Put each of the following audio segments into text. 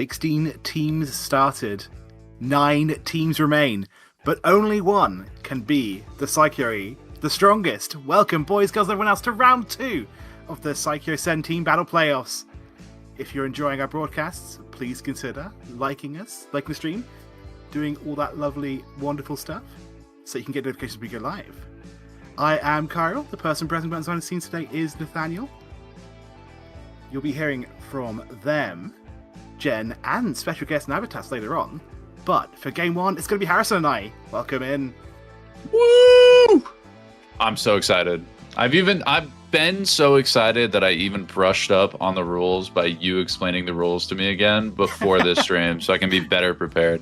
16 teams started, 9 teams remain, but only one can be the Saikyo, the strongest. Welcome, boys, girls, and everyone else, to round 2 of the Saikyosen Team Battle playoffs. If you're enjoying our broadcasts, please consider liking us, liking the stream, doing all that lovely, wonderful stuff, so you can get notifications when we go live. I am Kyle. The person present behind the scenes today is Nathaniel. You'll be hearing from them, Jen, and special guest Navitas later on. But for game 1, it's going to be Harrison and I. Welcome in. Woo! I'm so excited. I've been so excited that I even brushed up on the rules by you explaining the rules to me again before this stream, so I can be better prepared.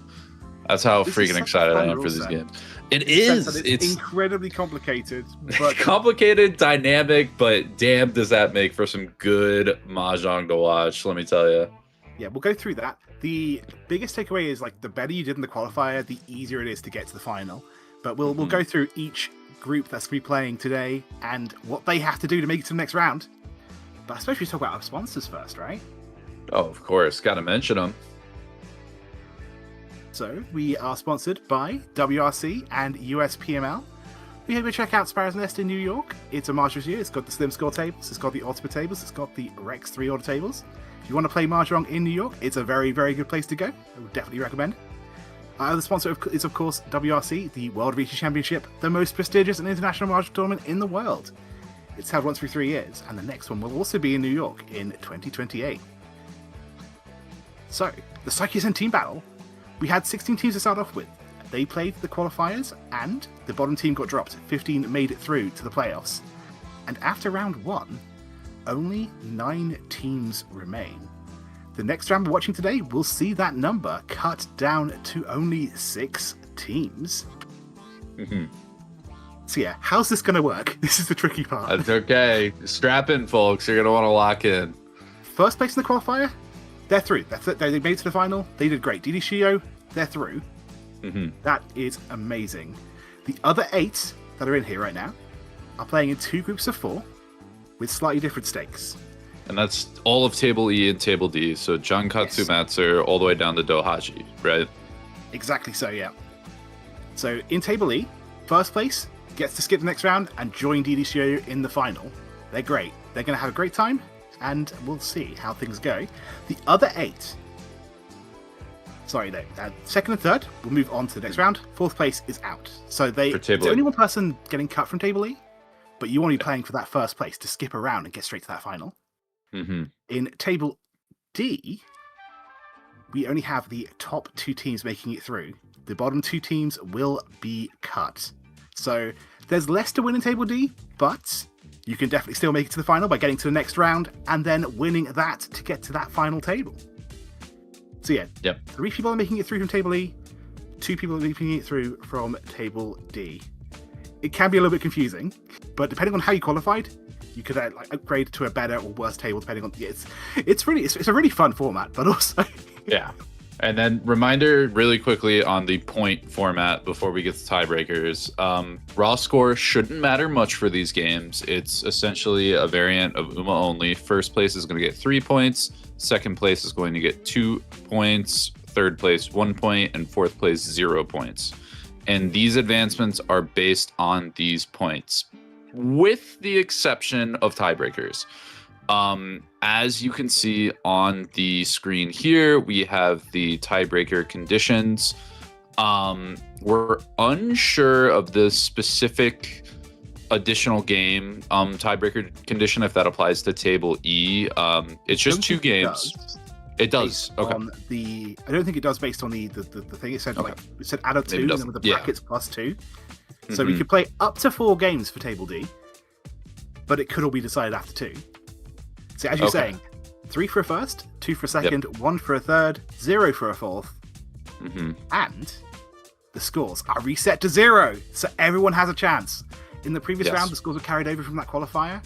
That's how freaking excited I am for these games. It is. It's incredibly complicated. But complicated, dynamic, but damn, does that make for some good Mahjong to watch, let me tell you. Yeah, we'll go through that. The biggest takeaway is, like, the better you did in the qualifier, the easier it is to get to the final. But we'll go through each group that's going to be playing today and what they have to do to make it to the next round. But especially talk about our sponsors first, right? Oh, of course. Got to mention them. So, we are sponsored by WRC and USPML. We hope you check out Sparrow's Nest in New York. It's a Mahjong studio. It's got the Slim Score tables, it's got the Ultimate tables, it's got the Rex 3 order tables. If you want to play Mahjong in New York, it's a very, very good place to go. I would definitely recommend. Our other sponsor is, of course, WRC, the World Riichi Championship, the most prestigious and international Mahjong tournament in the world. It's held once every 3 years, and the next one will also be in New York in 2028. So, the Saikyosen Team Battle. We had 16 teams to start off with. They played the qualifiers, and the bottom team got dropped. 15 made it through to the playoffs. And after round 1, only 9 teams remain. The next round we're watching today will see that number cut down to only 6 teams. So yeah, how's this going to work? This is the tricky part. That's okay. Strap in, folks. You're going to want to lock in. First place in the qualifier, they're through. They made it to the final. They did great. DD Shio, they're through. That is amazing. The other 8 that are in here right now are playing in 2 groups of 4 with slightly different stakes. And that's all of Table E and Table D. So Junkatsu Matsur all the way down to Dohaji, right? Exactly so, yeah. So in Table E, first place gets to skip the next round and join DD Shio in the final. They're great. They're going to have a great time, and we'll see how things go. The other 8... second and third will move on to the next round. Fourth place is out. So there's only one person getting cut from Table E, but you want to be playing for that first place to skip around and get straight to that final. In Table D, we only have the top 2 teams making it through. The bottom 2 teams will be cut. So there's less to win in Table D, but you can definitely still make it to the final by getting to the next round and then winning that to get to that final table. So yeah, 3 people are making it through from Table E, 2 people are making it through from Table D. It can be a little bit confusing, but depending on how you qualified, you could upgrade to a better or worse table depending on... It's a really fun format, but also... Yeah. And then reminder really quickly on the point format before we get to tiebreakers. Raw score shouldn't matter much for these games. It's essentially a variant of UMA only. First place is going to get 3 points. Second place is going to get 2 points. Third place 1 point. And fourth place 0 points. And these advancements are based on these points, with the exception of tiebreakers. As you can see on the screen here, we have the tiebreaker conditions. We're unsure of the specific additional game tiebreaker condition, if that applies to Table E. It's just 2 games. It does. Okay. I don't think it does based on the thing. It said it said add a 2 and then with the brackets plus 2. So we could play up to 4 games for Table D, but it could all be decided after 2. So as you're saying, 3 for a first, 2 for a second, 1 for a third, 0 for a fourth, and the scores are reset to 0, so everyone has a chance. In the previous round, the scores were carried over from that qualifier,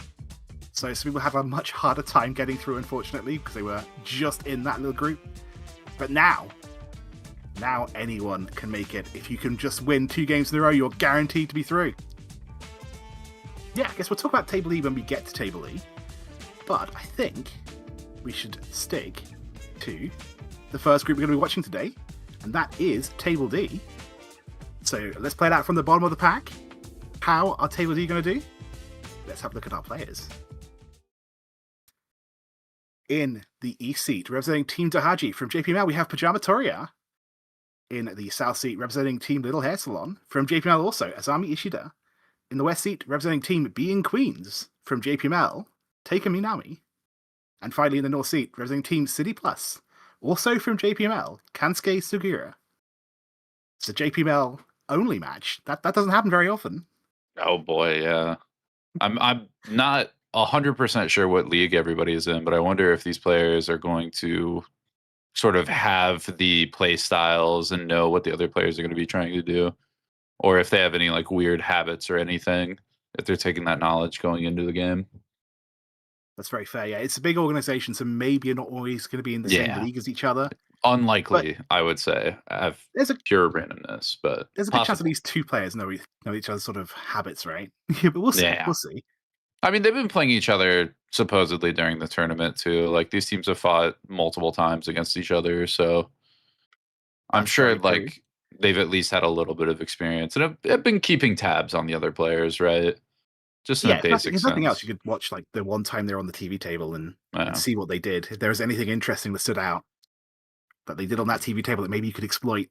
so some people have a much harder time getting through, unfortunately, because they were just in that little group. But now anyone can make it. If you can just win 2 games in a row, you're guaranteed to be through. Yeah, I guess we'll talk about Table E when we get to Table E. But I think we should stick to the first group we're going to be watching today, and that is Table D. So let's play it out from the bottom of the pack. How are Table D going to do? Let's have a look at our players. In the East seat, representing Team Dahaji from JPML, we have Pajama Toria. In the South seat, representing Team Little Hair Salon from JPML, also Asami Ishida. In the West seat, representing Team Being Queens from JPML, Taika Minami. And finally, in the North seat, representing Team City Plus, also from JPML, Kansuke Sugiura. It's a JPML only match. That doesn't happen very often. Oh boy, yeah. I'm not 100% sure what league everybody is in, but I wonder if these players are going to sort of have the play styles and know what the other players are going to be trying to do, or if they have any like weird habits or anything, if they're taking that knowledge going into the game. That's very fair. Yeah, it's a big organization, so maybe you're not always going to be in the same league as each other. Unlikely, I would say. There's a pure randomness, but there's a good chance at least two players know each other's sort of habits, right? Yeah, but we'll see. Yeah. We'll see. I mean, they've been playing each other supposedly during the tournament too. Like these teams have fought multiple times against each other, so I'm sure like they've at least had a little bit of experience and have been keeping tabs on the other players, right? Just in a basic sense. If nothing else, you could watch like the one time they're on the TV table and see what they did. If there was anything interesting that stood out that they did on that TV table that maybe you could exploit.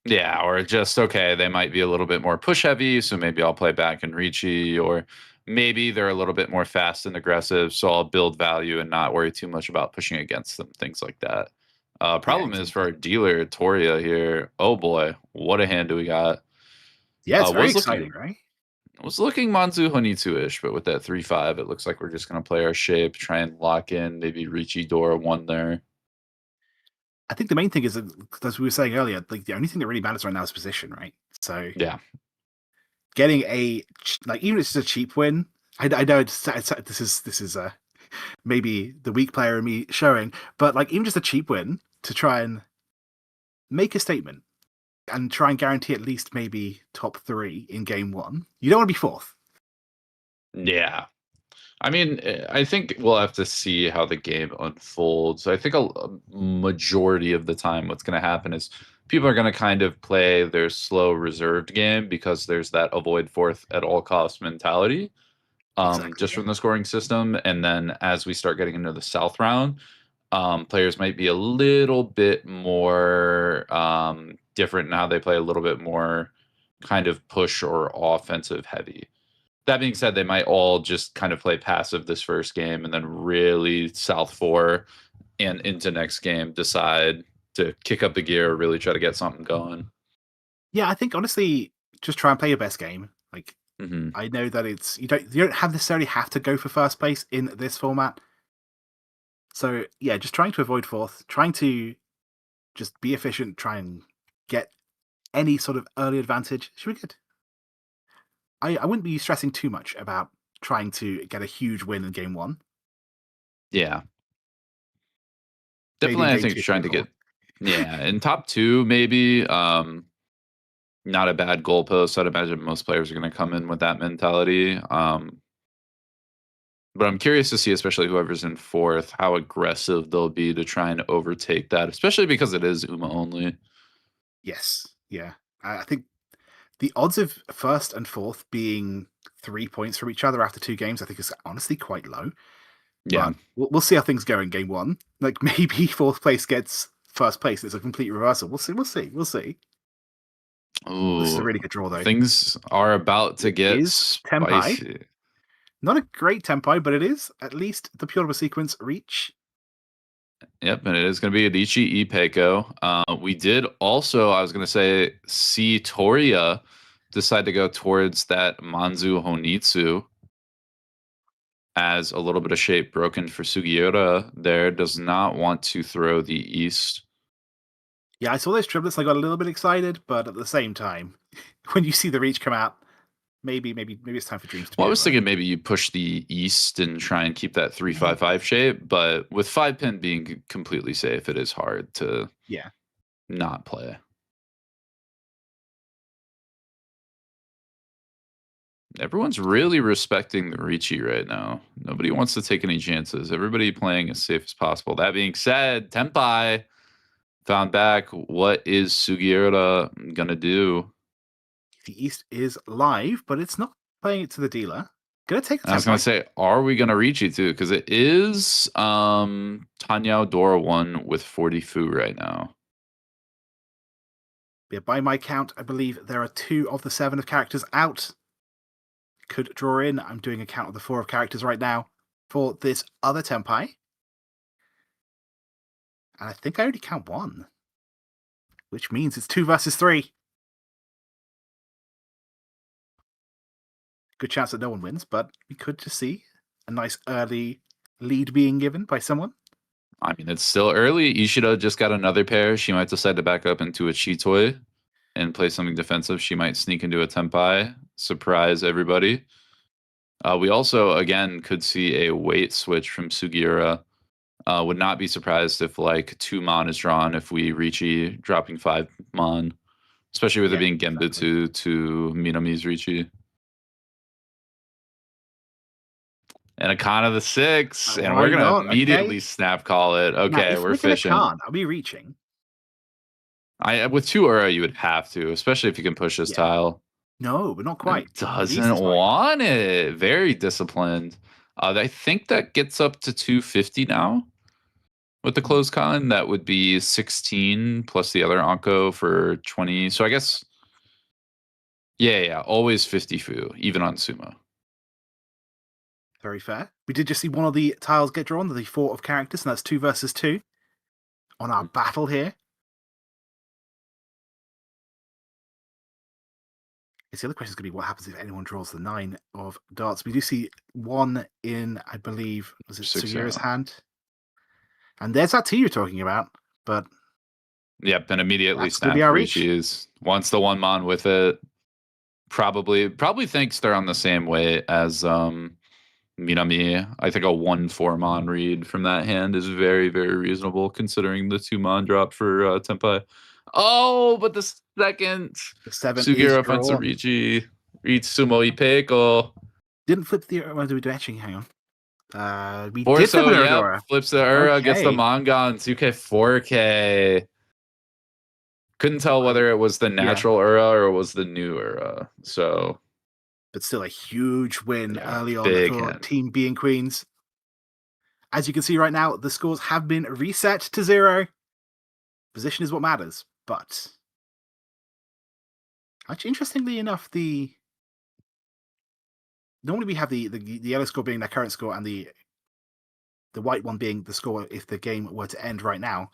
Yeah, or just, okay, they might be a little bit more push heavy, so maybe I'll play back in Riichi, or maybe they're a little bit more fast and aggressive, so I'll build value and not worry too much about pushing against them, things like that. Problem is for our dealer, Toria here, oh boy, what a hand do we got. Yeah, it's very exciting, right? I was looking Manzu Honitsu-ish, but with that 3-5, it looks like we're just going to play our shape, try and lock in maybe Riichi Dora 1 there. I think the main thing is, as we were saying earlier, like the only thing that really matters right now is position, right? So yeah, getting a even if it's a cheap win. I know this is maybe the weak player in me showing, but like even just a cheap win to try and make a statement and try and guarantee at least maybe top 3 in game 1. You don't want to be 4th. Yeah. I mean, I think we'll have to see how the game unfolds. I think a majority of the time what's going to happen is people are going to kind of play their slow reserved game because there's that avoid 4th at all costs mentality just from the scoring system. And then as we start getting into the South round, players might be a little bit more different in how they play, a little bit more kind of push or offensive heavy. That being said, they might all just kind of play passive this first game and then really South 4 and into next game decide to kick up the gear or really try to get something going. Yeah, I think honestly, just try and play your best game. Like I know that it's you don't necessarily have to go for first place in this format. So yeah, just trying to avoid 4th, trying to just be efficient, try and get any sort of early advantage. Should be good. I wouldn't be stressing too much about trying to get a huge win in game 1. Yeah. Definitely, I think trying to get in top 2, maybe. Not a bad goalpost. I'd imagine most players are going to come in with that mentality. But I'm curious to see, especially whoever's in 4th, how aggressive they'll be to try and overtake that, especially because it is UMA only. Yes. Yeah. I think the odds of 1st and 4th being 3 points from each other after 2 games, I think is honestly quite low. Yeah. But we'll see how things go in game 1. Like maybe 4th place gets 1st place. It's a complete reversal. We'll see. Ooh, this is a really good draw, though. Things are about to get spicy. Not a great tempi, but it is at least the pure sequence reach. Yep, and it is going to be Riichi Ipeiko. We did also, I was going to say, see Toria decide to go towards that Manzu Honitsu as a little bit of shape broken for Sugiura there. Does not want to throw the East. Yeah, I saw those triplets. I got a little bit excited, but at the same time, when you see the reach come out, maybe it's time for dreams to be I was thinking maybe you push the East and try and keep that 3-5-5 shape, but with 5-pin being completely safe, it is hard to not play. Everyone's really respecting the Riichi right now. Nobody wants to take any chances. Everybody playing as safe as possible. That being said, Tempai Found back. What is Sugiura gonna do? The East is live, but it's not playing it to the dealer. Gonna take the I was gonna say, are we gonna Riichi too? Because it is Tanyao Dora 1 with 40 Fu right now. Yeah, by my count, I believe there are 2 of the 7 of characters out. Could draw in. I'm doing a count of the 4 of characters right now for this other Tenpai. And I think I already count 1. Which means it's 2 versus 3. Good chance that no one wins, but we could just see a nice early lead being given by someone. I mean, it's still early. Ishida just got another pair. She might decide to back up into a Chitoi and play something defensive. She might sneak into a Tenpai, surprise everybody. We also, again, could see a weight switch from Sugiura. Would not be surprised if like 2 Mon is drawn if we Riichi dropping 5 Mon, especially with it being Genbutsu to Minami's Riichi. And a con of the 6, and we're gonna immediately snap call it. Okay, we're fishing. Are we reaching? With 2 Ura, you would have to, especially if you can push this tile. No, but not quite. It doesn't want it. Very disciplined. I think that gets up to 250 now with the closed con. That would be 16 plus the other Anko for 20. So I guess, yeah, always 50 Fu, even on Sumo. Very fair. We did just see one of the tiles get drawn, the 4 of characters, and that's 2 versus 2 on our battle here. The other question is going to be what happens if anyone draws the 9 of darts. We do see 1 in, I believe, was it Sugiura's hand? And there's that 2 you're talking about, but... Yep, and immediately snap Riichi's. Wants the 1 Mon with it. Probably thinks they're on the same way as Minami. I think a 1/4 Mon read from that hand is very, very reasonable considering the 2 Mon drop for Tenpai. Oh, but the second Sugiura offensive Riichi reads Sumo Ipeko. Didn't flip the Ura. Did we do etching? Hang on. We did flip the Ura. Flips the Ura, gets the Mongon 2K 4K. Couldn't tell whether it was the natural Ura or it was the new Ura. So, but still a huge win early on for Team Being Queens. As you can see right now, the scores have been reset to 0. Position is what matters, but actually, interestingly enough, normally we have the yellow score being their current score and the white one being the score if the game were to end right now.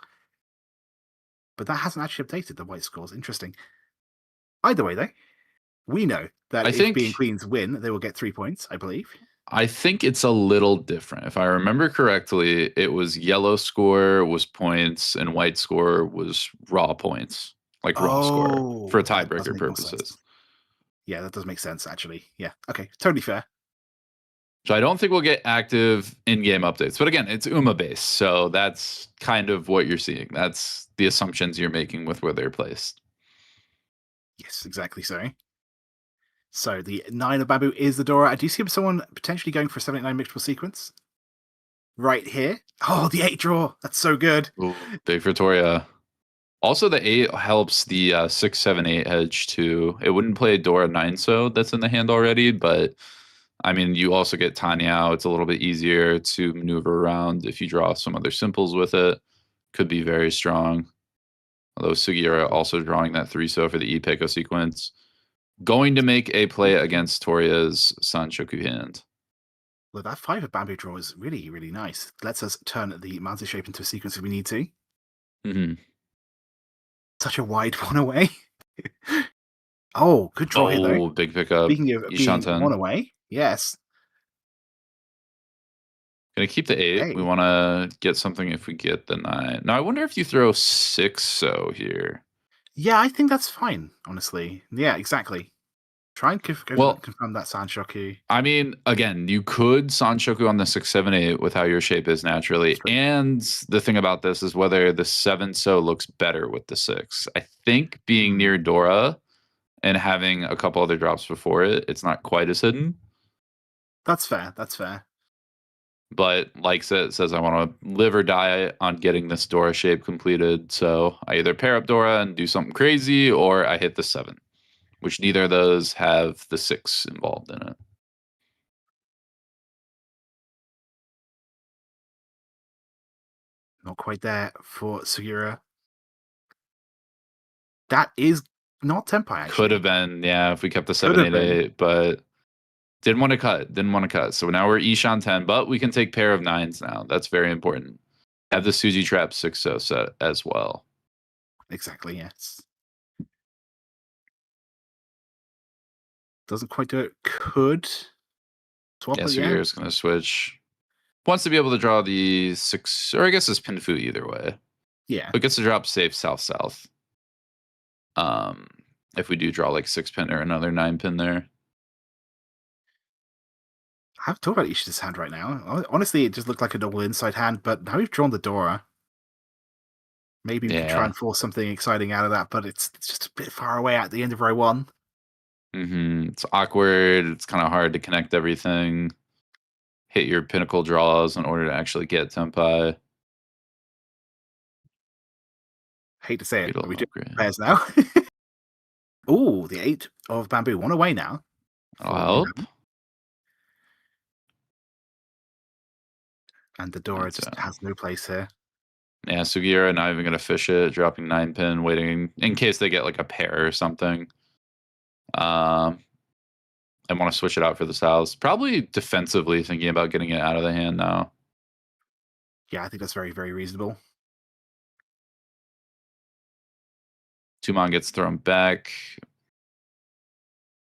But that hasn't actually updated the white scores. Interesting. Either way, though, we know that if Being Queens win, they will get 3 points, I believe. I think it's a little different. If I remember correctly, it was yellow score was points and white score was raw points, like raw score for tiebreaker purposes. Yeah, that does make sense, actually. Yeah, okay, totally fair. So I don't think we'll get active in-game updates. But again, it's UMA based, so that's kind of what you're seeing. That's the assumptions you're making with where they're placed. Yes, exactly so. So the 9 of Bamboo is the Dora. I do see someone potentially going for a 7-8-9 mixable sequence. Right here. Oh, the 8 draw. That's so good. Ooh, big for Toria. Also, the 8 helps the 6-7-8 hedge too. It wouldn't play a Dora 9 so that's in the hand already, but I mean, you also get Tanyao. It's a little bit easier to maneuver around if you draw some other simples with it. Could be very strong. Although Sugiura also drawing that 3-so for the Ipeko sequence. Going to make a play against Toria's Sanshoku hand. Well, that 5 of Bamboo draw is really, really nice. Lets us turn the Manzi shape into a sequence if we need to. Mm-hmm. Such a wide one away. Oh, good draw here, though. Big pickup. Speaking of being 1 away, yes. Gonna keep the 8. Hey. We want to get something if we get the 9. Now, I wonder if you throw 6-so here. Yeah, I think that's fine, honestly. Yeah, exactly. Try and confirm that Sanshoku. I mean, again, you could Sanshoku on the 6-7-8 with how your shape is naturally. And the thing about this is whether the 7-so looks better with the 6. I think being near Dora and having a couple other drops before it, it's not quite as hidden. That's fair. That's fair. but likes it, says I want to live or die on getting this Dora shape completed. So I either pair up Dora and do something crazy, or I hit the 7, which neither of those have the 6 involved in it. Not quite there for Sugiura. That is not Tempai, actually. Could have been, yeah, if we kept the 7-8-8, but didn't want to cut. So now we're Ishan 10, but we can take pair of 9s now. That's very important. Have the Suji Trap 6-0 set as well. Exactly, yes. Doesn't quite do it. Could swap it, yeah. Sugiura's going to switch. Wants to be able to draw the 6, or I guess it's Pinfu either way. Yeah. But gets to drop safe south-south. If we do draw like 6-pin or another 9-pin there. I have to talk about Ishida's hand right now. Honestly, it just looked like a normal inside hand, but now we've drawn the Dora. Maybe we can try and force something exciting out of that, but it's just a bit far away at the end of row 1. It's awkward. It's kind of hard to connect everything. Hit your pinnacle draws in order to actually get Tempai. Hate to say it, but we do pairs now. Ooh, the 8 of bamboo. 1 away now. That'll help. And the Dora just has no place here. Yeah, Sugiura not even going to fish it, dropping 9-pin, waiting in case they get like a pair or something. I want to switch it out for the south. Probably defensively thinking about getting it out of the hand now. Yeah, I think that's very, very reasonable. Tumon gets thrown back.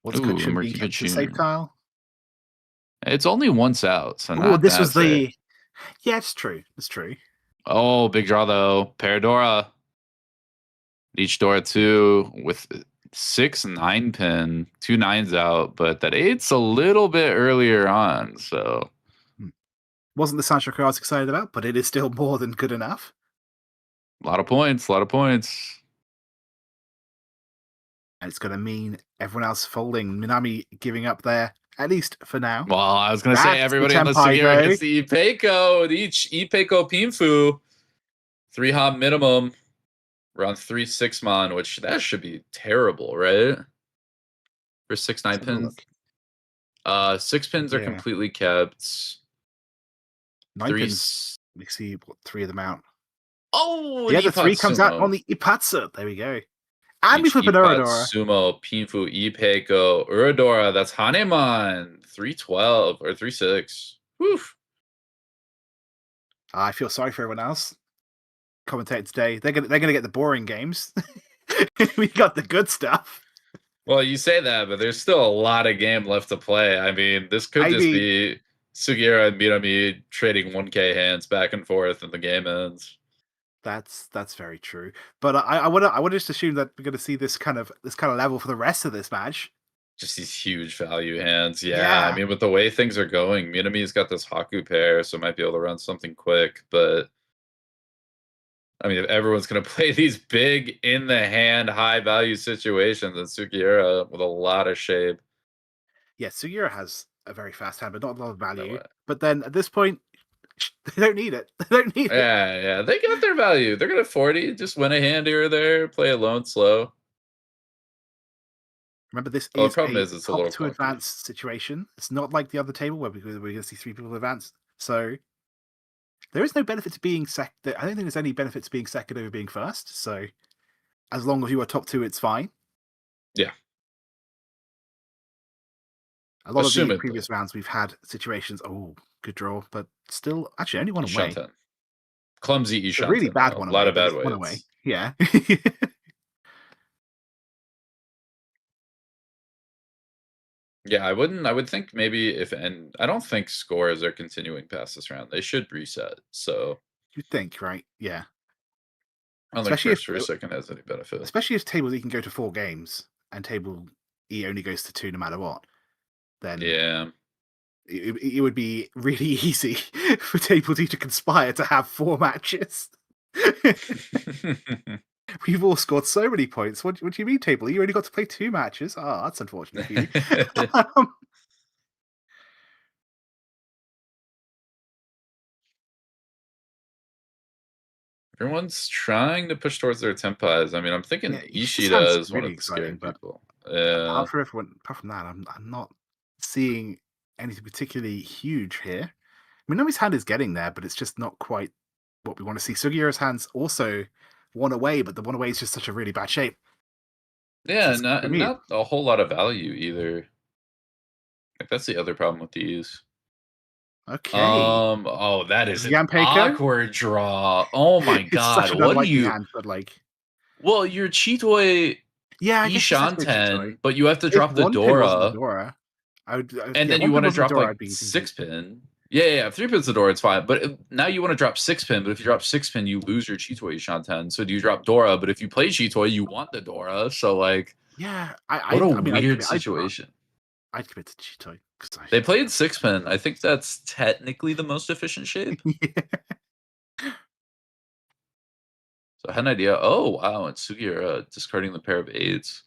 What's good should be kept to safe tile? It's only once out, so not this was the... Yeah, it's true. It's true. Oh, big draw, though. Pair Dora. Each Dora 2 with 6 9-pin. 2 9s out, but that 8's a little bit earlier on, so... Wasn't the soundtrack I was excited about, but it is still more than good enough. A lot of points, And it's going to mean everyone else folding. Minami giving up there, at least for now. Well, I was going to say everybody on the Sugiura gets the Ipeiko. Each Ipeiko Pinfu. 3 hop minimum. We're on 3-6 mon, which that should be terrible, right? For 6 9 pins. 6 pins are completely kept. 9 pins. We see 3 of them out. Oh, the other 3 comes out on the Ipatsu. There we go. And we flip an Uradora. Sumo, Pinfu, Ipeiko, Uradora. That's Hanemon. 3-12 or 3-6. Woof. I feel sorry for everyone else. Commentating today, they're gonna get the boring games. We got the good stuff. Well, you say that, but there's still a lot of game left to play. I mean, this could just be Sugiura and Minami trading 1K hands back and forth, and the game ends. That's very true. But I would just assume that we're going to see this kind of level for the rest of this match. Just these huge value hands. Yeah. I mean, with the way things are going, Minami's got this Haku pair, so might be able to run something quick. But I mean, if everyone's going to play these big in the hand, high value situations, and Sugiura with a lot of shape. Yeah, Sugiura has a very fast hand, but not a lot of value. But then at this point, they don't need it. They don't need it. Yeah. They got their value. They're going to 40, just win a hand here or there, play alone slow. Remember, this is a top to advance situation. It's not like the other table where we're going to see 3 people advance. So there is no benefit to being second. I don't think there's any benefit to being second over being first. So as long as you are top 2, it's fine. Yeah. A lot of the previous rounds, we've had situations. Oh, good draw, but still, actually, only 1 away. Clumsy Ishan. A really bad one. A lot of bad ways. 1 away. Yeah. Yeah, I would think maybe and I don't think scores are continuing past this round. They should reset. So you'd think, right? Yeah. I don't think first or second has any benefit. Especially if table E can go to 4 games and table E only goes to 2 no matter what. Then it would be really easy for table D to conspire to have 4 matches. We've all scored so many points. What do you mean, table? You only got to play 2 matches. Oh, that's unfortunate for you. Everyone's trying to push towards their tempais. I mean, I'm thinking Ishida is one really of the scary exciting, people. Yeah. Apart from that, I'm not seeing anything particularly huge here. Minami's hand is getting there, but it's just not quite what we want to see. Sugiura's hand's also one away, but the one away is just such a really bad shape. Yeah, not a whole lot of value either. Like that's the other problem with these. Okay. Oh, that is an Yanpeiko? awkward draw. Oh my It's such god. an What do unlikely you hand, but like, Well, you're Chitoy yeah, I guess this has to be Chitoi. Ishanten, but you have to If drop the one pin wasn't the Dora, Dora, and yeah, then one you pin want to wasn't the drop Dora, like I'd be thinking, 6-pin. Yeah. If 3-pin's the Dora, it's fine. But now you want to drop 6-pin, but if you drop 6-pin, you lose your Chitoy Ishanten. So do you drop Dora? But if you play Chitoy, you want the Dora. So like, yeah, what a I mean, weird situation. I'd commit to Chitoi. They played 6-pin. I think that's technically the most efficient shape. Yeah. So I had an idea. Oh wow, and Sugiura discarding the pair of 8s.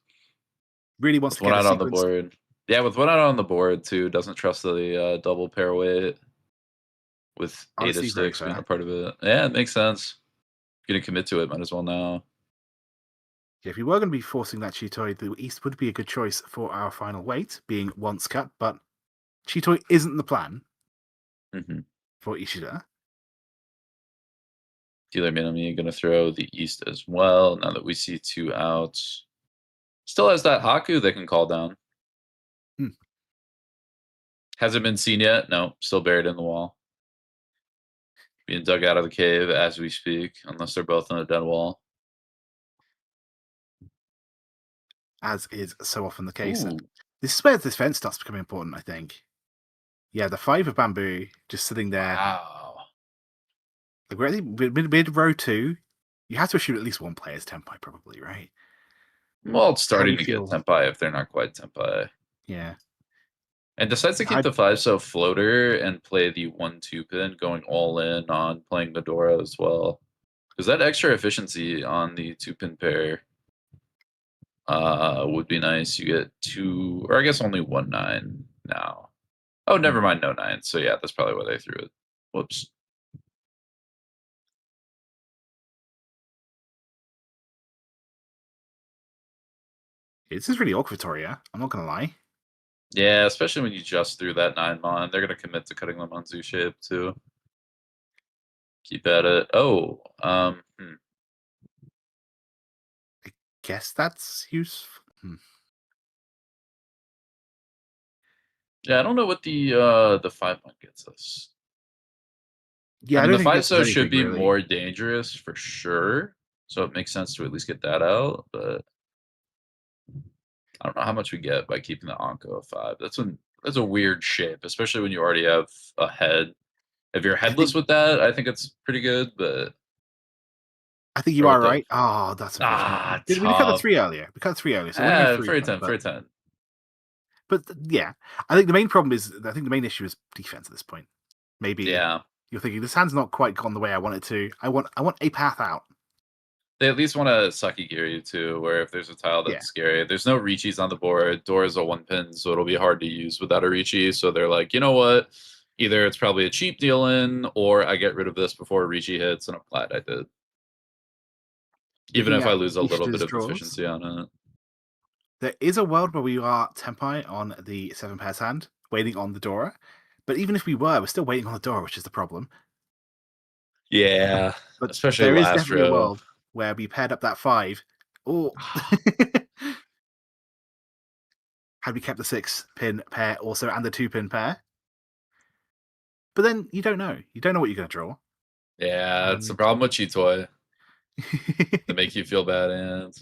Really wants With to one get a out on the sequence. board. Yeah, with one out on the board too. Doesn't trust the double pair weight. With 8 of Honestly, very sticks being fair. a part of it. Yeah, it makes sense. Gonna commit to it, might as well now. Yeah, if you were going to be forcing that Chitoi, the East would be a good choice for our final weight, being once cut, but Chitoi isn't the plan for Ishida. Dealer Minami gonna throw the East as well, now that we see 2 outs. Still has that Haku they can call down. Hasn't been seen yet. No, still buried in the wall. Being dug out of the cave as we speak, unless they're both on a dead wall. As is so often the case. Ooh. This is where this defense starts becoming important, I think. Yeah, the 5 of bamboo just sitting there. Wow. Like, mid row 2, you have to assume at least one player's tempai, probably, right? Well, it's starting to get tempai if they're not quite tempai. Yeah. And decides to keep the 5-so floater and play the 1-2 pin, going all in on playing Medora as well. Because that extra efficiency on the 2-pin pair would be nice. You get 2, or I guess only 1 9 now. Oh, never mind, no 9. So yeah, that's probably why they threw it. Whoops. This is really awkward, Toria. I'm not going to lie. Yeah, especially when you just threw that 9 mon. They're going to commit to cutting the Manzu shape too. Keep at it. Oh, I guess that's useful. Yeah, I don't know what the 5-mon gets us. Yeah, I mean, the think 5-so should be really more dangerous for sure. So it makes sense to at least get that out, but I don't know how much we get by keeping the Anko 5. That's a weird shape, especially when you already have a head. If you're headless with that, I think it's pretty good, but I think you are right. Oh, that's unfortunate. Did we cut the 3 earlier? We cut 3 earlier, so yeah, for a 10, for a 10. But yeah, I think the main problem is, I think the main issue is defense at this point. Maybe you're thinking this hand's not quite gone the way I want it to. I want a path out. They at least want to Sakigiri you too, where if there's a tile that's scary, there's no Riichis on the board. Dora's a 1-pin, so it'll be hard to use without a Riichi. So they're like, you know what? Either it's probably a cheap deal in, or I get rid of this before Riichi hits, and I'm glad I did. Even if I lose a little bit of efficiency on it. There is a world where we are tempai on the 7 pairs hand, waiting on the Dora. But even if we were, we're still waiting on the Dora, which is the problem. Yeah, but especially there is last definitely row. a world where we paired up that 5. Oh, had we kept the 6-pin pair also and the 2-pin pair? But then you don't know. You don't know what you're going to draw. Yeah, it's the problem with Chitoy. To make you feel bad, and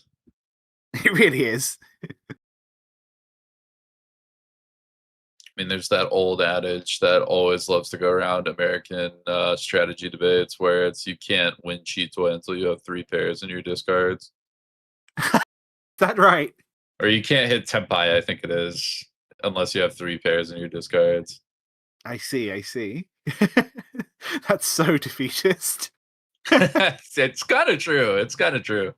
it really is. I mean, there's that old adage that always loves to go around American strategy debates where it's you can't win Chitoy until you have 3 pairs in your discards. Is that right? Or you can't hit Tempai, I think it is, unless you have 3 pairs in your discards. I see. That's so defeatist. It's kind of true.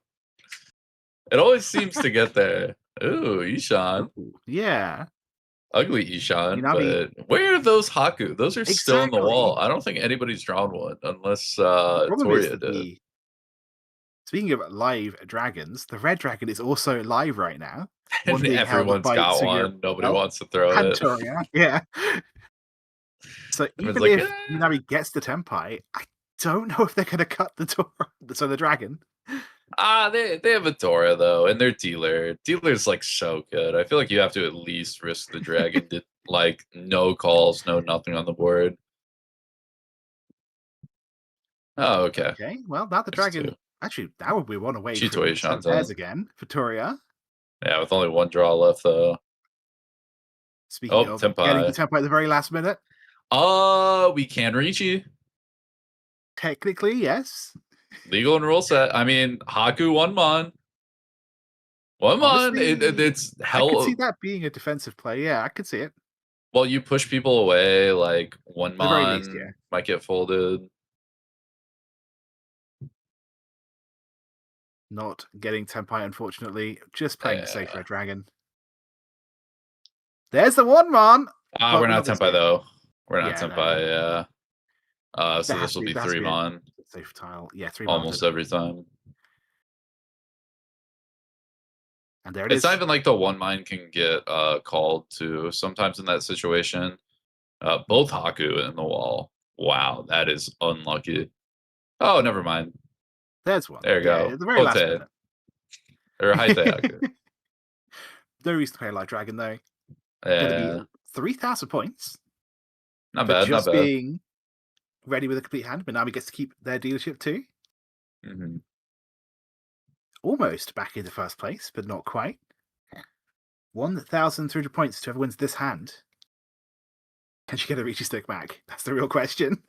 It always seems to get there. Ooh, Ishan. Ooh, yeah. Ugly Ishan, but where are those Haku? Those are still in the wall. I don't think anybody's drawn one unless Toria did. Speaking of live dragons, the red dragon is also live right now. And everyone's got one. Nobody wants to throw it. Toria, yeah. So even if Minami gets the Tenpai, I don't know if they're going to cut the dragon. They have a Dora though, and their dealer's like so good. I feel like you have to at least risk the dragon to like no calls, no nothing on the board. Oh, okay. Okay, well now the dragon actually that would be one away from some pairs again for Toria. Yeah, with only one draw left though. Speaking of getting the Tenpai at the very last minute. We can Riichi. Technically, yes. Legal and rule set. I mean, Haku one mon. It's hell. I could see that being a defensive play. Yeah, I could see it. Well, you push people away, like one mon might get folded. Not getting Tenpai, unfortunately. Just playing safe red dragon. There's the one mon. We're not Tenpai though. We're not Tenpai. Yeah. So this will be 3 mon. Safe tile. Yeah, 3 almost every time. And there it is. It's not even like the 1 mine can get called too. Sometimes in that situation, both Haku in the wall. Wow, that is unlucky. Oh, never mind. There's one. There you go. The very last minute. Or Haite Haku. No reason to play Light Dragon though. Yeah. 3,000 points. Not bad. Just not bad. Being ready with a complete hand. Minami gets to keep their dealership too. Mm-hmm. Almost back into first place, but not quite. 1,300 points to whoever wins this hand. Can she get a Riichi stick back? That's the real question.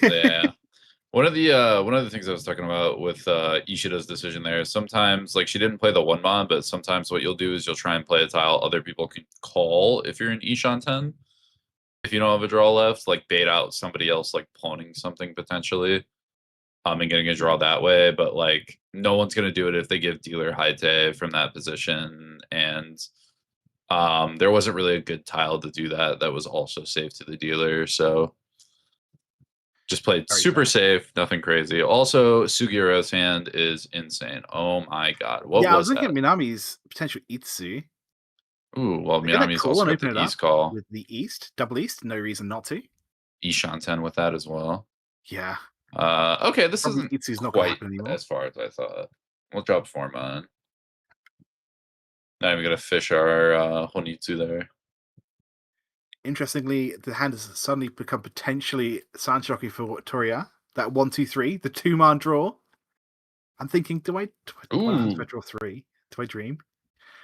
Yeah. One of the things I was talking about with Ishida's decision there is sometimes, like, she didn't play the 1 mon, but sometimes what you'll do is you'll try and play a tile other people can call if you're in Ishan 10. If you don't have a draw left, like bait out somebody else, like pawning something potentially, and getting a draw that way. But like, no one's gonna do it if they give dealer Haite from that position, and there wasn't really a good tile to do that. That was also safe to the dealer, so just played super safe, nothing crazy. Also, Sugiura's hand is insane. Oh my god, what was that? I was looking at Minami's potential Itsu. Ooh, well, Minami's also got the East call. With the East, double East, no reason not to. Ishan 10 with that as well. Yeah. Okay, this isn't Itsu's not quite as far as I thought. We'll drop 4 mon. Not even gonna fish our Honitsu there. Interestingly, the hand has suddenly become potentially Sanshoki for Toria. That 1, 2, 3, the 2 mon draw. I'm thinking, do I draw 3? Do I dream?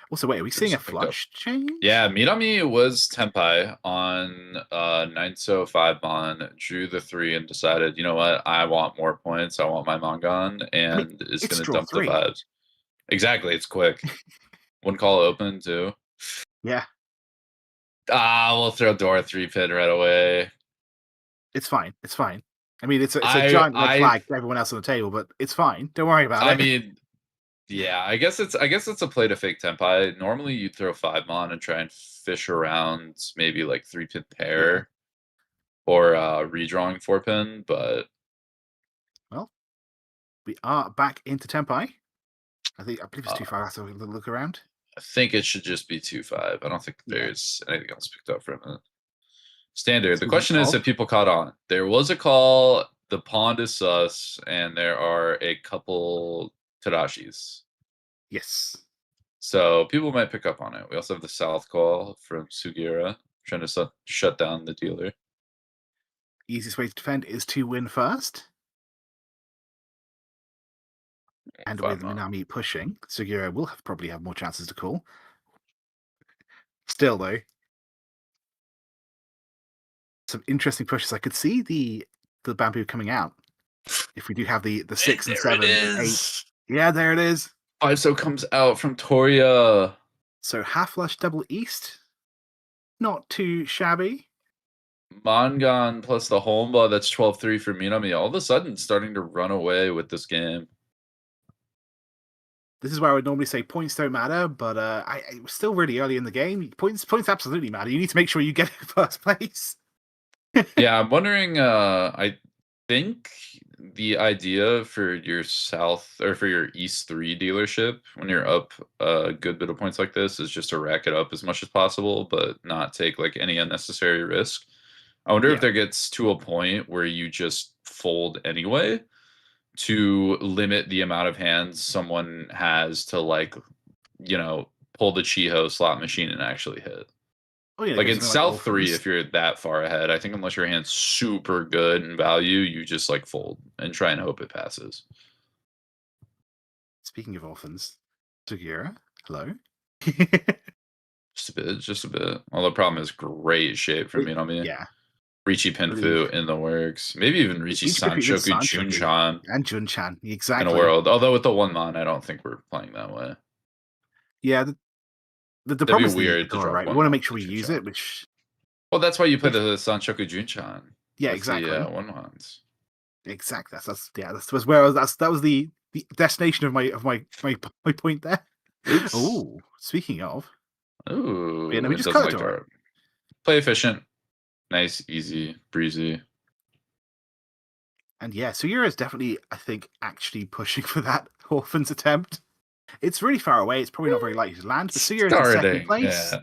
Also, wait, are we seeing a flush change? Yeah, Minami was Tenpai on 9-5 mon, drew the 3 and decided, you know what, I want more points, I want my Mongon, and is going to dump 3. The 5s. Exactly, it's quick. 1 call open, too. Yeah. We'll throw Dora 3 pin right away. It's fine. It's fine. I mean, it's a giant red flag for everyone else on the table, but it's fine. Don't worry about it. I mean, yeah, I guess it's a play to fake Tenpai. Normally, you throw 5 mon and try and fish around maybe like 3 pin pair, or redrawing 4 pin. But well, we are back into Tenpai. I believe it's 2-5. I have to look around. I think it should just be 2-5. I don't think there's anything else picked up from it. Standard. The question is if people caught on. There was a call. The pond is sus, and there are a couple Tadashis. Yes. So people might pick up on it. We also have the south call from Sugiura, trying to shut down the dealer. Easiest way to defend is to win first. And with Minami pushing, Sugiura will probably have more chances to call. Still, though, some interesting pushes. I could see the bamboo coming out. If we do have the 6 and 7 and 8. Yeah, there it is. 5-so comes out from Toria. So half flush double East. Not too shabby. Mongon plus the Homba, that's 12-3 for Minami. All of a sudden starting to run away with this game. This is where I would normally say points don't matter, but it was still really early in the game. Points absolutely matter. You need to make sure you get first place. Yeah, I'm wondering. I think the idea for your south or for your east 3 dealership when you're up a good bit of points like this is just to rack it up as much as possible, but not take like any unnecessary risk. I wonder if Yeah. there gets to a point where you just fold anyway to limit the amount of hands someone has to like, pull the Chiho slot machine and actually hit. Oh yeah, Like go in something like South 3, Orphans. if you're that far ahead, I think unless your hand's super good in value, you just like fold and try and hope it passes. Speaking of Orphans, Sugiura, hello. Just a bit. Although problem is great shape for me on me. Yeah. Riichi Really, Pinfu in the works. Maybe even Riichi each even Sanchoku Sanchoku Junchan and Junchan, in a exactly. world. Although with the one mon, I don't think we're playing that way. Yeah, the That'd problem be is the weird to Dora, drop right? We one want to mon make with sure the we use it, Junchan. which Well, that's why you play if, the Sanchoku Junchan yeah, with the exactly. one mons. Exactly. That's where I was. That was the destination of my point there. Oops. Oh, speaking of, yeah, no, Ooh, we it just doesn't cut it like to her. Dora. Play efficient. Nice, easy, breezy. And yeah, Sugiura is definitely, I think, actually pushing for that Orphans attempt. It's really far away. It's probably not very likely to land, but Sugiura is in second Starting. place. Yeah.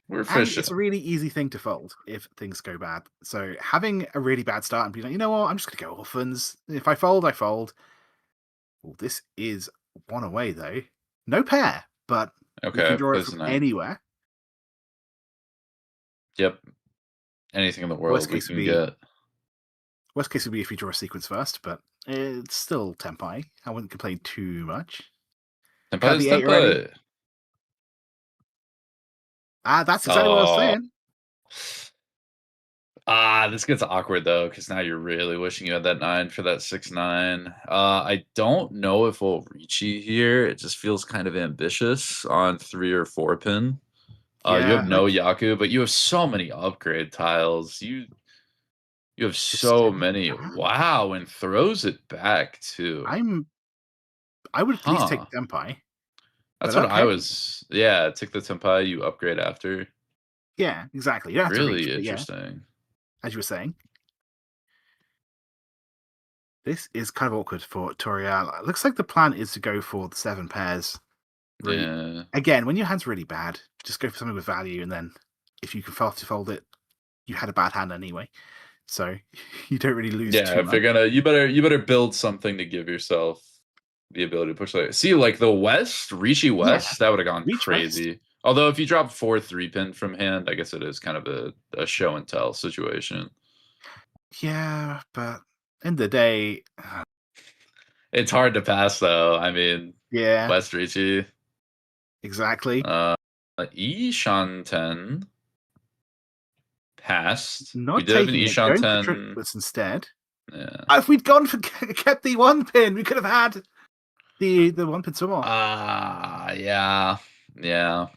We're And it's fishing. a really easy thing to fold if things go bad. So having a really bad start and being like, you know what, I'm just going to go Orphans. If I fold, I fold. Well, this is one away, though. No pair, but we can Okay, draw it plays from the 9. anywhere. Yep. Anything in the Worst world we case would can be get. if you draw a sequence first, but it's still Tempai. I wouldn't complain too much. Tempai Cut is the 8 already. tempai. That's exactly what I was Oh. saying. This gets awkward though, because now you're really wishing you had that 9 for that 6-9. I don't know if we'll reach you here. It just feels kind of ambitious on 3 or 4 pin. You have Yeah, no Yaku, but you have so many upgrade tiles. You have it's so still many. bad. Wow, and throws it back too. I would at least take Huh. Tempai, That's but what I okay. was. Yeah, take the Tempai, you upgrade after. Yeah, exactly. You don't have to reach, Really but yeah, interesting. as you were saying. This is kind of awkward for Toriel. It looks like the plan is to go for the 7 pairs. Really, Yeah. again, when your hand's really bad, just go for something with value, and then if you can fail to fold it, you had a bad hand anyway, so you don't really lose Yeah, too if you're much. gonna, you better build something to give yourself the ability to push like. See, like the West, Riichi Yeah, West, that would have gone reach west. crazy. Although if you drop 4 3-pin from hand, I guess it is kind of a show and tell situation. Yeah, but in the day, It's hard to pass though. I mean, yeah, West Riichi. exactly. Uh Ishanten passed. We Not did have an taking it, going for Ishanten. triplets instead. Yeah. If we'd gone for kept the 1 pin, we could have had the 1 pin some more. Yeah. Yeah.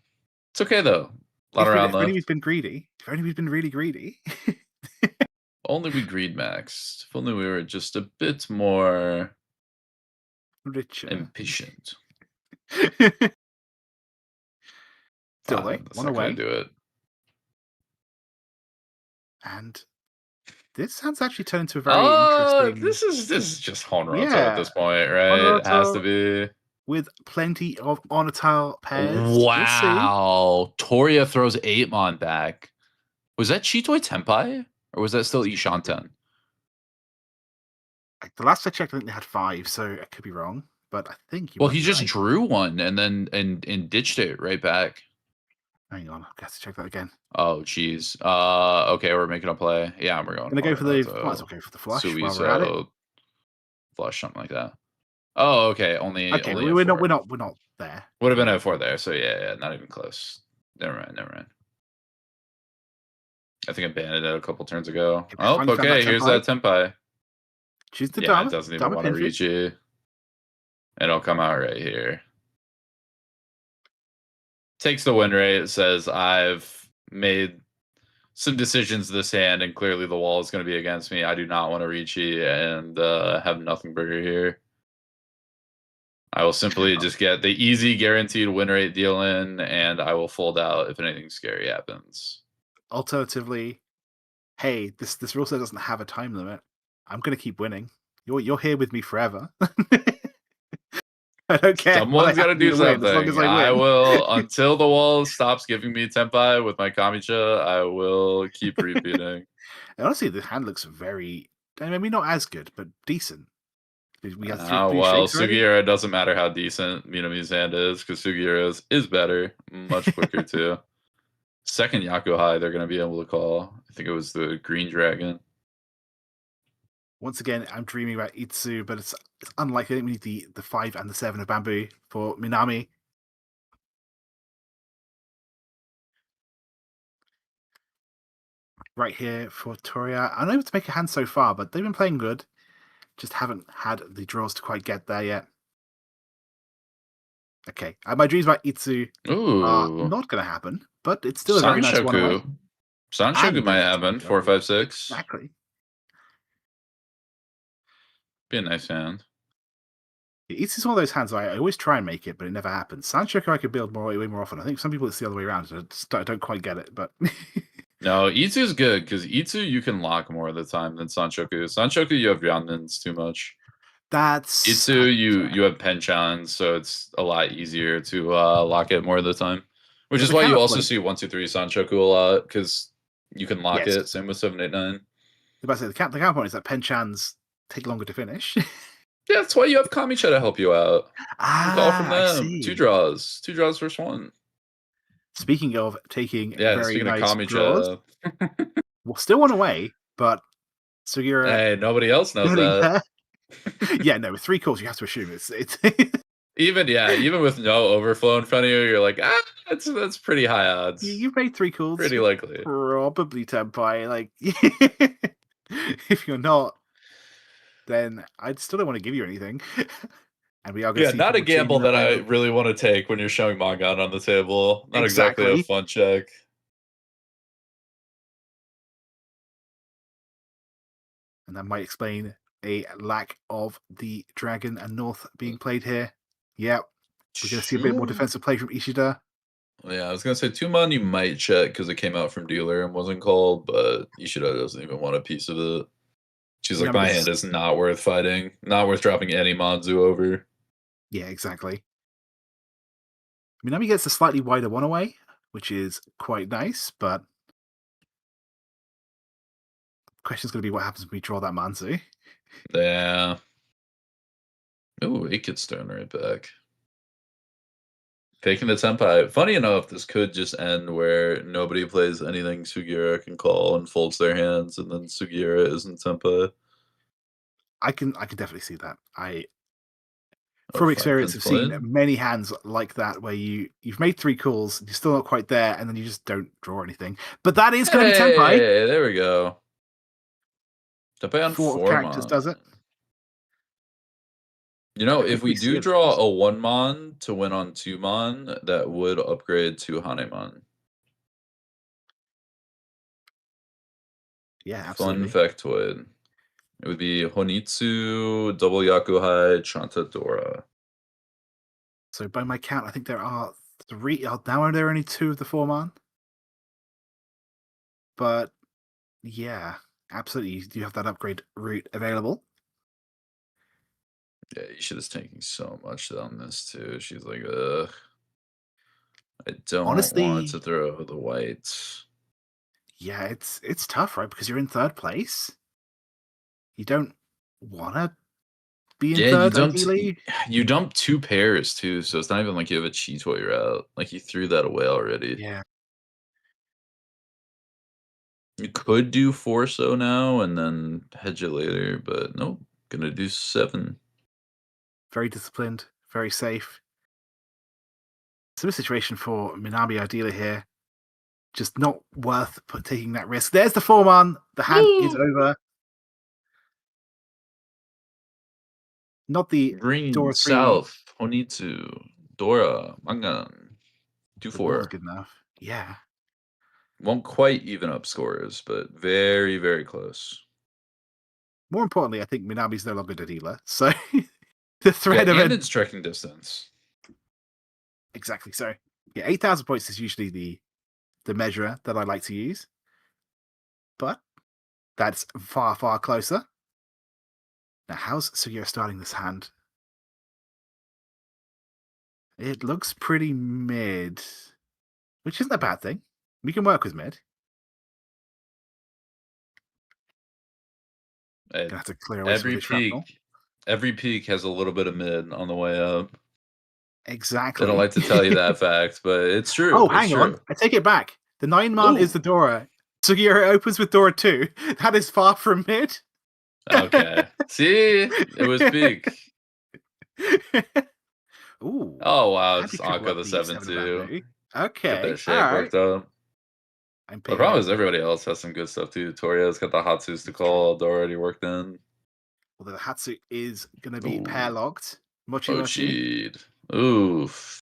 It's okay though. A lot of round If only we'd left. been greedy. If only we'd been really greedy. Only we greed maxed. If only we were just a bit more Richer. impatient. Still though, That's 1 not gonna away. do it. And this hand's actually turned into a very interesting. This is just Honroto at Yeah, this point, right? It has to Honorato be. with plenty of Onatile pairs. We'll see. Wow. Toria throws 8-mon back. Was that Chitoi Tenpai? Or was that still Ishanten? Like, the last I checked, I think they had 5, so I could be wrong. But I think you Well, might he be just right. drew one and then and ditched it right back. Hang on, I have to check that again. Oh, geez. Okay, we're making a play. Yeah, we're going Gonna go for the. Might as well Horinato, go for the flush while we're at it. Suizo, flush, something like that. Oh, okay. Okay, Only at we're not 4. there. Would have been at 4 there. So yeah, not even close. Never mind. Never mind. I think I banned it a couple turns ago. Okay, I Oh, finally found that okay. Here's that Tempai. Tempai. Choose the Yeah, it Dharma. doesn't even Dharma want to Pinfish. reach you. It'll come out right here. Takes the win rate. It says I've made some decisions this hand, and clearly the wall is going to be against me. I do not want to reach you and have nothing burger here. I will simply just get the easy guaranteed win rate deal in, and I will fold out if anything scary happens. Alternatively, hey, this rule set doesn't have a time limit. I'm gonna keep winning. You're here with me forever. I don't care. Someone's got to do something. As long as I win. I will, until the wall stops giving me Tenpai with my Kamicha, I will keep repeating. Honestly, the hand looks very, maybe not as good, but decent. We have Well, Sugiura doesn't matter how decent Minami's hand is, because Sugiura's is better, much quicker too. Second Yaku High, they're going to be able to call. I think it was the Green Dragon. Once again, I'm dreaming about Itsu, but it's unlikely. I think we need the 5 and the 7 of Bamboo for Minami. Right here for Toria. I'm able to make a hand so far, but they've been playing good. Just haven't had the draws to quite get there yet. Okay, my dreams about Itsu are not going to happen, but it's still a very nice one away. Sanshoku might happen. 4, 5, 6. Exactly. Be a nice hand. Itsu's one of those hands I always try and make it, but it never happens. Sanshoku I could build way more often. I think some people it's the other way around. So I don't quite get it, but no, Itsu's good because Itsu you can lock more of the time than Sanshoku. Sanshoku you have Ryandens too much. That's Itsu you have Penchans, so it's a lot easier to lock it more of the time. Which is why you also see 1, 2, 3 Sanshoku a lot, because you can lock it. Same with 7, 8, 9. About to say the counterpoint is that Penchans take longer to finish. Yeah, that's why you have Kamicha to help you out. Call from them. 2 draws. 2 draws first one. Speaking of taking very nice of draws, well, still one away, but Sugiura. Hey, nobody else knows that. Yeah, no, with 3 calls, you have to assume it's even with no overflow in front of you, you're like, that's pretty high odds. You've made 3 calls. Pretty likely. Probably Tenpai. Like, if you're not, then I still don't want to give you anything. And we are going to see not a gamble that I really want to take when you're showing Mangan on the table. Not exactly a fun check. And that might explain a lack of the Dragon and North being played here. Yeah, we're going to see a bit more defensive play from Ishida. Yeah, I was going to say 2-mon you might check because it came out from dealer and wasn't called, but Ishida doesn't even want a piece of it. She's like, my hand is not worth fighting. Not worth dropping any Manzu over. Yeah, exactly. Minami gets a slightly wider one away, which is quite nice, but the question's going to be what happens when we draw that Manzu. Yeah. Ooh, it gets thrown right back. Taking the Tenpai. Funny enough, this could just end where nobody plays anything Sugiura can call and folds their hands, and then Sugiura isn't Tenpai. I can definitely see that. From experience, I've seen many hands like that where you've made 3 calls, you're still not quite there, and then you just don't draw anything. But that is going to be Tenpai. Hey, there we go. Tenpai on 4 characters does it. You know, if we do draw a 1-mon to win on 2-mon, that would upgrade to Hanemon. Yeah, absolutely. Fun factoid. It would be Honitsu, double Yakuhai, Chanta Dora. So by my count, I think there are 3. Now are there only 2 of the 4-man? But yeah, absolutely. You do have that upgrade route available. Yeah, Ishida's taking so much on this too. She's like, ugh. I don't want to throw the whites. Yeah, it's tough, right? Because you're in 3rd place. You don't want to be in 3rd, ideally. You dump 2 pairs too, so it's not even like you have a Cheetoy route. Like you threw that away already. Yeah. You could do 4-so now and then hedge it later, but nope. Gonna do 7. Very disciplined, very safe. Similar situation for Minami ideally here. Just not worth taking that risk. There's the 4-man. The hand is over. Not the Green, Dora 3. South, Honitsu, Dora, Mangan, 2-4. Good enough. Yeah. Won't quite even up scores, but very, very close. More importantly, I think Minami's no longer the dealer, so the threat of it. It's trekking distance. Exactly. So yeah, 8,000 points is usually the measure that I like to use, but that's far, far closer. Now, how's Sugiura starting this hand? It looks pretty mid, which isn't a bad thing. We can work with mid. Gonna have to clear away some of the shrapnel. Every peak has a little bit of mid on the way up. Exactly. I don't like to tell you that fact, but it's true. Oh, it's hang on. true. I take it back. The 9-man is the Dora. Sugiura opens with Dora 2. That is far from mid. Okay. See? It was peak. Ooh. Oh, wow. It's Triple Anka up the the 7-2. Okay. Get that All shit right. worked up. The problem is everybody else has some good stuff too. Toria's got the Hatsus to call. Dora already worked in. Although the Hatsu is going to be pair locked. Mochi Mochi. Oof.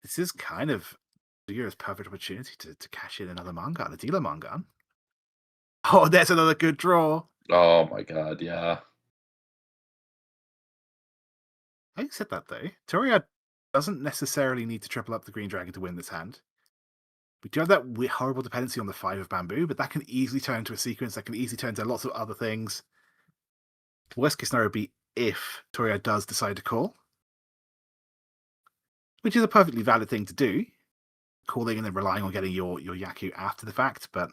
This is kind of Sugura's perfect opportunity to cash in another Mangan, a dealer Mangan. Oh, there's another good draw. Oh my god, yeah. I said that though. Toria doesn't necessarily need to triple up the Green Dragon to win this hand. We do have that horrible dependency on the 5 of bamboo, but that can easily turn into a sequence. That can easily turn into lots of other things. Worst case scenario would be if Toria does decide to call, which is a perfectly valid thing to do, calling and then relying on getting your Yaku after the fact, but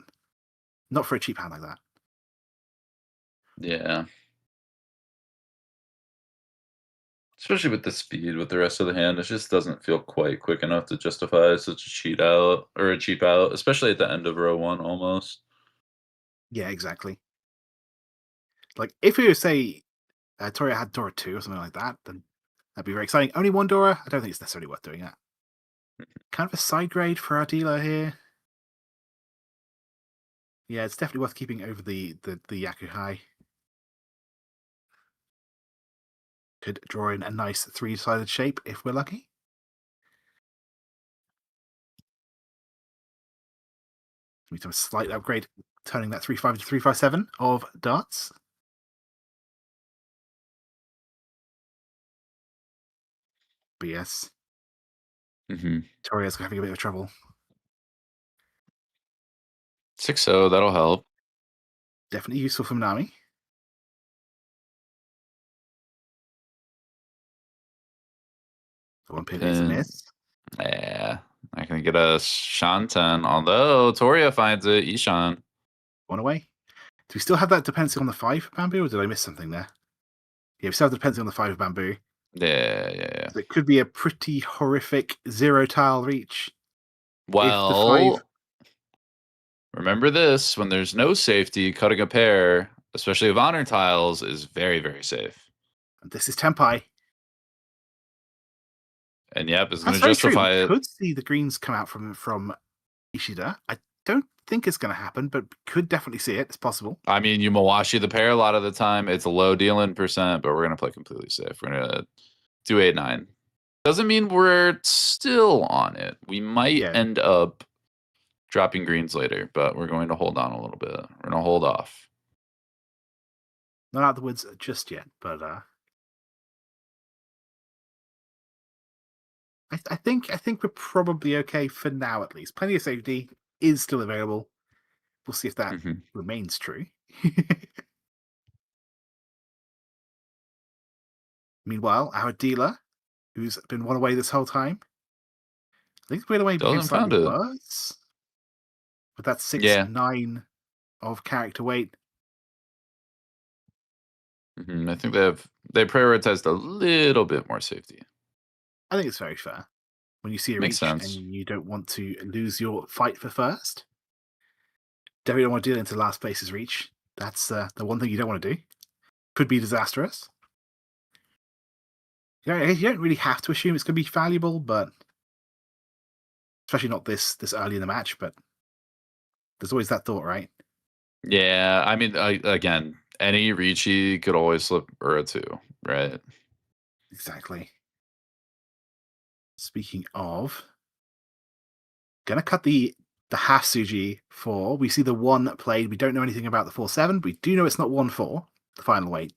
not for a cheap hand like that. Yeah. Especially with the speed with the rest of the hand, it just doesn't feel quite quick enough to justify such a cheat out or a cheap out, especially at the end of row 1 almost. Yeah, exactly. Like, if we were, say, Toria had Dora 2 or something like that, then that'd be very exciting. Only one Dora? I don't think it's necessarily worth doing that. Kind of a side grade for our dealer here. Yeah, it's definitely worth keeping over the Yaku High. Could draw in a nice 3-sided shape if we're lucky. Need some slight upgrade, turning that 3-5 to 3-5-7 of darts. But yes, Toria's having a bit of trouble. 6-0, that'll help. Definitely useful for Minami. The 1 pin is a miss. Yeah, I can get a Shanten, although Toria finds it. Ishan. 1 away. Do we still have that dependency on the 5 bamboo, or did I miss something there? Yeah, we still have the dependency on the 5 bamboo. Yeah. So it could be a pretty horrific 0-tile reach. Well, if the 5... remember this, when there's no safety, cutting a pair, especially of honor tiles, is very, very safe. And this is Tenpai. And yep, it's going to justify it. We could see the greens come out from Ishida. I don't think it's going to happen, but could definitely see it. It's possible. I mean, you Mawashi the pair a lot of the time. It's a low dealing percent, but we're going to play completely safe. We're going to do 8-9. Doesn't mean we're still on it. We might end up dropping greens later, but we're going to hold on a little bit. We're going to hold off. Not out of the woods just yet, but I think we're probably okay for now, at least. Plenty of safety is still available. We'll see if that remains true. Meanwhile, our dealer, who's been 1 away this whole time, I think the away became slightly worse. But that's 6-9 of character weight. I think they prioritized a little bit more safety. I think it's very fair. When you see a reach and you don't want to lose your fight for first, definitely don't want to deal into last place's reach. That's the one thing you don't want to do. Could be disastrous. You don't really have to assume it's going to be valuable, but especially not this early in the match. But there's always that thought, right? Yeah, I mean, again, any Riichi could always slip Ura 2, right? Exactly. Speaking of, gonna cut the half Suji 4. We see the 1 played. We don't know anything about the 4-7. We do know it's not 1-4, the final weight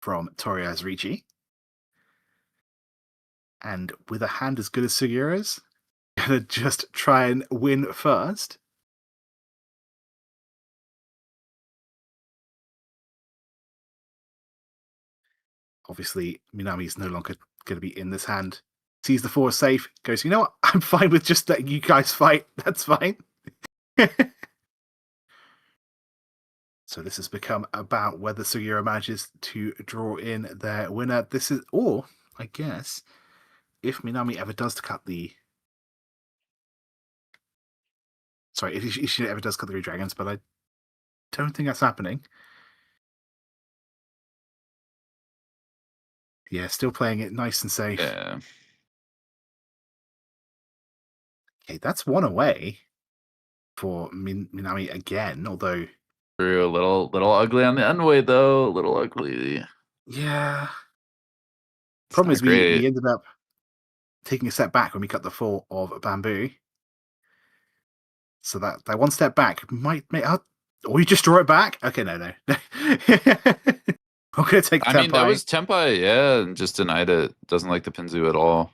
from Toria's Riichi. And with a hand as good as Sugiura's, gonna just try and win first. Obviously, Minami's no longer going to be in this hand. Sees the 4 safe, goes, you know what? I'm fine with just letting you guys fight. That's fine. So this has become about whether Sugiura manages to draw in their winner. This is, or I guess, if Minami ever does cut the... Sorry, if Ishida ever does cut the 3 dragons, but I don't think that's happening. Yeah, still playing it nice and safe. Yeah. Okay, that's 1 away for Minami again, although... True, a little ugly on the Enway, though. A little ugly. Yeah. It's Problem is great. we ended up taking a step back when we cut the 4 of bamboo. So that 1 step back might make... Or you just draw it back? Okay, no. I'm going to take the I mean, that was Tempai, yeah, and just denied it. Doesn't like the Pinzu at all.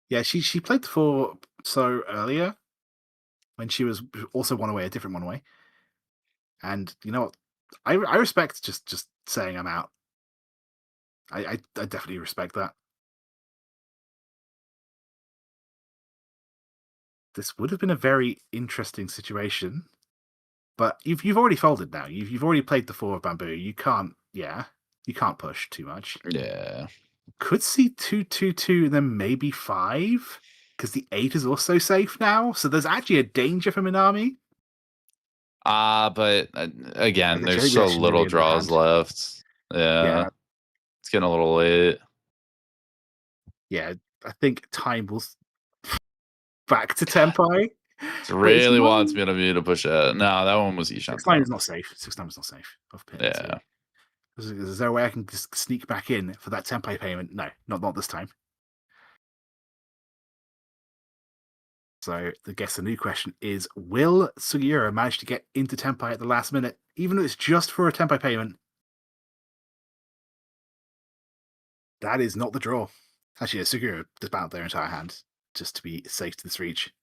Yeah, she played the 4 so earlier when she was also 1 away, a different 1 away. And you know what? I respect just saying I'm out. I definitely respect that. This would have been a very interesting situation, but you've already folded now. You've already played the 4 of bamboo. You can't push too much. Yeah. Could see 2-2-2, then maybe 5, because the 8 is also safe now. So there's actually a danger for Minami. But again, there's so little draws left. Yeah. It's getting a little late. Yeah, I think time will back to Tempai. It really wants me to push it. No, that one was Ishan. 6-9 is not safe. 6-9 is not safe. Yeah. Is there a way I can just sneak back in for that Tempai payment? No, not this time. So I guess the new question is, will Sugiura manage to get into Tempai at the last minute, even though it's just for a Tempai payment? That is not the draw. Actually, Sugiura disbanded their entire hand just to be safe to this reach.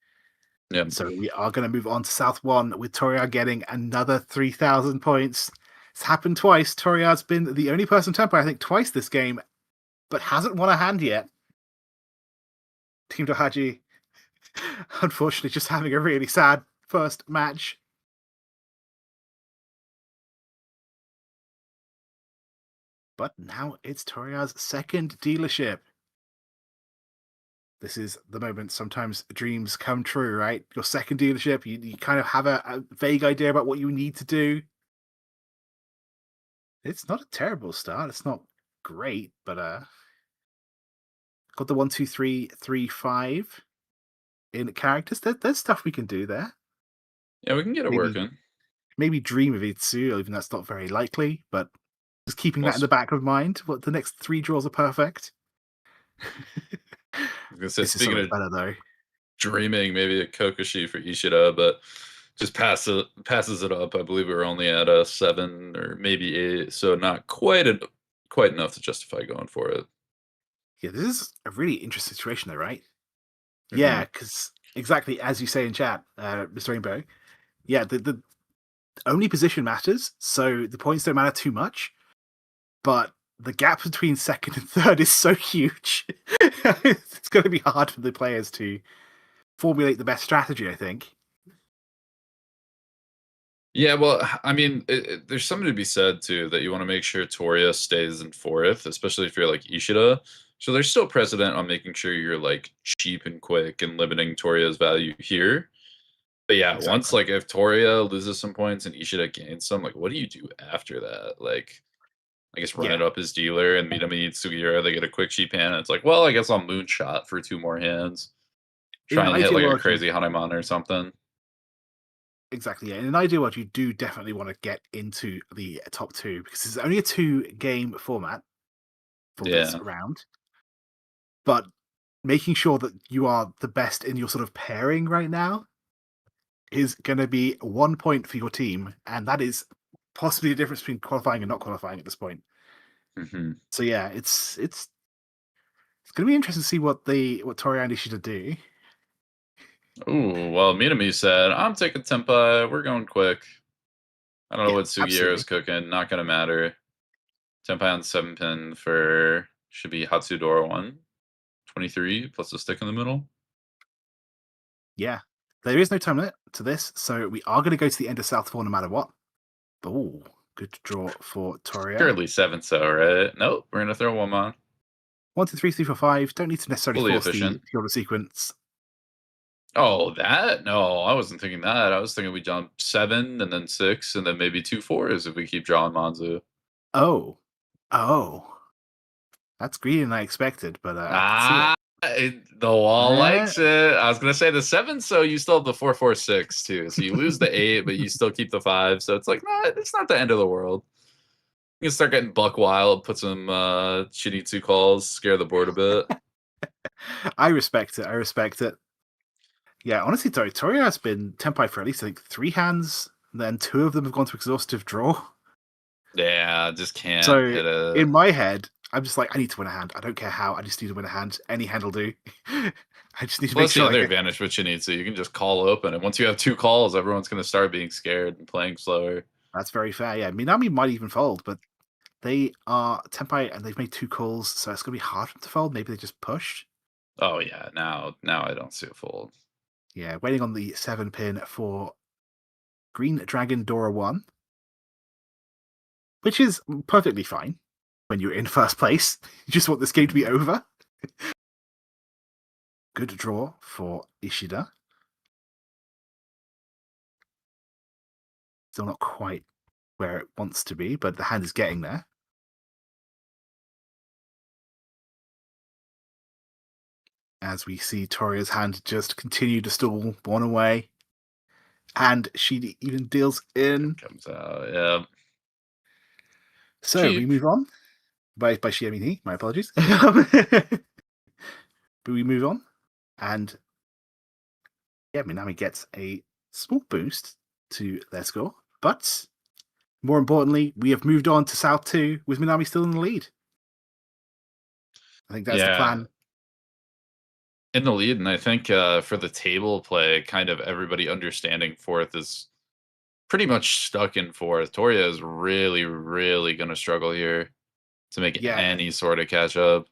Yep. So we are going to move on to South 1 with Toriya getting another 3,000 points. It's happened twice. Toriya's been the only person Tempai, I think, twice this game, but hasn't won a hand yet. Team Dohaji, unfortunately, just having a really sad first match. But now it's Toriya's second dealership. This is the moment sometimes dreams come true, right? Your second dealership, you kind of have a vague idea about what you need to do. It's not a terrible start. It's not great, but got the 1, 2, 3, 3, 5 in characters. There's stuff we can do there. Yeah, we can get it working. Maybe dream of Itsu, even that's not very likely, but just keeping that in the back of mind. What the next 3 draws are perfect. I was gonna say, speaking of better though, dreaming, maybe a Kokoshi for Ishida, but just passes it up. I believe we were only at a 7 or maybe 8, so not quite enough to justify going for it. Yeah, this is a really interesting situation though, right? Mm-hmm. Yeah, because exactly as you say in chat, Mr. Rainbow. Yeah, the only position matters, so the points don't matter too much. But the gap between second and third is so huge. It's going to be hard for the players to formulate the best strategy, I think. Yeah, well, I mean, there's something to be said, too, that you want to make sure Toriya stays in 4th, especially if you're like Ishida. So there's still precedent on making sure you're like cheap and quick and limiting Toriya's value here. But yeah, exactly. Once like if Toriya loses some points and Ishida gains some, like what do you do after that? Like, I guess run it up his dealer and Minami needs Sugiura. They get a quick cheap hand. And it's like, well, I guess I'll moonshot for 2 more hands. Try and hit like a crazy Hanuman or something. Exactly, yeah. In an ideal world, you do definitely want to get into the top 2 because it's only a 2-game format for this round. But making sure that you are the best in your sort of pairing right now is going to be 1 point for your team, and that is possibly the difference between qualifying and not qualifying at this point. Mm-hmm. So yeah, it's going to be interesting to see what Toriya and Ishida do. Ooh, well, Minami said, I'm taking Tempai. We're going quick. I don't know what Sugiura is cooking. Not going to matter. Tenpai on 7-pin for should be Hatsudora 1. 23 plus a stick in the middle. Yeah. There is no time limit to this, so we are going to go to the end of South 4 no matter what. Oh, good draw for Toria. Surely 7 so, right? Nope, we're going to throw one on. 1, 2, 3, 3, 4, 5. Don't need to necessarily Fully force efficient. the order sequence. Oh, that? No, I wasn't thinking that. I was thinking we jump 7 and then 6 and then maybe 2 4s if we keep drawing Manzu. Oh. That's greedier than I expected, but I can see it. The wall likes it. I was gonna say the 7, so you still have the 4 4 6 too. So you lose the 8, but you still keep the 5. So it's like, nah, it's not the end of the world. You can start getting buck wild, put some Shinitsu calls, scare the board a bit. I respect it. Yeah, honestly, Toria has been Tenpai for at least, I think, 3 hands. Then 2 of them have gone to exhaustive draw. Yeah, just can't hit it. In my head, I'm just like, I need to win a hand. I don't care how. I just need to win a hand. Any hand will do. I just need to make sure. Plus, the other advantage with Shinitsu, you can just call open, and once you have 2 calls, everyone's going to start being scared and playing slower. That's very fair. Yeah, Minami might even fold, but they are Tenpai and they've made 2 calls, so it's going to be hard for them to fold. Maybe they just push. Oh yeah, now I don't see a fold. Yeah, waiting on the 7 pin for Green Dragon Dora 1, which is perfectly fine when you're in first place. You just want this game to be over. Good draw for Ishida. Still not quite where it wants to be, but the hand is getting there. As we see Toria's hand just continue to stall 1 away. And she even deals in. Comes out, yeah. So we move on. By she, I mean he. My apologies. But we move on. And yeah, Minami gets a small boost to their score. But more importantly, we have moved on to South 2 with Minami still in the lead. I think that's the plan. In the lead, and I think for the table play, kind of everybody understanding 4th is pretty much stuck in 4th. Toria is really, really going to struggle here to make any sort of catch up.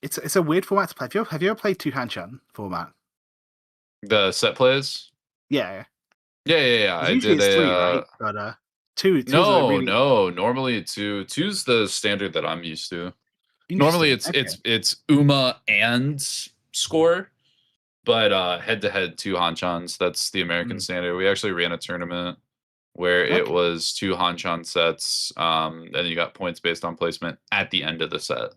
It's a weird format to play. Have you ever played 2 Hanchan format? The set plays? Yeah. I did it's 3, right? But 2. No. Normally 2. 2's the standard that I'm used to. Normally it's Uma and score, but head to head 2 Hanchans. That's the American standard. We actually ran a tournament where it was 2 Hanchan sets, and you got points based on placement at the end of the set.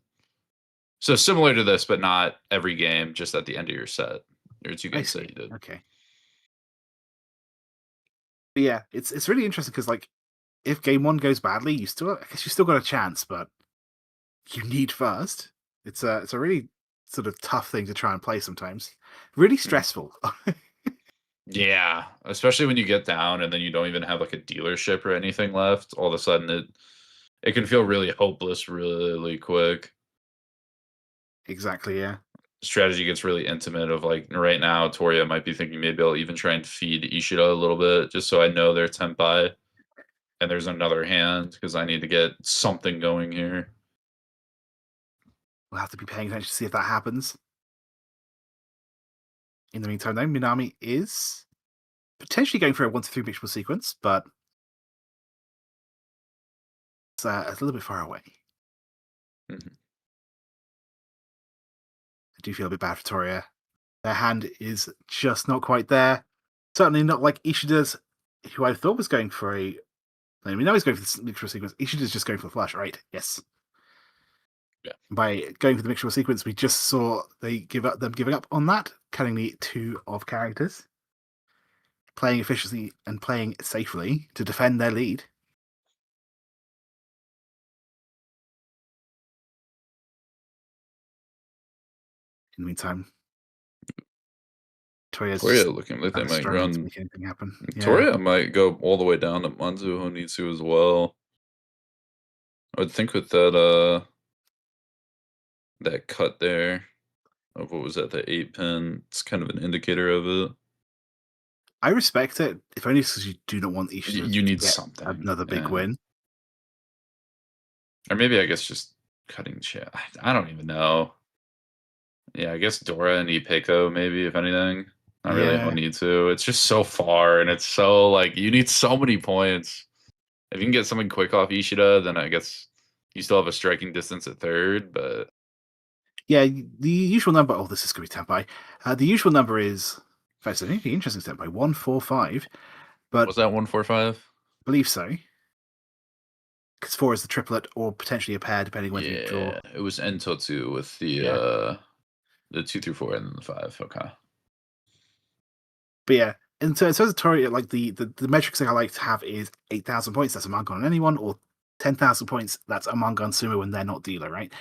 So similar to this, but not every game, just at the end of your set. Or 2 games that you did. Okay. But yeah, it's really interesting because like if game 1 goes badly, I guess you still got a chance, but you need first. It's a really sort of tough thing to try and play sometimes. Really stressful. Yeah, especially when you get down and then you don't even have like a dealership or anything left. All of a sudden it can feel really hopeless really quick. Exactly, yeah. Strategy gets really intimate of like right now Toria might be thinking maybe I'll even try and feed Ishida a little bit just so I know they're Tenpai and there's another hand because I need to get something going here. We'll have to be paying attention to see if that happens. In the meantime, though, Minami is potentially going for a 1-2-3 mixable sequence, but it's a little bit far away. I do feel a bit bad for Toria. Their hand is just not quite there. Certainly not like Ishida's, who I thought was going for a. I mean, now he's going for the mixable sequence. Ishida's just going for the flush, right? Yes. Yeah. By going for the mixable sequence, we just saw them giving up on that, cutting the 2 of characters, playing efficiently and playing safely to defend their lead. In the meantime, Toria looking like they might run. To make anything happen. Toria might go all the way down to Manzu Honitsu as well. I would think with that that cut there of what was that, the 8 pin, it's kind of an indicator of it. I respect it, if only because you do not want Ishida you need to get something. another big win. Or maybe I guess just cutting chat. I don't even know. Yeah, I guess Dora and Ipeko maybe, if anything. Not really Onitsu. It's just so far, and it's so, like, you need so many points. If you can get something quick off Ishida, then I guess you still have a striking distance at third, but... Yeah, the usual number... Oh, this is going to be Tenpai. The usual number is... In fact, I think the interesting Tenpai, 145. But was that 145? I believe so. Because 4 is the triplet, or potentially a pair, depending whether you draw. It was Entotsu with the 2 through 4 and then the 5. Okay. But yeah, in terms of Toria, like the metrics I like to have is 8,000 points, that's a Mangon on anyone, or 10,000 points, that's a Mangon Sumo when they're not dealer, right?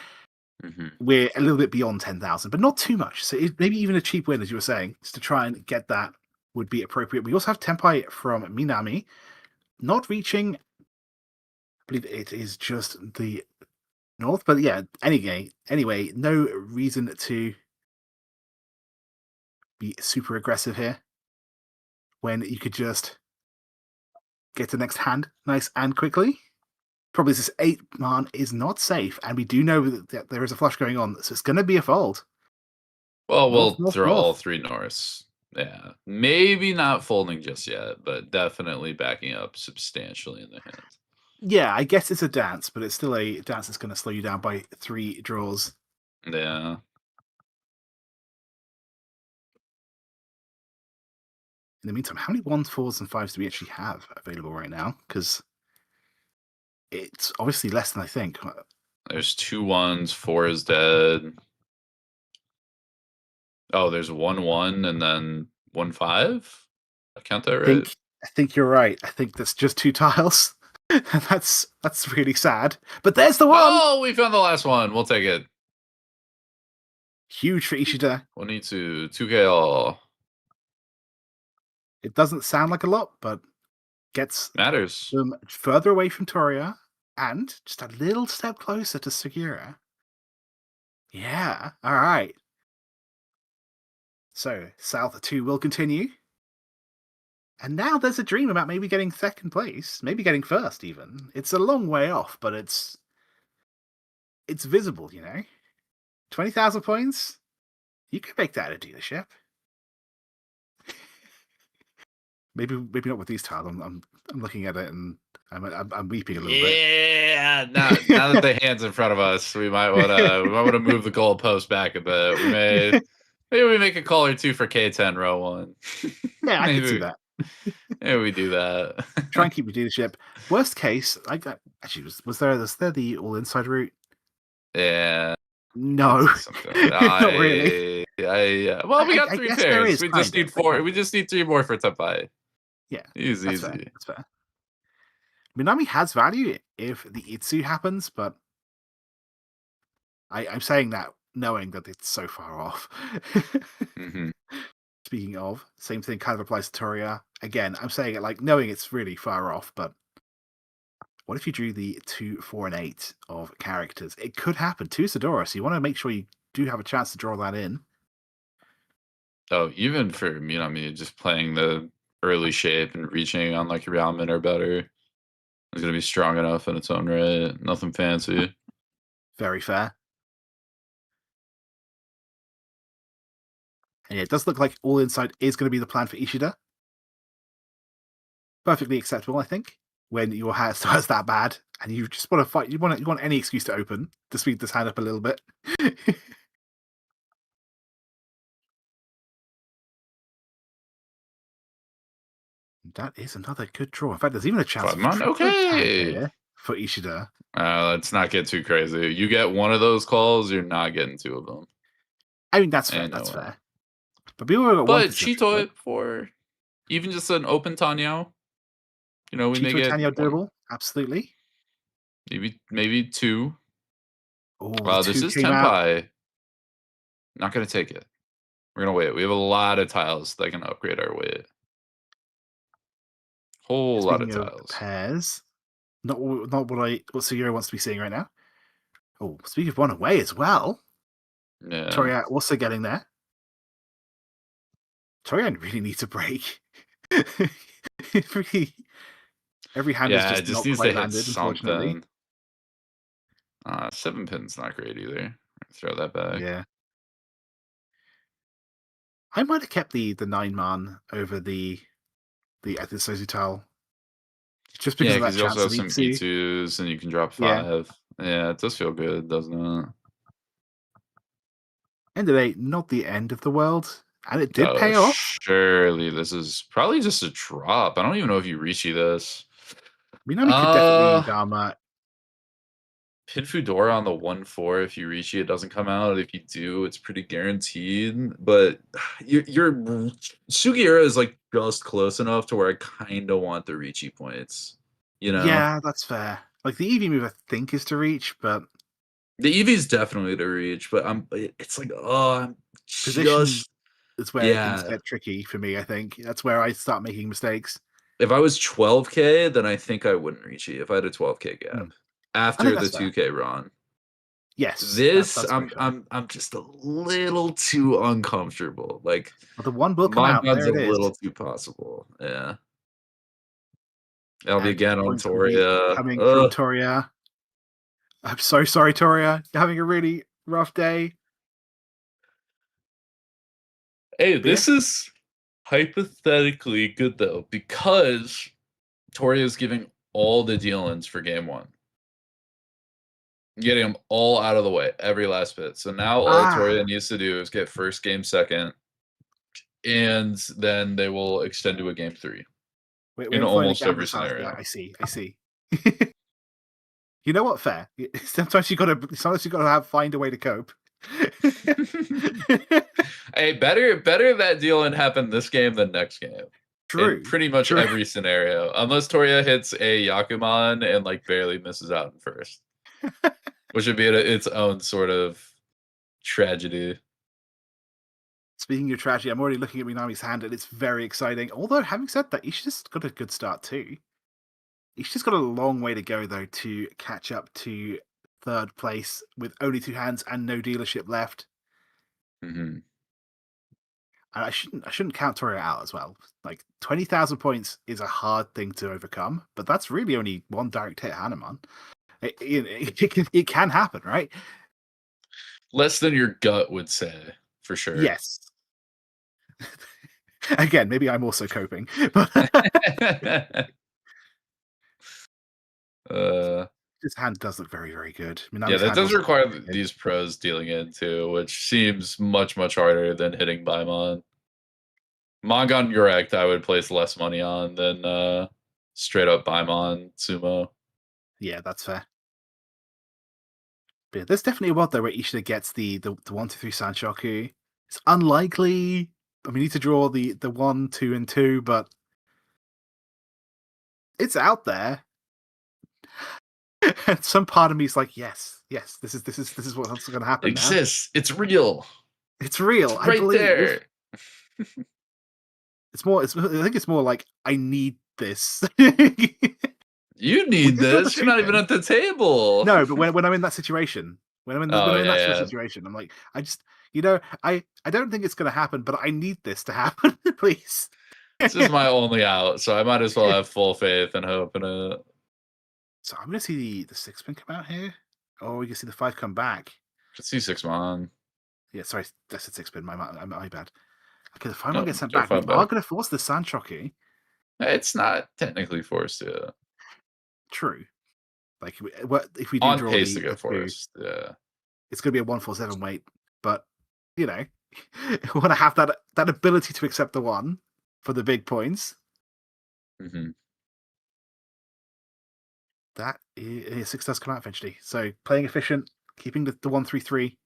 Mm-hmm. We're a little bit beyond 10,000, but not too much. So maybe even a cheap win, as you were saying, just to try and get that would be appropriate. We also have Tenpai from Minami, not reaching, I believe it is just the north, but yeah, anyway, no reason to be super aggressive here when you could just get the next hand nice and quickly. Probably this 8-man is not safe, and we do know that there is a flush going on, so it's going to be a fold. Well, we'll throw all 3 Norths. Yeah, maybe not folding just yet, but definitely backing up substantially in the hand. Yeah, I guess it's a dance, but it's still a dance that's going to slow you down by 3 draws. Yeah. In the meantime, how many 1s, 4s, and 5s do we actually have available right now? Because it's obviously less than I think. There's 2 1s, 4 is dead. Oh, there's 1 1 and then 1 5? I count that right? I think you're right. I think that's just 2 tiles. that's really sad. But there's the 1! Oh, we found the last one. We'll take it. Huge for Ishida. We'll need to 2K all. It doesn't sound like a lot, but gets them further away from Toria and just a little step closer to Sugiura. Yeah, all right. So South 2 will continue. And now there's a dream about maybe getting second place, maybe getting first even. It's a long way off, but it's visible, you know? 20,000 points? You could make that a dealership. Maybe not with these tiles. I'm looking at it and I'm weeping a little bit. Yeah, now that the hand's in front of us, we might want to move the goalpost back a bit. Maybe we make a call or 2 for K10 row 1. Yeah, I could see that. Maybe we do that. Try and keep your dealership. Worst case, actually was there the all inside route? Yeah. No, not really. Well, we got 3 pairs. We just need 4. We just need 3 more for Tenpai. Yeah, easy. That's fair. Minami has value if the Itsu happens, but I'm saying that knowing that it's so far off. Mm-hmm. Speaking of, same thing kind of applies to Toria. Again, I'm saying it like knowing it's really far off, but what if you drew the 2, 4, and 8 of characters? It could happen. 2 Sadora, so you want to make sure you do have a chance to draw that in. Oh, even for Minami, just playing the early shape and reaching on like Ramen or better is going to be strong enough in its own right. Nothing fancy. Very fair. And yeah, it does look like all inside is going to be the plan for Ishida. Perfectly acceptable, I think, when your hand starts that bad and you just want to fight. You want any excuse to open to speed this hand up a little bit. That is another good draw. In fact, there's even a chance for Ishida. Let's not get too crazy. You get one of those calls, you're not getting 2 of them. I mean, that's fair. That's fair. But Chito for even just an open Tanyao. You know, we Chito may get Tanyao doable. Absolutely. Maybe 2. Oh, this is Tenpai. Not gonna take it. We're gonna wait. We have a lot of tiles that can upgrade our weight. Whole lot of tiles. Pairs. Not what Sugiura wants to be seeing right now. Oh, speaking of 1 away as well. Yeah. Toria also getting there. Toria really needs a break. Every hand is just not quite landed, unfortunately. 7 pin's not great either. Throw that back. Yeah. I might have kept the 9-man over the Sozital. Just because Yeah, of that because you also chance have of some Itsu. E2s and you can drop Yeah. 5. Yeah, it does feel good, doesn't it? End of the day, not the end of the world. And it did Oh, pay off. surely this is probably just a drop. I don't even know if you Riichi this. Minami could definitely Uh, Dharma. Pin Fudora on the 1-4 if you Riichi, it doesn't come out. If you do, it's pretty guaranteed. But your Sugiura is like just close enough to where I kind of want the Riichi points. You know? Yeah, that's fair. Like the EV move, I think, is to reach, but The EV is definitely to reach, but it's like, oh, I'm position just, is where things yeah. get tricky for me, I think. That's where I start making mistakes. If I was 12K, then I think I wouldn't reach it if I had a 12K Hmm. gap I think after the that's fair. 2K run. Yes, This, that's very fair. I'm just a little too uncomfortable. Like But the one will come out. Mongon's There a it is. little too possible. Yeah. That'll be And again on points will be Toria. coming from Ugh. Toria. I'm so sorry, Toria. You're having a really rough day. Hey, But yeah, this is hypothetically good though, because Toria is giving all the deal-ins for game 1. Getting them all out of the way, every last bit. So now all Toria needs to do is get first game second, and then they will extend to a game 3 we're in employing a almost every gambler's house. Yeah, scenario. I see. You know what? Fair. Sometimes you gotta. Sometimes you gotta find a way to cope. Hey, better that deal and happen this game than next game. In True. pretty much True. every scenario, unless Toria hits a Yakuman and like barely misses out in first, which would be its own sort of tragedy. Speaking of tragedy, I'm already looking at Minami's hand, and it's very exciting. Although, having said that, he's just got a good start too. He's just got a long way to go, though, to catch up to third place with only 2 hands and no dealership left. Mm-hmm. And I shouldn't count Toria out as well. Like 20,000 points is a hard thing to overcome, but that's really only one direct hit Hanuman. It can happen, right? Less than your gut would say, for sure. Yes. Again, maybe I'm also coping, but his hand does look very, very good. Yeah, Minami's that hand does was require these pros dealing in too, which seems much harder than hitting Baimon. Mongon Yurek, I would place less money on than straight up Baimon Sumo. Yeah, that's fair. But yeah, there's definitely a world though where Ishida gets the 1-2-3 Sanshoku. It's unlikely. I mean, you need to draw the 1, 2, and 2, but it's out there. And some part of me is like, yes, this is what's going to happen It now. exists. It's real. It's real. It's right I believe. there. I think it's more like I need this. You need this. You're not even at the table. No, but when I'm in that situation, when I'm in that sort of situation, I'm like, I just, I don't think it's going to happen, but I need this to happen, please. This is my only out, so I might as well have full faith and hope in it. So I'm going to see the 6 pin come out here. Oh, you can see the 5 come back. Let's see 6-mon. Yeah, sorry, that's a 6 pin. My bad. Okay, the 5-mon gets sent back. We are going to force the Sanshoku. It's not technically forced to. True. Like, if we do on draw pace the to go 2, forced, yeah, it's going to be a 147 weight. But we want to have that ability to accept the 1 for the big points. Mm-hmm. That is 6 does come out eventually. So playing efficient, keeping the 1-3-3.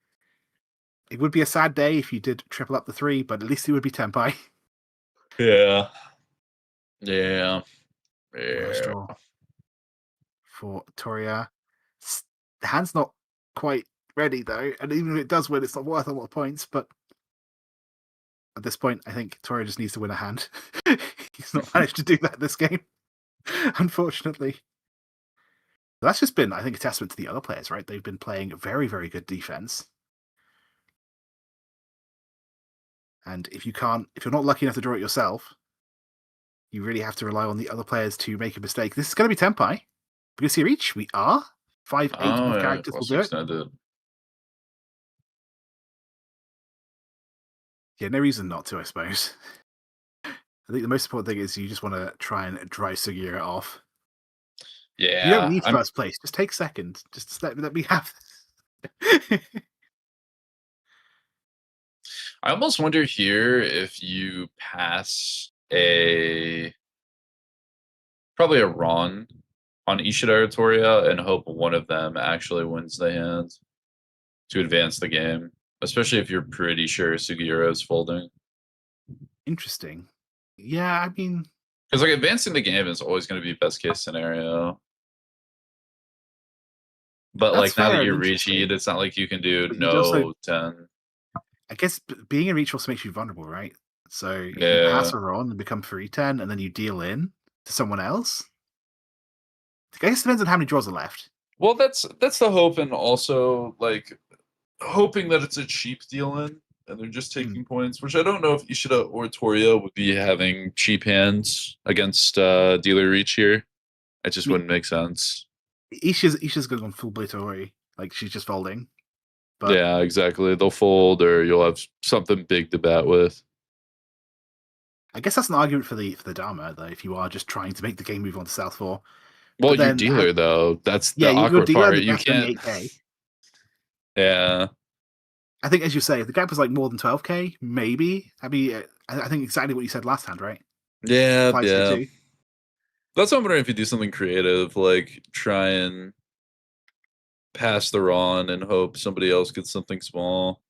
It would be a sad day if you did triple up the 3, but at least it would be Tenpai. Yeah. Worst draw for Toria. The hand's not quite ready though, and even if it does win, it's not worth a lot of points. But at this point, I think Toria just needs to win a hand. He's not managed to do that this game, unfortunately. That's just been, I think, a testament to the other players, right? They've been playing very, very good defense. And if you're not lucky enough to draw it yourself, you really have to rely on the other players to make a mistake. This is going to be Tenpai. We're going to see a reach. We are. 5, 8 more characters will do it. Yeah, no reason not to, I suppose. I think the most important thing is you just want to try and drive Sugiura off. Yeah. You don't need first place. Just take second. Just let me have this. I almost wonder here if you pass probably a Ron on Ishida or Toria and hope one of them actually wins the hand to advance the game, especially if you're pretty sure Sugiura is folding. Interesting. Yeah, I mean, because like advancing the game is always going to be best case scenario. But like now that you're Riichi, it's not like you can do no 10. I guess being a Riichi also makes you vulnerable, right? So if you pass her on and become 3-10 and then you deal in to someone else, I guess it depends on how many draws are left. Well, that's the hope, and also like hoping that it's a cheap deal in and they're just taking points, which I don't know if Ishida or Toria would be having cheap hands against dealer Reach here. It just wouldn't make sense. Ishida's going on full Blitori, like she's just folding. But yeah, exactly. They'll fold, or you'll have something big to bat with. I guess that's an argument for the Dharma, though. If you are just trying to make the game move on to South 4. Well, your dealer though, that's the awkward part. You can't. 8K. Yeah. I think, as you say, if the gap was like more than 12K, maybe. I mean, I think exactly what you said last hand, right? Yeah, yeah. That's what I'm wondering if you do something creative, like try and pass the Ron and hope somebody else gets something small.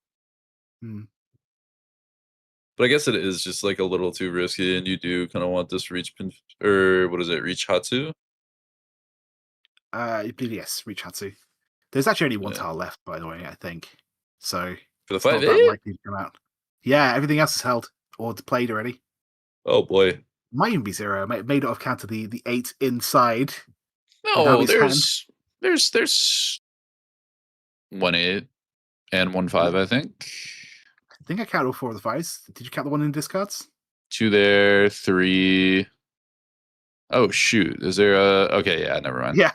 But I guess it is just like a little too risky, and you do kind of want this Reach Reach Hatsu? Yes, Reach Hatsu. There's actually only one tile left, by the way, I think. So for the 5 not likely to come out. Yeah, everything else is held or played already. Oh boy. Might even be 0. May not have counted the 8 inside. No, there's 1-8 and 1-5, I think. I think I counted all 4 of the 5s. Did you count the one in discards? 2 there, 3. Oh shoot! Is there a? Okay, yeah, never mind. Yeah.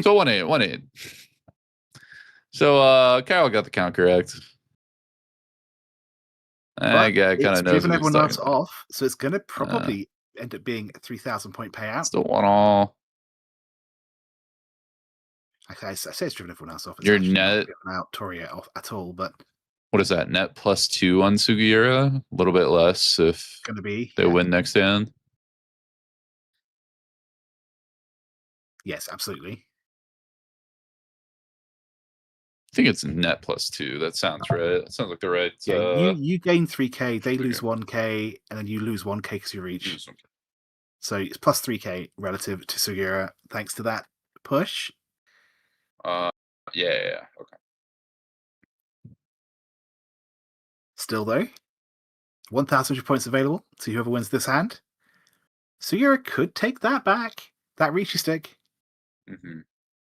So 1-8. So Carol got the count correct. I kind of knows driven everyone else off, so it's going to probably end up being a 3,000 point payout. Still 1-all. I say it's driven everyone else off. It's your net out Toria off at all, but what is that? Net +2 on Sugiura. A little bit less if they win next hand. Yes, absolutely. I think it's net +2. That sounds right. That sounds like the right. Yeah, you gain 3K, they lose 1K, and then you lose 1K because you reach. So it's plus 3K relative to Sugiura, thanks to that push. Yeah. Okay. Still though, 1,000 points available to whoever wins this hand. Sugiura could take that back, that Riichi stick, and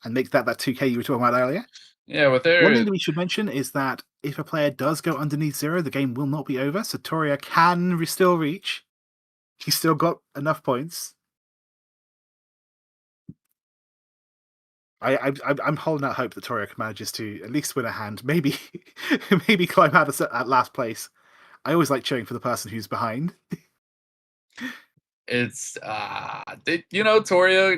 make that 2K you were talking about earlier. Yeah, one thing that we should mention is that if a player does go underneath 0, the game will not be over. So Toria can still reach. He's still got enough points. I'm holding out hope that Toria manages to at least win a hand, maybe climb out at last place. I always like cheering for the person who's behind. It's Toria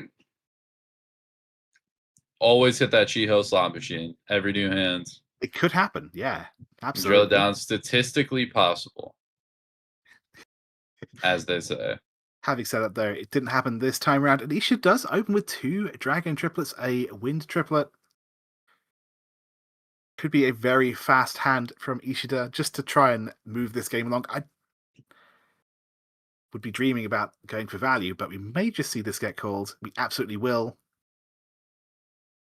always hit that Chiho slot machine every new hand. It could happen, yeah, absolutely. Drill it down, statistically possible, as they say. Having said that, though, it didn't happen this time around. And Ishida does open with 2 dragon triplets, a wind triplet. Could be a very fast hand from Ishida just to try and move this game along. I would be dreaming about going for value, but we may just see this get called. We absolutely will.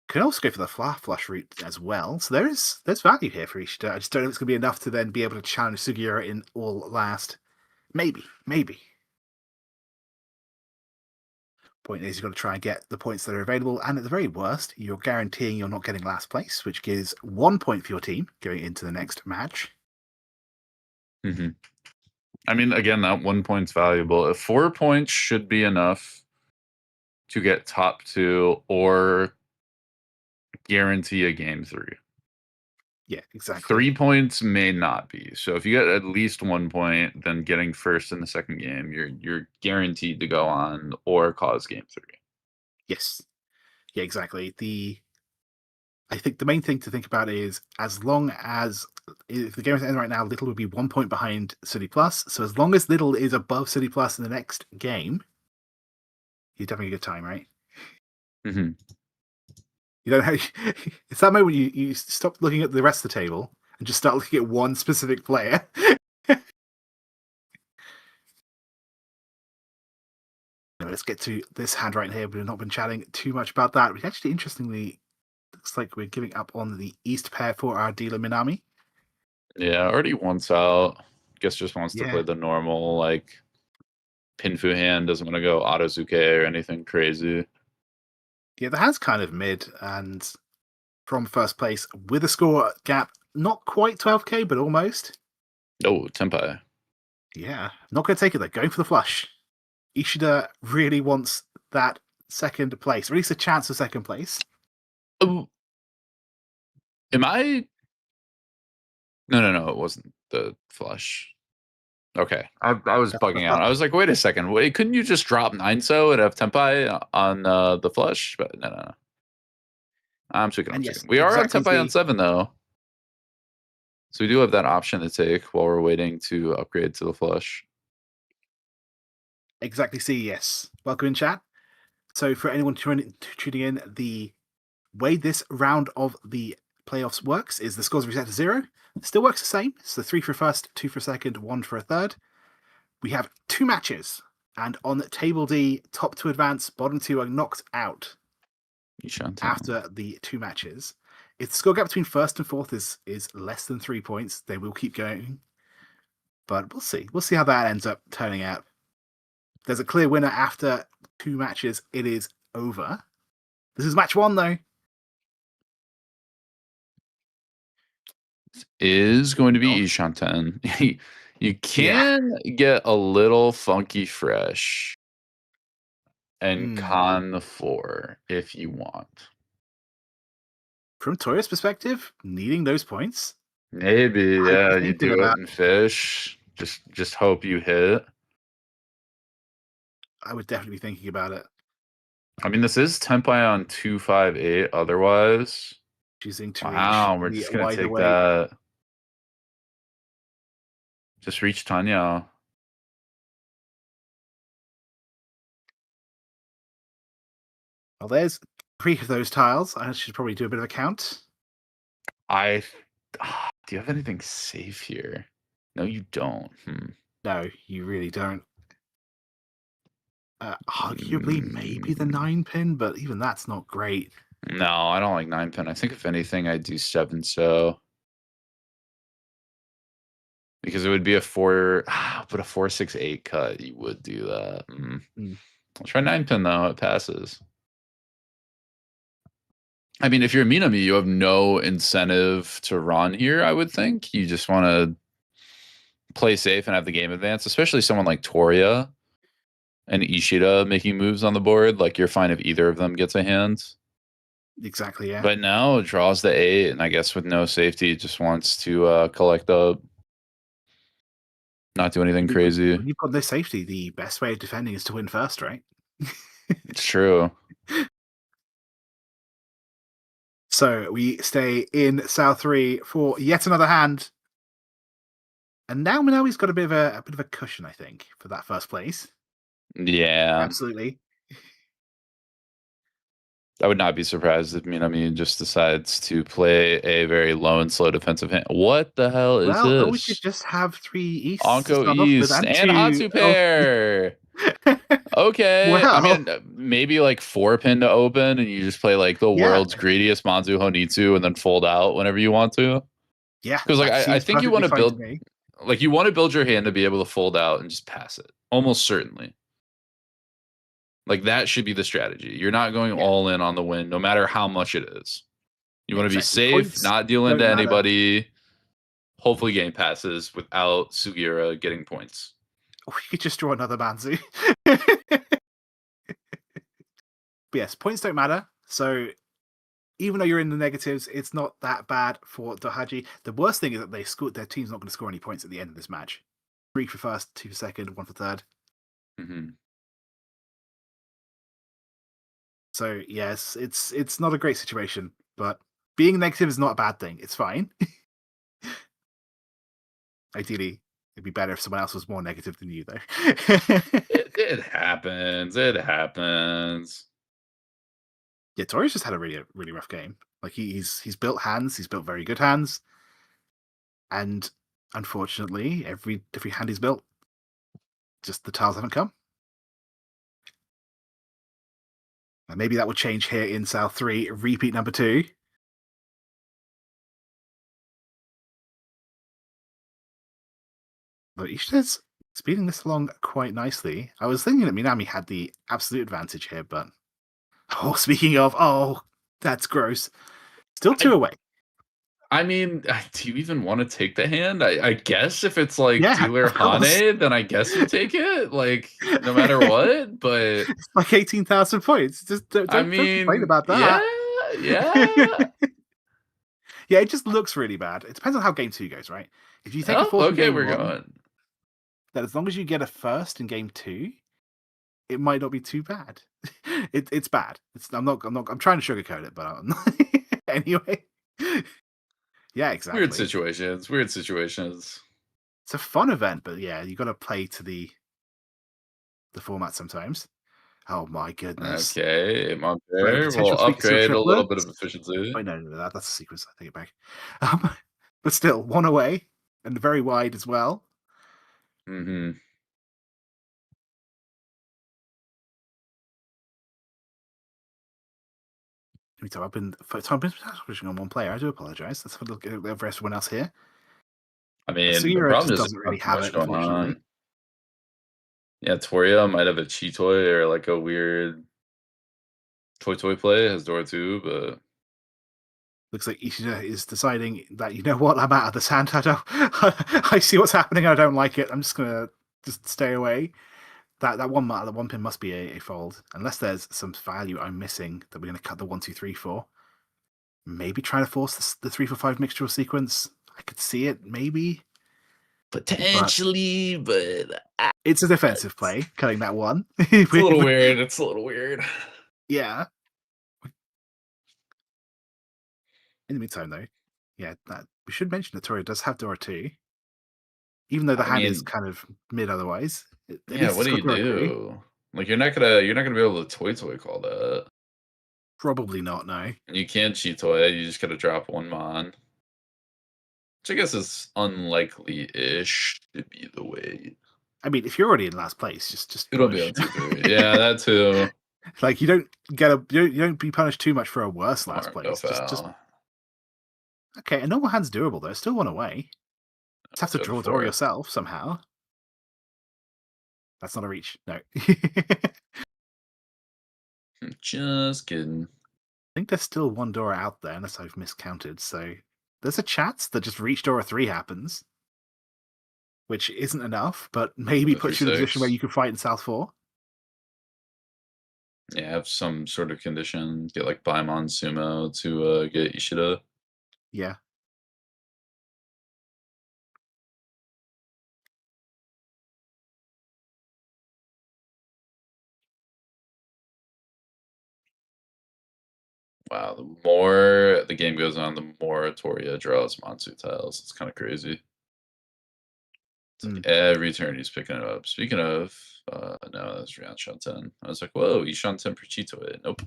Can also go for the flush route as well. So there's value here for Ishida. I just don't know if it's going to be enough to then be able to challenge Sugiura in all last. Maybe. Point is, you've got to try and get the points that are available, and at the very worst, you're guaranteeing you're not getting last place, which gives 1 point for your team going into the next match. I mean, again, that 1 point's valuable. 4 points should be enough to get top 2 or guarantee a game 3. Yeah, exactly. 3 points may not be. So if you get at least 1 point, then getting first in the second game, you're guaranteed to go on or cause game 3. Yes. Yeah, exactly. I think the main thing to think about is, as long as, if the game is ending right now, Little would be 1 point behind City Plus. So as long as Little is above City Plus in the next game, he's definitely a good time, right? Mm-hmm. You don't have, it's that moment you stop looking at the rest of the table and just start looking at one specific player. Let's get to this hand right here. We've not been chatting too much about that. We actually, interestingly, looks like we're giving up on the East pair for our dealer Minami. Yeah, already once out. Guess just wants to play the normal, like, Pinfu hand. Doesn't want to go Autozuke or anything crazy. Yeah, the hand's kind of mid, and from first place with a score gap, not quite 12k, but almost. Oh, Tenpai. Yeah, not going to take it though. Going for the flush. Ishida really wants that second place, or at least a chance of second place. Am I? No, it wasn't the flush. Okay, I was bugging out. I was like, wait a second, couldn't you just drop 9-so and have Tenpai on the flush? But no. I'm tweaking. We are on Tenpai on 7 though, so we do have that option to take while we're waiting to upgrade to the flush. Exactly. See, yes. Welcome in, chat. So for anyone tuning in, the way this round of the playoffs works is the scores reset to 0. It still works the same. So 3 for first, 2 for second, 1 for a third. We have 2 matches, and on table D, top 2 advance, bottom 2 are knocked out after the 2 matches. If the score gap between first and fourth is less than 3 points, they will keep going. But we'll see. We'll see how that ends up turning out. There's a clear winner after 2 matches. It is over. This is match 1, though. Is going to be Ishanten. You can get a little funky fresh and con the 4 if you want. From Toyo's perspective, needing those points. Maybe, yeah, you do it in fish. Just hope you hit. I would definitely be thinking about it. I mean, this is Tenpai on 258 otherwise. Choosing to we're just going to take that. Just reach Tanya. Well, there's 3 of those tiles. I should probably do a bit of a count. Do you have anything safe here? No, you don't. No, you really don't. Arguably, maybe the 9-pin, but even that's not great. No, I don't like 9-pin. I think if anything, I'd do 7-so. Because it would be a 4-6-8 cut. You would do that. I'll try 9-pin though. It passes. I mean, if you're Minami, you have no incentive to run here, I would think. You just want to play safe and have the game advance, especially someone like Toria and Ishida making moves on the board. Like, you're fine if either of them gets a hand. Exactly, yeah. But now draws the 8, and I guess with no safety, just wants to collect up. Not do anything crazy. When you've got no safety, the best way of defending is to win first, right? It's true. So we stay in South 3 for yet another hand. And now Minami's got a bit of a cushion, I think, for that first place. Yeah. Absolutely. I would not be surprised if Minami just decides to play a very low and slow defensive hand. What the hell is this? We could just have 3 East. Onko East and Hatsu pair. Okay. Well, I mean, maybe like 4-pin to open, and you just play like the world's greediest Manzu Honitsu and then fold out whenever you want to. Yeah. Because like I think you want to build your hand to be able to fold out and just pass it. Almost certainly. Like, that should be the strategy. You're not going all in on the win, no matter how much it is. You want to be safe, not deal into anybody. Hopefully game passes without Sugiura getting points. We could just draw another Manzu. But yes, points don't matter. So even though you're in the negatives, it's not that bad for Dohaji. The worst thing is that their team's not going to score any points at the end of this match. 3 for first, 2 for second, 1 for third. Mm-hmm. So yes, it's not a great situation, but being negative is not a bad thing. It's fine. Ideally, it'd be better if someone else was more negative than you, though. It happens. It happens. Yeah, Tori's just had a really rough game. Like he's built hands. He's built very good hands, and unfortunately, every hand he's built, just the tiles haven't come. And maybe that will change here in South 3, repeat number 2. But Ishida's speeding this along quite nicely. I was thinking that Minami had the absolute advantage here, but speaking of, that's gross. Still 2 away. I mean, do you even want to take the hand? I guess if it's like Yeah, dealer Hane, then I guess you take it, like no matter what. But it's like 18,000 points. Just don't complain about that. Yeah. Yeah, it just looks really bad. It depends on how game 2 goes, right? If you take a fourth in game we're 1, going. then as long as you get a first in game 2, it might not be too bad. It's bad. I'm trying to sugarcoat it, but anyway. Yeah, exactly. Weird situations. It's a fun event, but yeah, you got to play to the format sometimes. Oh my goodness. Okay, Great potential we'll upgrade a little bit triplets. of efficiency. Oh, no, that's a sequence. I take it back. But still, 1 away and very wide as well. Mm-hmm. I've been pushing on one player. I do apologize. Let's have a look at everyone else here. I mean, the Sugiura problem just is doesn't really have it, unfortunately. Yeah, Toria might have a Chitoi or like a weird Toy play, has Dora too, but Looks like Ishida is deciding that, you know what, I'm out of this hand. I see what's happening. I don't like it. I'm just gonna stay away. That one pin must be a fold, unless there's some value I'm missing that we're gonna cut the 1, 2, 3 for. Maybe trying to force the 3 for 5 mixtural sequence. I could see it, maybe. Potentially, but it's a defensive play, cutting that 1. It's a little weird. It's a little weird. Yeah. In the meantime, though, yeah, we should mention that Toria does have Dora 2. Even though the hand is kind of mid otherwise. Yeah, what do you do? Like you're not gonna be able to toy call that. Probably not, no. And you can't Chitoi, you just gotta drop 1 mon. Which I guess is unlikely-ish to be the way. I mean, if you're already in last place, just It'll be on 2-3. Yeah, that too. Like you don't be punished too much for a worse last place. Just okay. A normal hand's doable though. Still 1 away. Just have to draw Dora yourself somehow. That's not a reach. No. Just kidding. I think there's still 1 Dora out there, unless I've miscounted. So there's a chance that just reach Dora 3 happens, which isn't enough, but maybe puts you in a position where you can fight in South 4. Yeah, have some sort of condition. Get like Baimon Sumo to get Ishida. Yeah. Wow, the more the game goes on, the more Toria draws Mansu tiles. It's kind of crazy. It's like every turn he's picking it up. Speaking of, no, that's Ryan Shanten. I was like, whoa, he's Shanten for Chitoe. Nope.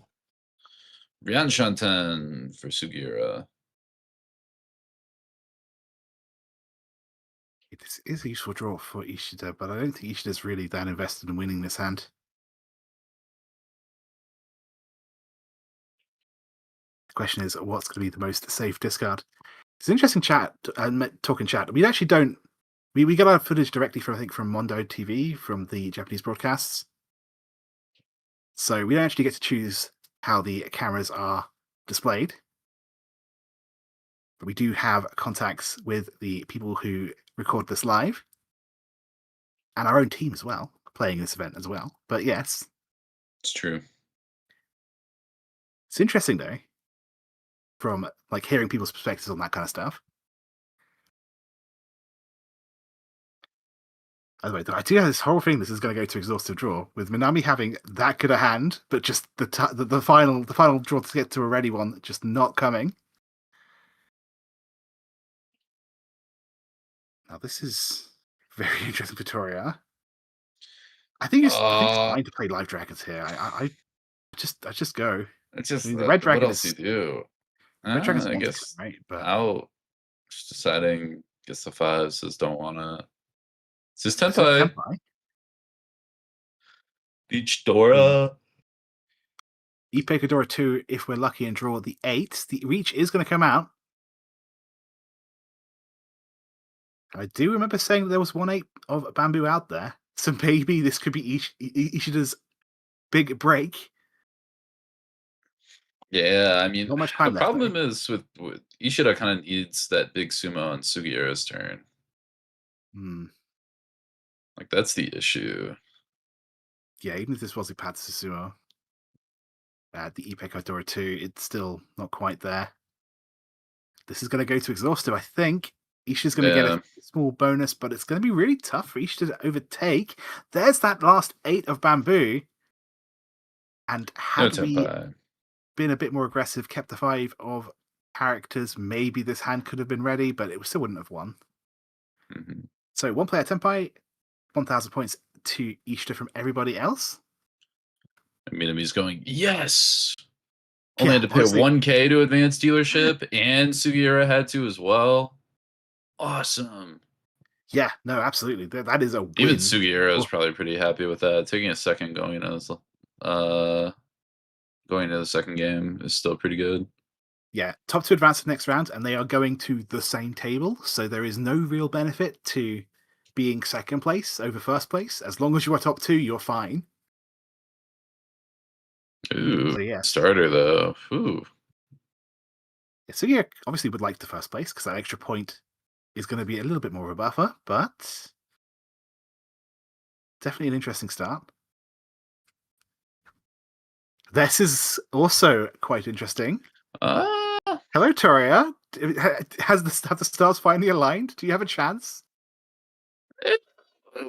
Ryan Shanten for Sugiura. This is a useful draw for Ishida, but I don't think Ishida's really that invested in winning this hand. The question is, what's going to be the most safe discard? It's an interesting chat, talking chat. We actually don't. We got our footage directly from, I think, from Mondo TV, from the Japanese broadcasts. So we don't actually get to choose how the cameras are displayed. But we do have contacts with the people who record this live. And our own team as well, playing this event as well. But yes. It's true. It's interesting, though. from like hearing people's perspectives on that kind of stuff. By the way, I do have this whole thing. This is going to go to exhaustive draw with Minami having that good a hand, but just the final draw to get to a ready one just not coming. Now this is very interesting for Toria. I think it's fine to play Live Dragons here. I just go. It's just I mean, the Red Dragon what else is, do you do? Red Dragon's I one guess right, but I'll just deciding. Guess the 5 says don't want to. It's just it's not Tenpai. Tenpai. Beach Dora. Ippei Kadora 2, if we're lucky and draw the 8. The Reach is going to come out. I do remember saying that there was 1/8 of Bamboo out there. So maybe this could be Ishida's big break. Yeah, I mean, Not much the time left, problem is with Ishida kind of needs that big sumo on Sugiura's turn. Like, that's the issue. Yeah, even if this was Ipatsu Sumo, the Ippei Kadora 2, it's still not quite there. This is going to go to exhaustive, I think. Ishida's going to get a small bonus, but it's going to be really tough for Ishida to overtake. There's that last 8 of Bamboo. And had we been a bit more aggressive, kept the 5 of characters, maybe this hand could have been ready, but it still wouldn't have won. So 1 player Tenpai, 1,000 points to Ishida from everybody else. Minami's going, yes! Only had to pay 1K to advance dealership, and Sugiura had to as well. Awesome. Yeah, no, absolutely. That is a win. Even Sugiura is probably pretty happy with that. Taking a second going into the second game is still pretty good. Yeah, top 2 advance to the next round, and they are going to the same table, so there is no real benefit to being second place over first place. As long as you are top 2, you're fine. Ooh, so, yeah. Starter though. Ooh. Yeah, so yeah, obviously would like the first place because that extra point is going to be a little bit more of a buffer, but definitely an interesting start. This is also quite interesting. Hello, Toria. Have the stars finally aligned? Do you have a chance?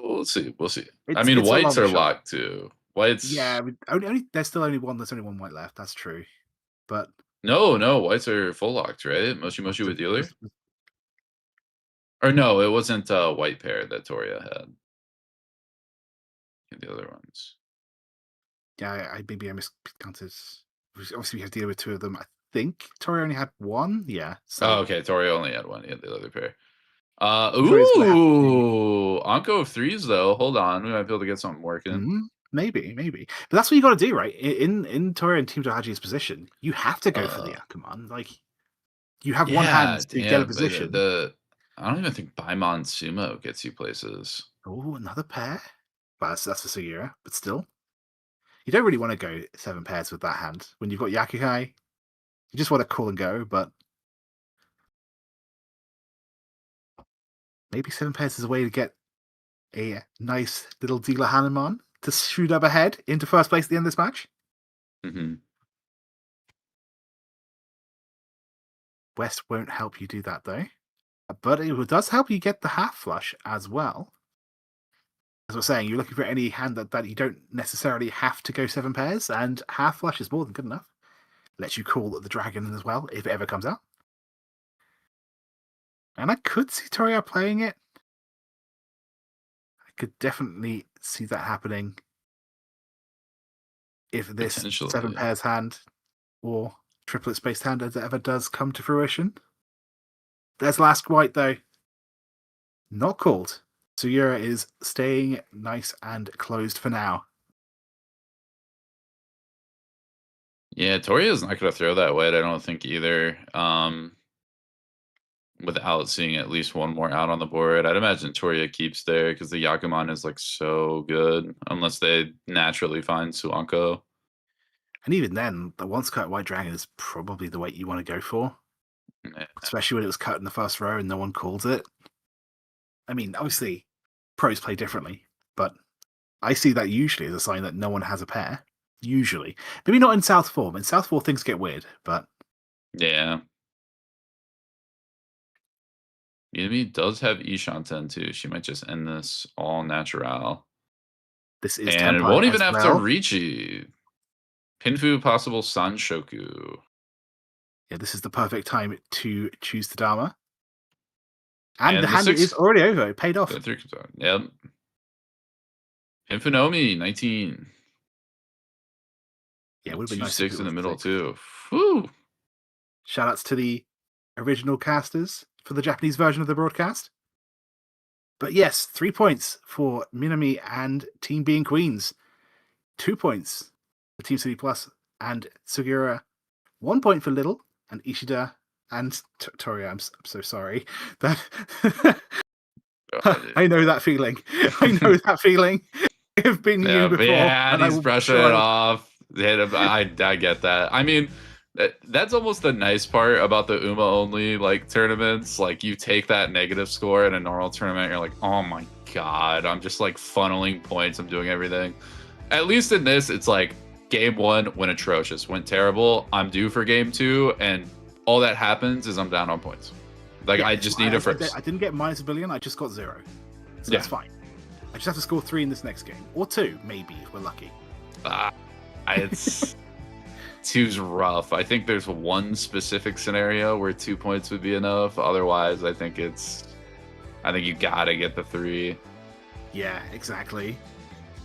We'll see. We'll see. I mean, whites are locked too. Whites. Yeah, there's still only one. There's only 1 white left. That's true. But no, whites are full locked, right? Moshi with dealer. Or no, it wasn't a white pair that Toria had. The other ones. Yeah, maybe I miscounted. Obviously, we have to deal with 2 of them. I think Toria only had 1. Yeah. So. Oh, okay. Toria only had 1. He had the other pair. Ooh, Anko of 3s though. Hold on, we might be able to get something working. Maybe. But that's what you got to do, right? In Toria and Team Dohaji's position, you have to go for the Akumon. Like, you have 1 hand to get a position. I don't even think Baimon Sumo gets you places. Oh, another pair. But that's for Sugiura. But still, you don't really want to go 7 pairs with that hand when you've got Yakukai. You just want to call and go, but maybe 7 pairs is a way to get a nice little dealer Hanuman to shoot up ahead into first place at the end of this match. West won't help you do that, though. But it does help you get the half flush as well. As we're saying, you're looking for any hand that you don't necessarily have to go 7 pairs, and half flush is more than good enough. Lets you call the dragon as well, if it ever comes out. And I could see Toria playing it. I could definitely see that happening if this 7 pairs hand or triplet spaced hand as it ever does come to fruition. There's last white though. Not called. Sugiura is staying nice and closed for now. Yeah, Toria's not going to throw that white, I don't think either. Without seeing at least 1 more out on the board. I'd imagine Toria keeps there because the Yakuman is like so good, unless they naturally find Suanko. And even then, the once cut white dragon is probably the weight you want to go for. Yeah. Especially when it was cut in the first row and no one calls it. I mean, obviously, pros play differently, but I see that usually as a sign that no one has a pair. Usually. Maybe not in South 4. In South 4, things get weird, but Yeah. Minami does have Ishanten too. She might just end this all natural. This is and it Tempai won't even as have well. to Riichi. Pinfu possible Sanshoku. Yeah, this is the perfect time to choose the Dharma. And the hand six, is already over. It paid off. The 3 comes out. Yep. Infonomi, 19. Yeah, it would have been Two nice. 6 in the middle too. Woo! Shout outs to the original casters for the Japanese version of the broadcast. But yes, 3 points for Minami and Team Being Queens. 2 points for Team City Plus and Sugiura. 1 point for Little and Ishida and Toria. I'm so sorry. That I know that feeling. I know that feeling. I've been you before. Yeah, and he's brushing it off. I get that. I mean, that's almost the nice part about the UMA only like tournaments. Like you take that negative score in a normal tournament, you're like, oh my god, I'm just like funneling points. I'm doing everything. At least in this, it's like game 1 went atrocious, went terrible. I'm due for game 2, and all that happens is I'm down on points. Like I just need a first. I didn't get minus a billion. I just got 0, so that's fine. I just have to score 3 in this next game, or 2 maybe if we're lucky. It's 2's rough. I think there's one specific scenario where 2 points would be enough. Otherwise, I think you gotta get the 3. Yeah, exactly.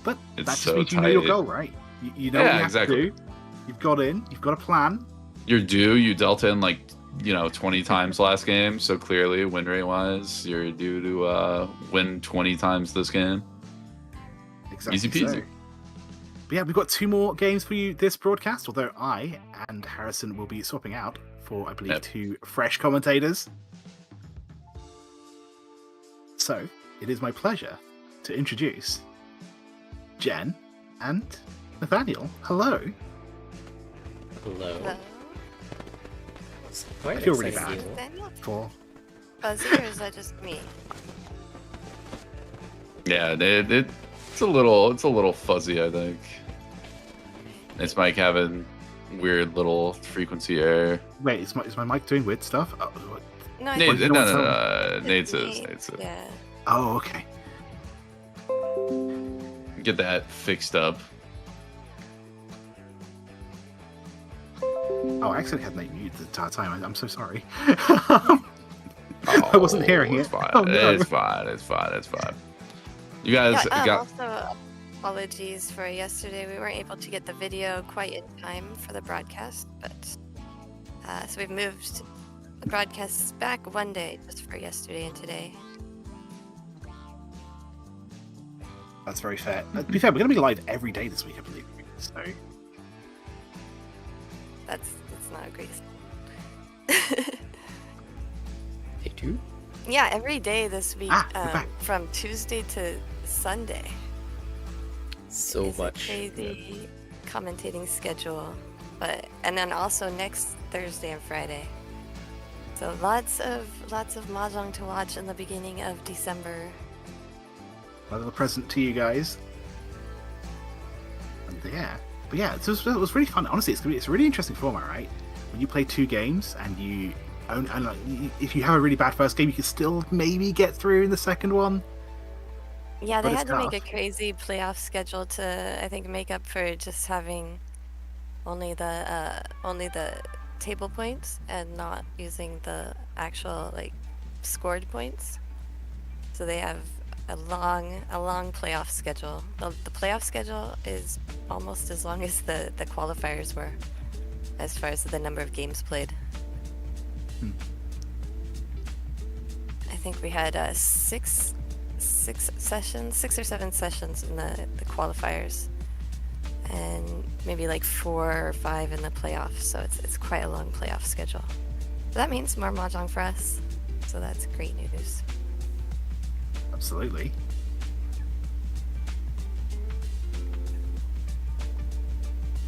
But it's that just so means you know your goal, right? You know what you have to do. You've got in. You've got a plan. You're due. You dealt in like 20 times last game, so clearly win rate wise, you're due to win 20 times this game. Exactly. Easy peasy. So. But yeah, we've got 2 more games for you this broadcast, although I and Harrison will be swapping out for, I believe, 2 fresh commentators. So it is my pleasure to introduce Jen and Nathaniel. Hello. Hello. I feel really bad for. Fuzzy, or is that just me? Yeah, it's a little fuzzy. I think it's Mike having weird little frequency error. Wait, is my mic doing weird stuff? No, Nate says. Yeah. Oh, okay. Get that fixed up. Oh, I actually had Nate muted the entire time. I'm so sorry. I wasn't hearing it. Fine. Oh, no. It's fine. You guys Also, apologies for yesterday. We weren't able to get the video quite in time for the broadcast, but so we've moved the broadcasts back 1 day just for yesterday and today. That's very fair. To be fair, we're going to be live every day this week, I believe. So that's not a great. They do? Yeah, every day this week, back. from Tuesday to Sunday. So it's much. A crazy commentating schedule, and then also next Thursday and Friday. So lots of mahjong to watch in the beginning of December. A little present to you guys. And yeah, it was really fun. Honestly, it's a really interesting format, right? When you play 2 games and if you have a really bad first game, you can still maybe get through in the second one. Yeah, they had to tough. make a crazy playoff schedule to, I think, make up for just having only the table points and not using the actual scored points. So they have a long playoff schedule. The playoff schedule is almost as long as the qualifiers were, as far as the number of games played. I think we had 6 or 7 sessions in the qualifiers, and maybe 4 or 5 in the playoffs. So it's quite a long playoff schedule. So that means more mahjong for us. So that's great news. Absolutely.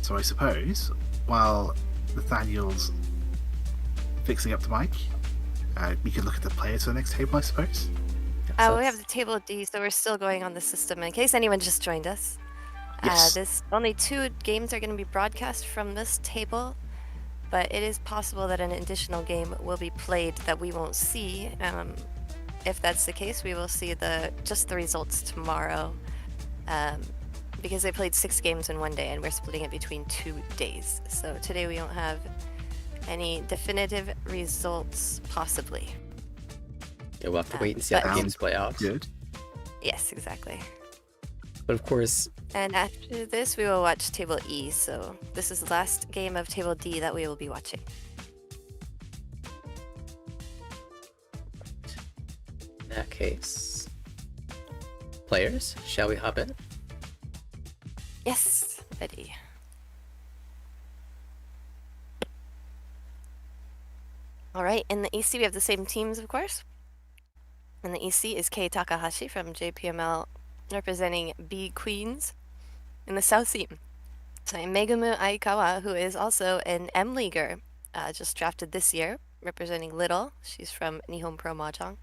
So I suppose while Nathaniel's fixing up the mic, we can look at the players for the next table, I suppose. We have the table D, so we're still going on the system in case anyone just joined us. Yes. Only 2 games are going to be broadcast from this table. but it is possible that an additional game will be played that we won't see. If that's the case, we will see just the results tomorrow, because they played 6 games in one day, and we're splitting it between 2 days. So today we don't have any definitive results, possibly. Yeah, we'll have to wait and see how the games play out. Good. Yes, exactly. But of course... And after this, we will watch Table E, so this is the last game of Table D that we will be watching. In that case... Players, shall we hop in? Yes, ready. Alright, in the EC we have the same teams, of course. In the EC is Kei Takahashi from JPML representing B Queens. In the South team, Megumu Aikawa, who is also an M-Leaguer, just drafted this year, representing Little. She's from Nihon Pro Mahjong.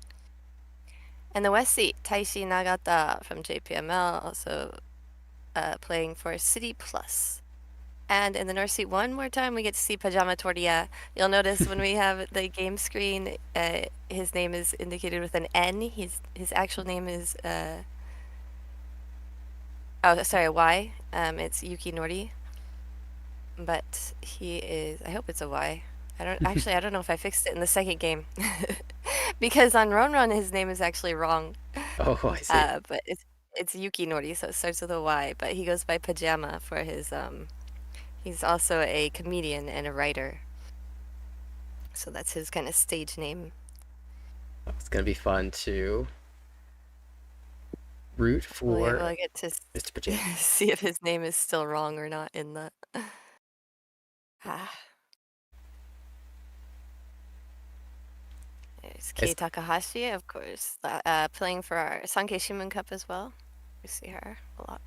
And the West seat, Taishi Nagata from JPML, also playing for City Plus. And in the North seat, one more time, we get to see Pajama Tortilla. You'll notice when we have the game screen, his name is indicated with an N. His actual name is... Oh, sorry, Y. It's Yuki Nori. But he is... I hope it's a Y. I don't know if I fixed it in the second game. Because on Ronron, his name is actually wrong. Oh, I see. But it's Yuki Nori, so it starts with a Y. But he goes by Pajama for his... He's also a comedian and a writer. So that's his kind of stage name. It's going to be fun to root for we'll get to Mr. Pajama. see if his name is still wrong or not in the... There's Kei Takahashi, of course, playing for our Sankei Shimun Cup as well. We see her a lot.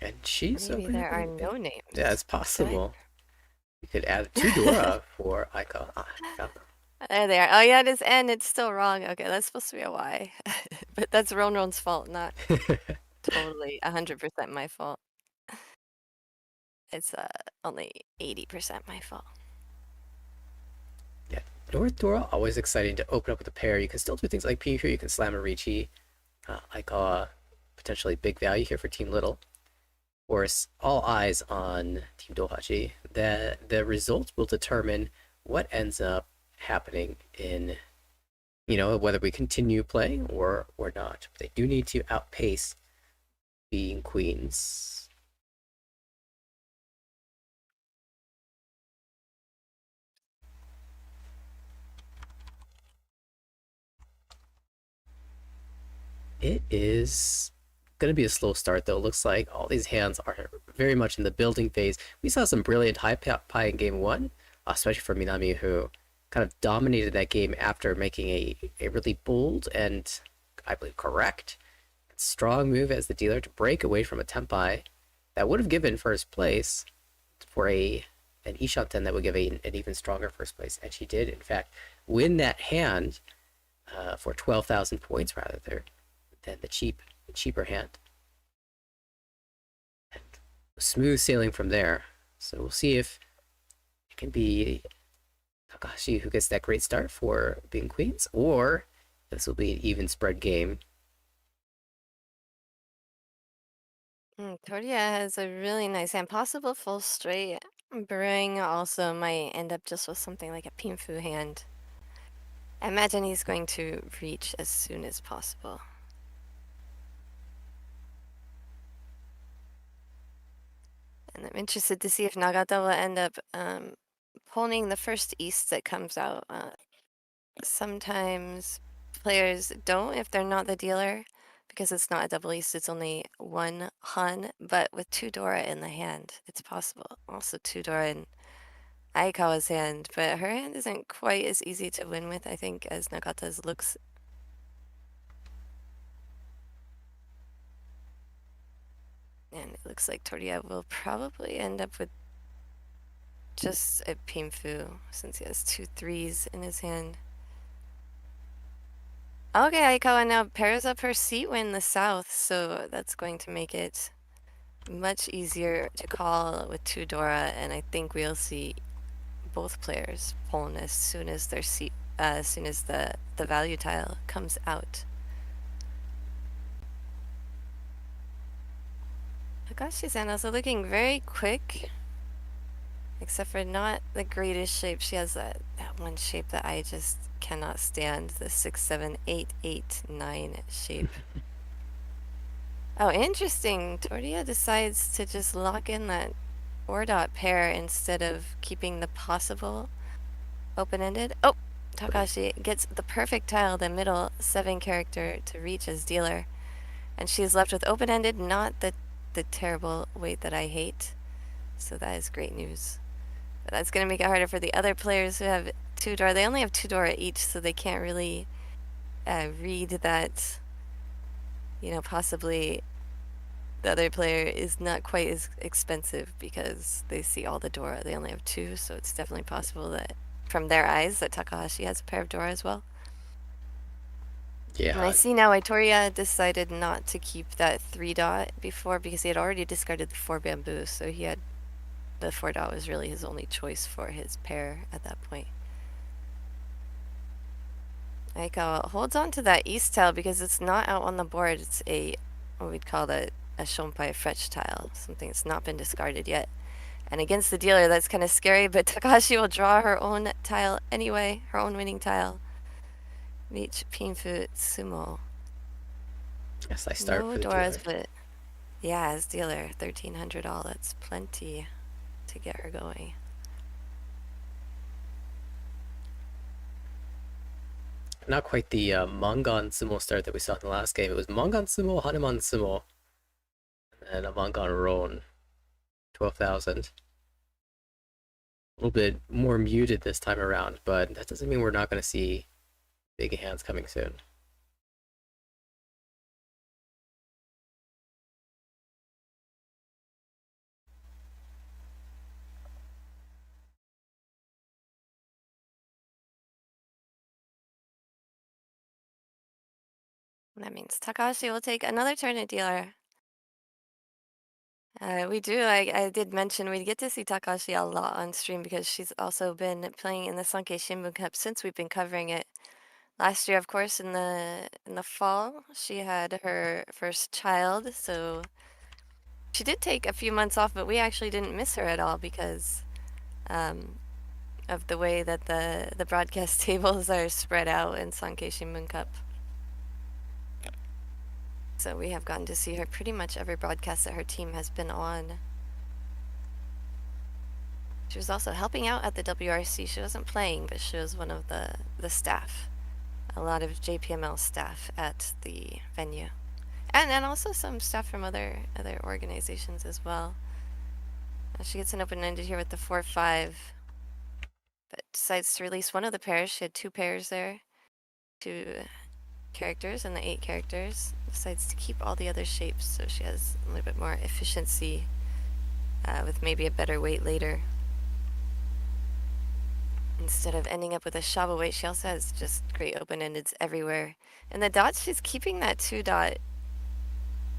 And she's Maybe there are no names. Yeah, it's possible. You could add 2 Dora for Aika. There they are. Oh yeah, it is N. It's still wrong. Okay, that's supposed to be a Y. But that's Ronron's fault, not totally 100% my fault. It's only 80% my fault. Yeah, North Dora, always exciting to open up with a pair. You can still do things like Pihu, you can slam a Riichi. Aika, potentially big value here for Team Little. Of course, all eyes on Team Dohachi. The results will determine what ends up happening in, whether we continue playing or not. They do need to outpace being queens. It is going to be a slow start, though. It looks like all these hands are very much in the building phase. We saw some brilliant high pie in game 1, especially for Minami, who kind of dominated that game after making a really bold and, I believe, correct, strong move as the dealer to break away from a Tenpai that would have given first place for an Ishanten that would give an even stronger first place. And she did, in fact, win that hand for 12,000 points rather than the cheaper hand. And smooth sailing from there. So we'll see if it can be Takahashi who gets that great start for being queens, or this will be an even spread game. Tortilla has a really nice hand. Possible full straight. Brewing also might end up just with something like a Pinfu hand. I imagine he's going to reach as soon as possible. And I'm interested to see if Nagata will end up pulling the first East that comes out. Sometimes players don't if they're not the dealer, because it's not a double East, it's only 1 Han, but with 2 Dora in the hand, it's possible. Also 2 Dora in Aikawa's hand, but her hand isn't quite as easy to win with, I think, as Nagata's looks. And it looks like Tortilla will probably end up with just a Pingfu since he has 2 3s in his hand. Okay, Aikawa now pairs up her Seatwin in the south, so that's going to make it much easier to call with 2 Dora, and I think we'll see both players pulling as soon as their as soon as the value tile comes out. Takashi's also looking very quick, except for not the greatest shape. She has that one shape that I just cannot stand, the 6 7 8 8 9 shape. Oh, interesting. Tortilla decides to just lock in that 4-dot pair instead of keeping the possible open-ended. Oh, Takashi gets the perfect tile, the middle 7 character to reach as dealer. And she's left with open-ended, not the terrible weight that I hate. So that is great news. But that's going to make it harder for the other players who have 2 Dora. They only have 2 Dora each, so they can't really read that, you know, possibly the other player is not quite as expensive because they see all the Dora. They only have 2, so it's definitely possible that from their eyes that Takahashi has a pair of Dora as well. Yeah. And I see now Itoria decided not to keep that 3-dot before because he had already discarded the 4 bamboo, so he had the 4-dot was really his only choice for his pair at that point. Aikawa holds on to that east tile because it's not out on the board. It's a, what we'd call a Shonpai fetch tile, something that's not been discarded yet. And against the dealer, that's kind of scary, but Takashi will draw her own tile anyway, her own winning tile. Reach Pinfu Sumo. Yes, I start no for the Doras, dealer. but yeah, as dealer, 1,300 all. That's plenty to get her going. Not quite the Mangan Sumo start that we saw in the last game. It was Mangan Sumo, Hanuman Sumo, and a Mangan Ron. 12,000. A little bit more muted this time around, but that doesn't mean we're not going to see big hands coming soon. That means Takashi will take another turn at dealer. We do. I did mention we get to see Takashi a lot on stream because she's also been playing in the Sankei Shimbun Cup since we've been covering it. Last year, of course, in the fall, she had her first child, so she did take a few months off, but we actually didn't miss her at all because of the way that the broadcast tables are spread out in Sankei Shimbun Cup. So we have gotten to see her pretty much every broadcast that her team has been on. She was also helping out at the WRC. She wasn't playing, but she was one of the staff. A lot of JPML staff at the venue. And also some staff from other organizations as well. She gets an open-ended here with the 4-5. But decides to release one of the pairs. She had 2 pairs there. 2 characters and the 8 characters. Decides to keep all the other shapes so she has a little bit more efficiency with maybe a better weight later. Instead of ending up with a Shaba weight, she also has just great open-endeds everywhere. And the dots, she's keeping that 2-dot.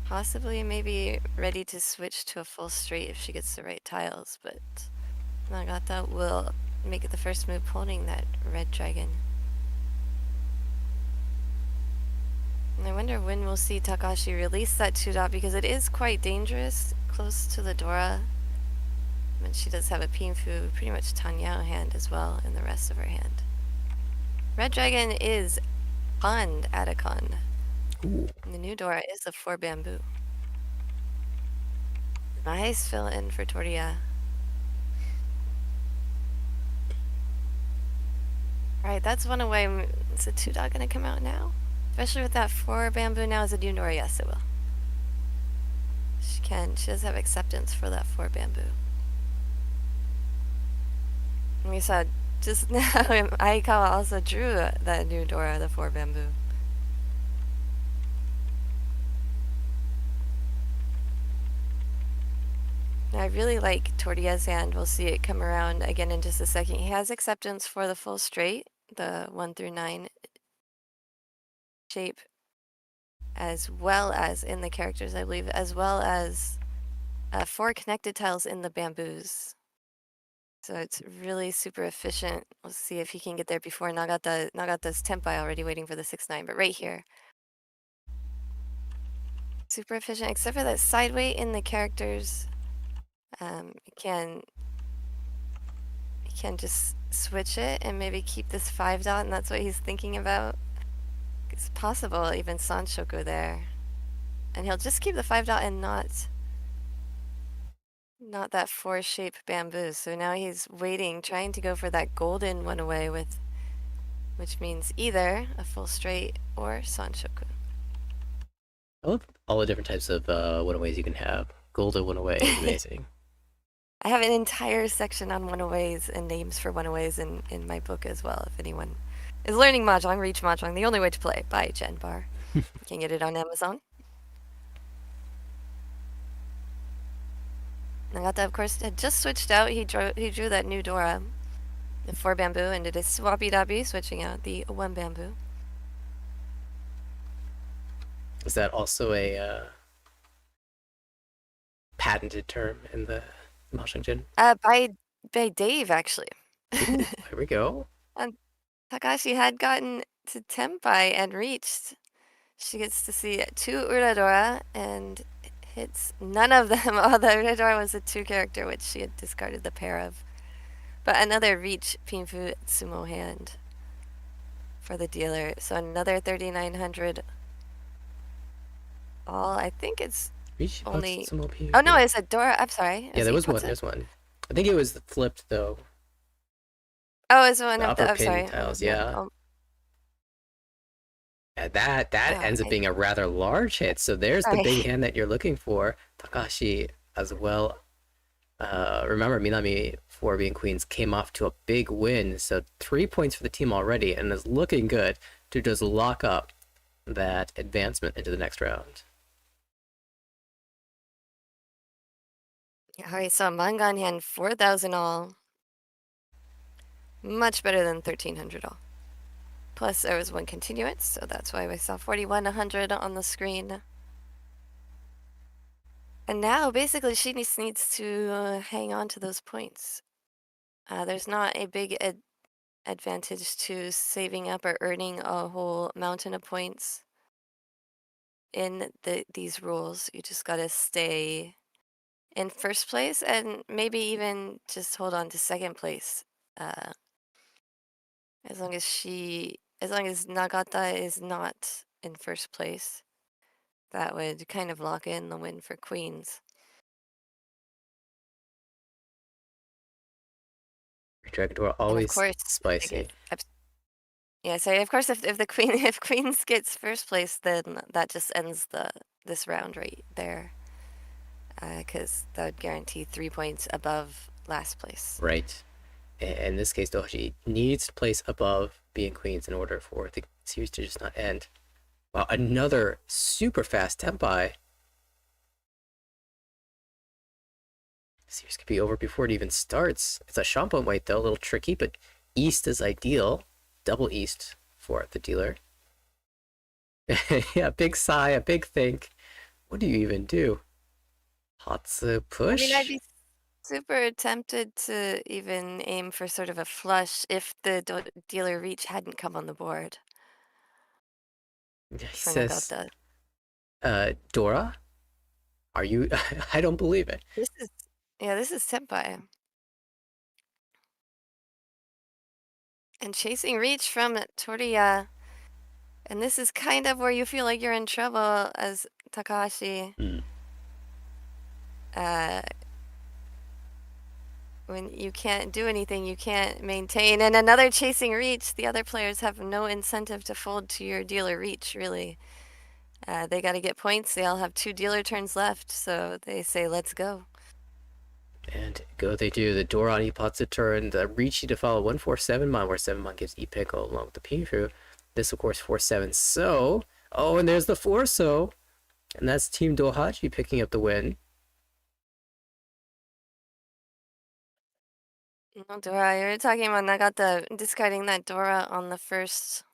Possibly maybe ready to switch to a full straight if she gets the right tiles, but Nagata will make it the first move holding that red dragon. And I wonder when we'll see Takashi release that 2-dot because it is quite dangerous close to the Dora. And she does have a Pinfu, pretty much Tanyao hand as well in the rest of her hand. Red dragon is Pond at a con. Ooh. And the new Dora is a 4 bamboo. Nice fill in for Tortilla. Alright, that's one away. Is the 2-dot gonna come out now? Especially with that 4 bamboo now as a new Dora. Yes, it will. She can. She does have acceptance for that 4 bamboo. And we saw just now Aikawa also drew that new Dora, the 4 bamboo. I really like Tortilla's hand. We'll see it come around again in just a second. He has acceptance for the full straight, the 1 through 9 shape, as well as in the characters, I believe, as well as 4 connected tiles in the bamboos. So it's really super efficient. We'll see if he can get there before Nagata's Tempai already waiting for the 6-9, but right here. Super efficient, except for that side weight in the characters. You can just switch it and maybe keep this 5 dot, and that's what he's thinking about. It's possible even Sanshoku there. And he'll just keep the 5 dot and not that 4 shape bamboo. So now he's waiting, trying to go for that golden one away with, which means either a full straight or Sanshoku. I love all the different types of one-aways you can have. Golden one-away is amazing. I have an entire section on one-aways and names for one-aways in my book as well, if anyone is learning Mahjong. Riichi Mahjong, The Only Way to Play by Jen Bar. You can get it on Amazon. Nagata, of course, had just switched out. He drew that new Dora, the 4 bamboo, and did a swappy dabi, switching out the 1 bamboo. Is that also a patented term in the Mahjong Jin? By Dave, actually. Ooh, here we go. Takashi had gotten to Tempai and reached. She gets to see 2 Uradora and hits none of them. Oh, the Uradora was a 2 character, which she had discarded the pair of. But another reach Pinfu Sumo hand for the dealer. So another 3,900. All, I think it's Riichi only. Sumo Pinfu. Oh no, it's a Dora. I'm sorry. Yeah, there was one. There's one. I think it was flipped though. Oh, it's one The of the. upper I'm sorry. pin tiles, yeah. Yeah, that ends up being a rather large hit. So there's the big hand that you're looking for. Takashi as well. Remember, Minami 4 being queens came off to a big win. So 3 points for the team already, and is looking good to just lock up that advancement into the next round. Alright, so Mangan hand 4,000 all. Much better than 1,300 all. Plus there was 1 continuance, so that's why we saw 4,100 on the screen. And now basically she needs to hang on to those points. There's not a big advantage to saving up or earning a whole mountain of points in these rules. You just gotta stay in first place and maybe even just hold on to second place. As long as Nagata is not in first place, that would kind of lock in the win for queens. Dragon Door always spicy. Yeah, so of course if the queens gets first place, then that just ends this round right there. Because that would guarantee 3 points above last place. Right. In this case, Dohashi needs to place above being queens in order for the series to just not end. Wow, another super fast Tempai. Series could be over before it even starts. It's a Shampoo white though, a little tricky, but East is ideal. Double East for the dealer. Yeah, big sigh, a big think. What do you even do? Hatsu push? I mean, I'd be super tempted to even aim for sort of a flush if the dealer reach hadn't come on the board. He says, Dora? Are you? I don't believe it. This is Senpai. And chasing reach from Tortilla. And this is kind of where you feel like you're in trouble as Takahashi. When you can't do anything, you can't maintain. And another chasing reach, the other players have no incentive to fold to your dealer reach, really. They got to get points. They all have 2 dealer turns left, so they say, let's go. And go they do. The Dora on Ipatsu turn, the Riichi to follow 147mon, where 7mon gives Ipeko along with the Pinfu. This, of course, 4-7. So, oh, and there's the 4-so. And that's Team Dohachi picking up the win. No, Dora, you were talking about Nagata discarding that Dora on the first,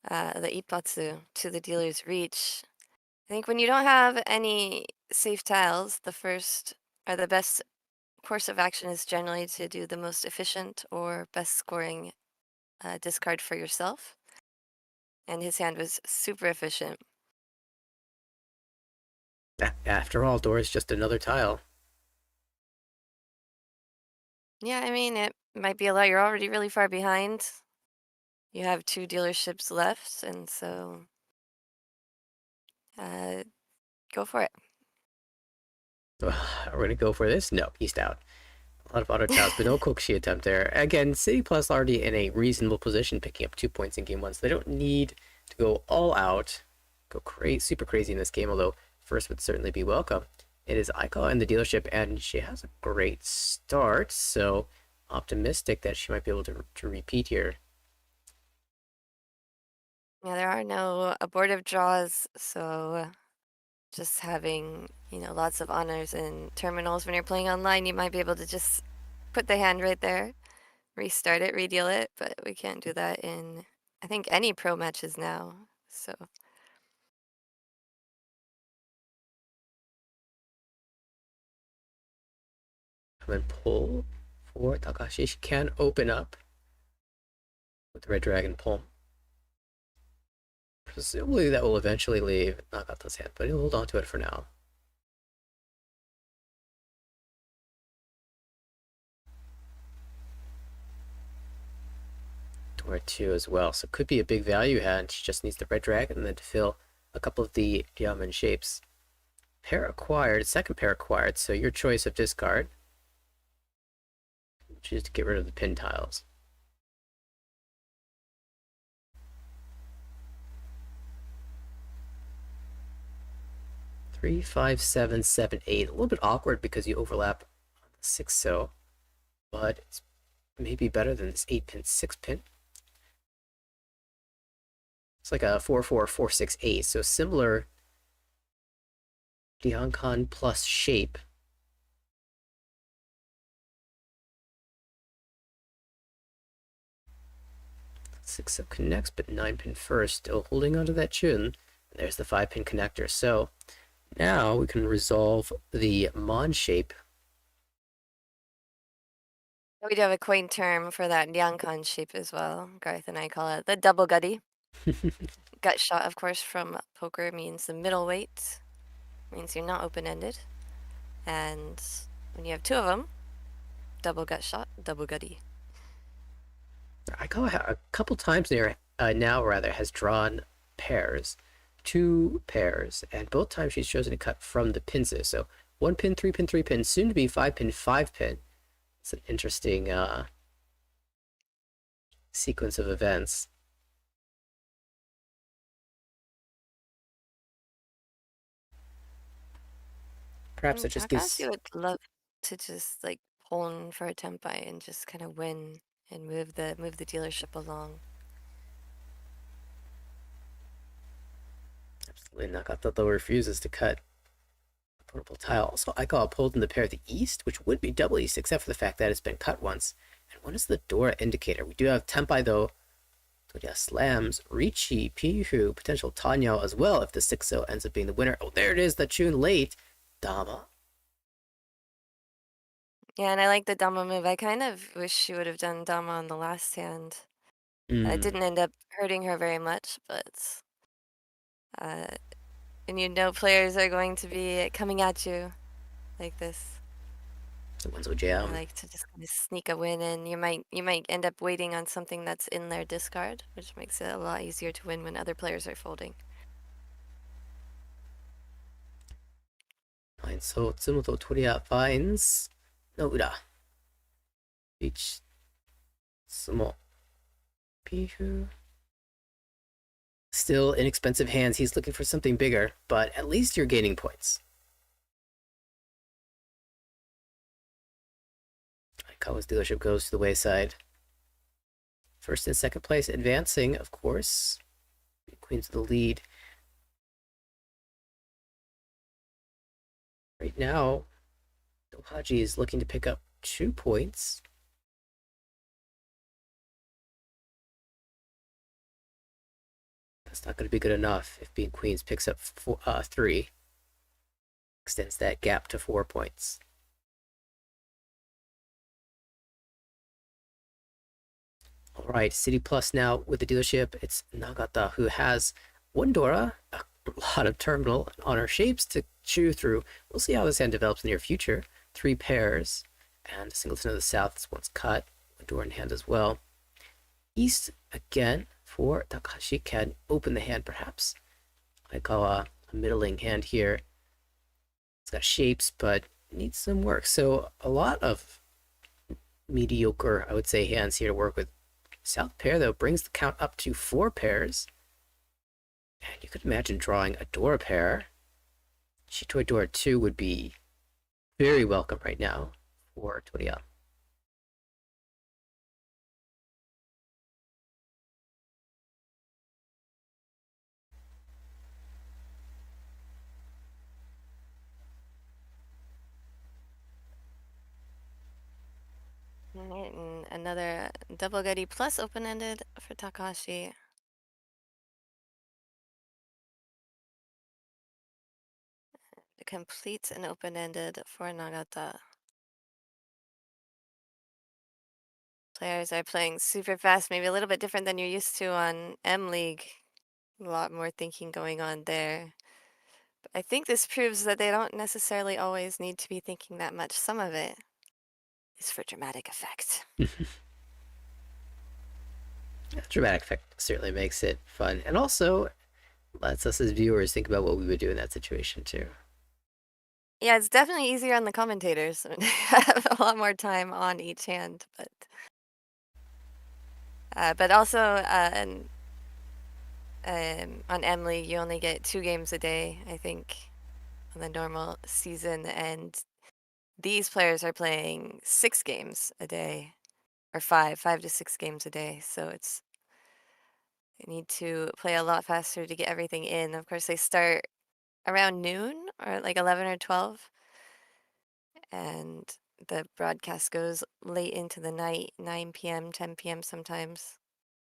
the Ippatsu to the dealer's reach. I think when you don't have any safe tiles, the first or the best course of action is generally to do the most efficient or best scoring discard for yourself. And his hand was super efficient. After all, Dora's just another tile. Yeah, I mean, it might be a lot. You're already really far behind. You have 2 dealerships left, and so go for it. Are we going to go for this? No, he's out. A lot of auto tiles, but no Kokushi attempt there. Again, City Plus already in a reasonable position, picking up 2 points in game 1, so they don't need to go all out, go super crazy in this game, although first would certainly be welcome. It is Aikawa in the dealership, and she has a great start, so optimistic that she might be able to repeat here. Yeah, there are no abortive draws, so just having, you know, lots of honors and terminals when you're playing online, you might be able to just put the hand right there, restart it, redeal it, but we can't do that in, I think, any pro matches now, so. And then pull for Takahashi. She can open up with the Red Dragon pull. Presumably that will eventually leave Nagata's hand, but he'll hold on to it for now. Dora 2 as well, so could be a big value hand. She just needs the Red Dragon and then to fill a couple of the diamond shapes. Pair acquired, second pair acquired, so your choice of discard. Choose to get rid of the pin tiles. Three, 5, 7, 7, 8. A little bit awkward because you overlap on the 6 so, but it's maybe better than this 8-pin, 6-pin. It's like a 4, 4, 4, 6, 8. So similar Diankon plus shape. 6 so connects, but 9-pin first. Still holding onto that chun. And there's the 5-pin connector. So now we can resolve the Mon shape. We do have a quaint term for that Nyankan shape as well. Garth and I call it the double gutty. Gut shot, of course, from poker means the middleweight. Means you're not open-ended. And when you have 2 of them, double gut shot, double gutty. I call it a couple times now has drawn pairs, 2 pairs, and both times she's chosen to cut from the pinses. So 1 pin, 3 pin, 3 pin, soon to be 5 pin, 5 pin. It's an interesting sequence of events. Perhaps it just gives. You would love to just like pull in for a tempai and just kind of win and move the dealership along. Absolutely, Nagata though refuses to cut a portable tile. Also, Aikawa pulled in the pair of the east, which would be double east, except for the fact that it's been cut once. And what is the Dora indicator? We do have tempai though. Toria slams Riichi, Pihu, potential Tanyao as well if the 6-0 ends up being the winner. Oh, there it is, the tune late. Dama. Yeah, and I like the Dama move. I kind of wish she would have done Dama on the last hand. It didn't end up hurting her very much, but and you know players are going to be coming at you like this. The ones with jam. I like to just kind of sneak a win in. You might end up waiting on something that's in their discard, which makes it a lot easier to win when other players are folding. Fine, so Tsumoto Toria finds no Ura. Each Sumo. Pihu. Still inexpensive hands. He's looking for something bigger, but at least you're gaining points. Aikawa's dealership goes to the wayside. First and second place advancing, of course. Queen's the lead. Right now, Dohaji is looking to pick up 2 points. That's not going to be good enough if being queens picks up 3. Extends that gap to 4 points. All right, City Plus now with the dealership. It's Nagata who has 1 Dora, a lot of terminal on her shapes to chew through. We'll see how this hand develops in the near future. 3 pairs, and Singleton of the South is once cut. 1 Dora in hand as well. East again for Takahashi can open the hand perhaps. I call a middling hand here. It's got shapes, but needs some work. So a lot of mediocre, I would say, hands here to work with. South pair, though, brings the count up to 4 pairs. And you could imagine drawing a Dora pair. Shitoi Dora 2 would be very welcome right now for Toriya. Alright, and another double goody plus open-ended for Takahashi. It completes an open-ended for Nagata. Players are playing super fast, maybe a little bit different than you're used to on M League. A lot more thinking going on there. But I think this proves that they don't necessarily always need to be thinking that much. Some of it is for dramatic effect. Dramatic effect certainly makes it fun, and also lets us as viewers think about what we would do in that situation too. Yeah, it's definitely easier on the commentators. Have a lot more time on each hand, but also on Emily, you only get 2 games a day, I think, on the normal season, and these players are playing 6 games a day, or 5 to 6 games a day. So they need to play a lot faster to get everything in. Of course, they start around noon or like 11 or 12, and the broadcast goes late into the night, 9 p.m., 10 p.m. sometimes.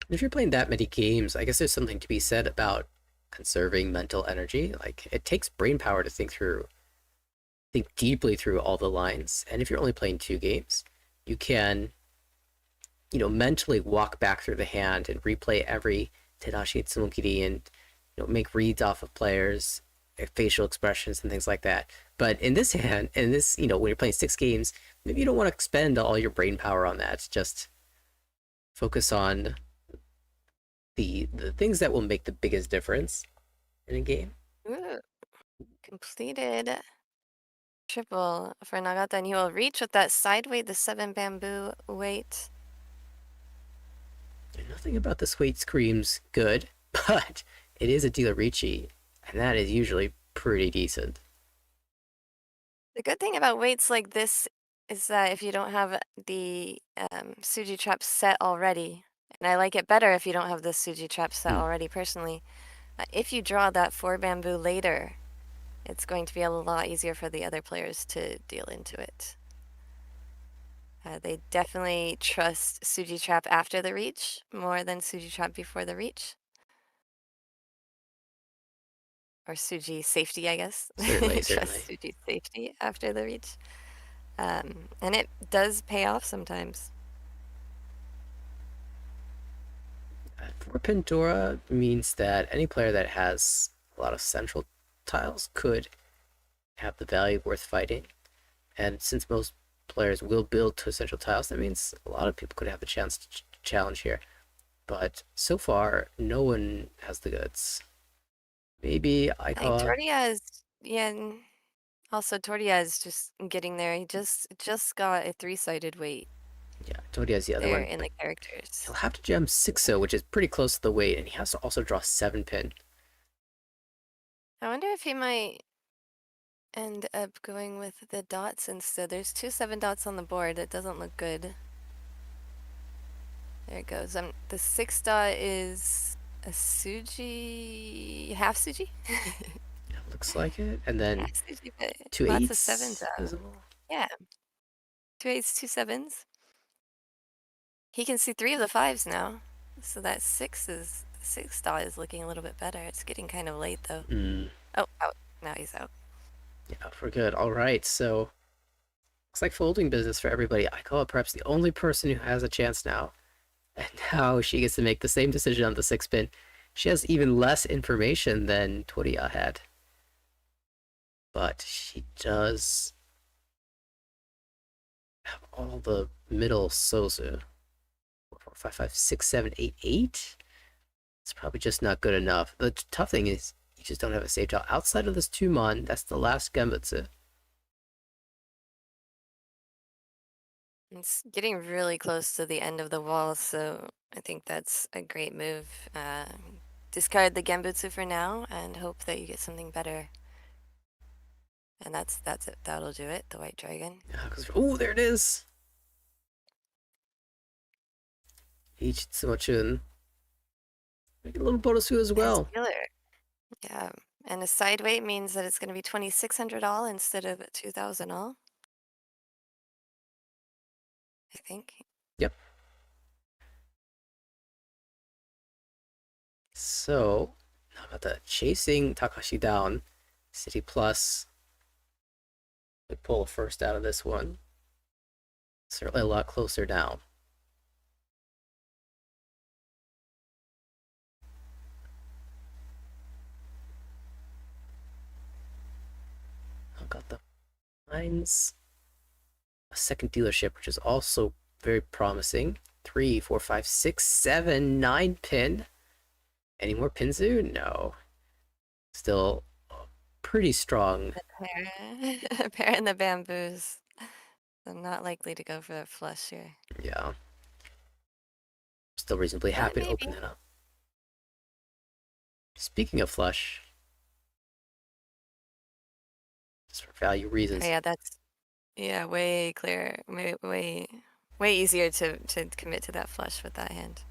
If you're playing that many games, I guess there's something to be said about conserving mental energy. Like, it takes brain power to think deeply through all the lines. And if you're only playing 2 games, you can, mentally walk back through the hand and replay every Tenashi Tsumokiri and, make reads off of players, facial expressions and things like that. But in this hand, when you're playing 6 games, maybe you don't want to expend all your brain power on that. Just focus on the things that will make the biggest difference in a game. Ooh, completed triple for Nagata, and he will reach with that side weight, the 7 bamboo weight. Nothing about this weight screams good, but it is a dealer Riichi, and that is usually pretty decent. The good thing about weights like this is that if you don't have the Suji trap set already, and I like it better if you don't have the Suji trap set already personally, if you draw that 4 bamboo later, it's going to be a lot easier for the other players to deal into it. They definitely trust Suji trap after the reach more than Suji trap before the reach. Or Suji safety, I guess. Certainly. Trust Suji safety after the reach. And it does pay off sometimes. 4-pin Dora means that any player that has a lot of central tiles could have the value worth fighting. And since most players will build to central tiles, that means a lot of people could have the chance to challenge here. But so far, no one has the goods. Maybe I call. Tortilla is, yeah. Also, Tortilla is just getting there. He just got a 3-sided weight. Yeah, Tortilla's the other one. In the characters. He'll have to gem 6-0, which is pretty close to the weight, and he has to also draw 7-pin. I wonder if he might end up going with the dots instead. There's 2 7 dots on the board. It doesn't look good. There it goes. The 6 dot is a Suji, half Suji. Looks like it, and then Suji, 2 lots 8s of 7s. visible. Yeah. 2 8s, 2 7s. He can see 3 of the 5s now. So that 6 dot is looking a little bit better. It's getting kind of late though. Oh, out. Now he's out. Yeah, we're good. All right, so looks like folding business for everybody. I call it perhaps the only person who has a chance now. And now she gets to make the same decision on the 6-pin. She has even less information than Toria had. But she does have all the middle Sozu. 4, 4, 5, 5, 6, 7, 8, 8. It's probably just not good enough. The tough thing is you just don't have a save tile. Outside of this 2-mon, that's the last Gembutsu. It's getting really close to the end of the wall, so I think that's a great move. Discard the Genbutsu for now and hope that you get something better. And that's it. That'll do it. The White Dragon. Oh, there it is. Each Tsumochun. Make a little bonus as well. Yeah, and a side weight means that it's going to be 2,600 all instead of 2,000 all. I think. Yep. So, how about that? Chasing Takashi down. City Plus. We pull a first out of this one. Certainly a lot closer now. I've got the mines. A second dealership, which is also very promising. 3, 4, 5, 6, 7, 9 pin. Any more Pinzu? No. Still pretty strong. A pair in the bamboos. I'm not likely to go for a flush here. Yeah. Still reasonably happy to open that up. Speaking of flush, just for value reasons. Oh, yeah, that's way clearer, way easier to commit to that flush with that hand.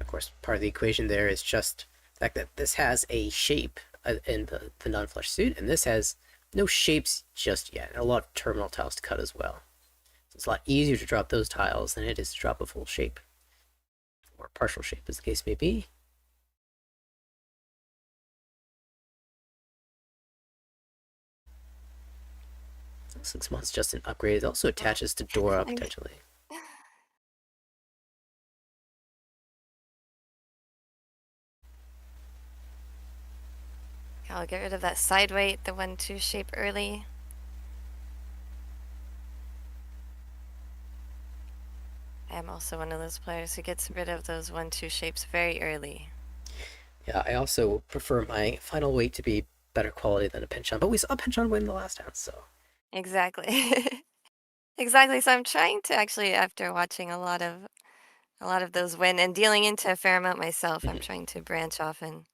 Of course, part of the equation there is just the fact that this has a shape in the non-flush suit, and this has no shapes just yet, and a lot of terminal tiles to cut as well. So it's a lot easier to drop those tiles than it is to drop a full shape, or partial shape, as the case may be. Since Mon's just an upgrade, it also attaches to Dora potentially. I'll get rid of that side weight, the 1-2 shape early. I am also one of those players who gets rid of those 1-2 shapes very early. Yeah, I also prefer my final weight to be better quality than a pinch on, but we saw a pinch on win the last round, so. Exactly. Exactly. So I'm trying to actually, after watching a lot of those win and dealing into a fair amount myself, I'm trying to branch off and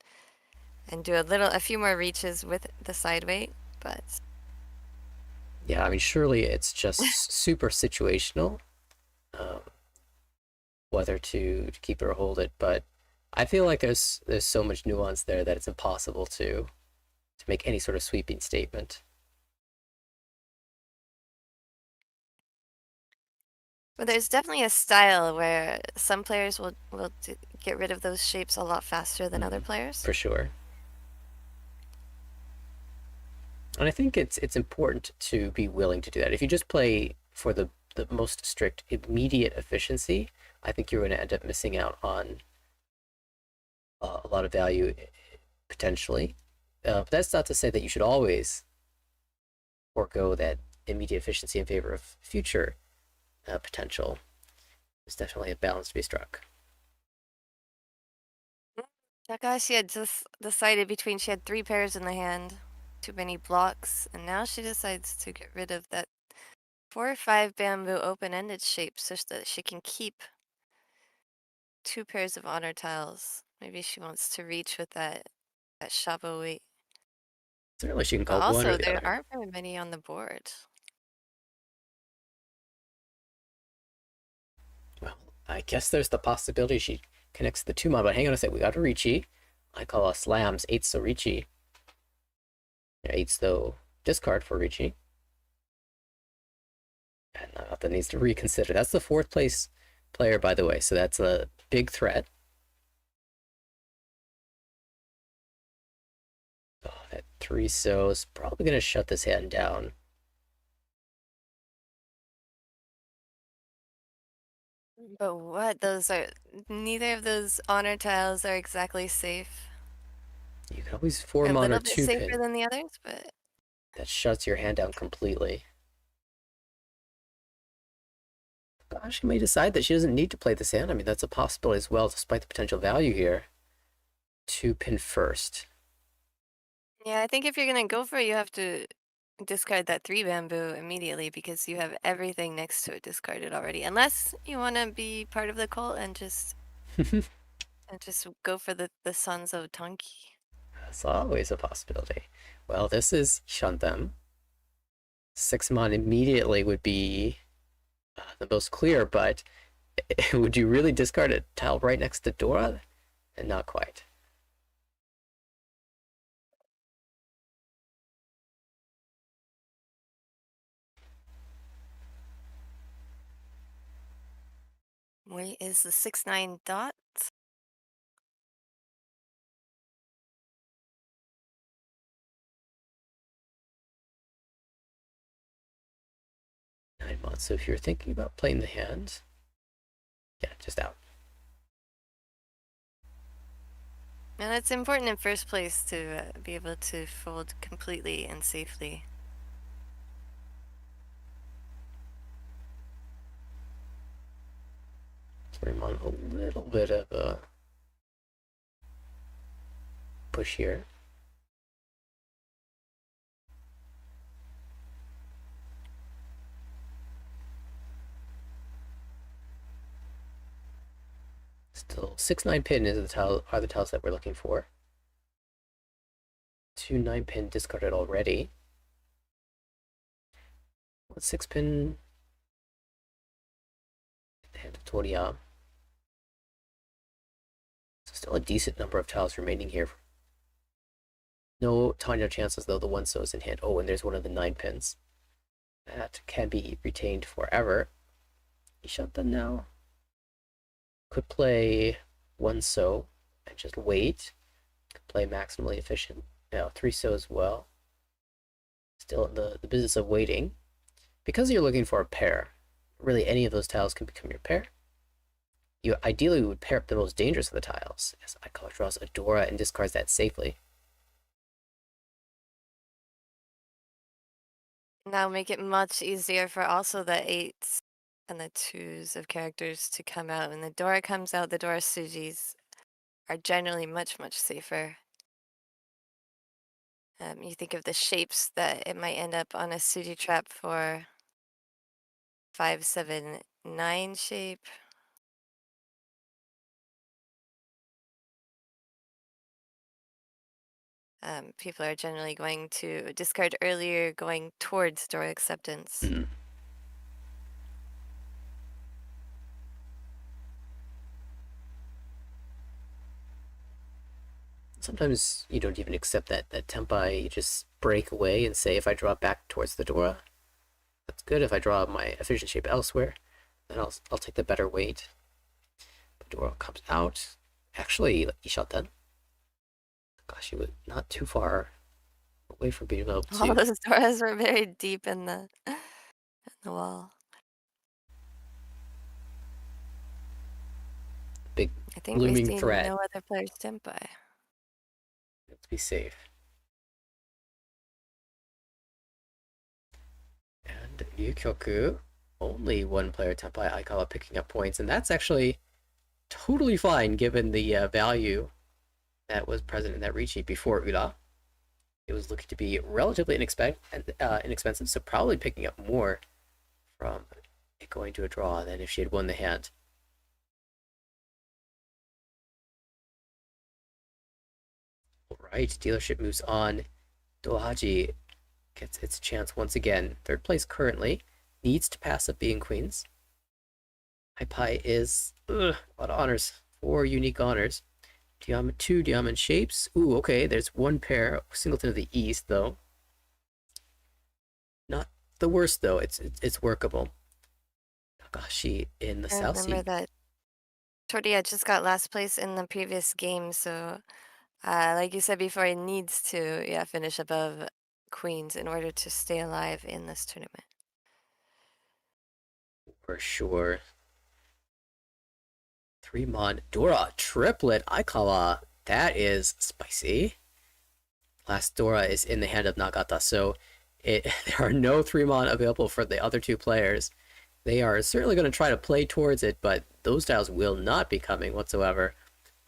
do a few more reaches with the side weight, but yeah, I mean, surely it's just super situational, whether to keep it or hold it, but I feel like there's so much nuance there that it's impossible to make any sort of sweeping statement. But there's definitely a style where some players will get rid of those shapes a lot faster than other players. For sure. And I think it's important to be willing to do that. If you just play for the most strict immediate efficiency, I think you're going to end up missing out on a lot of value potentially. But that's not to say that you should always forego that immediate efficiency in favor of future potential. There's definitely a balance to be struck. Takashi had just decided she had 3 pairs in the hand, too many blocks, and now she decides to get rid of that 4 or 5 bamboo open-ended shape so that she can keep 2 pairs of honor tiles. Maybe she wants to reach with that Shabo weight. Certainly she can call But one or also, the there other. aren't very many on the board. Well, I guess there's the possibility she connects the 2-mon, but hang on a sec, we got a Riichi. I call us slams, 8s so Riichi. 8s though, discard for Riichi. And Nagata needs to reconsider. That's the 4th place player, by the way, so that's a big threat. Oh, that 3-so is probably going to shut this hand down. But what? Neither of those honor tiles are exactly safe. You can always form on a 2-pin. A little bit safer than the others, but... That shuts your hand down completely. Gosh, she may decide that she doesn't need to play this hand. I mean, that's a possibility as well, despite the potential value here. 2-pin first. Yeah, I think if you're going to go for it, you have to discard that 3 bamboo immediately because you have everything next to it discarded already. Unless you want to be part of the cult and just go for the Sons of Tonki. That's always a possibility. Well, this is Shantam. 6-mon immediately would be the most clear, but would you really discard a tile right next to Dora? And not quite. Wait, is the 6-9 dot? So if you're thinking about playing the hand, yeah, just out. And it's important in first place to be able to fold completely and safely. So I'm on a little bit of a push here. Still, 6-9 pin are the tiles that we're looking for. 2 9-pin discarded already. 6-pin. The hand of Toria. So still a decent number of tiles remaining here. No Tanya chances though. The 1-so is in hand. Oh, and there's one of the 9 pins. That can be retained forever. You shut them now. Could play 1-so and just wait. Could play maximally efficient. Now 3-so as well. Still in the business of waiting. Because you're looking for a pair, really any of those tiles can become your pair. You ideally would pair up the most dangerous of the tiles. As Aikawa draws Adora and discards that safely. Now make it much easier for also the 8s and the 2s of characters to come out. When the Dora comes out, the Dora Sujis are generally much, much safer. You think of the shapes that it might end up on a Suji trap for 5, 7, 9 shape. People are generally going to discard earlier, going towards Dora acceptance. Mm-hmm. Sometimes you don't even accept that tempai. You just break away and say, if I draw back towards the Dora, that's good. If I draw my efficient shape elsewhere, then I'll take the better weight. But Dora comes out. Actually, Ishatan. Gosh, you were not too far away from being able to. All those Doras were very deep in the wall. Big I think looming we see threat. no other players tempai. Let's be safe. And Yukyoku, only 1 player tempai Aikawa picking up points, and that's actually totally fine given the value that was present in that Riichi before Ura. It was looking to be relatively inexpensive, so probably picking up more from it going to a draw than if she had won the hand. Alright, dealership moves on. Dohaji gets its chance once again. 3rd place currently. Needs to pass up being queens. Haipai is a lot of honors. 4 unique honors. 2 diamond shapes. Ooh, okay, there's 1 pair. Singleton of the East, though. Not the worst, though. It's workable. Takashi in the I South remember Seed. that Tortilla just got last place in the previous game, so like you said before, he needs to finish above Queens in order to stay alive in this tournament. For sure. 3-mon Dora triplet Aikawa. That is spicy. Last Dora is in the hand of Nagata, so there are no 3-mon available for the other two players. They are certainly going to try to play towards it, but those tiles will not be coming whatsoever.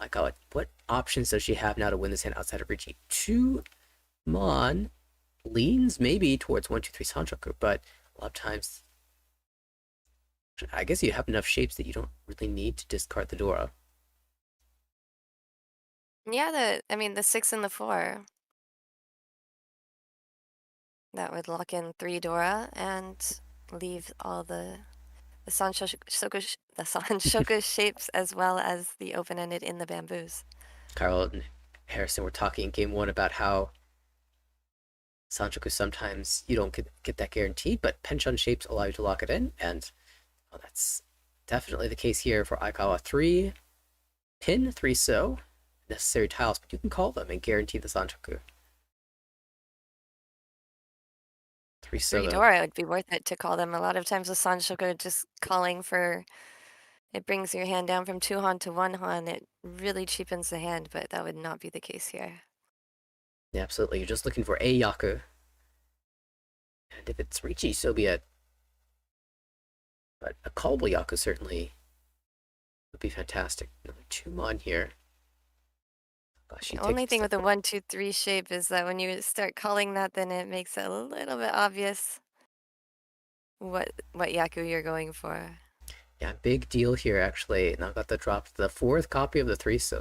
Aikawa, what options does she have now to win this hand outside of Riichi? 2-mon leans maybe towards 1-2-3 Sanchoku, but a lot of times I guess you have enough shapes that you don't really need to discard the Dora. Yeah, the 6 and the 4. That would lock in 3 Dora and leave all the Sanshoku shapes as well as the open-ended in the bamboos. Carl and Harrison were talking in game 1 about how Sanchoku sometimes you don't get that guaranteed, but penchant shapes allow you to lock it in, and that's definitely the case here for Aikawa. 3 pin, 3 so necessary tiles, but you can call them and guarantee the Sanchoku. 3 so. 3 Dora would be worth it to call them. A lot of times with Sanshoku just calling for it brings your hand down from 2 Han to 1 Han. It really cheapens the hand, but that would not be the case here. Yeah, absolutely. You're just looking for a Yaku. And if it's Riichi, so be it. But a callable Yaku certainly would be fantastic. Another 2-mon here. The only thing with the 1-2-3 shape is that when you start calling that, then it makes it a little bit obvious what Yaku you're going for. Yeah, big deal here actually. Nagata dropped the 4th copy of the 3 so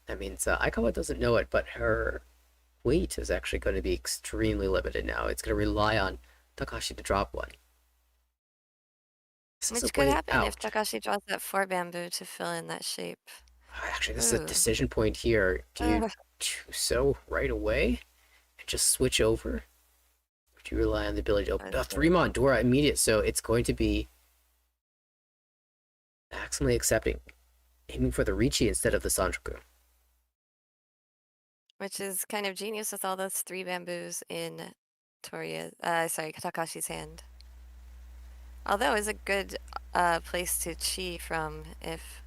that means Aikawa doesn't know it, but her weight is actually going to be extremely limited now. It's going to rely on Takashi to drop one. Which could happen if Takashi draws that 4 bamboo to fill in that shape. Actually, this is a decision point here. Do you so right away and just switch over? Or do you rely on the ability to open 3-mon Dora immediate? So it's going to be maximally accepting, aiming for the Riichi instead of the Sanchoku. Which is kind of genius with all those 3 bamboos in Takashi's hand. Although it's a good place to chi from if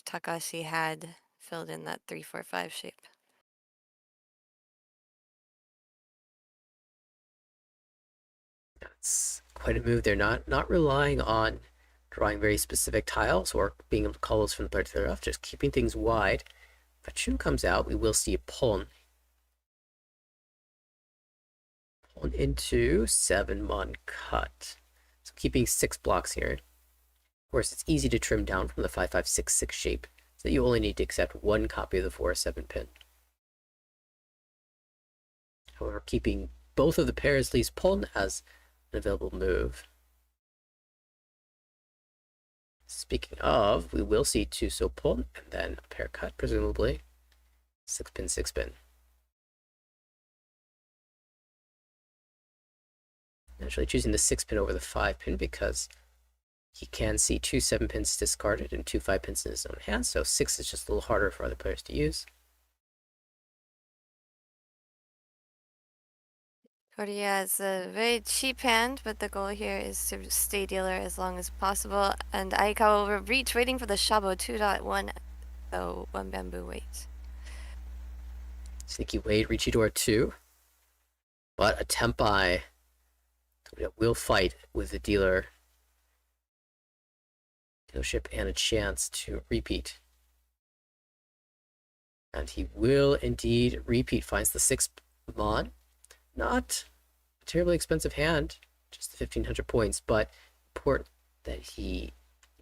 Takashi had filled in that 3-4-5 shape. That's quite a move. They're not relying on drawing very specific tiles or being able to call those from the player to their left, just keeping things wide. If a Chun comes out, we will see a Pon. Pon into 7-mon cut. So keeping 6 blocks here. Of course, it's easy to trim down from the 5-5-6-6 shape, so that you only need to accept 1 copy of the 4-7 pin. However, keeping both of the pairs leaves Pon as an available move. Speaking of, we will see 2 so Pon, and then a pair cut, presumably. 6 pin, 6 pin. Actually choosing the 6 pin over the 5 pin because he can see 2 7 pins discarded and 2 5 pins in his own hand, so 6 is just a little harder for other players to use. Korea is a very cheap hand, but the goal here is to stay dealer as long as possible. And Aikawa will reach, waiting for the Shabo 2.1, so 1 bamboo wait. Sneaky wait, Riichi Dora 2. But a Tempai will fight with the dealership and a chance to repeat. And he will indeed repeat. Finds the 6-mon. Not a terribly expensive hand, just 1,500 points, but important that he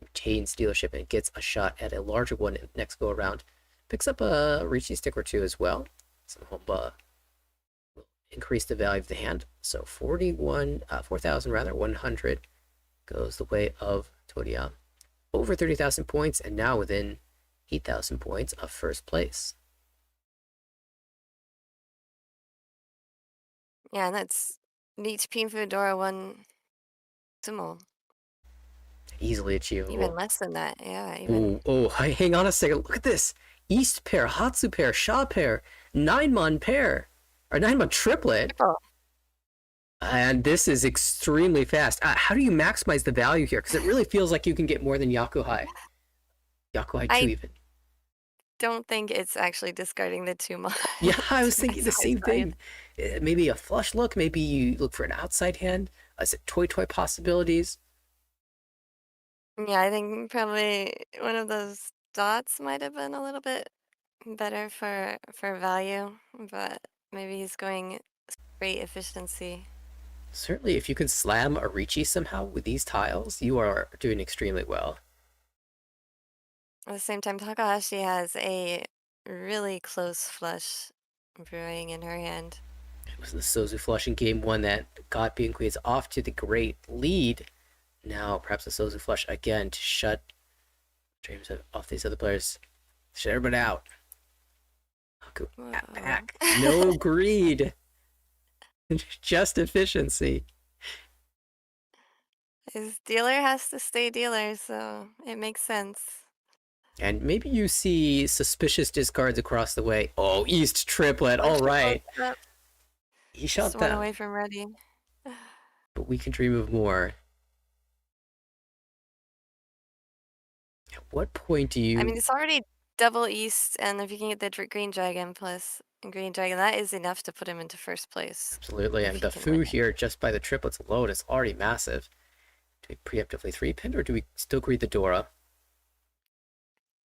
retains dealership and gets a shot at a larger one next go around. Picks up a Riichi stick or 2 as well. Some Homba will increase the value of the hand. So 4,000 rather, 100 goes the way of Toria. Over 30,000 points, and now within 8,000 points of first place. Yeah, and that's Reach Pin Fedora 1 sumo. Easily achievable. Even less than that, yeah. Even... Oh, hang on a second. Look at this. East pair, Hatsu pair, Sha pair, 9-mon pair, or 9-mon triplet. Triple. And this is extremely fast. How do you maximize the value here? Because it really feels like you can get more than Yakuhai. Yakuhai 2 even. Don't think it's actually discarding the 2 mon. Yeah, I was thinking the same thing. Maybe a flush look. Maybe you look for an outside hand. Is it toy possibilities? Yeah, I think probably one of those dots might have been a little bit better for value, but maybe he's going straight efficiency. Certainly, if you can slam a Riichi somehow with these tiles, you are doing extremely well. At the same time, Takahashi has a really close flush brewing in her hand. It was the Sozu flush in game 1 that got Bianqui's off to the great lead. Now, perhaps a Sozu flush again to shut dreams off these other players. Shut everybody out. Haku, back. No greed. Just efficiency. His dealer has to stay dealer, so it makes sense. And maybe you see suspicious discards across the way. Oh, East triplet. All right. He shot that. One away from ready. But we can dream of more. At what point do you... I mean, it's already double East, and if you can get the Green Dragon plus Green Dragon, that is enough to put him into first place. Absolutely, and the Fu here, just by the triplets alone, is already massive. Do we preemptively 3-pin, or do we still greed the Dora?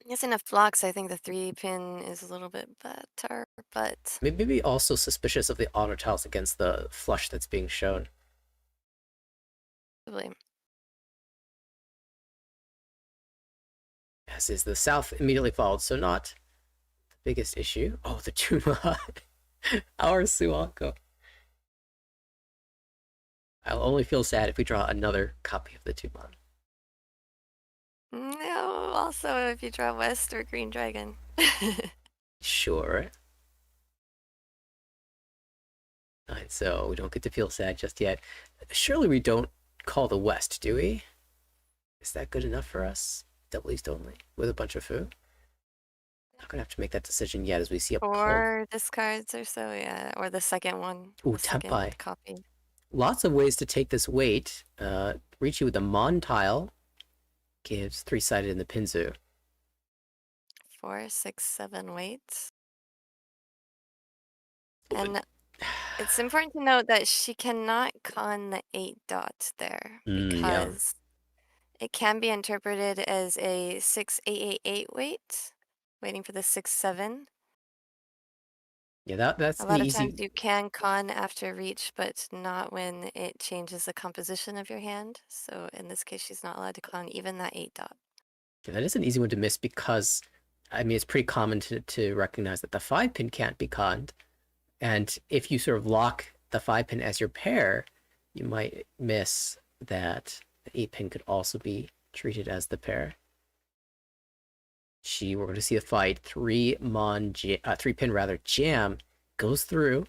Yes, enough blocks. I think the 3-pin is a little bit better, but... Maybe also suspicious of the auto tiles against the flush that's being shown. Probably. As is the South immediately followed, so not the biggest issue. Oh, the Tuma. Our Suako. I'll only feel sad if we draw another copy of the Tuma. No, also if you draw West or Green Dragon. Sure. Alright, so we don't get to feel sad just yet. Surely we don't call the West, do we? Is that good enough for us? Double East only, with a bunch of Fu? Not gonna have to make that decision yet as we see a 4 discards or so, yeah. Or the second one. Ooh, Tempai. Copy. Lots of ways to take this weight. Riichi with the Mon tile gives 3-sided in the Pinzu. 4, 6, 7 weights. And it's important to note that she cannot con the 8 dots there because it can be interpreted as a 6, 8, 8, 8 weight, waiting for the 6, 7. Yeah, that's a lot of times you can con after reach, but not when it changes the composition of your hand. So in this case, she's not allowed to con even that 8 dot. Yeah, that is an easy one to miss because, I mean, it's pretty common to recognize that the 5-pin can't be conned. And if you sort of lock the 5-pin as your pair, you might miss that the 8-pin could also be treated as the pair. We're going to see a fight. 3-pin rather jam goes through.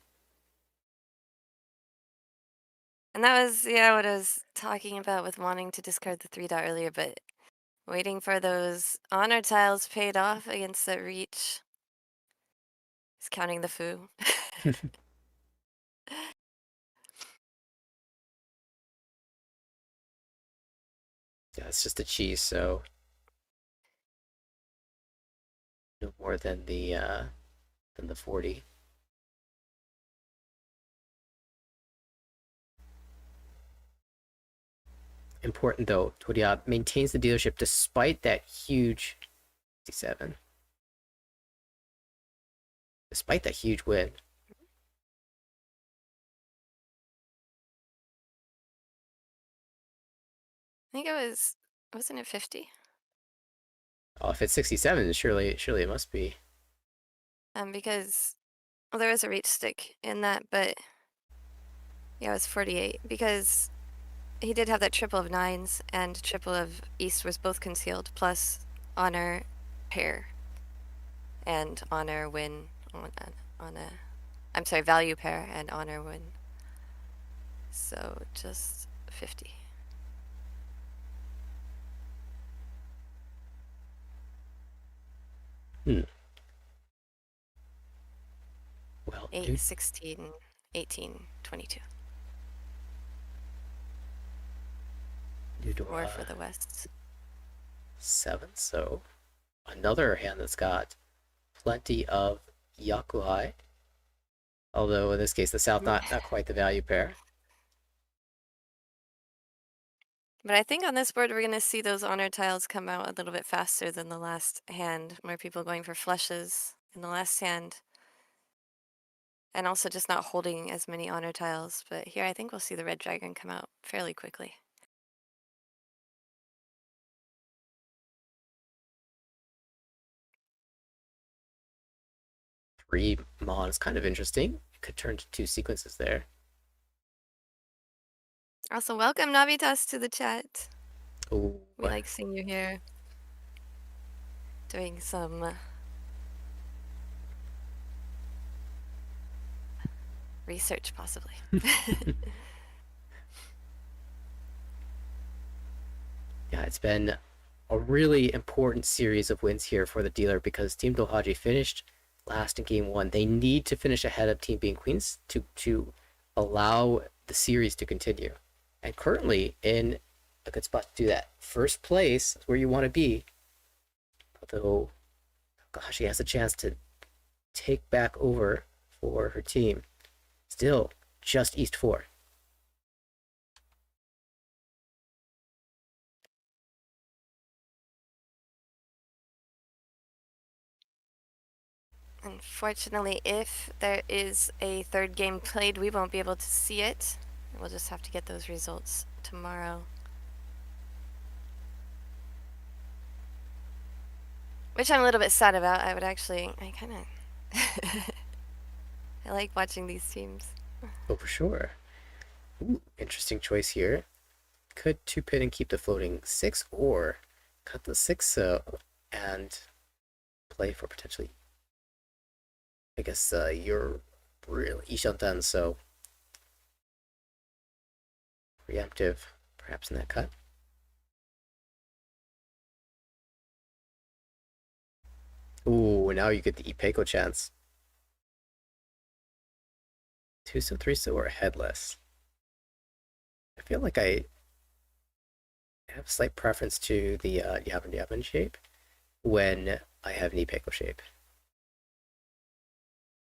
And that was what I was talking about with wanting to discard the 3 dot earlier, but waiting for those honor tiles paid off against that reach. He's counting the Fu. Yeah, it's just a cheese, so no more than the 40. Important though, Toria maintains the dealership despite that huge 67. Despite that huge win. I think wasn't it 50? Oh, if it's 67, surely it must be. Because there was a reach stick in that, but yeah, it was 48 because he did have that triple of 9s and triple of East was both concealed, plus honor pair and honor win on a, I'm sorry, value pair and honor win. So just 50. Well, 8, 16, 18, 22. Or for the West. 7, so another hand that's got plenty of Yakuhai. Although in this case, the South not quite the value pair. But I think on this board, we're going to see those honor tiles come out a little bit faster than the last hand. More people going for flushes in the last hand. And also just not holding as many honor tiles. But here, I think we'll see the red dragon come out fairly quickly. Three mon is kind of interesting. It could turn to 2 sequences there. Also, welcome Navitas to the chat. Ooh, we like seeing you here. Doing some research, possibly. Yeah, it's been a really important series of wins here for the dealer because Team Dohaji finished last in game 1. They need to finish ahead of Team Being Queens to allow the series to continue. And currently in a good spot to do that. First place is where you want to be. Although Dohaji has a chance to take back over for her team. Still just East 4. Unfortunately, if there is a third game played, we won't be able to see it. We'll just have to get those results tomorrow. Which I'm a little bit sad about. I kind of... I like watching these teams. Oh, for sure. Ooh, interesting choice here. Could 2-pin and keep the floating 6, or cut the 6 and play for potentially, I guess, your real Ishantan, so preemptive perhaps in that cut. Ooh, now you get the Ipeco chance. 2-so, 3-so, or headless. I feel like I have a slight preference to the Yabin shape when I have an Ipeco shape.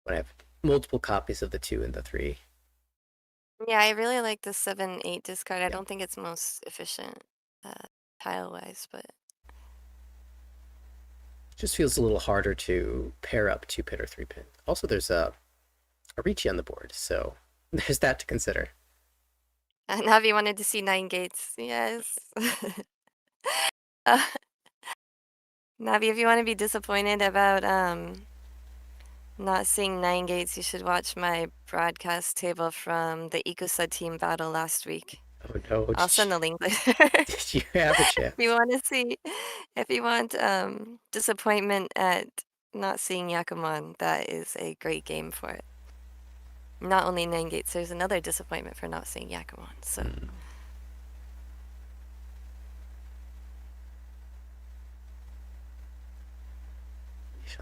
When I have multiple copies of the 2 and the 3. Yeah, I really like the 7-8 discard. I don't think it's most efficient tile-wise, but... It just feels a little harder to pair up 2-pin or 3-pin. Also, there's a Riichi on the board, so there's that to consider. Navi wanted to see 9 gates. Yes. Navi, if you want to be disappointed about not seeing 9 gates, you should watch my broadcast table from the Saikyosen Team Battle last week. Oh no! I'll send the link later. Did you have a chance? If you want disappointment at not seeing Yakuman, that is a great game for it. Not only 9 gates, there's another disappointment for not seeing Yakuman. So.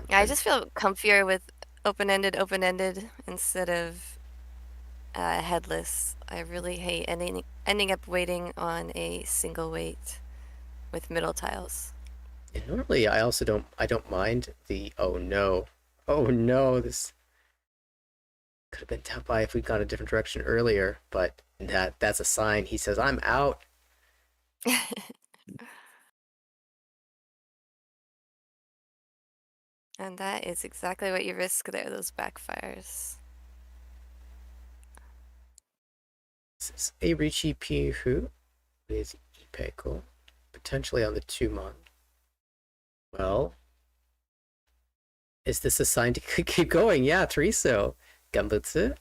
Yeah, I just feel comfier with open-ended instead of headless. I really hate ending up waiting on a single wait with middle tiles. And normally, I don't mind the oh no, this could have been down by if we'd gone a different direction earlier, but that's a sign. He says, I'm out. And that is exactly what you risk there, those backfires. This is a Riichi Pihu with Ipeco, potentially on the 2-mon. Well, is this a sign to keep going? Yeah, 3-so. Gambutsu.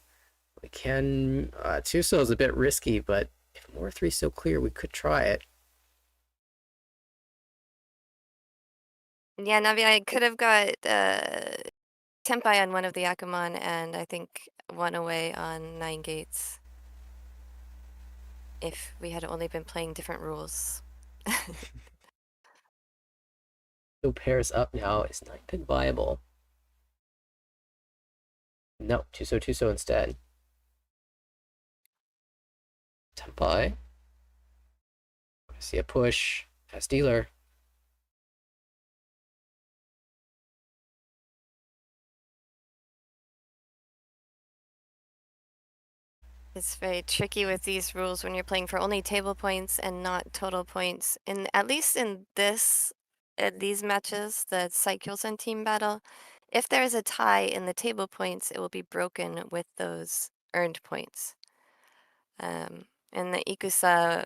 We can... 2-so is a bit risky, but if more 3-so clear, we could try it. Yeah, Navi, I could have got Tempai on one of the Yakuman and I think 1 away on 9 gates. if we had only been playing different rules. So pairs up now. Is 9-pin viable? No, 2-so instead. Tempai. I see a push as dealer. It's very tricky with these rules when you're playing for only table points and not total points. At least in these matches, the Saikyosen Team Battle, if there is a tie in the table points, it will be broken with those earned points. In the Ikusa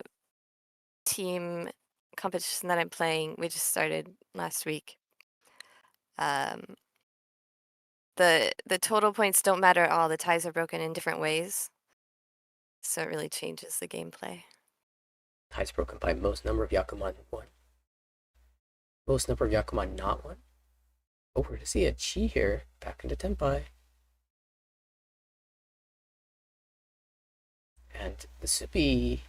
team competition that I'm playing, we just started last week. The total points don't matter at all. The ties are broken in different ways, so it really changes the gameplay. Ties broken by most number of Yakuman won. Most number of Yakuman not won. Oh, we're to see a Chi here. Back into Tempai. And this should be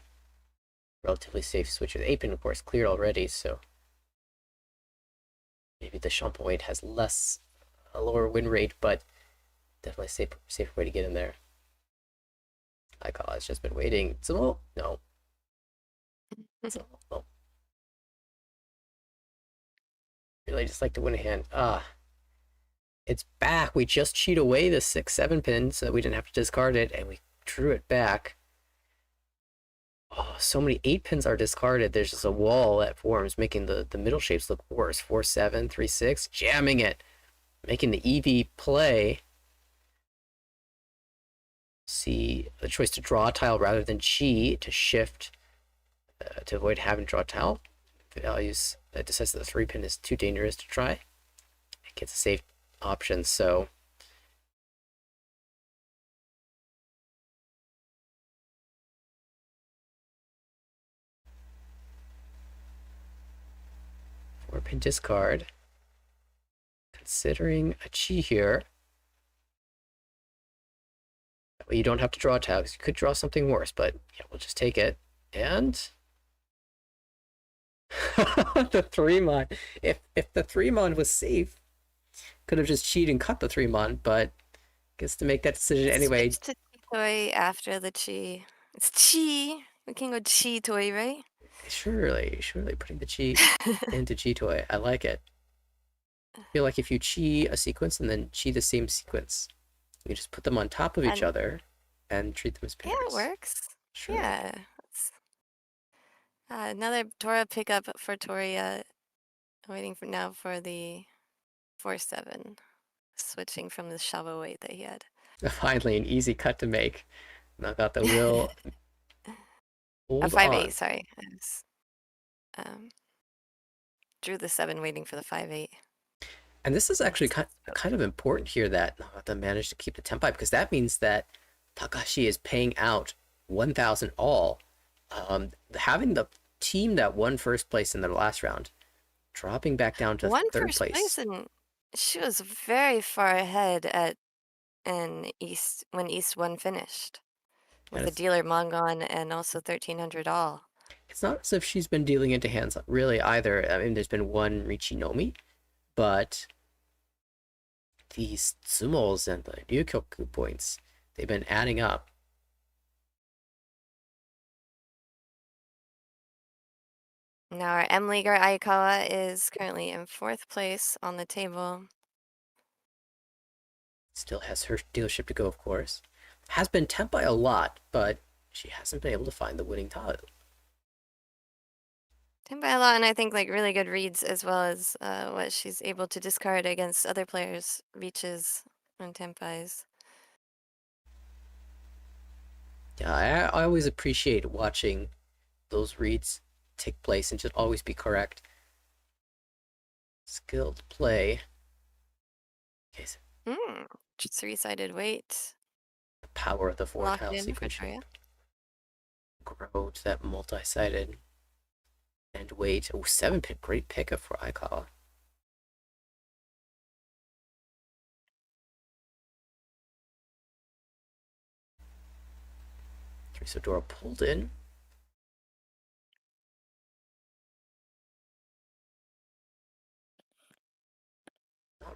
relatively safe switch. The 8-pin, of course, cleared already, so maybe the Shampoid has a lower win rate, but definitely safer way to get in there. Aikawa has just been waiting. Zumo? No. Oh. Really just like to win a hand. It's back. We just cheat away the 6-7 pin so that we didn't have to discard it, and we drew it back. Oh, so many 8 pins are discarded. There's just a wall that forms, making the middle shapes look worse. 4-7, 3-6, jamming it, making the EV play. See the choice to draw a tile rather than Chi to shift to avoid having to draw a tile. Values that decides that the 3 pin is too dangerous to try. It gets a safe option, so pin discard. Considering a Chi here. That way you don't have to draw a tile, because you could draw something worse, but yeah, we'll just take it. And the 3-mon. If the 3-mon was safe, could have just cheated and cut the 3-mon, but gets to make that decision anyway. Switch to Toy after the Chi. It's Chi. We can go Chi Toy, right? Surely putting the Chi into Chi Toy. I like it. I feel like if you Chi a sequence and then Chi the same sequence, you just put them on top of each other and treat them as pairs. Yeah, it works. Sure. Yeah. Another Tora pickup for Toria. Waiting for the 4-7. Switching from the shovel weight that he had. Finally, an easy cut to make. Now got the will. A 5-8, sorry. I was, drew the 7 waiting for the 5-8. And this is actually kind of important here that Nagata managed to keep the tempai, because that means that Takashi is paying out 1,000 all. Having the team that won first place in the last round, dropping back down to third place. And she was very far ahead when East 1 finished. With the dealer Mongon and also 1,300 all. It's not as if she's been dealing into hands really either. I mean, there's been one Riichi Nomi, but these Tsumos and the Ryukyoku points, they've been adding up. Now our M-Leaguer Aikawa is currently in 4th place on the table. Still has her dealership to go, of course. Has been temped by a lot, but she hasn't been able to find the winning tile. Temped by a lot, and I think like really good reads, as well as what she's able to discard against other players' reaches and tempais. Yeah, I always appreciate watching those reads take place and just always be correct. Skilled play. Okay. Just 3-sided weight. The power of the 4-tile sequence shape. Grow to that multi-sided and weight. Oh, 7-pin, great pickup for Aikawa. So Dora pulled in.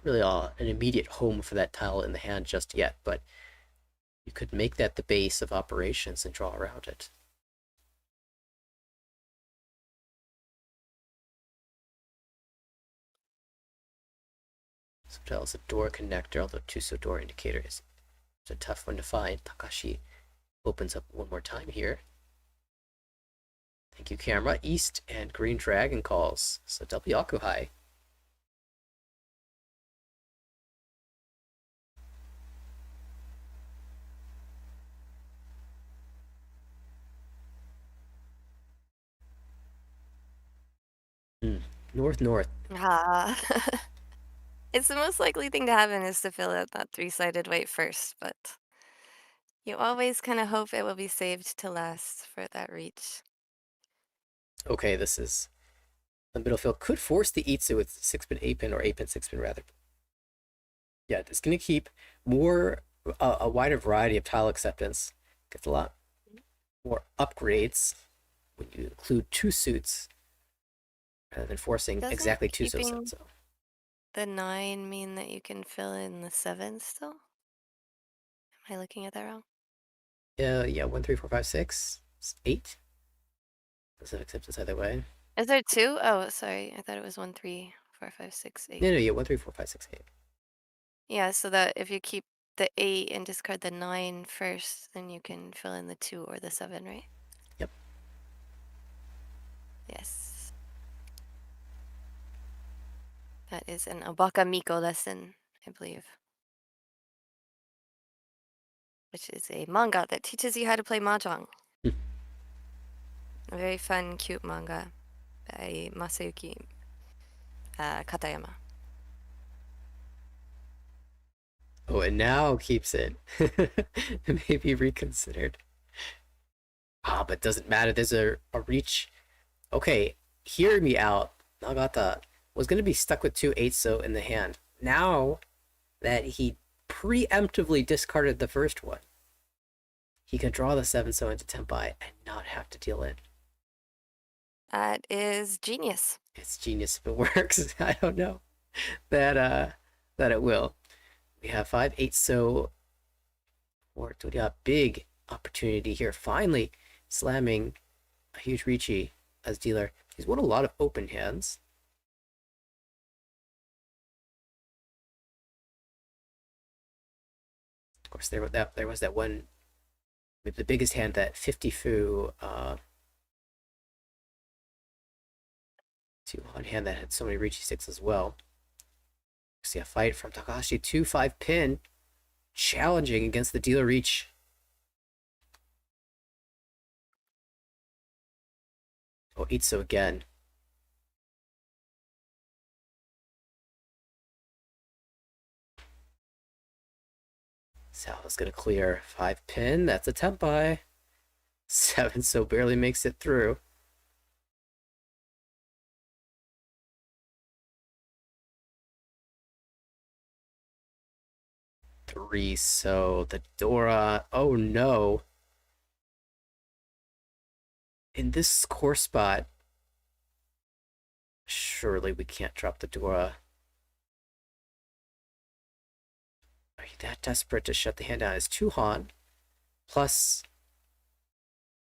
not really an immediate home for that tile in the hand just yet, but you could make that the base of operations and draw around it. Some tiles a door connector, although Tuso door indicator is a tough one to find. Takashi opens up one more time here. Thank you, camera. East and green dragon calls. So double Yakuhai. North. It's the most likely thing to happen is to fill out that 3-sided white first, but you always kind of hope it will be saved to last for that reach. Okay, this is the middle field. Could force the Itsu with 6-pin, 8-pin, or 8-pin, 6-pin rather. Yeah, it's going to keep more a wider variety of tile acceptance. Gets a lot more upgrades when you include 2 suits rather than forcing exactly 2 suits. The 9 mean that you can fill in the 7 still? Am I looking at that wrong? Yeah, 1, 3, 4, 5, 6, 8. Doesn't accept this either way. Is there 2? Oh, sorry. I thought it was 1, 3, 4, 5, 6, 8. No, yeah, 1, 3, 4, 5, 6, 8. Yeah, so that if you keep the 8 and discard the 9 first, then you can fill in the 2 or the 7, right? Yep. Yes. That is an Obaka Miko lesson, I believe. Which is a manga that teaches you how to play Mahjong. A very fun, cute manga by Masayuki Katayama. Oh, and now keeps it. Maybe reconsidered. But doesn't matter. There's a reach. Okay, hear me out. Nagata was going to be stuck with 2 8-so in the hand. Now that he preemptively discarded the first one, he can draw the 7-so into Tenpai and not have to deal it. That is genius. It's genius if it works. I don't know that it will. We have 5 8-so for Toria. Big opportunity here. Finally slamming a huge Riichi as dealer. He's won a lot of open hands. Of course, there was that one, maybe the biggest hand, that 50 fu 2-1 hand that had so many Riichi sticks as well. See a fight from Takahashi, 2-5 pin, challenging against the dealer reach. Oh, 8-so again. Salva's gonna clear 5 pin. That's a Tenpai. 7-so barely makes it through. 3-so the Dora. Oh no. In this core spot, surely we can't drop the Dora. Are you that desperate to shut the hand down? It's 2 Han, plus,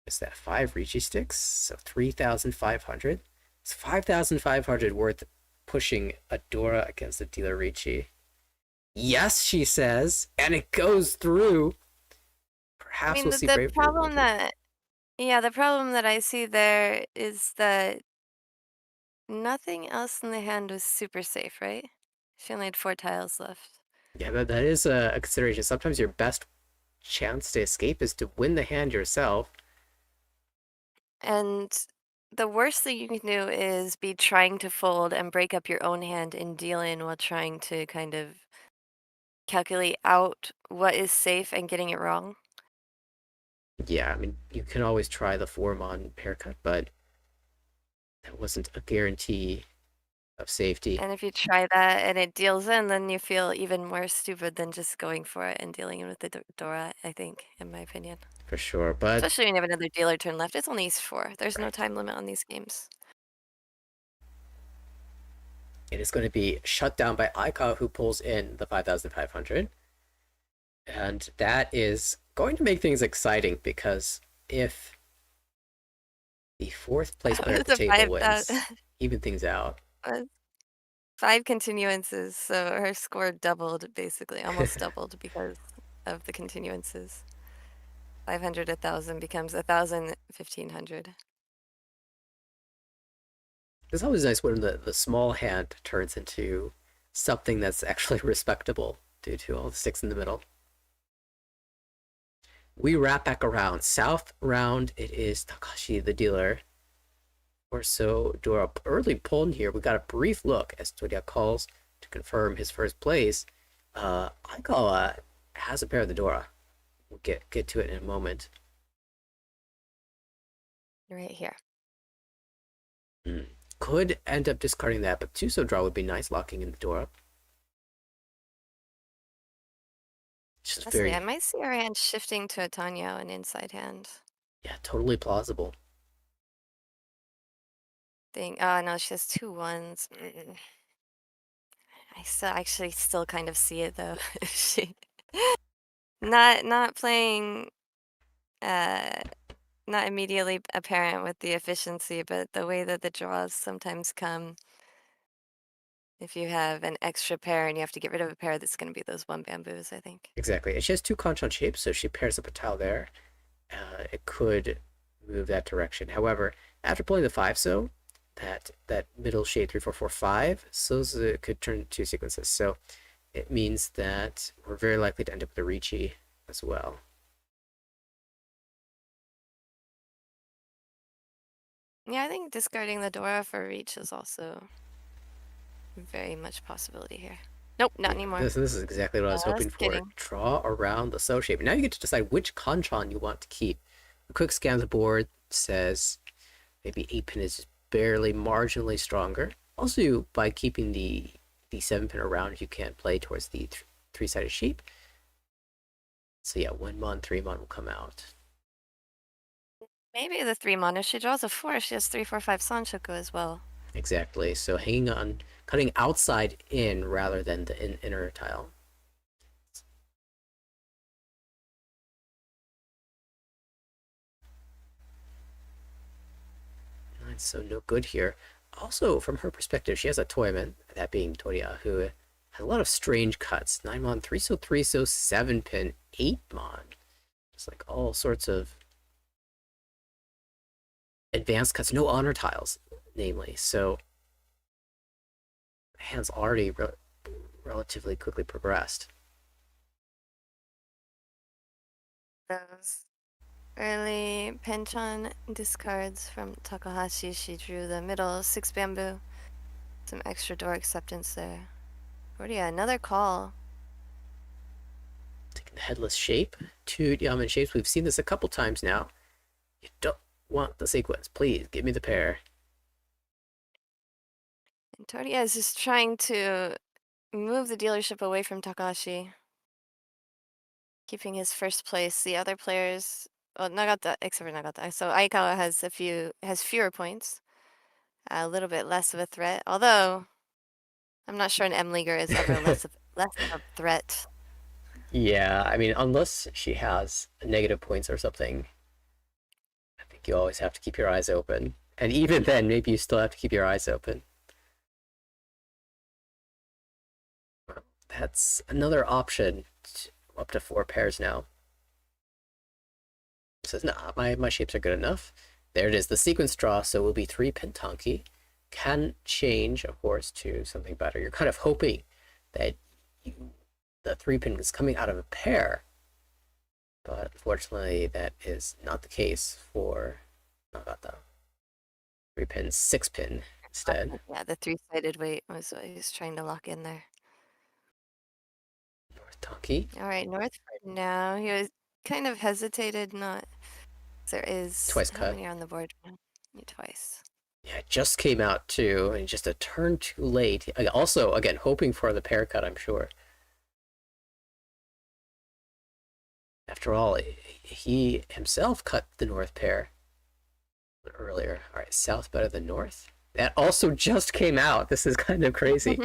is that 5 Riichi sticks? So 3,500. It's 5,500 worth pushing a Dora against the dealer Riichi. Yes, she says, and it goes through. Perhaps we'll see the problem that, the problem that I see there is that nothing else in the hand was super safe, right? She only had 4 tiles left. Yeah, that is a consideration. Sometimes your best chance to escape is to win the hand yourself. And the worst thing you can do is be trying to fold and break up your own hand and deal in while trying to kind of calculate out what is safe and getting it wrong. Yeah, I mean, you can always try the form on haircut, but that wasn't a guarantee of safety. And if you try that and it deals in, then you feel even more stupid than just going for it and dealing in with the Dora, I think, in my opinion. For sure, but... Especially when you have another dealer turn left. It's only Ace 4. There's no time limit on these games. It is going to be shut down by Aika, who pulls in the 5,500. And that is going to make things exciting, because if the fourth place player at the table wins, even things out. 5 continuances, so her score doubled, basically, almost doubled because of the continuances. 500, 1,000 becomes 1,000, 1,500. It's always nice when the small hand turns into something that's actually respectable due to all the sticks in the middle. We wrap back around. South round, it is Takashi the dealer. Or so Dora early pull in here. We got a brief look as Toria calls to confirm his first place. Aikawa has a pair of the Dora. We'll get to it in a moment. Right here. Could end up discarding that, but Tuso draw would be nice, locking in the Dora. I might see our hand shifting to a Tanyo, an inside hand. Yeah, totally plausible. Oh no, she has 2 1s. I actually still kind of see it though. She not playing not immediately apparent with the efficiency, but the way that the draws sometimes come. If you have an extra pair and you have to get rid of a pair, that's going to be those 1 bamboos, I think. Exactly. And she has 2 Kanchan shapes, so she pairs up a tile there. It could move that direction. However, after pulling the 5 so, that middle shade 3 4 4 5, so it could turn 2 sequences. So it means that we're very likely to end up with a Riichi as well. Yeah, I think discarding the Dora for reach is also very much possibility here. Nope, not anymore. This is exactly what I was hoping for. Kidding. Draw around the so shape. Now you get to decide which Kanchan you want to keep. A quick scan of the board says maybe 8-pin is barely marginally stronger. Also, by keeping the 7-pin around, you can play towards the 3-sided shape. So yeah, 1 mon, 3 mon will come out. Maybe the 3 mon. If she draws a 4, she has 3 4 5 Sanchoku as well. Exactly. So hanging on, cutting outside in rather than the inner tile. So no good here. Also, from her perspective, she has a Toyman, that being Toria, who has a lot of strange cuts. 9 mon, 3 so 3 so 7-pin, 8 mon. Just like all sorts of advanced cuts, no honor tiles, namely. So hand's already relatively quickly progressed. Those early Penchon discards from Takahashi. She drew the middle 6 bamboo. Some extra door acceptance there. What yeah, another call. Taking the headless shape. 2 diamond shapes. We've seen this a couple times now. You don't want the sequence. Please give me the pair. And Toria is just trying to move the dealership away from Takahashi. Keeping his first place. The other players, well, Nagata, except for Nagata. So Aikawa has fewer points. A little bit less of a threat. Although, I'm not sure an M-leaguer is ever less of a threat. Yeah, I mean, unless she has negative points or something, I think you always have to keep your eyes open. And even then, maybe you still have to keep your eyes open. Well, that's another option. Up to 4 pairs now. It says, nah, my shapes are good enough. There it is, the sequence draw, so it will be 3 pentanki. Can change, of course, to something better. You're kind of hoping that the 3-pin is coming out of a pair, but unfortunately that is not the case for Nagata. 3-pin, 6-pin instead. Yeah, the 3-sided weight was what he was trying to lock in there. North Tanki. All right, North for now. He was kind of hesitated, not. There is Twice how cut. many are on the board? Yeah, twice. Yeah, it just came out too, and just a turn too late. Also, again, hoping for the pair cut, I'm sure. After all, he himself cut the north pair earlier. All right, south better than north. That also just came out. This is kind of crazy.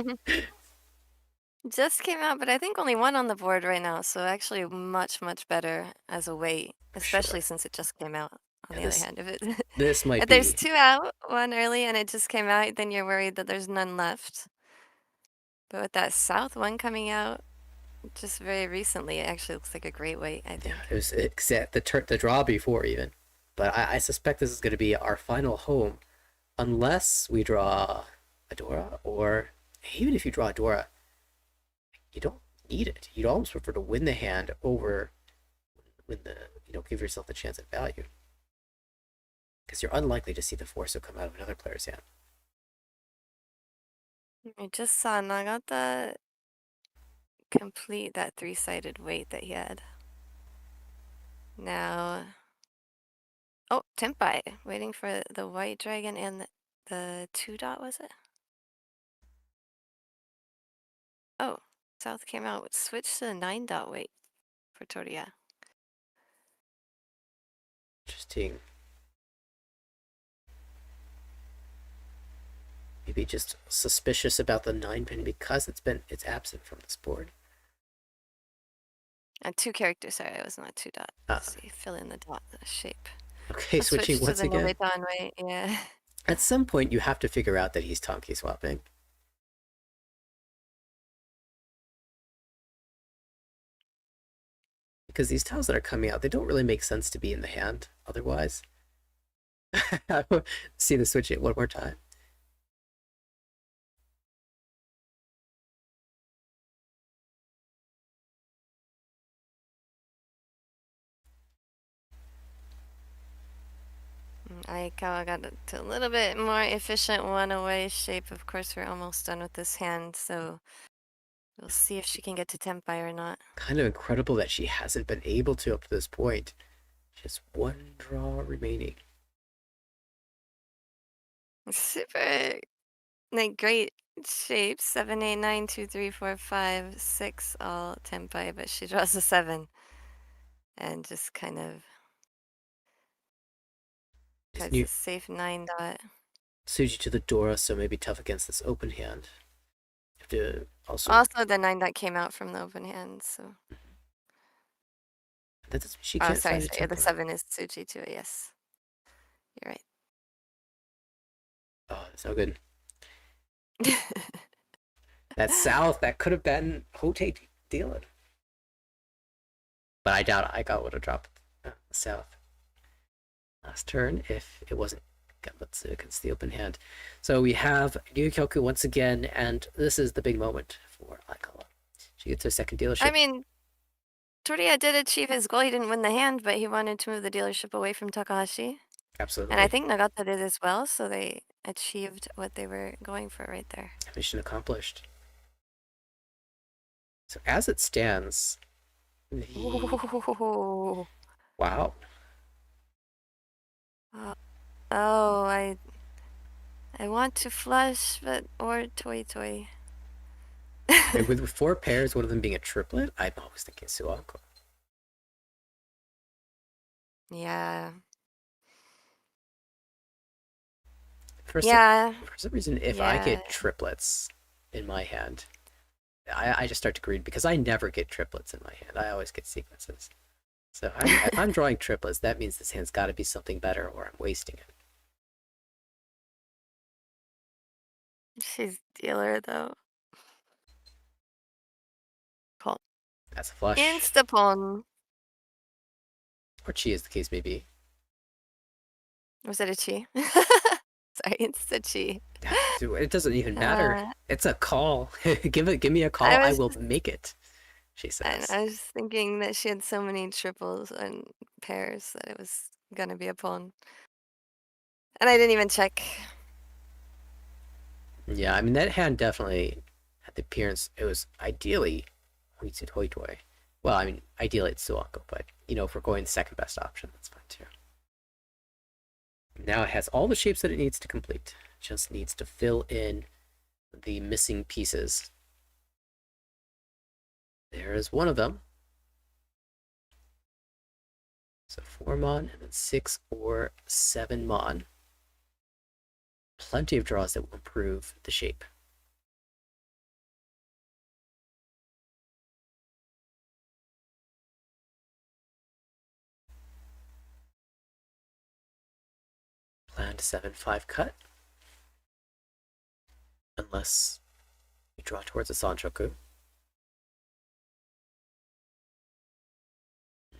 Just came out, but I think only one on the board right now, so actually much, much better as a weight, especially since it just came out. On the other hand, this might if be... there's 2 out, 1 early, and it just came out, then you're worried that there's none left. But with that South one coming out just very recently, it actually looks like a great weight, I think. Yeah, it was the draw before even. But I suspect this is going to be our final home, unless we draw a Dora, or even if you draw a Dora, you don't need it. You'd almost prefer to win the hand over give yourself the chance at value. Because you're unlikely to see the Forso come out of another player's hand. I just saw Nagata complete that 3-sided weight that he had. Now, oh, Tempai, waiting for the white dragon and the 2-dot, was it? Oh, South came out, switched to the 9-dot weight for Toria. Interesting. Maybe just suspicious about the 9-pin because it's absent from this board. 2 characters, sorry, it was not 2-dot. Let's see, fill in the dot shape. Okay, switching once again. Weight, yeah. At some point, you have to figure out that he's Tonki swapping. Because these tiles that are coming out, they don't really make sense to be in the hand otherwise. See the switch it one more time. Aikawa got to a little bit more efficient one-away shape. Of course, we're almost done with this hand, so we'll see if she can get to Tempai or not. Kind of incredible that she hasn't been able to up to this point. Just 1 draw remaining. Super, great shape. 7, 8, 9, 2, 3, 4, 5, 6, all Tempai, but she draws a 7. And just kind of has a safe 9-dot. Suji to the Dora, so maybe tough against this open hand. You have to also the 9-dot came out from the open hand, so. That doesn't, she can't sorry, the 7 is Suji to it, yes. You're right. Oh, that's no good. That South, that could have been Hote dealing. But I doubt Aika would have dropped South last turn if it wasn't Genbutsu against the open hand. So we have Ryukyoku once again, and this is the big moment for Aikawa. She gets her second dealership. I mean, Toria did achieve his goal. He didn't win the hand, but he wanted to move the dealership away from Takahashi. Absolutely. And I think Nagata did as well, so they achieved what they were going for right there. Mission accomplished. So as it stands, wow. Oh, I want to flush, but or toy. With 4 pairs, one of them being a triplet, I'm always thinking Suako. Yeah. For some reason, if I get triplets in my hand, I just start to greed because I never get triplets in my hand. I always get sequences. So if I'm drawing triplets, that means this hand's got to be something better or I'm wasting it. She's dealer, though. Cool. That's a flush. Instapon. Or chi, as the case may be. Was it a chi? Sorry, it's a chi. It doesn't even matter. It's a call. Give me a call. I will make it, she says. I was thinking that she had so many triples and pairs that it was going to be a pawn. And I didn't even check. Yeah, I mean, that hand definitely had the appearance. It was ideally Huitsu Hoitoi. Well, I mean, ideally it's Suako, but, if we're going second best option, that's fine too. Now it has all the shapes that it needs to complete. Just needs to fill in the missing pieces. There is one of them. So 4 mon and then 6 or 7 mon. plenty of draws that will improve the shape. Planned 7-5 cut. Unless you draw towards a Sanchoku.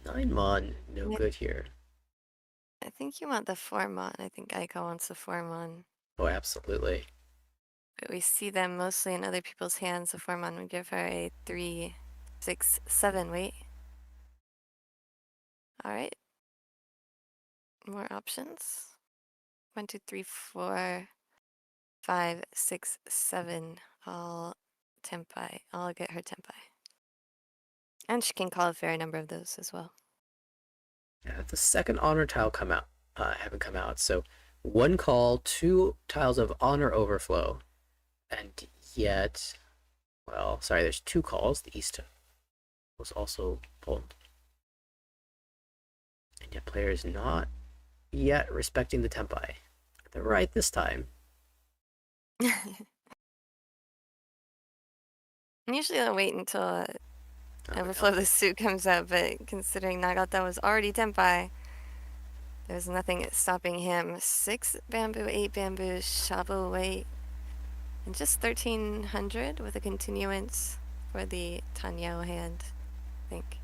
9 mon, no good here. I think you want the 4 mon. I think Aiko wants the 4 mon. Oh, absolutely. But we see them mostly in other people's hands. The 4 mon would give her a 3, 6, 7 weight. Alright. More options. 1, 2, 3, 4, 5, 6, 7. All tempai. I'll get her tempai. And she can call a fair number of those as well. Yeah, the second honor tile haven't come out. So 1 call, 2 tiles of honor overflow, and yet, well, sorry, there's 2 calls. The east was also pulled, and yet player is not yet respecting the tempai. They're right this time. Usually I'll wait until Overflow the Suit comes up, but considering Nagata was already Tenpai, there's nothing stopping him. 6 bamboo, 8 bamboo, shovel weight, and just 1300 with a continuance for the Tanyao hand, I think.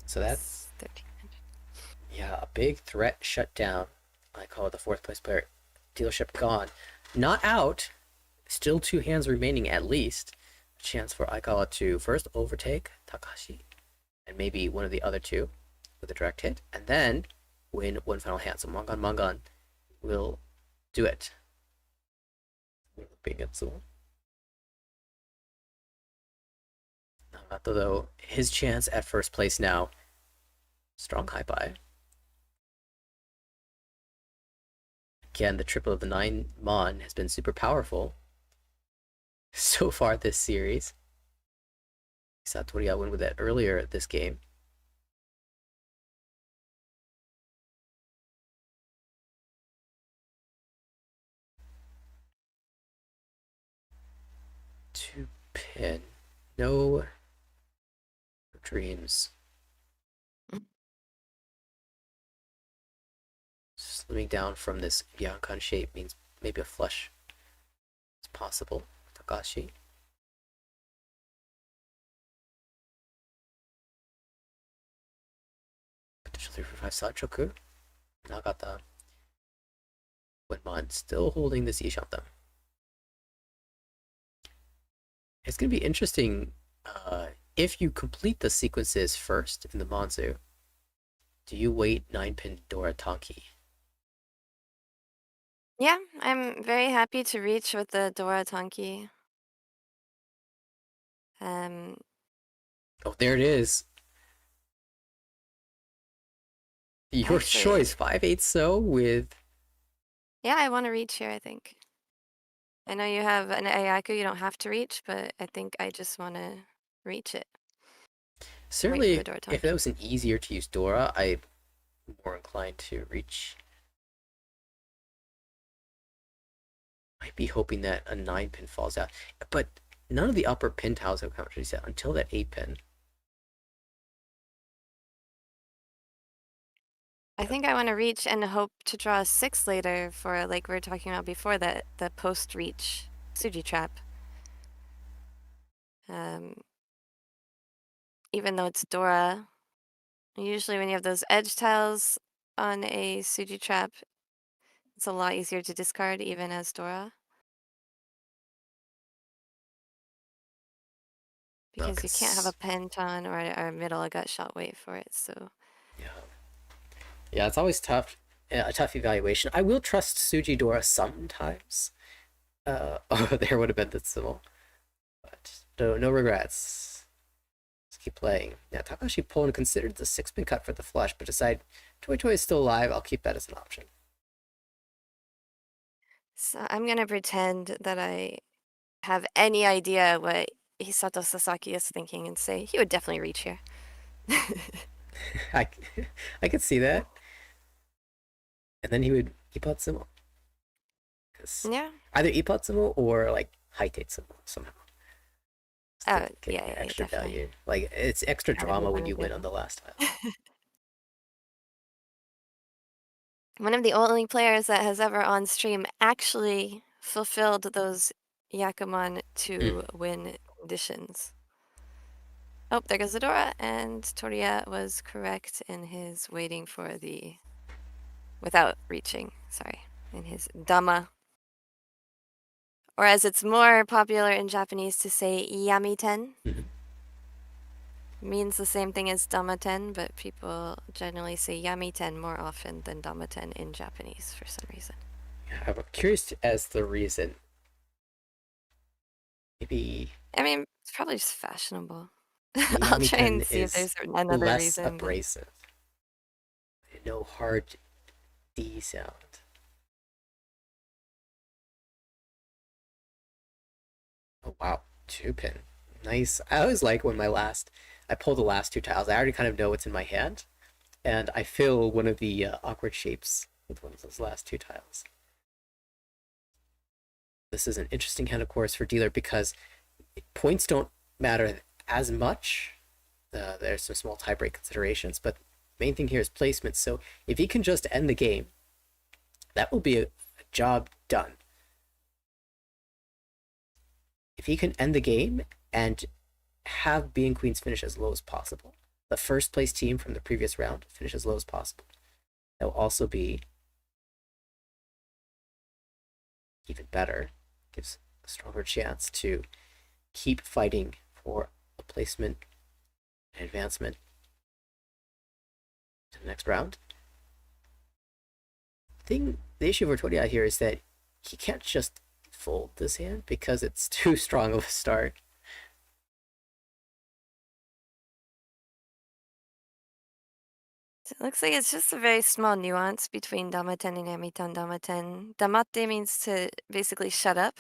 So that's 1300. Yeah, a big threat shut down. I call it the 4th place player. Dealership gone. Not out. Still 2 hands remaining at least. A chance for Aikawa to first overtake Takashi and maybe one of the other 2 with a direct hit, and then win 1 final hand. So Mangan will do it. Nagato, though, his chance at first place now. Strong high buy. Again, the triple of the 9 mon has been super powerful so far this series. Satori went with that earlier this game. To pin. No dreams. Slimming down from this Byakugan shape means maybe a flush is possible. Takashi. Potential 3 for 5 Sanchoku. Nagata. Wenmon still holding this Ishantam. It's going to be interesting if you complete the sequences first in the Manzu. Do you wait 9-pin Dora Tonki? Yeah, I'm very happy to reach with the Dora Tonki. Oh, there it is. Your Actually, choice, 5/8 so with... Yeah, I want to reach here, I think. I know you have an Ayaku you don't have to reach, but I think I just want to reach it. Certainly, if that was an easier to use Dora, I'm more inclined to reach. Might be hoping that a 9-pin falls out, but none of the upper pin tiles have counter reset until that 8-pin. I think I want to reach and hope to draw a 6 later for, like we were talking about before, that the post-reach Suji trap. Even though it's Dora, usually when you have those edge tiles on a Suji trap, it's a lot easier to discard even as Dora. Because you can't have a penton or a middle gut shot weight for it, so... Yeah, it's always tough. A tough evaluation. I will trust Suji Dora sometimes. Oh, there would have been the symbol. But no regrets. Let's keep playing. Yeah, Takashi Pon considered the 6-pin cut for the flush, but decided Toy Toy is still alive. I'll keep that as an option. So I'm gonna pretend that I have any idea what Hisato Sasaki is thinking and say he would definitely reach here. I could see that. And then he would keep out Sumo. Yeah. Either Ipatsumo or like Haitetsumo somehow. Oh, Get yeah, extra definitely. value. Like it's extra drama when you win on the last tile. One of the only players that has ever on stream actually fulfilled those Yakuman to win conditions. Oh, there goes Adora, and Toria was correct in his waiting for the, without reaching, sorry, in his dama. Or as it's more popular in Japanese to say yamiten. Means the same thing as damaten, but people generally say yamiten more often than damaten in Japanese for some reason. Yeah, I'm curious as the reason. Maybe. I mean, it's probably just fashionable. I'll try and see if there's another less reason. Abrasive. No hard D sound. Oh wow, 2-pin. Nice. I always like when I pull the last 2 tiles. I already kind of know what's in my hand, and I fill one of the awkward shapes with one of those last 2 tiles. This is an interesting hand, of course, for dealer because points don't matter as much. There's some small tiebreak considerations, but the main thing here is placement. So if he can just end the game, that will be a job done. If he can end the game and have B and Queens finish as low as possible, the first place team from the previous round finish as low as possible, that will also be even better. Gives a stronger chance to keep fighting for a placement and advancement to the next round. The issue for Toria here is that he can't just fold this hand because it's too strong of a start. It looks like it's just a very small nuance between damaten and yamitan damaten. Damate means to basically shut up,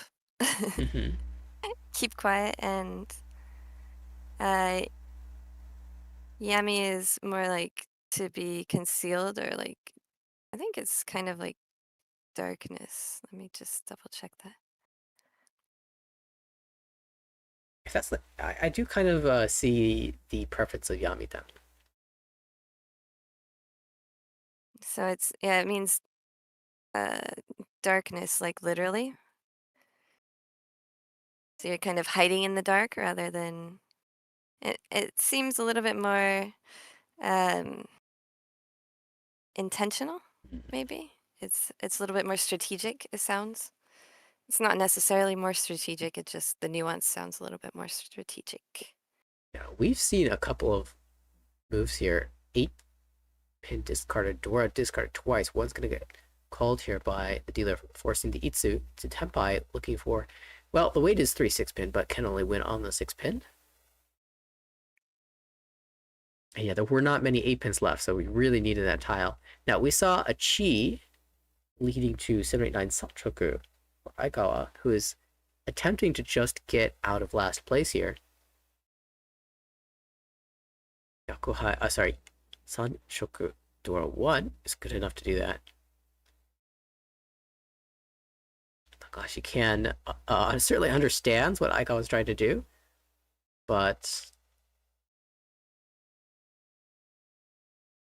keep quiet, and yami is more like to be concealed, or like, I think it's kind of like darkness. Let me just double check that. If that's I do kind of see the preference of Yamitan. So it's, yeah, it means darkness, like literally. So you're kind of hiding in the dark rather than, it seems a little bit more intentional, maybe. It's a little bit more strategic, it sounds. It's not necessarily more strategic, it just, the nuance sounds a little bit more strategic. Yeah, we've seen a couple of moves here. 8-pin discarded, Dora discarded twice. One's going to get called here by the dealer, forcing the Itsu to Tenpai, looking for, well, the weight is 3 6-pin, but can only win on the 6-pin. And yeah, there were not many 8-pins left, so we really needed that tile. Now, we saw a Chi leading to 789 Salchoku, or Aikawa, who is attempting to just get out of last place here. Sanshoku Dora 1 is good enough to do that. Takashi can certainly understands what Aikawa was trying to do, but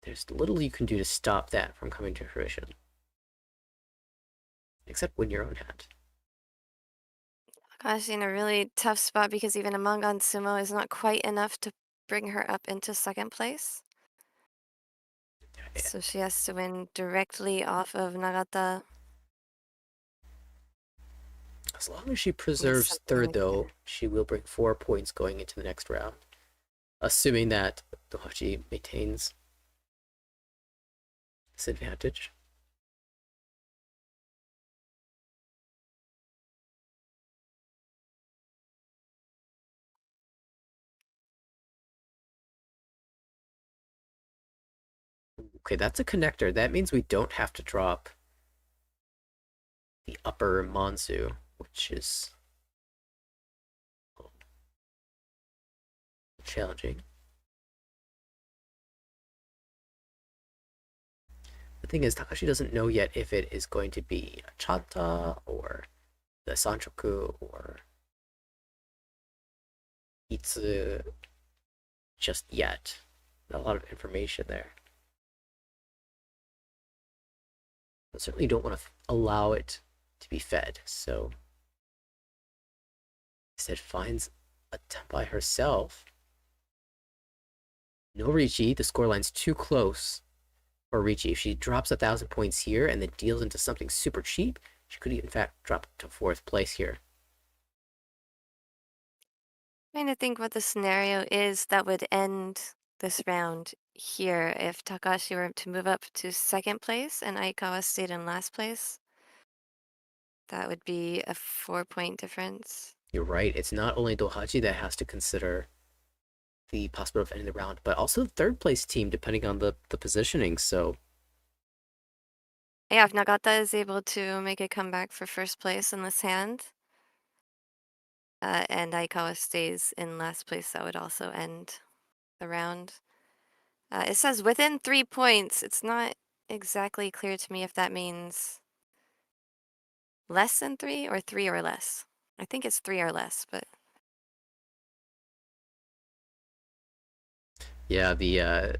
there's little you can do to stop that from coming to fruition. Except win your own hand. Takashi in a really tough spot because even a Mangan Sumo is not quite enough to bring her up into second place. So she has to win directly off of Nagata. As long as she preserves third, though, she will bring 4 points going into the next round. Assuming that Dohachi maintains this advantage. Okay, that's a connector. That means we don't have to drop the upper Monsu, which is challenging. The thing is, Takashi doesn't know yet if it is going to be a Chanta or the Sanchoku or Itsu just yet. Not a lot of information there. But certainly don't want to allow it to be fed, so instead finds a Tenpai herself. No Riichi, the scoreline's too close for Riichi. If she drops 1,000 points here and then deals into something super cheap, she could in fact drop to 4th place here. Trying to think what the scenario is that would end this round here if Takashi were to move up to 2nd place and Aikawa stayed in last place. That would be a 4-point difference. You're right. It's not only Dohachi that has to consider the possibility of ending the round, but also the 3rd place team, depending on the positioning. So yeah, if Nagata is able to make a comeback for 1st place in this hand, and Aikawa stays in last place, that would also end the round. It says within 3 points. It's not exactly clear to me if that means less than 3 or 3 or less. I think it's 3 or less, but yeah, the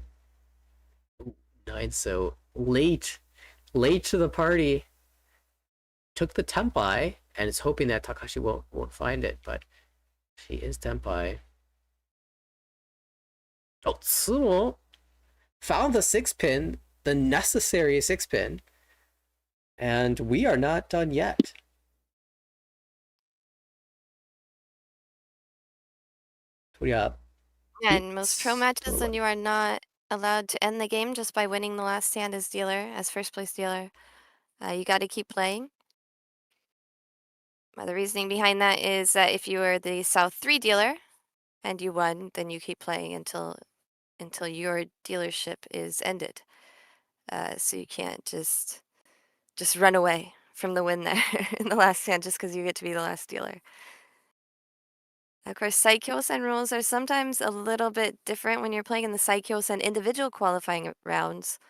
9 so late to the party. Took the Tenpai and is hoping that Takashi won't find it, but she is Tenpai. Oh, Tsumo found the 6-pin, the necessary 6-pin, and we are not done yet. Yeah, in most pro matches, then you are not allowed to end the game just by winning the last hand as dealer, as 1st place dealer. You got to keep playing. The reasoning behind that is that if you are the South 3 dealer and you won, then you keep playing until your dealership is ended. So you can't just run away from the win there in the last hand just because you get to be the last dealer. Of course, Saikyosen rules are sometimes a little bit different when you're playing in the Saikyosen individual qualifying rounds.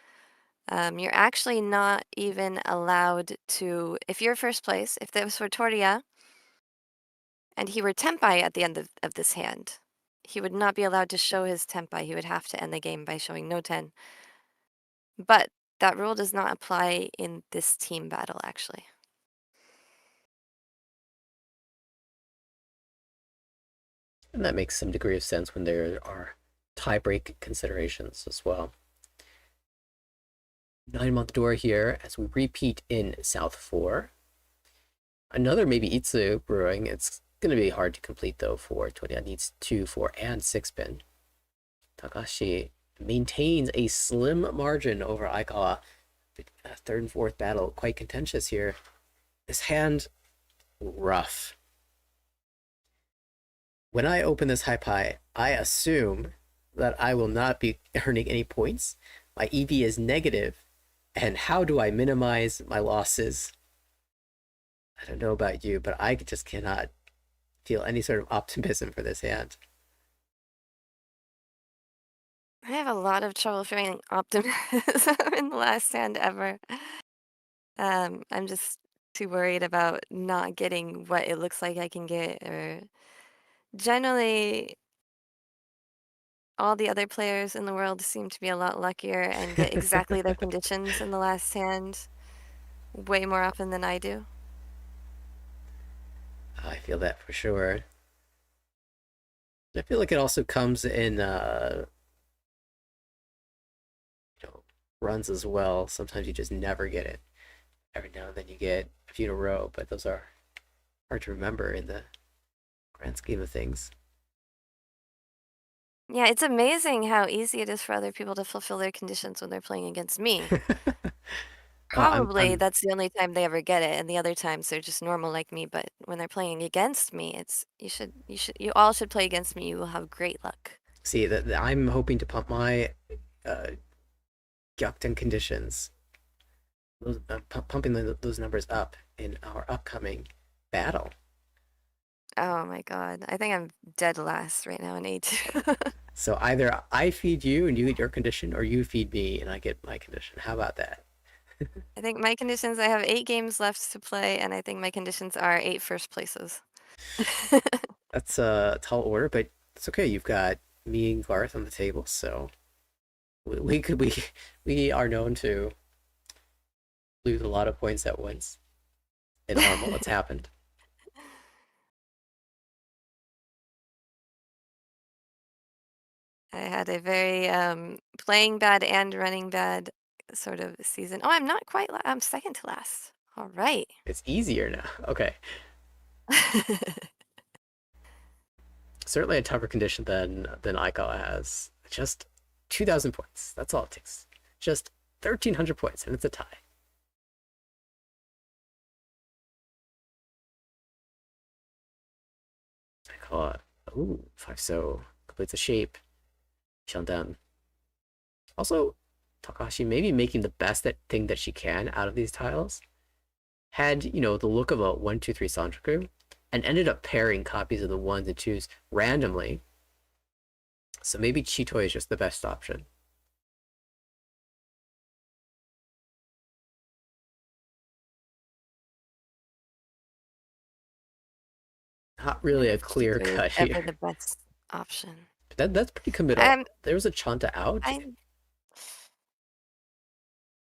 You're actually not even allowed to, if you're 1st place, if this were Toria, and he were Tenpai at the end of this hand, he would not be allowed to show his Tenpai. He would have to end the game by showing no 10. But that rule does not apply in this team battle, actually. And that makes some degree of sense when there are tie-break considerations as well. 9-month door here as we repeat in South 4. Another maybe Itsu brewing. It's going to be hard to complete though for Tonya. Needs 2, 4, and 6-pin. Takashi maintains a slim margin over Aikawa. 3rd and 4th battle, quite contentious here. This hand, rough. When I open this high pie, I assume that I will not be earning any points. My EV is negative, and how do I minimize my losses? I don't know about you, but I just cannot feel any sort of optimism for this hand. I have a lot of trouble feeling optimism in the last hand ever. I'm just too worried about not getting what it looks like I can get, or generally all the other players in the world seem to be a lot luckier and get exactly their conditions in the last hand way more often than I do. I feel that for sure. I feel like it also comes in runs as well. Sometimes you just never get it. Every now and then you get a few in a row, but those are hard to remember in the grand scheme of things. Yeah, it's amazing how easy it is for other people to fulfill their conditions when they're playing against me. Probably that's the only time they ever get it, and the other times they're just normal like me. But when they're playing against me, it's you all should play against me. You will have great luck. See, that I'm hoping to pump my Gyakuten conditions, pumping those numbers up in our upcoming battle. Oh my god, I think I'm dead last right now in A2. So either I feed you and you get your condition, or you feed me and I get my condition. How about that? I think my conditions, I have 8 games left to play, and I think my conditions are 8 first places. That's a tall order, but it's okay. You've got me and Garth on the table, so we are known to lose a lot of points at once. It's normal. It's happened. I had a very playing bad and running bad sort of season. Oh, I'm not quite. I'm second to last. All right. It's easier now. Okay. Certainly a tougher condition than Aikawa has. Just 2,000 points. That's all it takes. Just 1,300 points, and it's a tie. Aikawa, ooh, 5-so completes a shape. Shandan. Also, Takahashi maybe making the best thing that she can out of these tiles. Had, the look of a 1-2-3 Sanjaku, and ended up pairing copies of the 1s and 2s randomly. So maybe Chitoi is just the best option. Not really a clear cut here. Ever the best option. But that's pretty committal. There was a Chanta out.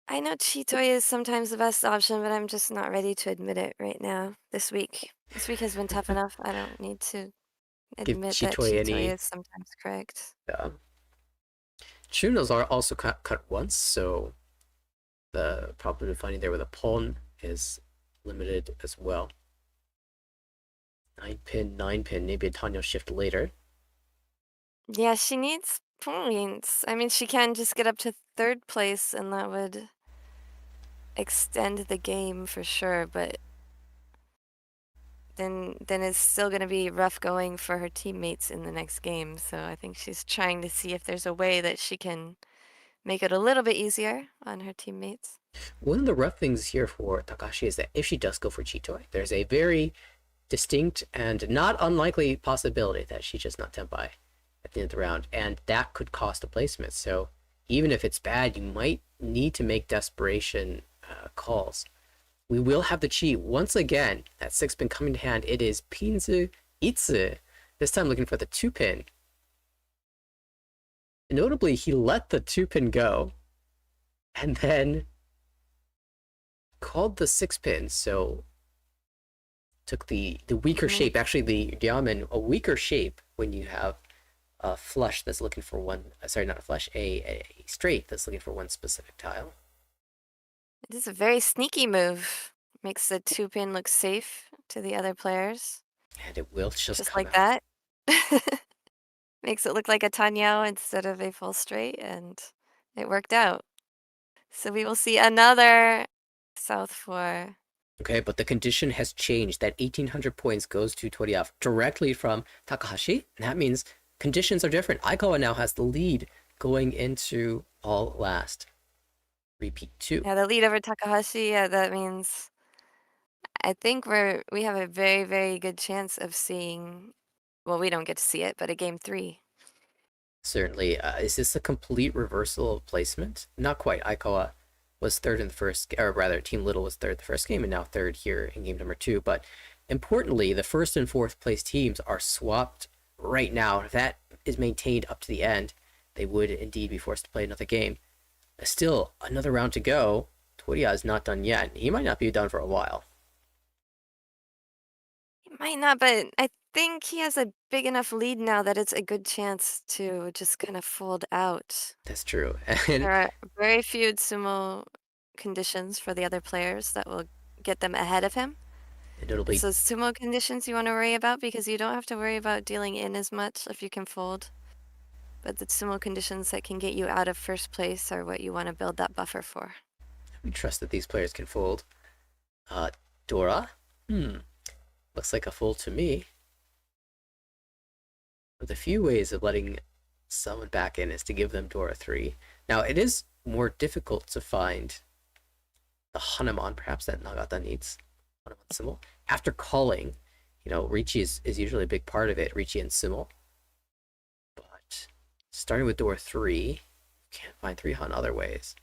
I know Chitoi is sometimes the best option, but I'm just not ready to admit it right now. This week has been tough enough. I don't need to admit that Chitoi is sometimes correct. Yeah. Chunos are also cut once, so the probability of finding there with a pawn is limited as well. 9-pin, 9-pin, maybe a Tanya shift later. Yeah, she needs points. I mean, she can just get up to 3rd place, and that would extend the game for sure, but then it's still going to be rough going for her teammates in the next game. So I think she's trying to see if there's a way that she can make it a little bit easier on her teammates. One of the rough things here for Takashi is that if she does go for Chitoi, there's a very distinct and not unlikely possibility that she just not Tenpai at the end of the round, and that could cost a placement. So even if it's bad, you might need to make desperation calls. We will have the cheat once again. That 6-pin coming to hand. It is Pinzu Itsu. This time looking for the 2-pin. Notably, he let the 2-pin go and then called the 6-pin. So took the weaker shape. Actually, the Diamond, a weaker shape when you have a flush that's looking for one. Sorry, not a flush. A straight that's looking for one specific tile. It is a very sneaky move. Makes the 2-pin look safe to the other players. And it will just come like out. that. Makes it look like a Tanyao instead of a full straight, and it worked out. So we will see another South 4. Okay, but the condition has changed. That 1,800 points goes to Toriyaf directly from Takahashi. And that means conditions are different. Aikawa now has the lead going into all last. Repeat 2. Yeah, the lead over Takahashi, yeah, that means I think we have a very, very good chance of seeing, well, we don't get to see it, but a game 3. Certainly. Is this a complete reversal of placement? Not quite. Aikawa was 3rd in the first, or rather, Team Little was 3rd the first game, and now 3rd here in game number 2. But importantly, the 1st and 4th place teams are swapped right now. If that is maintained up to the end, they would indeed be forced to play another game. Still, another round to go. Toria is not done yet. He might not be done for a while. He might not, but I think he has a big enough lead now that it's a good chance to just kind of fold out. That's true. There are very few sumo conditions for the other players that will get them ahead of him. It's those sumo conditions you want to worry about, because you don't have to worry about dealing in as much if you can fold. But the sumo conditions that can get you out of first place are what you want to build that buffer for. We trust that these players can fold. Dora? Looks like a fold to me. With a few ways of letting someone back in is to give them Dora 3. Now, it is more difficult to find the Hanuman, perhaps, that Nagata needs. Hanuman symbol. After calling, Riichi is usually a big part of it, Riichi and Simmel. But starting with Dora 3, you can't find 3 Han other ways.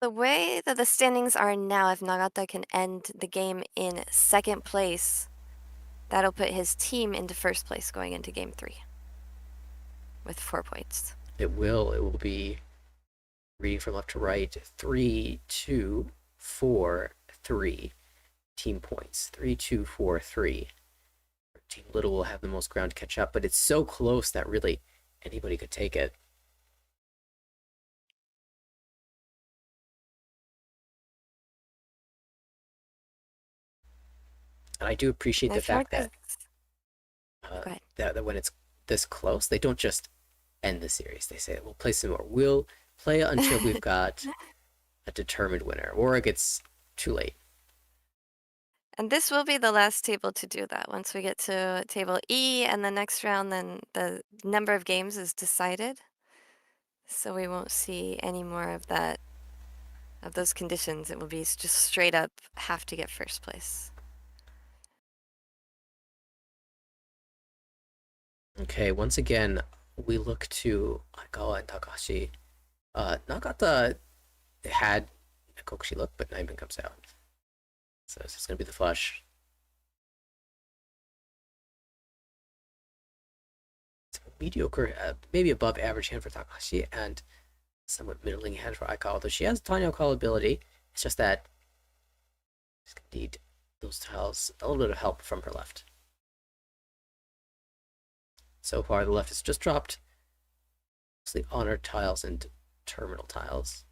The way that the standings are now, if Nagata can end the game in second place, that'll put his team into first place going into game 3 with 4 points. It will be, reading from left to right, 3, 2, 4, 3 team points. 3, 2, 4, 3. Team Little will have the most ground to catch up, but it's so close that really anybody could take it. And I do appreciate the fact that that when it's this close, they don't just end the series. They say, we'll play some more. We'll play until we've got a determined winner, or it gets too late. And this will be the last table to do that. Once we get to table E and the next round, then the number of games is decided. So we won't see any more of that, of those conditions. It will be just straight up have to get first place. Okay, once again, we look to Aikawa and Takahashi. Nagata had a Kokushi look, but Naiman comes out. So this is going to be the flush. It's a mediocre, maybe above average hand for Takahashi, and somewhat middling hand for Aikawa. Although she has Tanya call ability, it's just that she's going to need those tiles, a little bit of help from her left. So far, the left has just dropped mostly honor tiles and terminal tiles.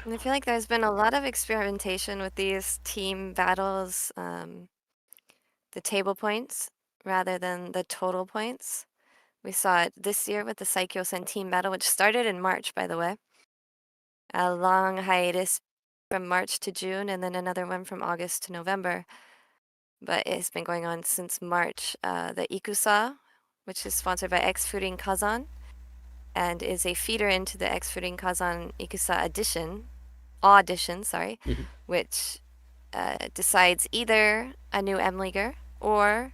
And I feel like there's been a lot of experimentation with these team battles, the table points rather than the total points. We saw it this year with the Saikyosen Team Battle, which started in March, by the way. A long hiatus from March to June, and then another one from August to November. But it's been going on since March. The Ikusa, which is sponsored by X-Footing Kazan, and is a feeder into the X-Footing Kazan Ikusa audition, which decides either a new M-Leaguer or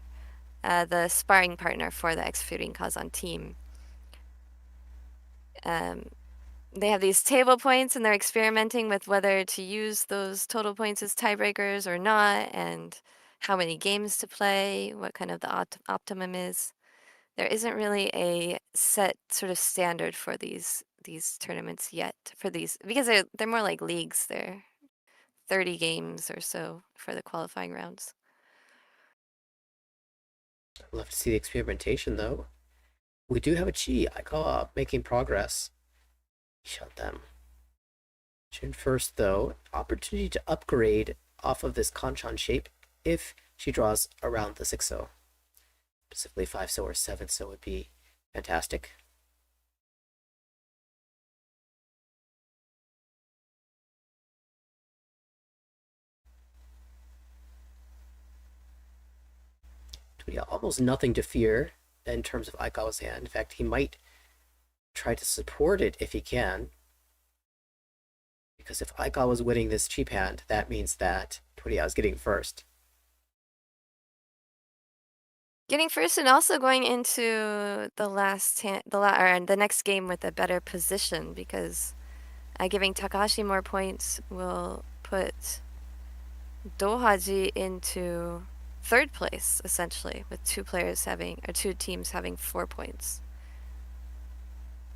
the sparring partner for the X-Footing Kazan team. They have these table points, and they're experimenting with whether to use those total points as tiebreakers or not, and how many games to play, what kind of the optimum is. There isn't really a set sort of standard for these tournaments yet for these, because they're more like leagues. They're 30 games or so for the qualifying rounds. I'd love to see the experimentation, though. We do have a Chi, Aikawa, making progress. Shut them. June 1st, though, opportunity to upgrade off of this Kanchan shape if she draws around the 6-0. Specifically 5-0 or 7-0 would be fantastic. Almost nothing to fear in terms of Aikawa's hand. In fact, he might try to support it if he can. Because if Aikawa was winning this cheap hand, that means that Toriya is getting first. Getting first, and also going into the last hand, the next game with a better position, because giving Takahashi more points will put Dohaji into third place, essentially, with two teams having 4 points.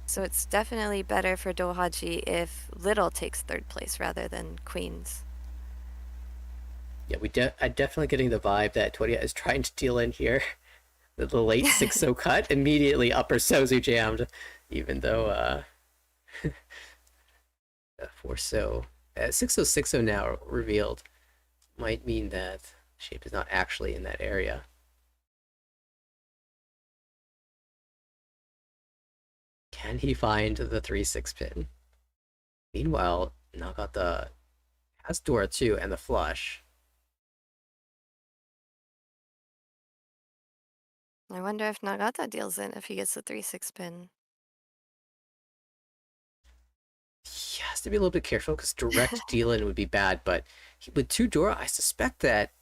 So it's definitely better for Dohaji if Little takes third place rather than Queens. Yeah, I'm definitely getting the vibe that Toriya is trying to deal in here. The late 6-0 cut, immediately upper Sozu jammed, even though 4-0. 6-0 now revealed might mean that shape is not actually in that area. Can he find the 3-6 pin? Meanwhile, Nagata has Dora too, and the flush. I wonder if Nagata deals in if he gets the 3-6 pin. He has to be a little bit careful because direct deal in would be bad, but with 2 Dora, I suspect that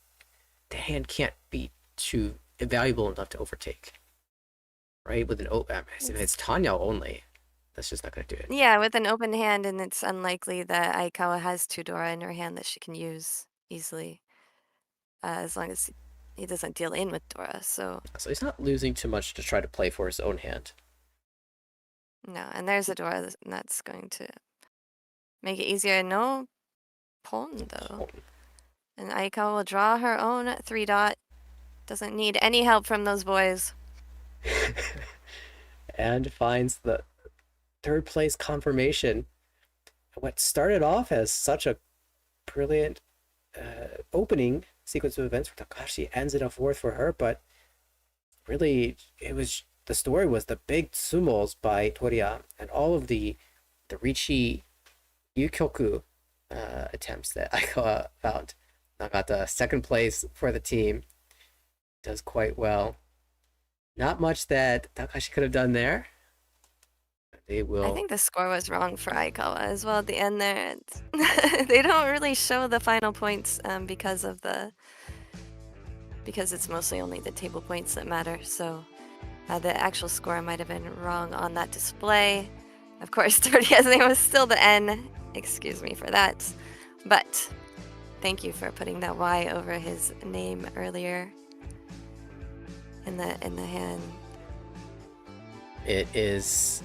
the hand can't be too valuable enough to overtake. Right? With an it's Tanya only. That's just not going to do it. Yeah, with an open hand, and it's unlikely that Aikawa has 2 Dora in her hand that she can use easily, as long as he doesn't deal in with Dora. So he's not losing too much to try to play for his own hand. no, and there's a Dora that's going to make it easier. No Pon though, and Aikawa will draw her own 3-dot. Doesn't need any help from those boys. And finds the 3rd place confirmation. What started off as such a brilliant opening sequence of events for Takahashi ends in a 4th for her, but really the story was the big sumos by Toria and all of the Riichi Yukyoku attempts that Aikawa found. Nagata, 2nd place for the team, does quite well. Not much that Takahashi could have done there. They will. I think the score was wrong for Aikawa as well at the end there. They don't really show the final points because it's mostly only the table points that matter. So the actual score might have been wrong on that display. Of course, Toria's name was still the N. Excuse me for that. But thank you for putting that Y over his name earlier in the hand. It is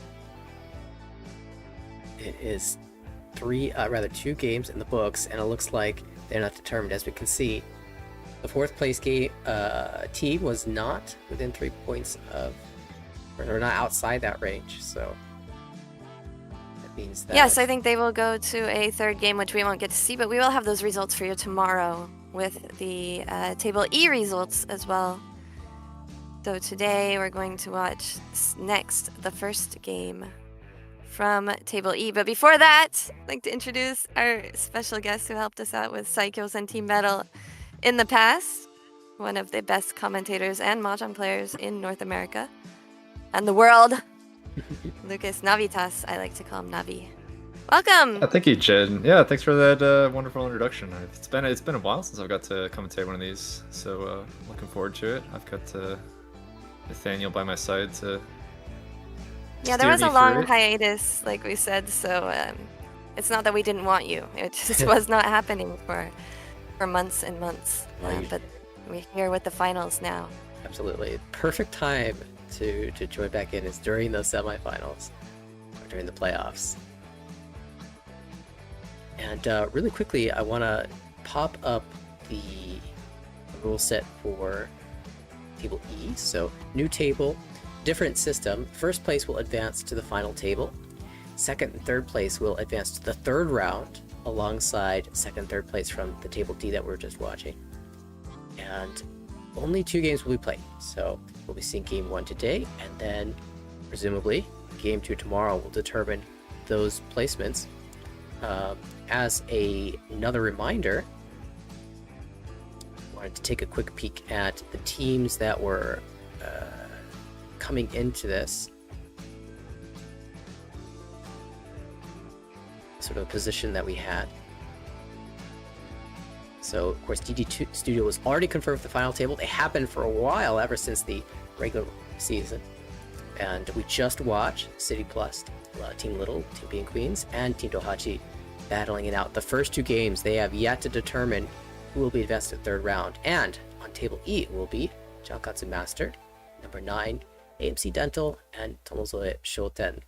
2 games in the books, and it looks like they're not determined. As we can see, the 4th place team was not within 3 points of, or not outside that range. So that means that. Yes, I think they will go to a 3rd game, which we won't get to see, but we will have those results for you tomorrow with the Table E results as well. So today we're going to watch next the 1st game from Table E. But before that, I'd like to introduce our special guest who helped us out with Saikyosen Team Battle in the past. One of the best commentators and Mahjong players in North America and the world. Lucas Navitas, I like to call him Navi. Welcome! Thank you, Jen. Yeah, thanks for that wonderful introduction. It's been a while since I've got to commentate one of these, so looking forward to it. I've got Nathaniel by my side to yeah, there was a long hiatus, like we said, so it's not that we didn't want you. It just was not happening for months and months. But we're here with the finals now. Absolutely. Perfect time to join back in is during those semifinals, or during the playoffs. And really quickly, I want to pop up the rule set for Table E. So new table, different system. 1st place will advance to the final table. 2nd and 3rd place will advance to the 3rd round alongside 2nd and 3rd place from the Table D that we're just watching. And only 2 games will be played. So we'll be seeing game 1 today, and then presumably game 2 tomorrow will determine those placements. As another reminder, I wanted to take a quick peek at the teams that were coming into this sort of position that we had. So, of course, DD Studio was already confirmed for the final table. They have been for a while, ever since the regular season. And we just watched City Plus, Team Little, Team Being Queens, and Team Dohachi battling it out. The first 2 games, they have yet to determine who will be advanced to the 3rd round. And on Table E will be Jankatsu Master, number 9, AMC Dental, and Tomozoe Shoten,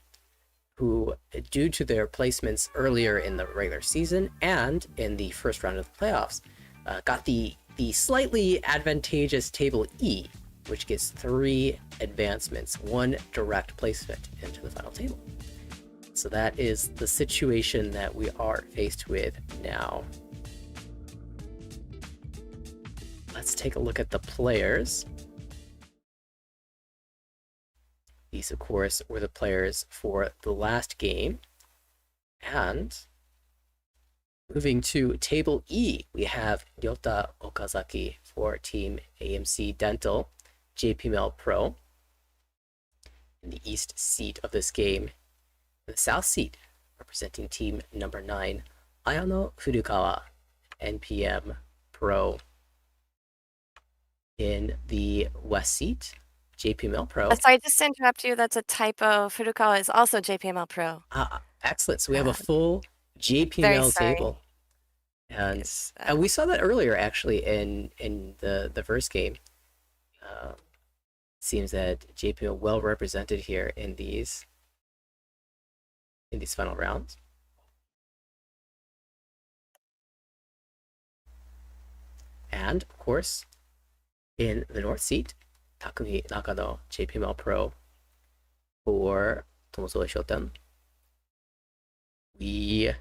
who, due to their placements earlier in the regular season and in the 1st round of the playoffs, got the slightly advantageous Table E, which gets 3 advancements, 1 direct placement into the final table. So that is the situation that we are faced with now. Let's take a look at the players. These, of course, were the players for the last game. And moving to Table E, we have Ryota Okazaki for Team AMC Dental, JP Mel Pro in the east seat of this game. The south seat, representing team number 9, Ayano Furukawa, NPM Pro. In the west seat, JPML Pro. Sorry, just to interrupt you, that's a typo. Furukawa is also JPML Pro. Excellent. So we have a full JPML table. And yes, we saw that earlier, actually, in the first game. Seems that JPML well represented here in these final rounds. And of course, in the north seat, Takumi Nakano, JPML Pro for Tomozoe Shoten. We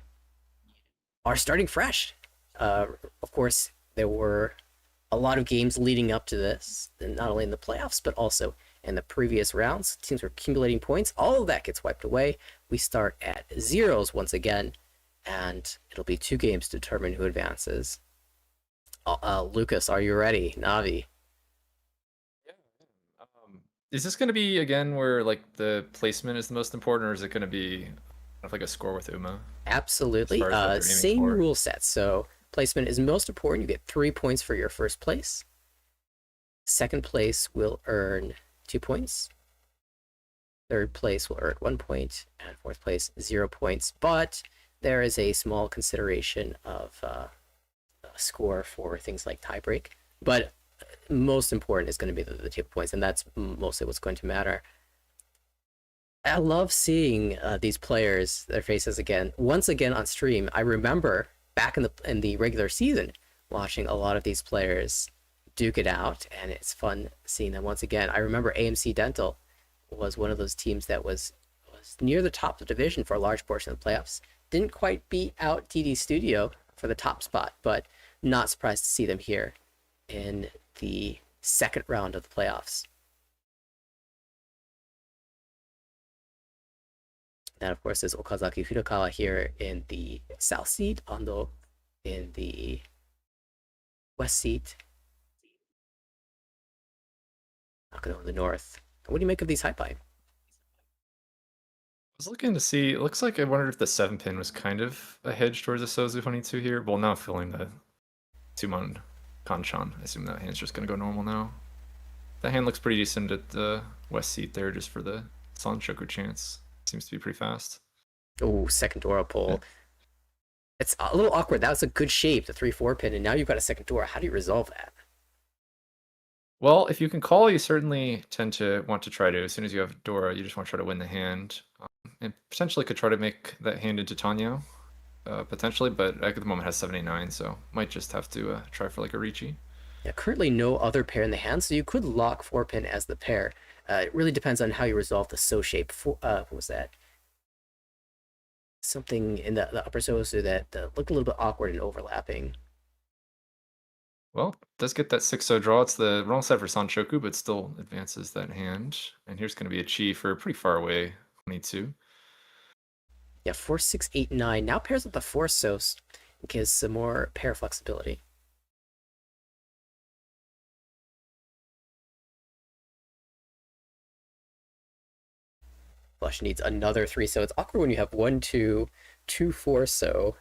are starting fresh. Of course, there were a lot of games leading up to this, not only in the playoffs, but also in the previous rounds. Teams were accumulating points. All of that gets wiped away. We start at zeros once again, and it'll be 2 games to determine who advances. Lucas, are you ready? Navi? Yeah. Is this going to be, again, where like the placement is the most important, or is it going to be like a score with Uma? Absolutely. Same rule set. So placement is most important. You get 3 points for your first place. Second place will earn 2 points. Third place will earn 1 point, and fourth place 0 points. But there is a small consideration of a score for things like tiebreak. But most important is going to be the table points, and that's mostly what's going to matter. I love seeing these players, their faces again. Once again on stream, I remember back in the regular season watching a lot of these players duke it out, and it's fun seeing them once again. I remember AMC Dental was one of those teams that was near the top of the division for a large portion of the playoffs. Didn't quite beat out TD Studio for the top spot, but not surprised to see them here in the second round of the playoffs. That, of course, is Okazaki Furukawa here in the south seat, Ando in the west seat, Nakano in the north. What do you make of these high pipe? I was looking to see, it looks like I wondered if the 7-pin was kind of a hedge towards the Sozu 22 here. Well, now I'm feeling the Tumon Kanchan. I assume that hand's just going to go normal now. That hand looks pretty decent at the west seat there, just for the Sanshoku chance. Seems to be pretty fast. Oh, second Dora pull. Yeah. It's a little awkward. That was a good shape, the 3-4 pin, and now you've got a second Dora. How do you resolve that? Well, if you can call, you certainly tend to want to try to. As soon as you have Dora, you just want to try to win the hand. And potentially could try to make that hand into Tanyo, potentially, but at the moment has 7-8-9, so might just have to try for like a Riichi. Yeah, currently no other pair in the hand, so you could lock 4-pin as the pair. It really depends on how you resolve the So shape. What was that? Something in the upper Sosu that looked a little bit awkward and overlapping. Well, does get that 6-0 draw. It's the wrong side for Sanshoku, but still advances that hand. And here's going to be a Chi for pretty far away, 22. Yeah, 4-6-8-9. Now pairs with the 4 Sos. Gives some more pair flexibility. Flush needs another 3 So. It's awkward when you have 1, 2, 2, 4 So.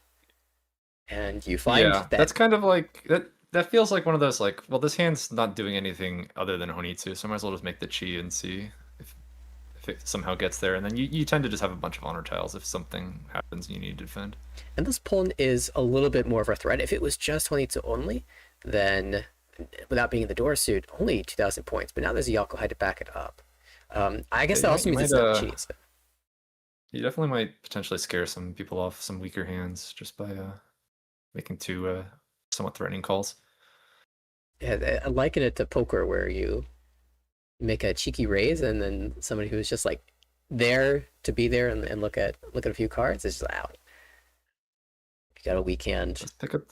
And you find that's kind of like that feels like one of those like, well, this hand's not doing anything other than Honitsu, so I might as well just make the Chi and see if it somehow gets there. And then you tend to just have a bunch of honor tiles if something happens and you need to defend. And this pawn is a little bit more of a threat. If it was just Honitsu only, then without being in the door suit, only 2,000 points. But now there's a Yakuhai to back it up. I guess that also means it's not Chi. So. You definitely might potentially scare some people off some weaker hands just by making 2 somewhat threatening calls. Yeah, I liken it to poker where you make a cheeky raise and then somebody who's just like there to be there and look at a few cards is just out. You got a weak hand. Just pick up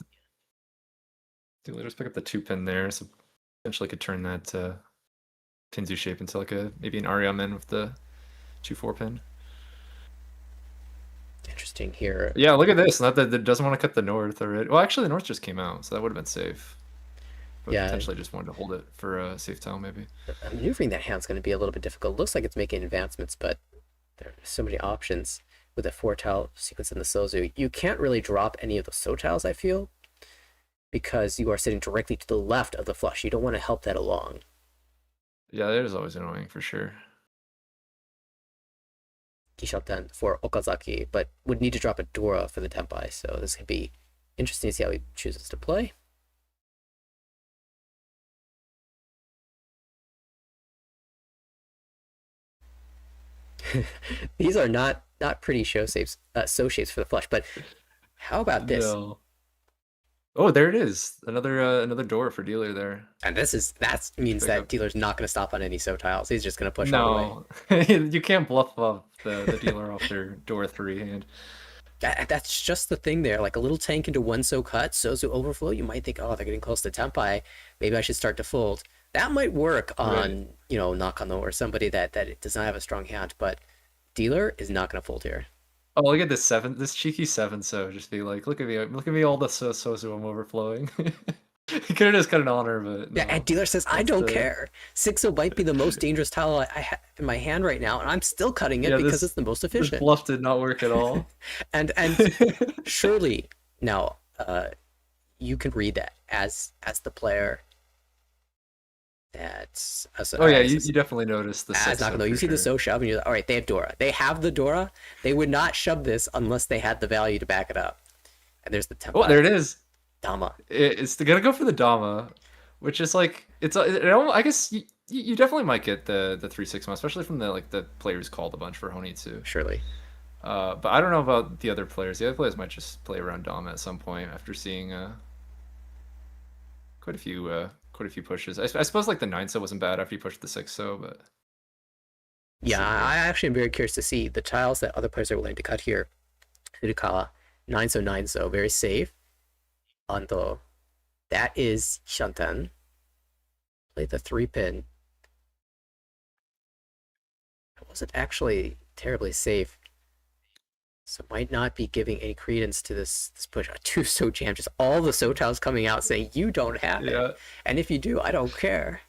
the 2-pin there, so potentially could turn that Pinzu shape into like maybe an Ariamen with the 2-4 pin. Interesting here. Yeah, look at this. Not that it doesn't want to cut the north already. Well, actually, the north just came out, so that would have been safe. But potentially just wanted to hold it for a safe tile, maybe. Maneuvering that hand's going to be a little bit difficult. Looks like it's making advancements, but there are so many options with a 4-tile sequence in the Sozu. You can't really drop any of the So tiles, I feel, because you are sitting directly to the left of the flush. You don't want to help that along. Yeah, that is always annoying for sure. Kishoten for Okazaki, but would need to drop a Dora for the Tenpai, so this could be interesting to see how he chooses to play. These are not pretty show shapes for the flush, but how about this? No. Oh, there it is. Another door for dealer there. And that means that dealer's not going to stop on any so tiles. He's just going to push all the way. You can't bluff up the dealer off their door 3 hand. That's just the thing there. Like a little tank into one so cut, Sozu overflow. You might think, oh, they're getting close to Tenpai. Maybe I should start to fold. That might work on Nakano or somebody that does not have a strong hand, but dealer is not going to fold here. Oh, look at this cheeky 7. So just be like, look at me, all the Sozu I'm overflowing. He could have just cut an honor, but no, and dealer says, I don't care. 6-0 might be the most dangerous tile I have in my hand right now, and I'm still cutting it because it's the most efficient. This bluff did not work at all. and surely now you can read that as the player. That's you definitely noticed the as not you see the so shove and you're like, all right, they have Dora. They have the Dora. They would not shove this unless they had the value to back it up. And there's the tempo. Oh, there it is. Dama. It's gonna go for the Dama, which is like I guess you definitely might get the 3-6, especially from the players called a bunch for Honitsu. Surely. But I don't know about the other players. The other players might just play around Dama at some point after seeing quite a few pushes. I suppose like the 9-so wasn't bad after you pushed the 6-so, but yeah, I actually am very curious to see the tiles that other players are willing to cut here. Furukawa, 9-so, 9-so, very safe. Ando, that is Shanten. Play the 3-pin. It wasn't actually terribly safe. So might not be giving any credence to this push. A 2-so jam, just all the so tiles coming out saying you don't have it. And if you do, I don't care.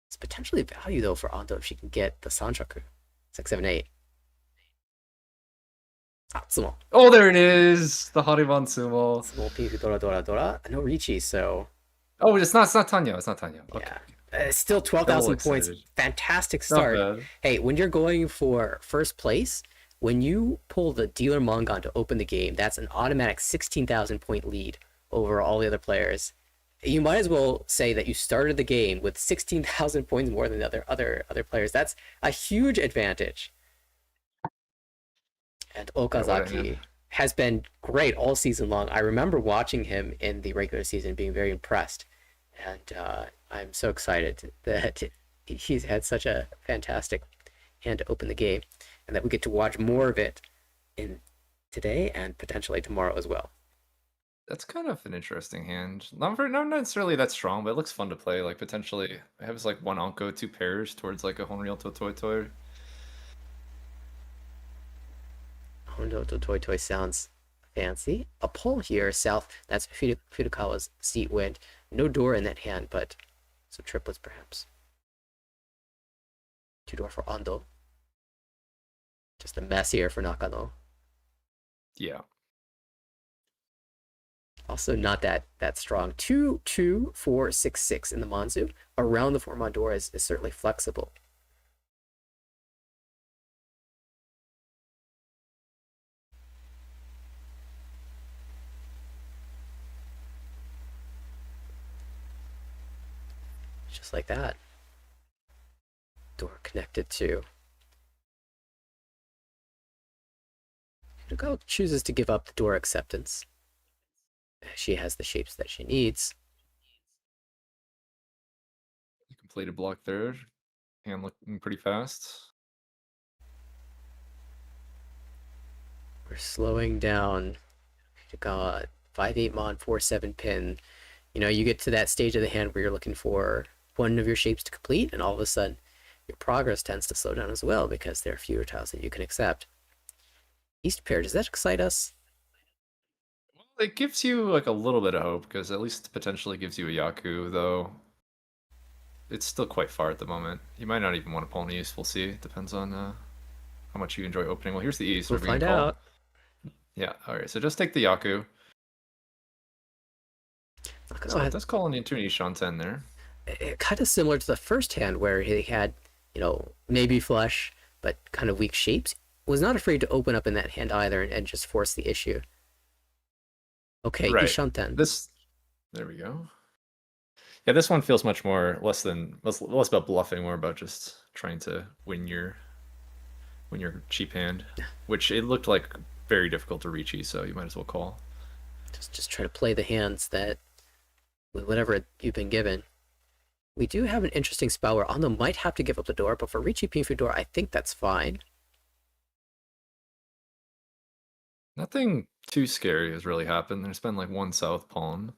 It's potentially value though for Ando if she can get the Sanjaku. 6, 7, 8. Sumo. Oh, there it is! The Hariban Sumo. Sumo Pifu Dora. No Riichi, so. Oh, it's not Tanya. It's not Tanya. Okay. Yeah. Still 12,000 points. Fantastic start. Hey, when you're going for first place, when you pull the dealer Mongon to open the game, that's an automatic 16,000 point lead over all the other players. You might as well say that you started the game with 16,000 points more than the other players. That's a huge advantage. And Okazaki has been great all season long. I remember watching him in the regular season, being very impressed. And I'm so excited that he's had such a fantastic hand to open the game, and that we get to watch more of it in today and potentially tomorrow as well. That's kind of an interesting hand. Not necessarily that strong, but it looks fun to play. Like potentially, it has like 1 Anko, 2 pairs towards like a Honreal to Toy Toy. Hondo to Toy Toy sounds fancy. A pull here, south. That's Furukawa's seat wind. No door in that hand, but some triplets perhaps. 2 door for Ando. Just a mess here for Nakano. Yeah. Also not that strong. 2, 2, 4, 6, 6 in the Manzu. Around the 4 Mandora is certainly flexible. Just like that. Door connected to. Furukawa chooses to give up the door acceptance. She has the shapes that she needs. Completed block third. Hand looking pretty fast. We're slowing down. Furukawa, 5-8 mon, 4-7 pin. You know, you get to that stage of the hand where you're looking for one of your shapes to complete, and all of a sudden your progress tends to slow down as well because there are fewer tiles that you can accept. East pair, does that excite us? Well, it gives you like a little bit of hope because at least potentially gives you a Yaku, though it's still quite far at the moment. You might not even want to pull any East. We'll see. It depends on how much you enjoy opening. Well, here's the East. We'll find out. Yeah, all right. So just take the Yaku. So it does call into an Ishan 10 there. Kind of similar to the first hand where he had, maybe flush, but kind of weak shapes. Was not afraid to open up in that hand either and just force the issue. Okay, right. Ishan 10. There we go. Yeah, this one feels much more less about bluffing, more about just trying to win your cheap hand, which it looked like very difficult to Riichi, so you might as well call. Just try to play the hands that with whatever you've been given. We do have an interesting spell where Ando might have to give up the door, but for Riichi Pinfu door, I think that's fine. Nothing too scary has really happened. There's been like one south pawn.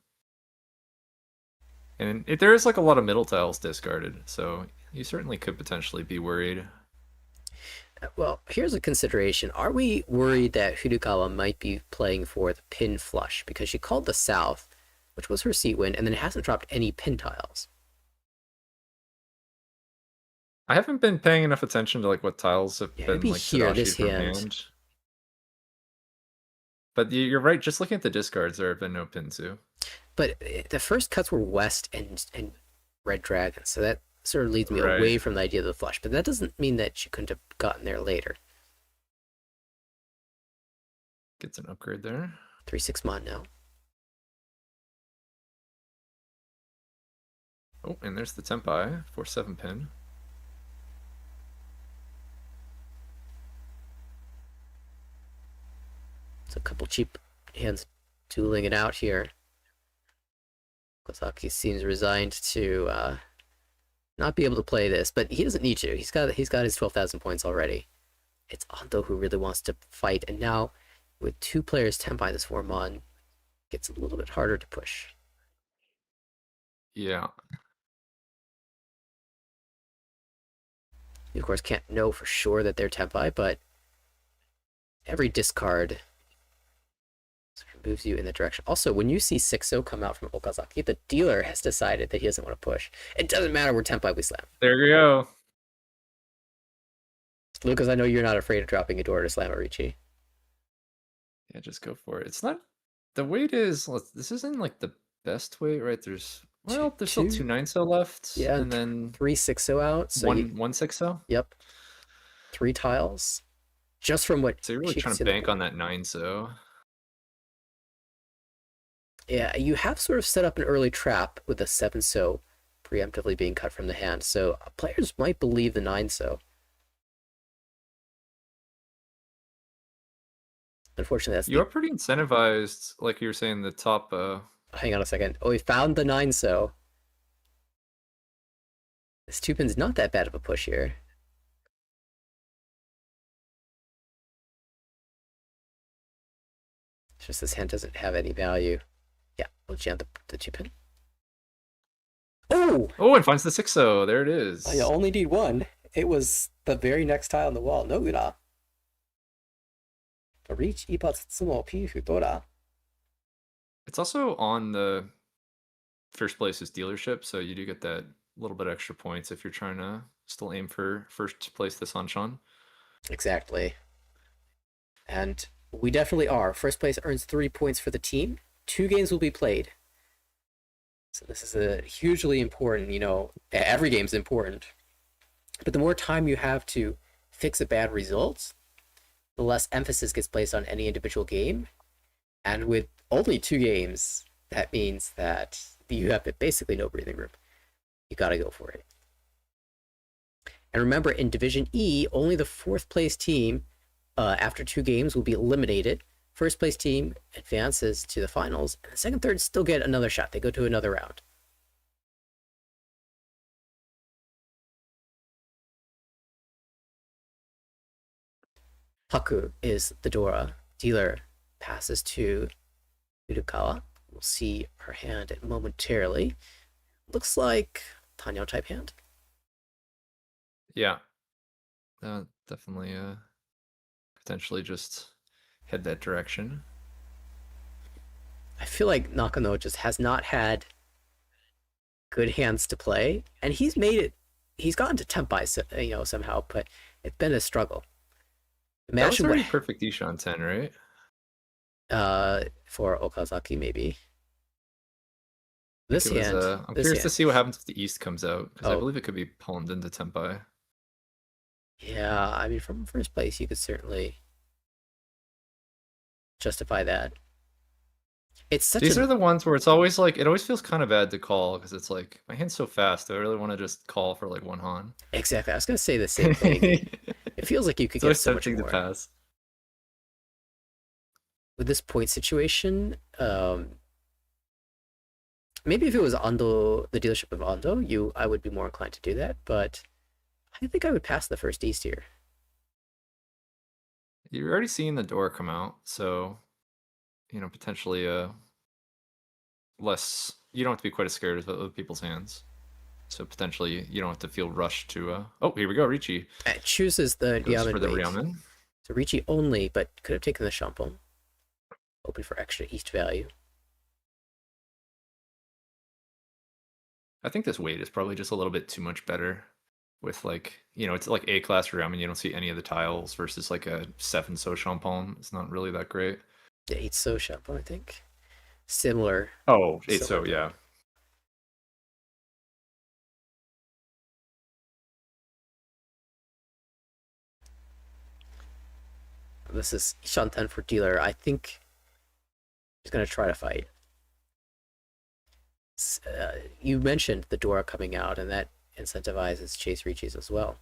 And there is like a lot of middle tiles discarded, so you certainly could potentially be worried. Well, here's a consideration. Are we worried that Furukawa might be playing for the pin flush? Because she called the south, which was her seat win, and then hasn't dropped any pin tiles. I haven't been paying enough attention to like what tiles have been maybe like here, this hand. But you're right, just looking at the discards, there have been no pin to. But the first cuts were west and red dragon, so that sort of leads me away from the idea of the flush. But that doesn't mean that she couldn't have gotten there later. Gets an upgrade there. 3/6 mod now. Oh, and there's the Tempai for 7 pin. So a couple cheap hands dueling it out here. Okazaki seems resigned to not be able to play this, but he doesn't need to. He's got his 12,000 points already. It's Ando who really wants to fight, and now with 2 players Tempai this 4 mon, gets a little bit harder to push. Yeah. You of course can't know for sure that they're Tempai, but every discard sort of moves you in that direction. Also, when you see 6-0 come out from Okazaki, the dealer has decided that he doesn't want to push. It doesn't matter where Tempai we slam. There you go. Lucas, I know you're not afraid of dropping a door to slam a Riichi. Yeah, just go for it. It's not... The weight is... This isn't like the best weight, right? There's still 2 9-0 left. Yeah, and then 3 6-0 out. So 1 6-0? Yep. 3 tiles. Just from what... So you're really trying to bank on that 9-0. Yeah, you have sort of set up an early trap with the 7-so preemptively being cut from the hand, so players might believe the 9-so. Unfortunately, that's... You're pretty incentivized, like you were saying, the top... Hang on a second. Oh, we found the 9-so. This 2-pin's not that bad of a push here. It's just this hand doesn't have any value. Yeah, we'll jam the 2-pin. Oh! Oh, and finds the 6-0. There it is. You only need 1. It was the very next tile on the wall. No ura. Reach Ipatsumo Pifu Dora. It's also on the first place's dealership, so you do get that little bit extra points if you're trying to still aim for first place this Hanshan. Exactly. And we definitely are. First place earns 3 points for the team. 2 games will be played. So this is a hugely important, every game's important. But the more time you have to fix a bad result, the less emphasis gets placed on any individual game. And with only 2 games, that means that you have basically no breathing room. You gotta go for it. And remember, in Division E, only the 4th place team, after 2 games, will be eliminated. First place team advances to the finals, and the second, third still get another shot. They go to another round. Haku is the Dora. Dealer passes to Furukawa. We'll see her hand momentarily. Looks like Tanyo type hand. Yeah. Definitely potentially just head that direction. I feel like Nakano just has not had good hands to play, and he's made it. He's gotten to Tempai, somehow, but it's been a struggle. Imagine that was already perfect Ishan 10, right? For Okazaki, maybe. This hand. I'm curious to see what happens if the East comes out, because I believe it could be palmed into Tenpai. Yeah, I mean, from first place, you could certainly justify that. It's such These are the ones where it's always like, it always feels kind of bad to call, because it's like, my hand's so fast, do I really want to just call for like one Han? Exactly, I was going to say the same thing. It feels like you could get so much more. To pass. With this point situation, maybe if it was Ando, the dealership of Ando, I would be more inclined to do that, but I think I would pass the first East here. You're already seeing the door come out, so potentially less. You don't have to be quite as scared of other people's hands. So potentially you don't have to feel rushed to. Oh, here we go, Riichi. It chooses the Ryamen for the Ryamen. So Riichi only, but could have taken the Shampoo. Hoping for extra East value. I think this weight is probably just a little bit too much better. With like, it's like A-class Ryamen, you don't see any of the tiles versus like a 7 So Champon. It's not really that great. Yeah, 8 So Champon, I think. Similar. Oh, 8 So, yeah. This is Shanten for dealer. I think he's going to try to fight. You mentioned the Dora coming out, and that incentivizes Chase Riichi's as well.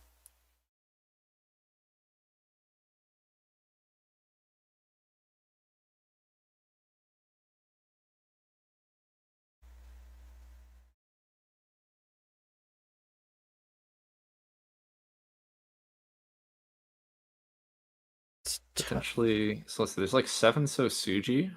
Potentially, so let's see, there's like 7 So Suji.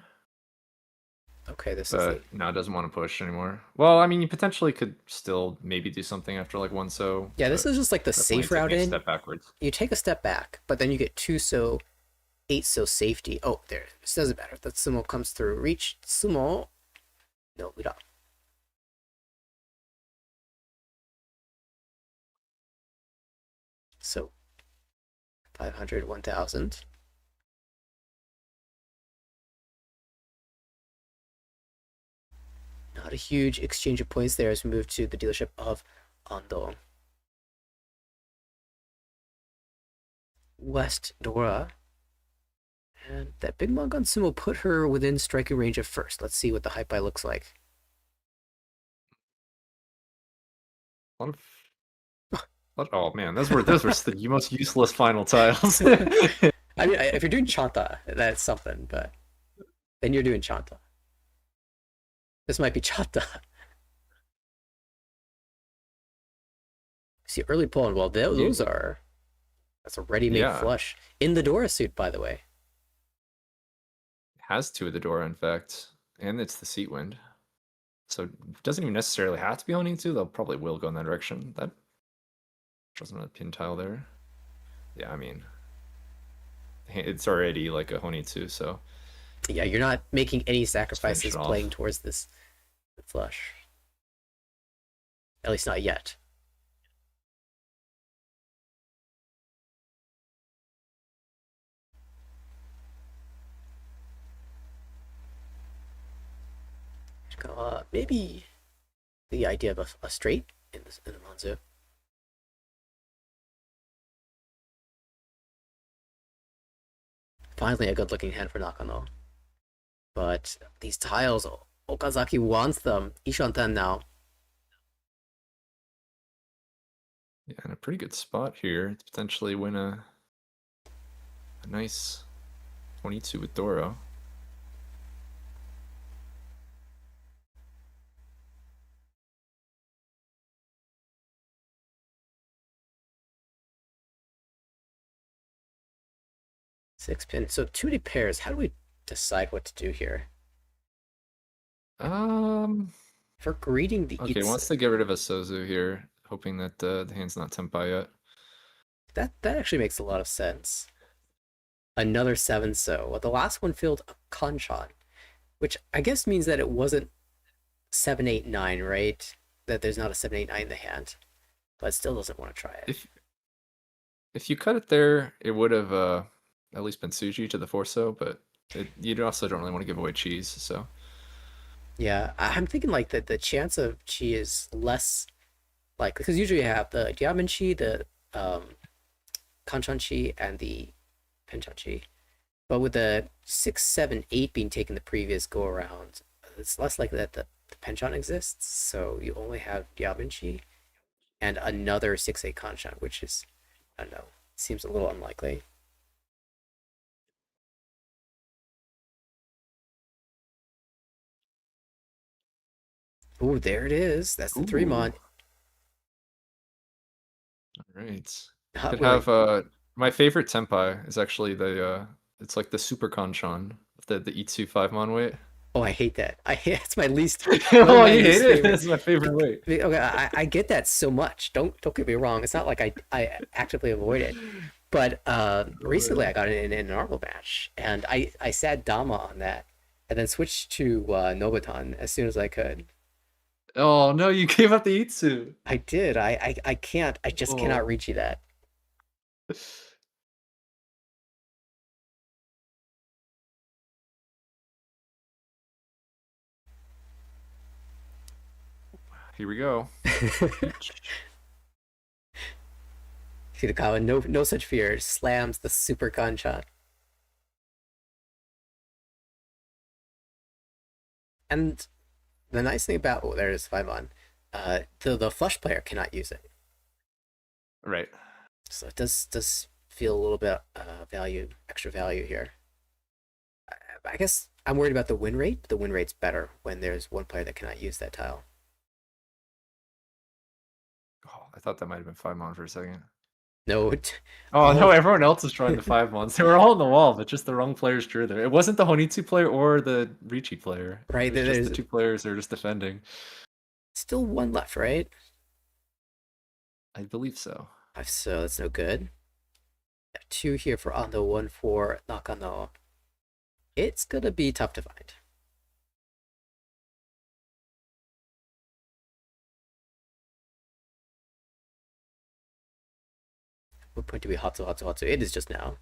Okay, this is no, it doesn't want to push anymore. Well, I mean, you potentially could still maybe do something after like 1 So. Yeah, this is just like the safe route in. Step backwards. You take a step back, but then you get 2 So, 8 So safety. Oh, there. This doesn't matter. That sumo comes through. Reach sumo. No, we don't. So 500, 1000. Not a huge exchange of points there as we move to the dealership of Ando. West Dora. And that Big Mongon sumo put her within striking range of first. Let's see what the hype by looks like. Oh man, those were the most useless final tiles. I mean, if you're doing Chanta, that's something, but then you're doing Chanta. This might be Chanta. See, early pull, well, those are... That's a ready-made flush. In the Dora suit, by the way. It has 2 of the Dora, in fact. And it's the seat wind. So it doesn't even necessarily have to be owning 2. They'll probably will go in that direction. That wasn't a pin tile there. Yeah, I mean... It's already like a Honi 2, so... Yeah, you're not making any sacrifices playing towards this flush. At least not yet. Maybe the idea of a straight in the Manzu. Finally, a good-looking hand for Nakano. But these tiles, Okazaki wants them. Ishanten now. Yeah, and a pretty good spot here to potentially win a nice 22 with Doro. Six pin. So 2D pairs. How do we decide what to do here? For greeting the okay, wants to get rid of a Sozu here, hoping that the hand's not Tenpai yet. That actually makes a lot of sense. Another 7 So. Well, the last one filled a Kanchan, which I guess means that it wasn't 7, 8, 9, right? That there's not a 7, 8, 9 in the hand, but still doesn't want to try it. If you cut it there, it would have at least been Suji to the 4 So, but you also don't really want to give away cheese, so. Yeah, I'm thinking like that the chance of chi is less like because usually you have the Diamond chi, the Kanchan chi, and the Penchan chi. But with the 6, 7, 8 being taken the previous go around, it's less likely that the Penchan exists. So you only have Diamond chi and another 6, 8 Kanchan, which is I don't know, seems a little unlikely. Oh, there it is. That's the 3 mon. All right. Not Could really. have my favorite tenpai is actually the it's like the super kanchan with the E2 5 mon weight. Oh, I hate that. I it's my least. Oh, My you least hate it? favorite. That's my favorite weight. Okay, I get that so much. Don't get me wrong. It's not like I actively avoid it. But recently I got it in an normal match, and I sat Dama on that, and then switched to Nobutan as soon as I could. Oh no, you gave up the Itsu. I did. I can't. I just cannot reach you that. Here we go. Shirakawa, no such fear. Slams the super con shot. And the nice thing about there's 5 on, the flush player cannot use it. Right. So it does feel a little bit extra value here. I guess I'm worried about the win rate. But the win rate's better when there's one player that cannot use that tile. Oh, I thought that might have been 5 mon for a second. No. Oh no, everyone else was trying the 5 mons. They were all on the wall, but just the wrong players drew there. It wasn't the Honitsu player or the Riichi player. Right, it was just the 2 players that were just defending. Still 1 left, right? I believe so. So that's no good. 2 here for Ando, 1 for Nakano. It's gonna be tough to find. What point do we Hatsu? It is just now.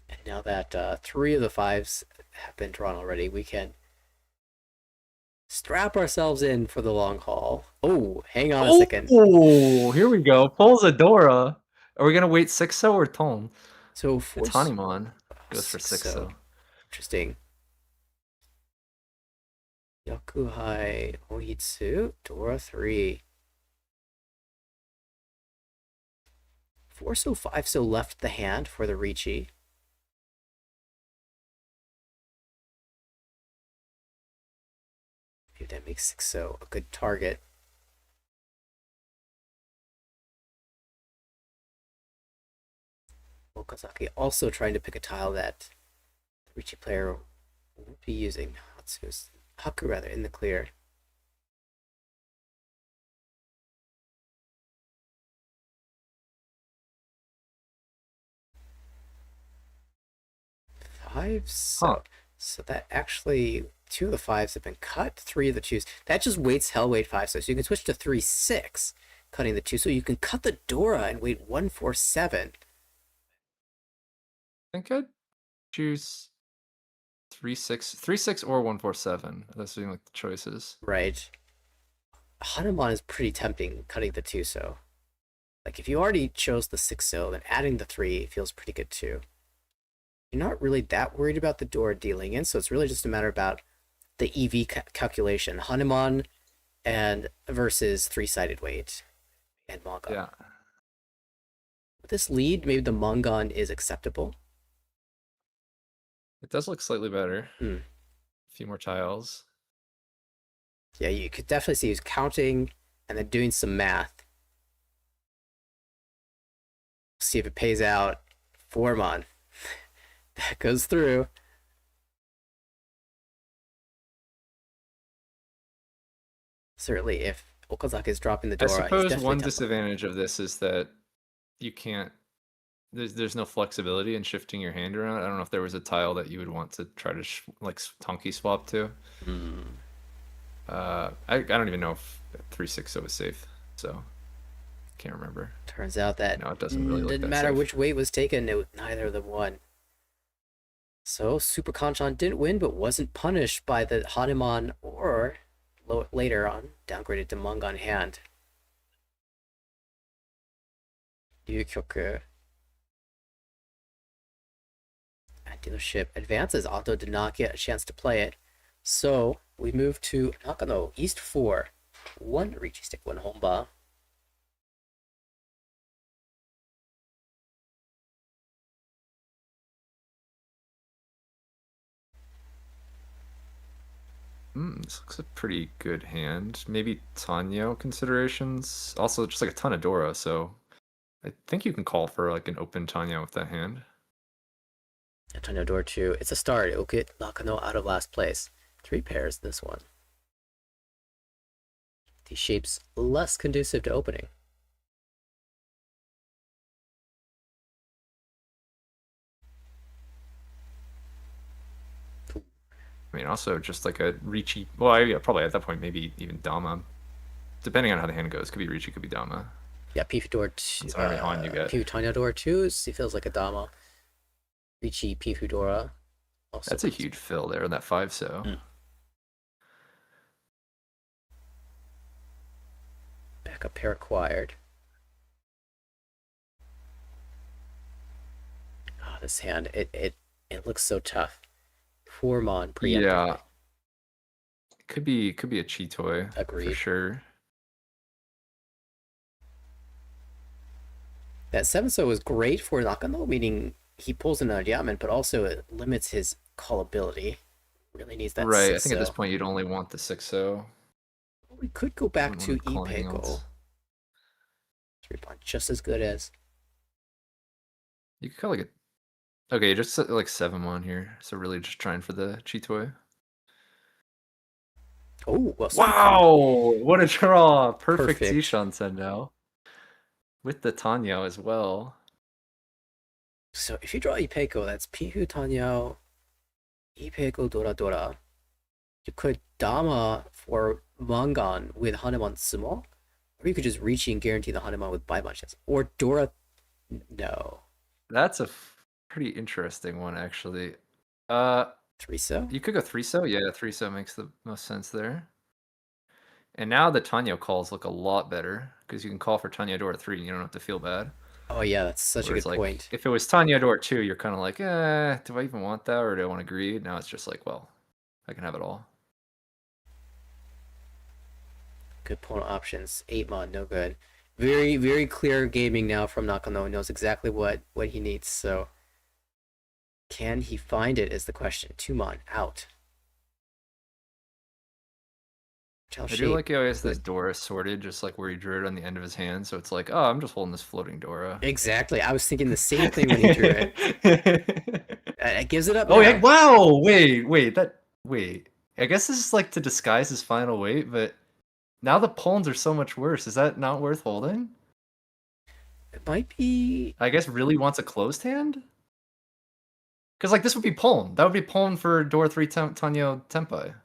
And now that 3 of the 5s have been drawn already, we can strap ourselves in for the long haul. Oh, hang on a second. Oh, here we go. Pulls Adora. Are we gonna wait 6-0 or Tone? So for Tanimon goes for 6-0. Interesting. Yakuhai Ohitsu, Dora 3. 4 so 5 so left the hand for the Riichi. Maybe that makes 6 so a good target. Okazaki also trying to pick a tile that the Riichi player won't be using. Haku rather, in the clear. Five, so that actually 2 of the 5s have been cut, 3 of the 2s. That just waits hell wait 5 so you can switch to 3-6, cutting the 2. So you can cut the Dora and wait 1-4-7. I think I'd choose 3-6, 3-6 or 1-4-7. That's being like the choices. Right. Hanuman is pretty tempting, cutting the 2 so. Like if you already chose the 6 so, then adding the 3 feels pretty good too. You're not really that worried about the Dora dealing in, so it's really just a matter about the EV calculation. Hanuman and versus 3-sided weight and Mongon. Yeah. With this lead, maybe the Mongon is acceptable. It does look slightly better. A few more tiles. Yeah, you could definitely see he's counting and then doing some math. See if it pays out. 4 mon. That goes through. Certainly, if Okazaki is dropping the Dora, I suppose one disadvantage of this is that you can't. There's no flexibility in shifting your hand around. I don't know if there was a tile that you would want to try to like Tonki swap to. I don't even know if 3-6 is safe. So can't remember. Turns out that no, it doesn't really didn't matter which weight was taken. Neither of them won. So Super Kanchan didn't win, but wasn't punished by the Hanuman or later on downgraded to Mangan hand. Ryukyoku. At dealership advances. Otto did not get a chance to play it. So we move to Nakano, East 4. 1 Riichi stick, 1 Honba. This looks a pretty good hand. Maybe Tanyo considerations. Also, just like a ton of Dora, so I think you can call for like an open Tanyo with that hand. Tanyo Dora 2. It's a start. It will get Nakano out of last place. 3 pairs this one. These shapes less conducive to opening. I mean, also just like a Riichi. Well, yeah, probably at that point, maybe even Dama. Depending on how the hand goes. Could be Riichi, could be Dama. Yeah, Pifu Dora 2. That's however Han you get. Pifu Tanyo Dora 2. He feels like a Dama. Riichi Pifu Dora. That's a huge fill there, that 5 so. Backup pair acquired. Oh, this hand, it looks so tough. Poor Mon preemptively. Yeah. It could be a Chitoy. Agreed. For sure. That 7-so is great for Nakano, meaning he pulls in a diamond, but also it limits his callability. Really needs that 6-so. Right, I think at this point you'd only want the 6-so. We could go back to Ipeko. 3-point, just as good as. You could call like a. Okay, just like 7-1 here. So really just trying for the Chitoy. Oh, well, wow! What a draw! Perfect Zishan Sendo. With the Tanyo as well. So if you draw Ipeko, that's Pihu Tanyo, Ipeko Dora Dora. You could Dama for Mangan with Hanuman Sumo, or you could just reach and guarantee the Hanuman with Baiban chance. Or Dora. No. That's a pretty interesting one, actually. 3-so? You could go 3-so. Yeah, 3-so makes the most sense there. And now the Tanyo calls look a lot better because you can call for Tanyo Dora 3 and you don't have to feel bad. Oh yeah, that's such a good point. If it was Tanyo Dora 2, you're kind of like, do I even want that or do I want to greed? Now it's just like, well, I can have it all. Good point options. 8-mon, no good. Very, very clear gaming now from Nakano. He knows exactly what he needs. So, can he find it is the question. 2-mon, out. I do like he always has this Dora sorted, just like where he drew it on the end of his hand. So it's like, oh, I'm just holding this floating Dora. Exactly. I was thinking the same thing when he drew it. It gives it up. Oh, yeah. Wow. Wait. I guess this is like to disguise his final weight, but now the pawns are so much worse. Is that not worth holding? It might be. I guess really wants a closed hand? Because like this would be pawn. That would be pawn for Dora 3 Tanyo Tenpai.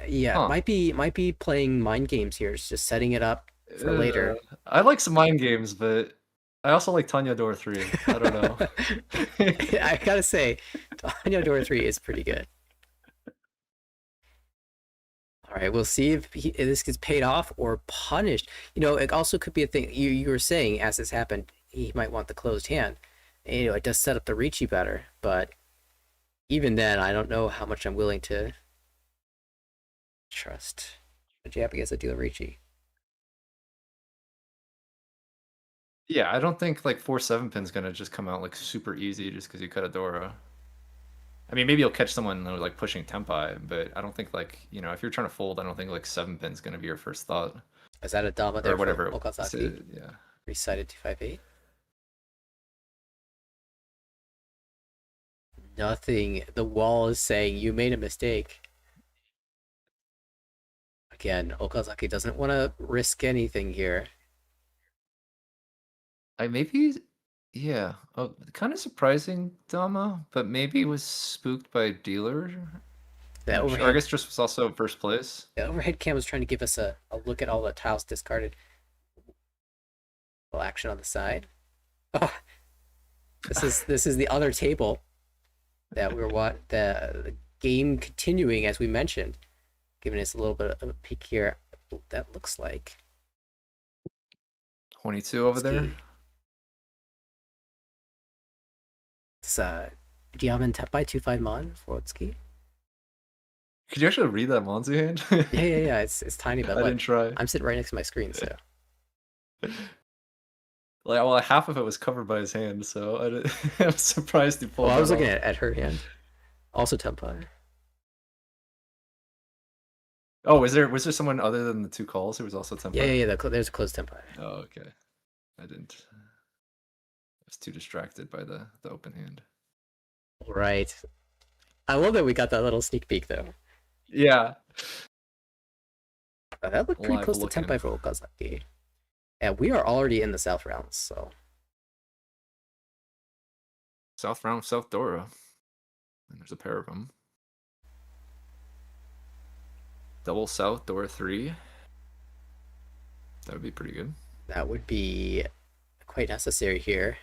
Yeah, might be playing mind games here. It's just setting it up for later. I like some mind games, but I also like Tanyo Dora 3. I don't know. I gotta say, Tanyo Dora 3 is pretty good. All right, we'll see if this gets paid off or punished. You know, it also could be a thing. You were saying as this happened, he might want the closed hand. And, you know, it does set up the Riichi better, but even then, I don't know how much I'm willing to trust a jab against a dealer Riichi. Yeah, I don't think like 4-7 pin's gonna just come out like super easy just because you cut a Dora. I mean, maybe you'll catch someone like pushing Tenpai, but I don't think like, you know, if you're trying to fold, I don't think like 7 pin's gonna be your first thought. Is that a Dama there? Or whatever. For Okazaki? Yeah. Recited 258. Nothing. The wall is saying you made a mistake. Again, Okazaki doesn't want to risk anything here. Yeah. Oh, kind of surprising, Dama, but maybe was spooked by dealer. That overhead, I guess just was also first place. The overhead cam was trying to give us a look at all the tiles discarded. little action on the side. Oh, this is the other table that we're the game continuing as we mentioned, giving us a little bit of a peek here. What that looks like 22 over there. It's Diamond Tepai 2-5 Mon for Otsuki. Could you actually read that Monzu hand? Yeah. It's tiny, but I didn't try. I'm sitting right next to my screen, so. Like, well, half of it was covered by his hand, so I'm surprised he pulled. Well, I was looking at her hand. Also Tenpai. Oh, was there someone other than the two calls who was also Tenpai? Yeah. There's a closed Tenpai. Oh, okay. I didn't. I was too distracted by the open hand. Right. I love that we got that little sneak peek though. Yeah. That looked pretty close to Tenpai for Okazaki. And we are already in the South rounds, so. South round of South Dora. And there's a pair of them. Double South Dora 3. That would be pretty good. That would be quite necessary here.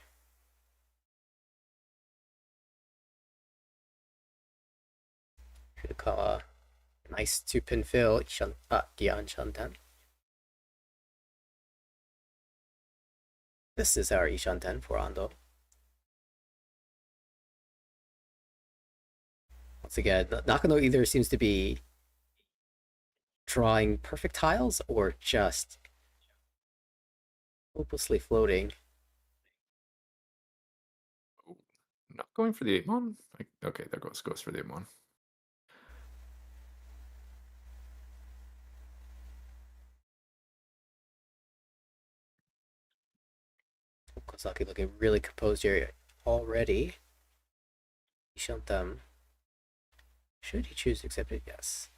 Should call a nice 2-pin fill, Dian Shanten. This is our Ishanten for Ando. Once again, Nakano either seems to be drawing perfect tiles or just hopelessly floating. Not going for the 8-mon? Okay, there goes for the 8-mon. Kozaki looking really composed here already. Ishanten. Should he choose to accept it? Yes.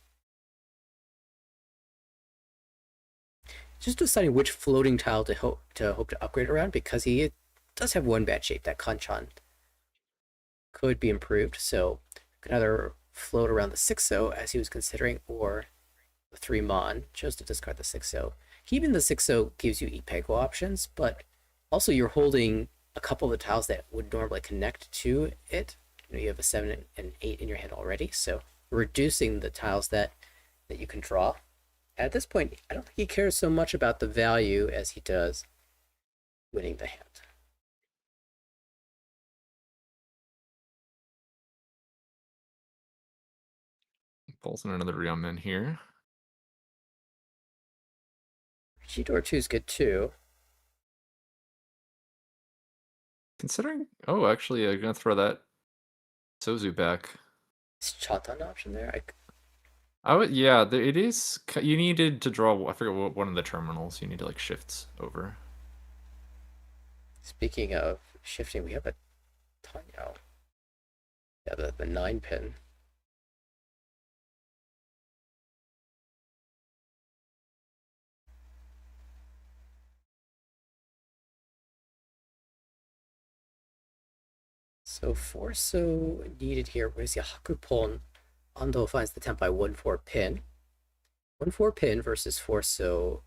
Just deciding which floating tile to hope to upgrade around, because he does have one bad shape. That Kanchan could be improved, so could either float around the 6-0 as he was considering, or the 3-mon. Chose to discard the 6-0. Keeping the 6-0 gives you Ipego options, but also you're holding a couple of the tiles that would normally connect to it. You have a 7 and 8 in your hand already, so reducing the tiles that you can draw. At this point, I don't think he cares so much about the value as he does winning the hand. Pulls in another Ryomen here. G-Door 2 is good too. Considering, oh, actually, I'm gonna throw that Sozu back. Is Chatan option there? I would, yeah. It is. You needed to draw. I forget what one of the terminals. You need to like shift over. Speaking of shifting, we have a Tanyo. Yeah, the 9-pin. So Forso needed here. Where's the Hakupon? Ando finds the Tenpai 1-4 pin. 1-4 pin versus Forso.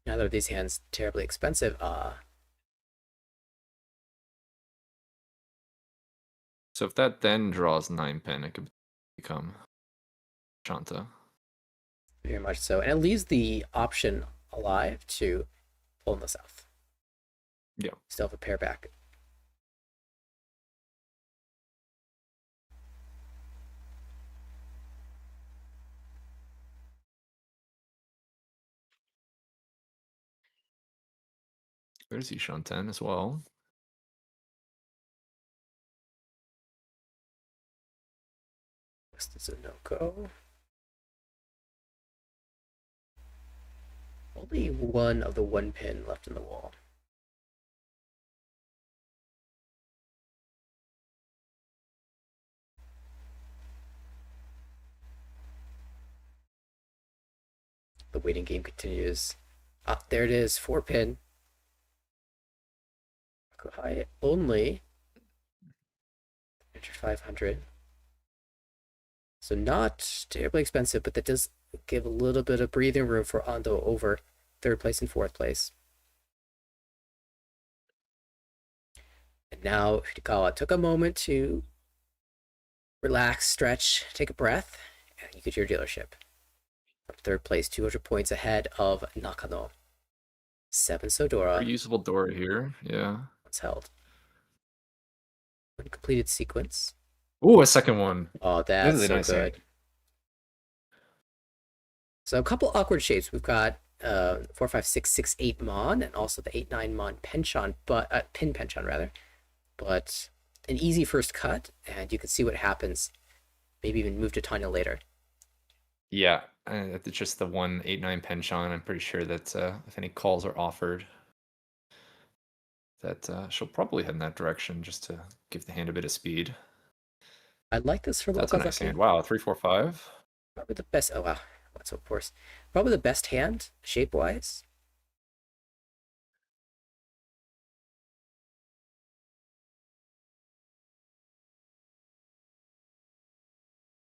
Neither of these hands terribly expensive. So if that then draws 9-pin, it could become Shanta. Very much so. And it leaves the option alive to pull in the South. Yeah. Still have a pair back. There's Ishanten as well. This is a no-go. Only one of the 1-pin left in the wall. The waiting game continues. There it is, 4-pin. High only 500. So not terribly expensive, but that does give a little bit of breathing room for Ando over 3rd place and 4th place. And now Hidekawa took a moment to relax, stretch, take a breath, and you get your dealership. From 3rd place, 200 points ahead of Nakano. 7 Sodora. Reusable door here, yeah. It's held. Completed sequence. Ooh, a second one. Oh, that's really so nice good. hand. So a couple awkward shapes. We've got 4, 5, 6, 6, 8 Mon, and also the 8, 9 Mon Penchon, but Pin Penchon rather. But an easy first cut, and you can see what happens. Maybe even move to Tanya later. Yeah, it's just the 1, 8, 9 Penchon. I'm pretty sure that if any calls are offered, that she'll probably head in that direction just to give the hand a bit of speed. I like this for That's a nice hand. Wow, 3, 4, 5. Probably the best. Oh wow, that's of course probably the best hand shape wise.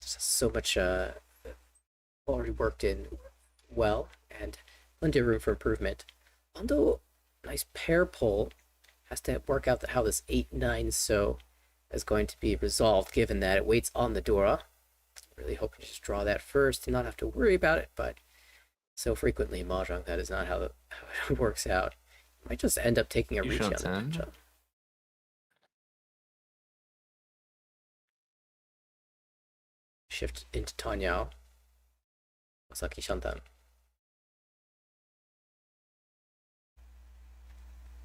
So much already worked in well, and plenty of room for improvement. Ando, nice pair pull. Has to work out how this 8-9 so is going to be resolved, given that it waits on the Dora. Really hoping to just draw that first and not have to worry about it, but so frequently in Mahjong that is not how it works out. Might just end up taking a Riichi on the matchup. Shift into Tanyao. Masaki Shantan.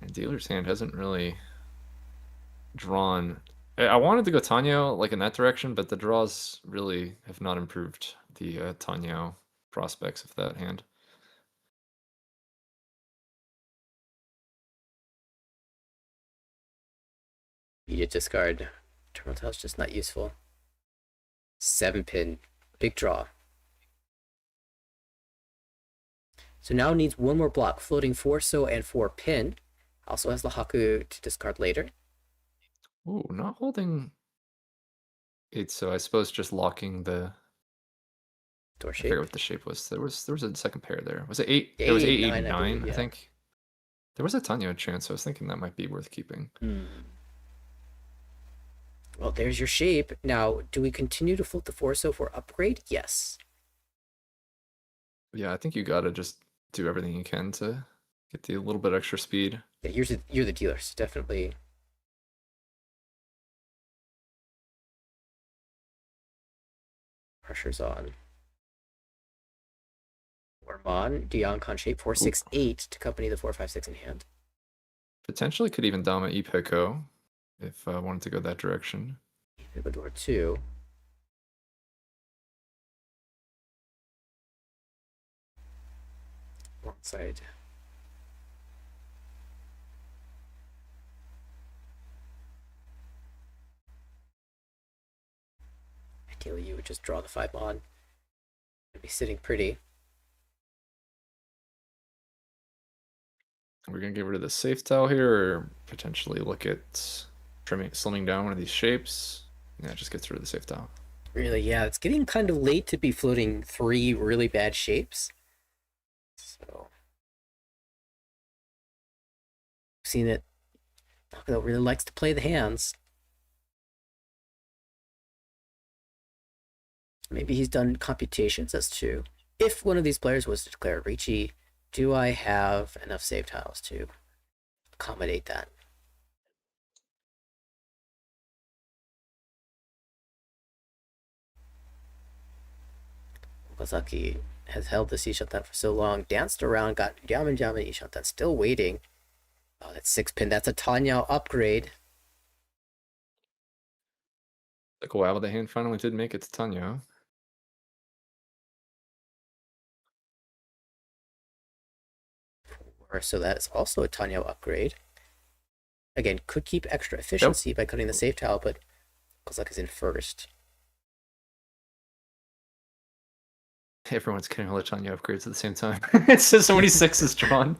And dealer's hand hasn't really drawn. I wanted to go Tanyao like in that direction, but the draws really have not improved the Tanyao prospects of that hand. You discard. Terminal Tail's just not useful. 7 pin. Big draw. So now needs one more block. Floating 4 so and 4 pin. Also has the Haku to discard later. Ooh, not holding 8 so. I suppose just locking the door shape. I forget what the shape was. There was a second pair there. Was it 8? It was 8, 8, 9, I think. There was a Tanya chance, so I was thinking that might be worth keeping. Well, there's your shape. Now, do we continue to float the 4 so for upgrade? Yes. Yeah, I think you gotta just do everything you can to get the little bit extra speed. Yeah, you're the dealer, so definitely. Pressure's on. Ormon, Diancon shape 4, 6, 8 to accompany the 4, 5, 6 in hand. Potentially could even Dama Ipeko if I wanted to go that direction. Ipeko door 2. Wrong side. Ideally, you would just draw the 5 on. It'd be sitting pretty. We're gonna get rid of the safe tile here, or potentially look at slimming down one of these shapes. Yeah, it just gets rid of the safe tile. Really, yeah, it's getting kind of late to be floating 3 really bad shapes. So, I've seen it. Nakano really likes to play the hands. Maybe he's done computations as to if one of these players was to declare Riichi, do I have enough save tiles to accommodate that? Okazaki has held this Ishantan for so long, danced around, got Yaman Ishantan, still waiting. Oh, that's 6 pin. That's a Tanyao upgrade. Like, wow, the hand finally did make it to Tanya. So that is also a Tanyao upgrade. Again, could keep extra efficiency by cutting the save tile, but Okazaki's in first. Everyone's getting all the Tanya upgrades at the same time. It says so many 6s drawn.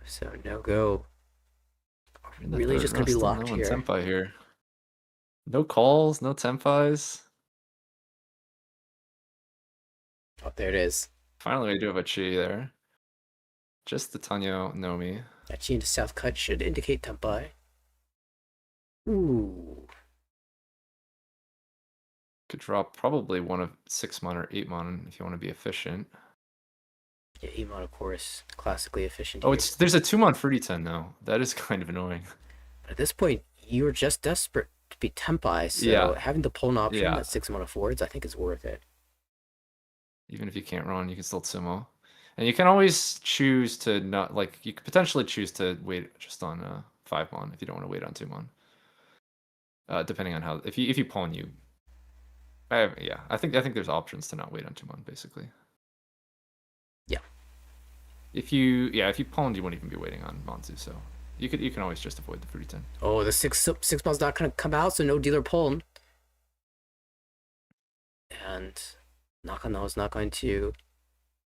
So no go really just gonna be locked no here. Tenpai here. No calls, no Tenpais. Oh, there it is. Finally, we do have a Chi there. Just the Tanyo Nomi. That Chi into south cut should indicate Tenpai. Ooh. Could drop probably one of 6-mon or 8-mon if you want to be efficient. Yeah, 8-mon, of course, classically efficient. Oh, here. there's a 2-mon fruity 10 now. That is kind of annoying. But at this point, you're just desperate to be Tenpai, so having the Pon option that 6-mon affords, I think is worth it. Even if you can't run, you can still Tsumo. And you can always choose to not, like, you could potentially choose to wait just on 5-mon if you don't want to wait on 2-mon. Depending on how, if you Pon, you... I think there's options to not wait on 2-mon, basically. Yeah. If you pawned, you wouldn't even be waiting on Monzu, so you can always just avoid the fruity 10. Oh, the 6-mon's not gonna come out, so no dealer pawn. And Nakano is not going to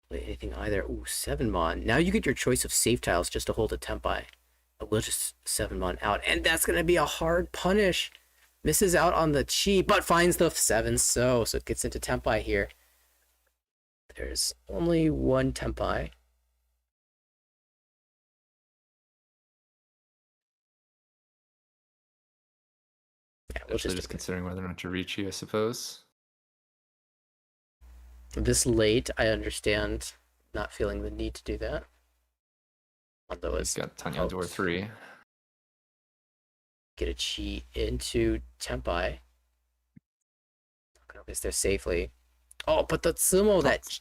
play anything either. Ooh, 7-mon. Now you get your choice of safe tiles just to hold a Tenpai. We'll just 7-mon out, and that's gonna be a hard punish. Misses out on the Chi, but finds the 7 so it gets into Tenpai here. There's only one Tenpai. Yeah, we'll just considering whether or not to reach you, I suppose. This late, I understand not feeling the need to do that. Although it's got Tanya door 3. Get a Chi into Tenpai. Not gonna miss there safely. Oh, but the Tsumo that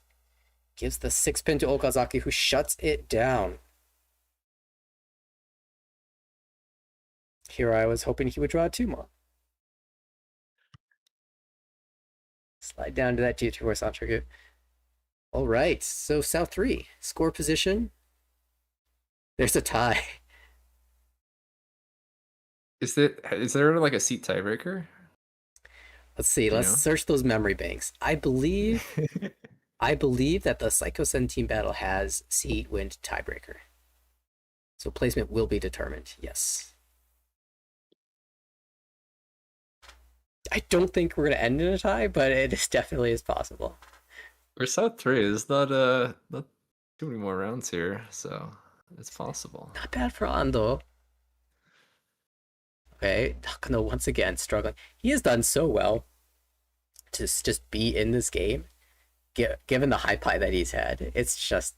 gives the 6-pin to Okazaki, who shuts it down. Here I was hoping he would draw a 2-mon. Slide down to that G2 horse on trigger. All right, so South 3, score position. There's a tie. Is there like a seat tiebreaker? Let's see. Let's search those memory banks. I believe that the Saikyosen Team Battle has seat wind tiebreaker. So placement will be determined. Yes. I don't think we're gonna end in a tie, but it definitely is possible. We're South 3. There's not too many more rounds here, so it's possible. Not bad for Ando. Okay, Nakano once again struggling. He has done so well to just be in this game, given the high pie that he's had. It's just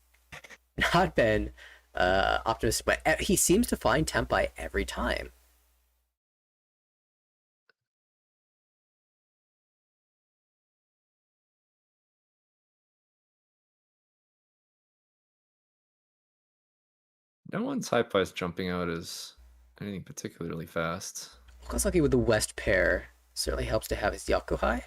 not been optimistic, but he seems to find Tenpai every time. No one's high price jumping out as anything particularly fast. Okazaki with the West pair certainly helps to have his Yakuhai.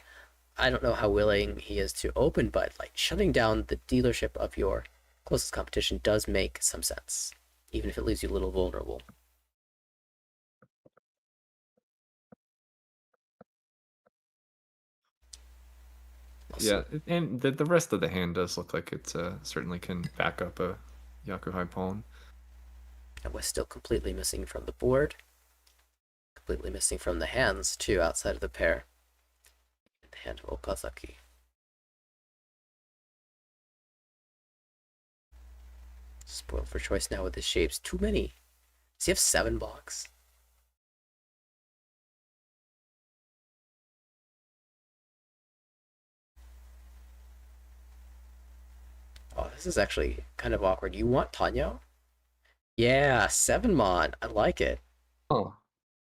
I don't know how willing he is to open, but like shutting down the dealership of your closest competition does make some sense, even if it leaves you a little vulnerable. Yeah, and the rest of the hand does look like it certainly can back up a Yakuhai pawn. And was still completely missing from the board. Completely missing from the hands, too, outside of the pair. The hand of Okazaki. Spoiled for choice now with his shapes. Too many. Does he have 7 blocks? Oh, this is actually kind of awkward. You want Tanyo? Yeah, 7-mon. I like it. Oh.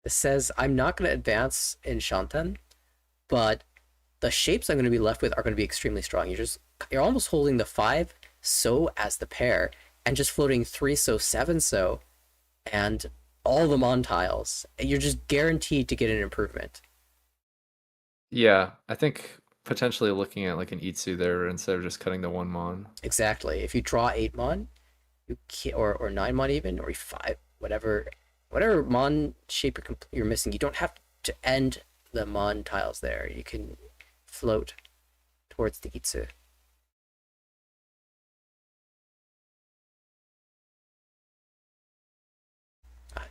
It says, I'm not going to advance in Shanten, but the shapes I'm going to be left with are going to be extremely strong. You're almost holding the 5 so as the pair, and just floating 3 so 7 so, and all the mon tiles. And you're just guaranteed to get an improvement. Yeah, I think potentially looking at like an Itsu there instead of just cutting the 1 mon. Exactly. If you draw 8 mon, you can't, or 9 mon even, or 5, whatever mon shape you're missing, you don't have to end the mon tiles there. You can float towards the Itsu.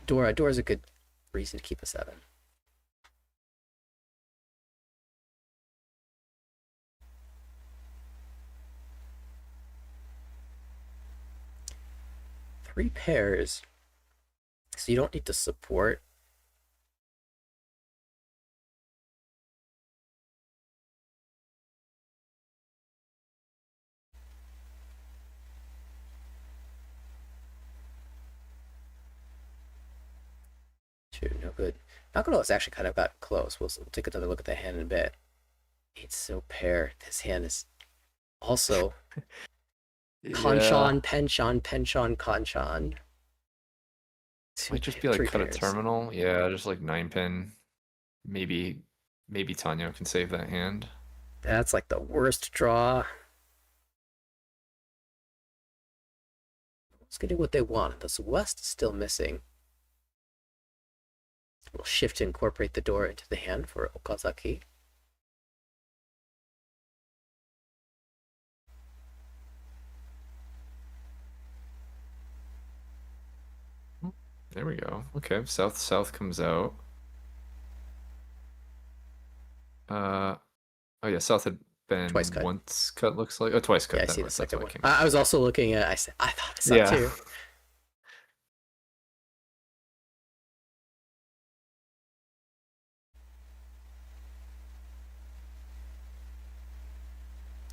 Dora's a good reason to keep a 7. Three pairs, so you don't need to support. Two, no good. Nakado's actually kind of got close. We'll take another look at the hand in a bit. 8-so pair. This hand is also Kanchan, Penchon, Penchon, Kanchan. Might just be like cut pairs. A terminal. Yeah, just like 9-pin. Maybe Tanyo can save that hand. That's like the worst draw. Let's get what they want. This West is still missing. We'll shift to incorporate the door into the hand for Okazaki. There we go. Okay, south comes out. Oh yeah, south had been twice cut. Once cut, looks like. Oh, twice cut. Yeah, I see the second one. I was also looking at. I thought I saw it too.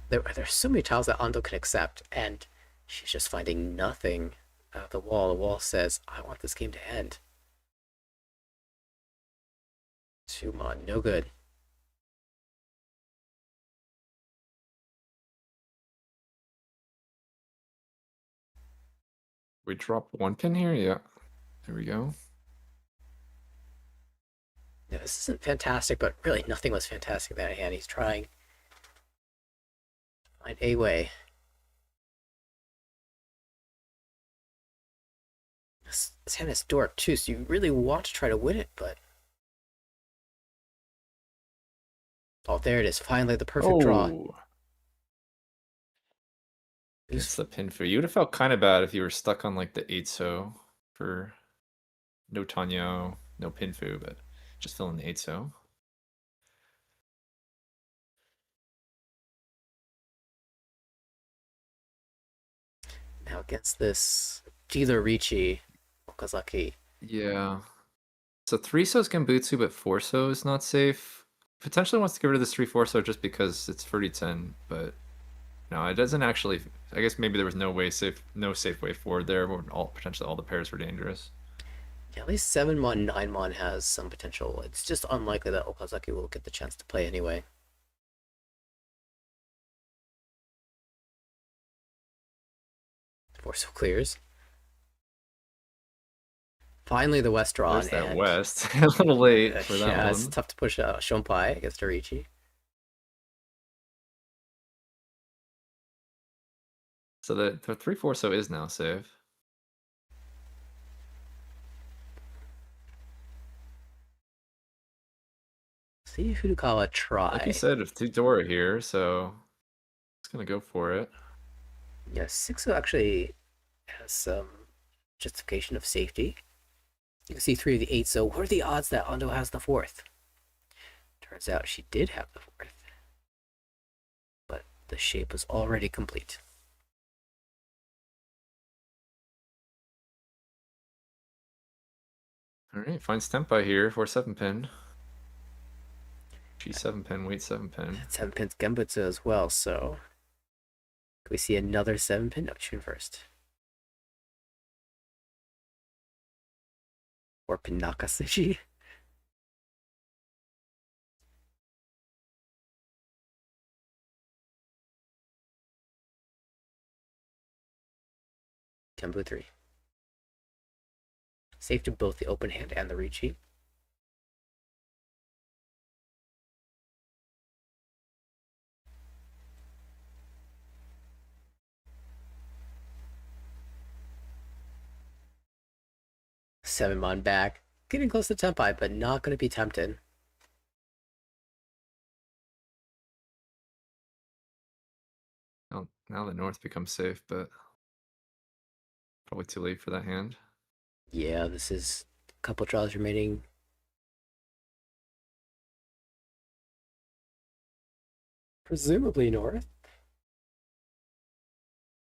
There's so many tiles that Ando can accept, and she's just finding nothing out of the wall. The wall says, I want this game to end. Tumon, no good. We drop 1 pin here? Yeah. There we go. Yeah, this isn't fantastic, but really nothing was fantastic in that hand. He's trying. Find a way. This hand is dork too, so you really want to try to win it, but... Oh, there it is. Finally, the perfect draw. It's the pin for you. Would have felt kind of bad if you were stuck on like the 8-so for no Tanyo, no Pinfu, but just filling the 8-so. Now against this either Riichi Okazaki. Yeah. So 3-so's Genbutsu, but 4-so is not safe. Potentially wants to get rid of this 3-4-so just because it's 30-10, but no, it doesn't actually. I guess maybe there was no safe way forward there, where potentially all the pairs were dangerous. Yeah, at least 7-mon, 9-mon has some potential. It's just unlikely that Okazaki will get the chance to play anyway. Forso clears. Finally, the West draw. There's that West. A little late for that one. Yeah, it's tough to push Shonpai against Riichi. So the 3-4-so is now safe. See Furukawa try. Like you said, if Dora here, so it's gonna go for it. Yeah, 6-so actually has some justification of safety. You can see 3 of the 8-so. What are the odds that Ando has the 4th? Turns out she did have the 4th. But the shape was already complete. Alright, finds Tempai here for 7-pin. She's 7-pin, wait 7-pin. 7-pin's Genbutsu as well, so... Can we see another 7-pin? No, tune first. Or Pinaka Sushi. Tempo 3. Safe to both the open hand and the Riichi. Seven-mon back. Getting close to Tempai, but not going to be tempted. Now the North becomes safe, but probably too late for that hand. Yeah, this is couple draws remaining. Presumably north.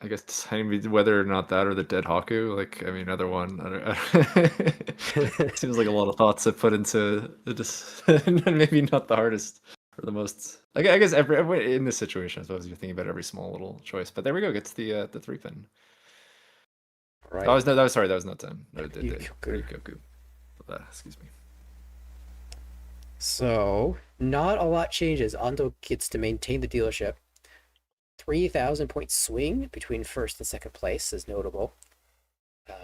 I guess deciding whether or not that or the dead Haku. Like, I mean, either one. Seems like a lot of thoughts to put into maybe not the hardest or the most. I guess every in this situation, I suppose you're thinking about every small little choice. But there we go. Gets the 3-pin. Right. That was sorry. That was not 10. No, Ryukyoku. Excuse me. So not a lot changes. Ando gets to maintain the dealership. 3,000 point swing between first and second place is notable.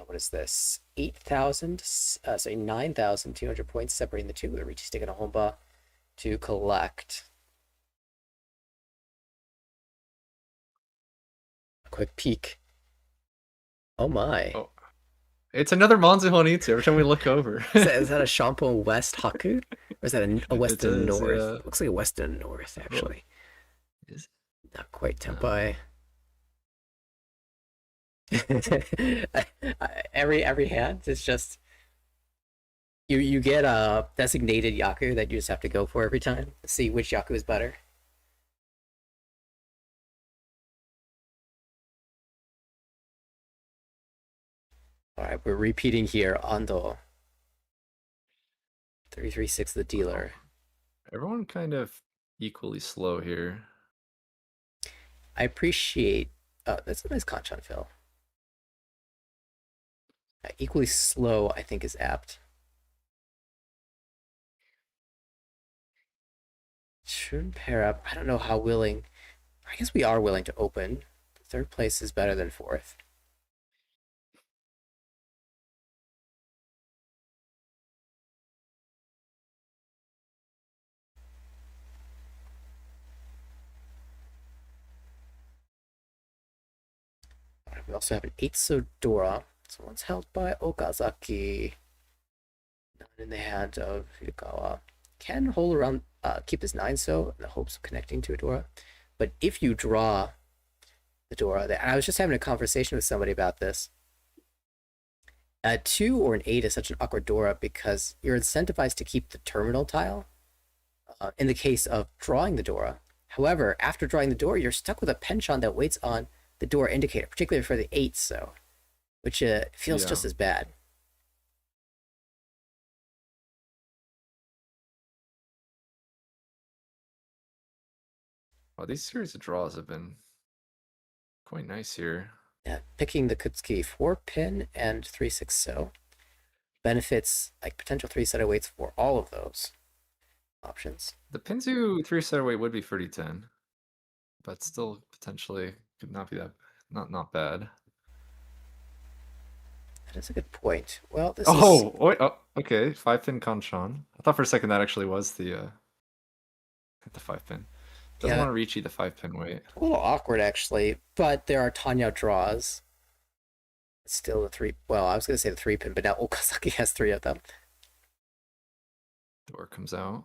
What is this? 9,200 points separating the two. With Riichi's taking a Honba to collect. A quick peek. Oh my. Oh. It's another Monzu Honitsu every time we look over. Is that a Shampoo West Haku? Or is that a west and north? Yeah. Looks like a west and north, actually. Oh. Is not quite Tempai. Every hand is just you get a designated Yaku that you just have to go for every time to see which Yaku is better. All right, we're repeating here. Ando 336 the dealer. Everyone kind of equally slow here. I appreciate. Oh, that's a nice Kanchan fill. Equally slow, I think, is apt. Shouldn't pair up. I don't know how willing. I guess we are willing to open. Third place is better than fourth. We also have an 8 Sodora. So one's held by Okazaki. None in the hand of Hirakawa. Can hold around, keep this 9 so in the hopes of connecting to a Dora. But if you draw the Dora, and I was just having a conversation with somebody about this. A 2 or an 8 is such an awkward Dora because you're incentivized to keep the terminal tile in the case of drawing the Dora. However, after drawing the Dora, you're stuck with a penchant that waits on the Dora indicator, particularly for the 8 so, which feels just as bad. Wow, these series of draws have been quite nice here. Yeah, picking the Kutsuki 4-pin and 3-6 so benefits like potential 3-set weights for all of those options. The Pinzu 3-set weight would be 30-10, but still potentially could not be that not bad. That is a good point. Well, this wait, okay, 5-pin Kanchan. I thought for a second that actually was the 5-pin. Doesn't want to reach the 5-pin weight. A little awkward actually, but there are Tanya draws. It's still the 3. Well, I was going to say the 3-pin, but now Okazaki has 3 of them. Door comes out.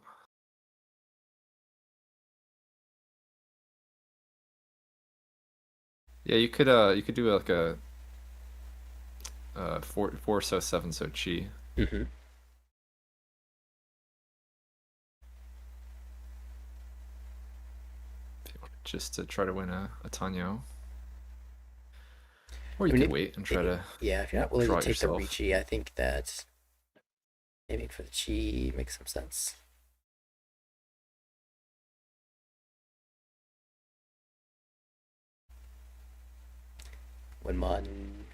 Yeah, you could do like a 4 so 7 so chi. Mm-hmm. Just to try to win a Tanyo. Or you could wait and try to. Yeah, if you're not willing to take yourself. the Riichi, I think that aiming for the chi makes some sense. When Mon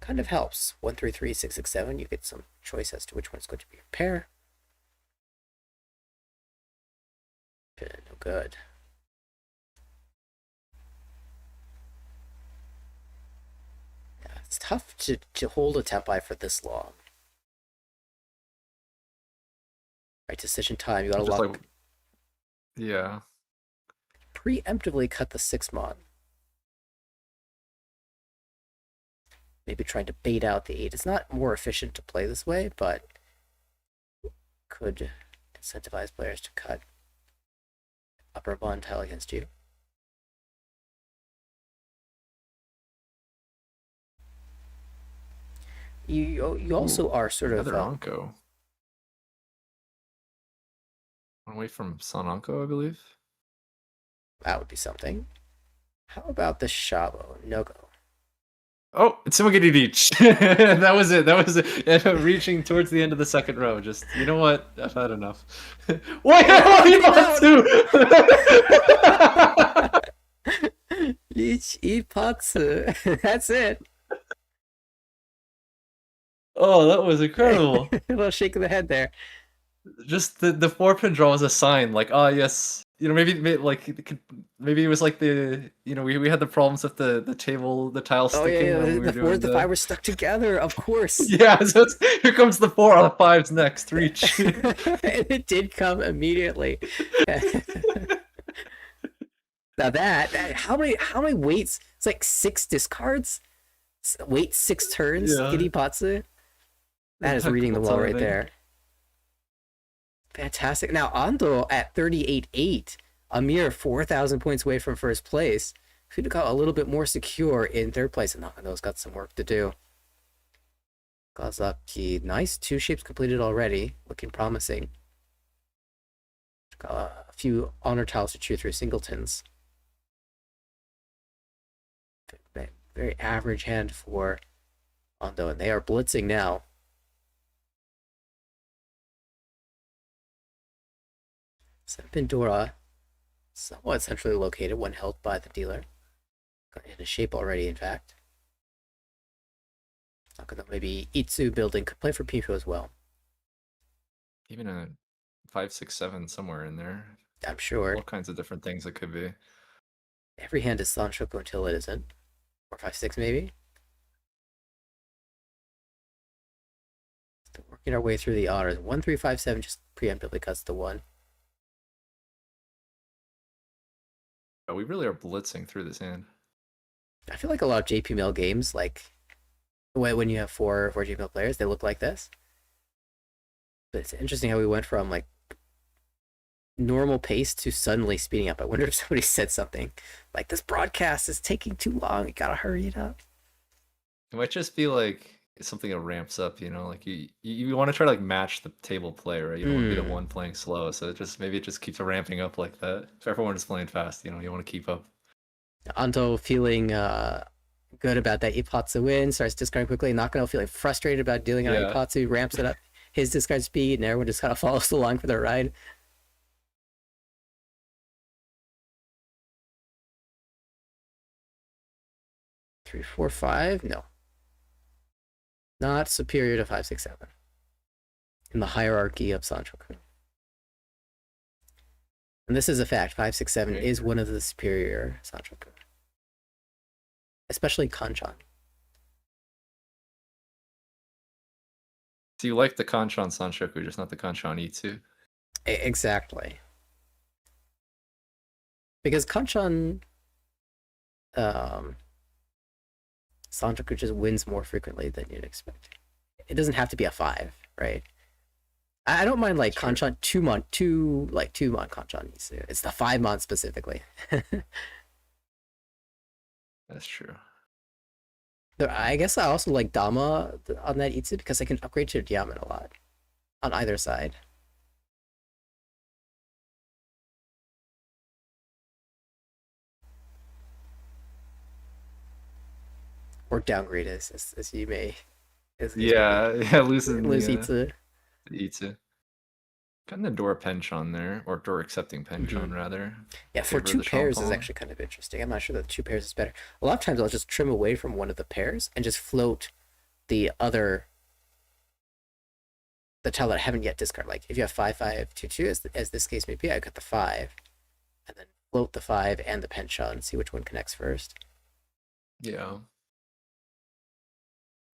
kind of helps. 1, 3, 3, 6, 6, 7. You get some choice as to which one's going to be your pair. No good. Yeah, it's tough to hold a Tempai for this long. Right, decision time. You gotta lock. Like, yeah. Preemptively cut the 6-mon. Maybe trying to bait out the 8. It's not more efficient to play this way, but could incentivize players to cut upper bond tile against you. You also are sort of another Onko. Away from Sanonko, I believe. That would be something. How about the Shabo no go? Oh, it's Simagiri Reach. That was it. Reaching towards the end of the second row. Just, you know what? I've had enough. Wait, Riichi Ipatsu. That's it. Oh, that was incredible. A little shake of the head there. Just the 4-pin draw was a sign, like, oh yes, maybe it was like we had the problems with the tile sticking. The 4 and the 5 were stuck together, of course. Yeah, so here comes the 4 on the 5's next reach. And it did come immediately. Now how many weights? It's like 6 discards. Wait 6 turns. Yeah. Kiripatsu. That is reading the wall right there. Fantastic. Now, Ando at 38.8, a mere 4,000 points away from first place. Could have got a little bit more secure in third place, and Nakano's got some work to do. Kazaki, nice. 2 shapes completed already. Looking promising. Got a few honor tiles to chew through singletons. Very average hand for Ando, and they are blitzing now. Pandora, somewhat centrally located, one held by the dealer. In a shape already, in fact. Maybe Itsu building could play for Pifu as well. Even a 5, 6, 7 somewhere in there. I'm sure. All kinds of different things it could be. Every hand is Sanshoku until it isn't. 4, 5, 6 maybe. Still working our way through the honors. 1, 3, 5, 7 just preemptively cuts to 1. We really are blitzing through this hand. I feel like a lot of JPML games, like when you have four JPML players, they look like this. But it's interesting how we went from like normal pace to suddenly speeding up. I wonder if somebody said something like, this broadcast is taking too long, you gotta hurry it up. It might just be like something that ramps up, like you want to try to like match the table play, right? You don't want to be the one playing slow, so maybe it just keeps ramping up like that. If everyone is playing fast, you want to keep up. Anto feeling good about that Ipatsu win, starts discarding quickly. Nakano feeling frustrated about dealing on Ipatsu, ramps it up his discard speed, and everyone just kind of follows along for the ride. Three, 4, 5, no. Not superior to 5, 6, 7 in the hierarchy of Sanshoku. And this is a fact. 5, 6, 7 is one of the superior Sanshoku. Especially Kanchan. So you like the Kanchan Sanshoku, just not the Kanchan Itsu? Exactly. Because Kanchan Sanshoku just wins more frequently than you'd expect. It doesn't have to be a 5, right? I don't mind like Kanchan 2-mon, 2-mon Kanchan Itsu. It's the 5-mon specifically. That's true. I guess I also like Dama on that Itsu because I can upgrade to Diamond a lot on either side. Or downgrade as you may. Lose Itsu. Itsu. Got the door penchon there, or door accepting penchon rather. Yeah, for 2 pairs is actually kind of interesting. I'm not sure that 2 pairs is better. A lot of times I'll just trim away from one of the pairs and just float the tile that I haven't yet discarded. Like if you have 5, 5, 2, 2, as this case may be, I cut the 5, and then float the 5 and the penchon, see which one connects first. Yeah.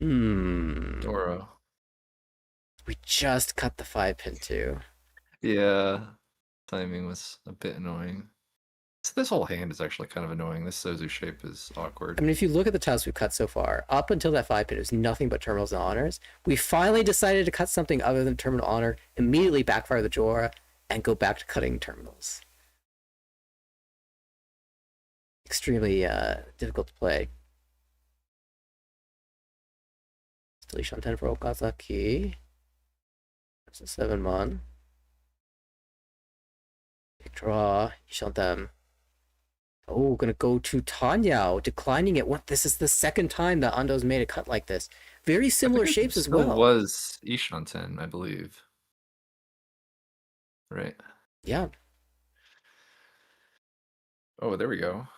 Doro. We just cut the 5-pin too. Yeah. Timing was a bit annoying. So this whole hand is actually kind of annoying. This Sozu shape is awkward. I mean, if you look at the tiles we've cut so far, up until that 5-pin, it was nothing but terminals and honors. We finally decided to cut something other than terminal honor, immediately backfire the Jora, and go back to cutting terminals. Extremely difficult to play. Still Ishanten for Okazaki. That's a 7-mon. Big draw. Ishanten. Oh, gonna go to Tanyao, declining it. What? This is the second time that Ando's made a cut like this. Very similar shapes as well. It was Ishanten, I believe. Right. Yeah. Oh, there we go.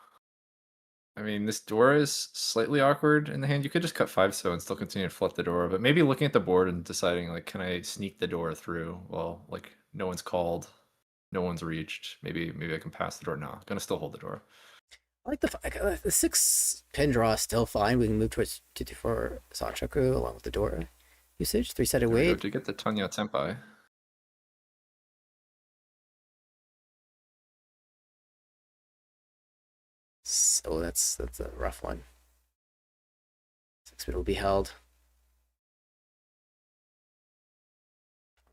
I mean, this Dora is slightly awkward in the hand. You could just cut 5-so and still continue to flip the Dora, but maybe looking at the board and deciding, like, can I sneak the Dora through? Well, like, no one's called, no one's reached. Maybe I can pass the Dora. No, gonna still hold the Dora. I like the 6-pin draw is still fine. We can move towards 2-4 Sanchaku along with the Dora usage. 3-sided wave. To get the Tanya Tenpai. So that's a rough one. 6-pin will be held.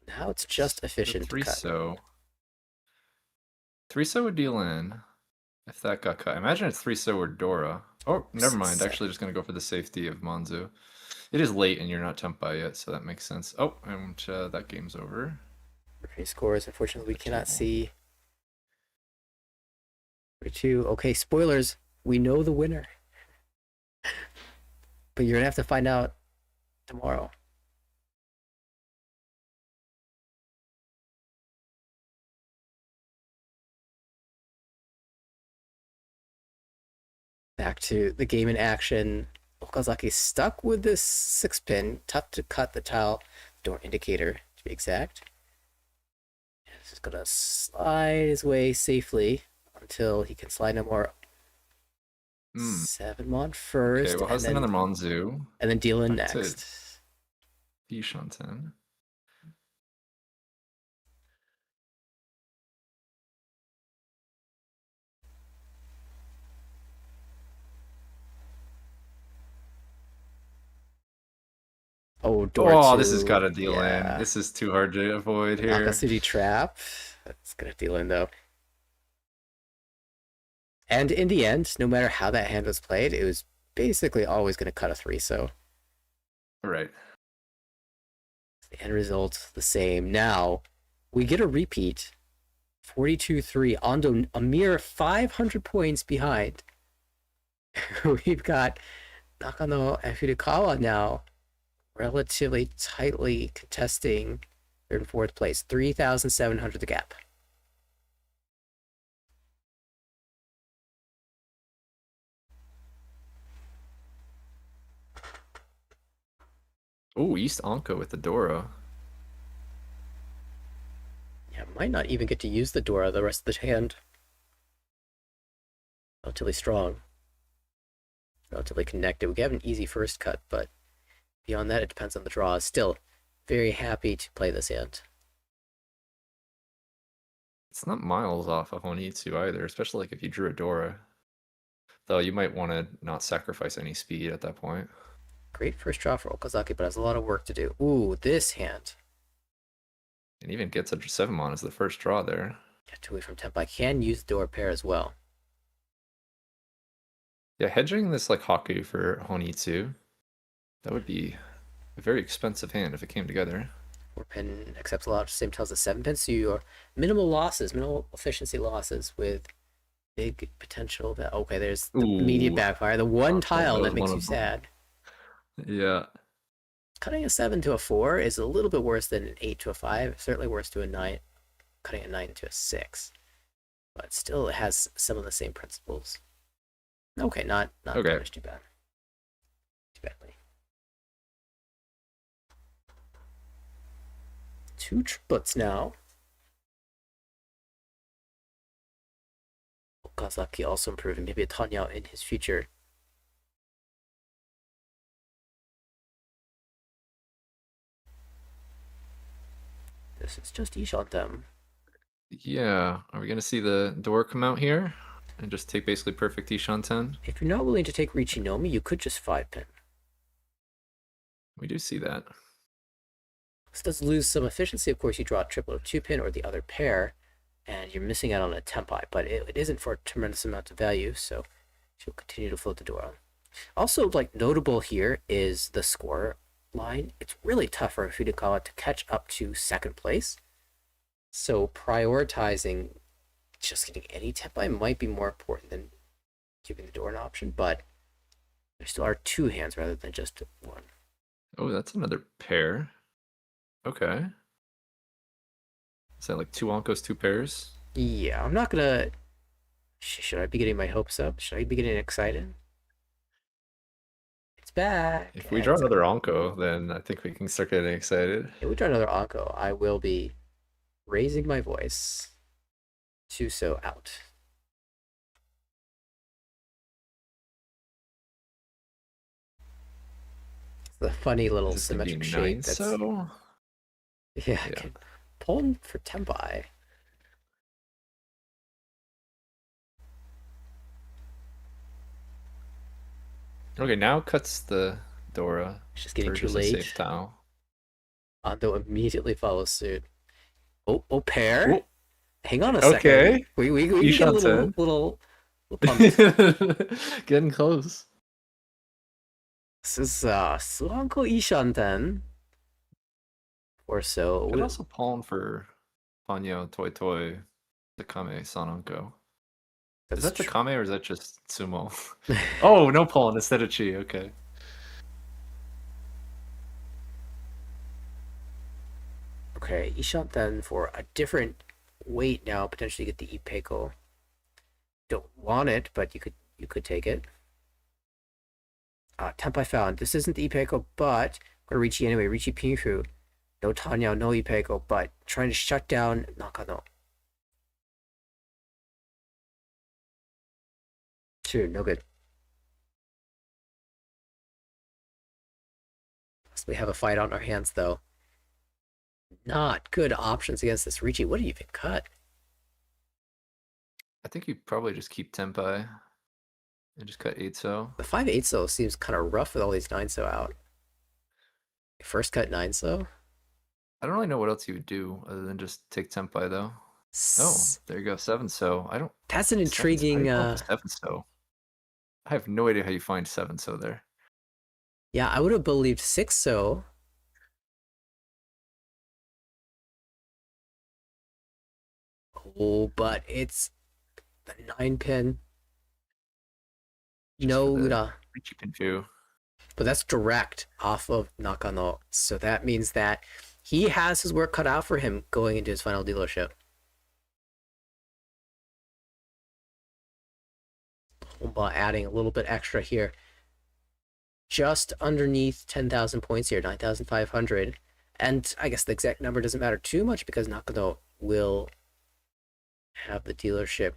Now it's just efficient. 3-so. 3-so would deal in if that got cut. Imagine it's 3-so or Dora. Oh, never mind. Actually, just going to go for the safety of Monzu. It is late and you're not Tenpai yet, so that makes sense. Oh, and that game's over. Referee scores. Unfortunately, we cannot see. 42. Okay, spoilers. We know the winner. But you're going to have to find out tomorrow. Back to the game in action. Okazaki stuck with this 6-pin. Tough to cut the tile door indicator, to be exact. He's just gonna slide his way safely until he can slide no more. 7-mon first. Okay, well, how's another Monzu? And then deal in next. Ishanten. Oh, this has got to deal in. This is too hard to avoid here. Akatsuki trap. That's gonna deal in though. And in the end, no matter how that hand was played, it was basically always gonna cut a 3-so. Right. The end result the same. Now we get a repeat. 42-3. Ando a mere 500 points behind. We've got Nakano and Furukawa now relatively tightly contesting 3rd and 4th place. 3,700 the gap. Oh, East Anka with the Dora. Yeah, might not even get to use the Dora the rest of the hand. Relatively strong. Relatively connected. We have an easy first cut, but beyond that, it depends on the draw. Still very happy to play this hand. It's not miles off of Honitsu either, especially like if you drew a Dora. Though you might want to not sacrifice any speed at that point. Great first draw for Okazaki, but has a lot of work to do. Ooh, this hand. And even gets a 7-mon as the first draw there. Yeah, 2 away from Tenpai. Can use Dora pair as well. Yeah, hedging this like Haku for Honitsu, that would be a very expensive hand if it came together. 4-pin accepts a lot of same tells the 7-pin, so your minimal losses, minimal efficiency losses with big potential. Okay, there's the immediate backfire. The one tile that makes you sad. Yeah. Cutting a 7 to a 4 is a little bit worse than an 8 to a 5. Certainly worse to a 9. Cutting a 9 to a 6. But still, it has some of the same principles. Okay, not okay. Too bad. Too badly. 2 triplets now. Okazaki also improving. Maybe a Tanya in his future. This is just Ishanten. Yeah. Are we going to see the door come out here? And just take basically perfect Ishanten? If you're not willing to take Riichi Nomi, you could just 5-pin. We do see that. This does lose some efficiency. Of course, you draw a triplet of 2-pin or the other pair, and you're missing out on a Tenpai, but it isn't for a tremendous amount of value, so she'll continue to float the door on. Also, like, notable here is the score line, it's really tough for Furukawa to catch up to second place. So prioritizing just getting any tempai might be more important than giving the door an option, but there still are 2 hands rather than just 1. Oh, that's another pair. Okay. Is that like 2 onkos, 2 pairs? Yeah, I'm not gonna... Should I be getting my hopes up? Should I be getting excited? It's back! If we draw another onko, then I think we can start getting excited. If we draw another onko, I will be raising my voice. Tuso out. It's the funny little symmetric shape. That's... So? Yeah. Pulling for tempai. Okay, now cuts the Dora. It's just getting too just a late. safe tile. Ando immediately follows suit. Oh, pair. Oh. Hang on a second. Okay. We get a little pumped. Getting close. This is Suanko Ishanten. Or so. Could also pawn for Panyo, Toy Toy, Takame, Sanonko. Is that Takame or is that just Sumo? Oh, no pawn instead of Chi. Okay. Okay, Ishanten for a different weight now, potentially get the Ipeko. Don't want it, but you could take it. Tempai found. This isn't the Ipeko, but I'm gonna Riichi anyway. Riichi Pinfu. No Tanya, no Ipeko, but trying to shut down Nakano. 2, no good. So we have a fight on our hands, though. Not good options against this Riichi. What do you even cut? I think you probably just keep Tempai and just cut 8-so. The 5-8-so seems kind of rough with all these 9-so out. First cut 9-so? I don't really know what else you would do other than just take Tempai, though. Oh, there you go, 7-so. I don't... That's an intriguing... 7-so. I have no idea how you find 7-so there. Yeah, I would have believed 6-so. Oh, but it's the 9-pin. No, Riichi pin 2. But that's direct off of Nakano. So that means that he has his work cut out for him going into his final dealership. Homba adding a little bit extra here. Just underneath 10,000 points here, 9,500. And I guess the exact number doesn't matter too much because Nakano will have the dealership,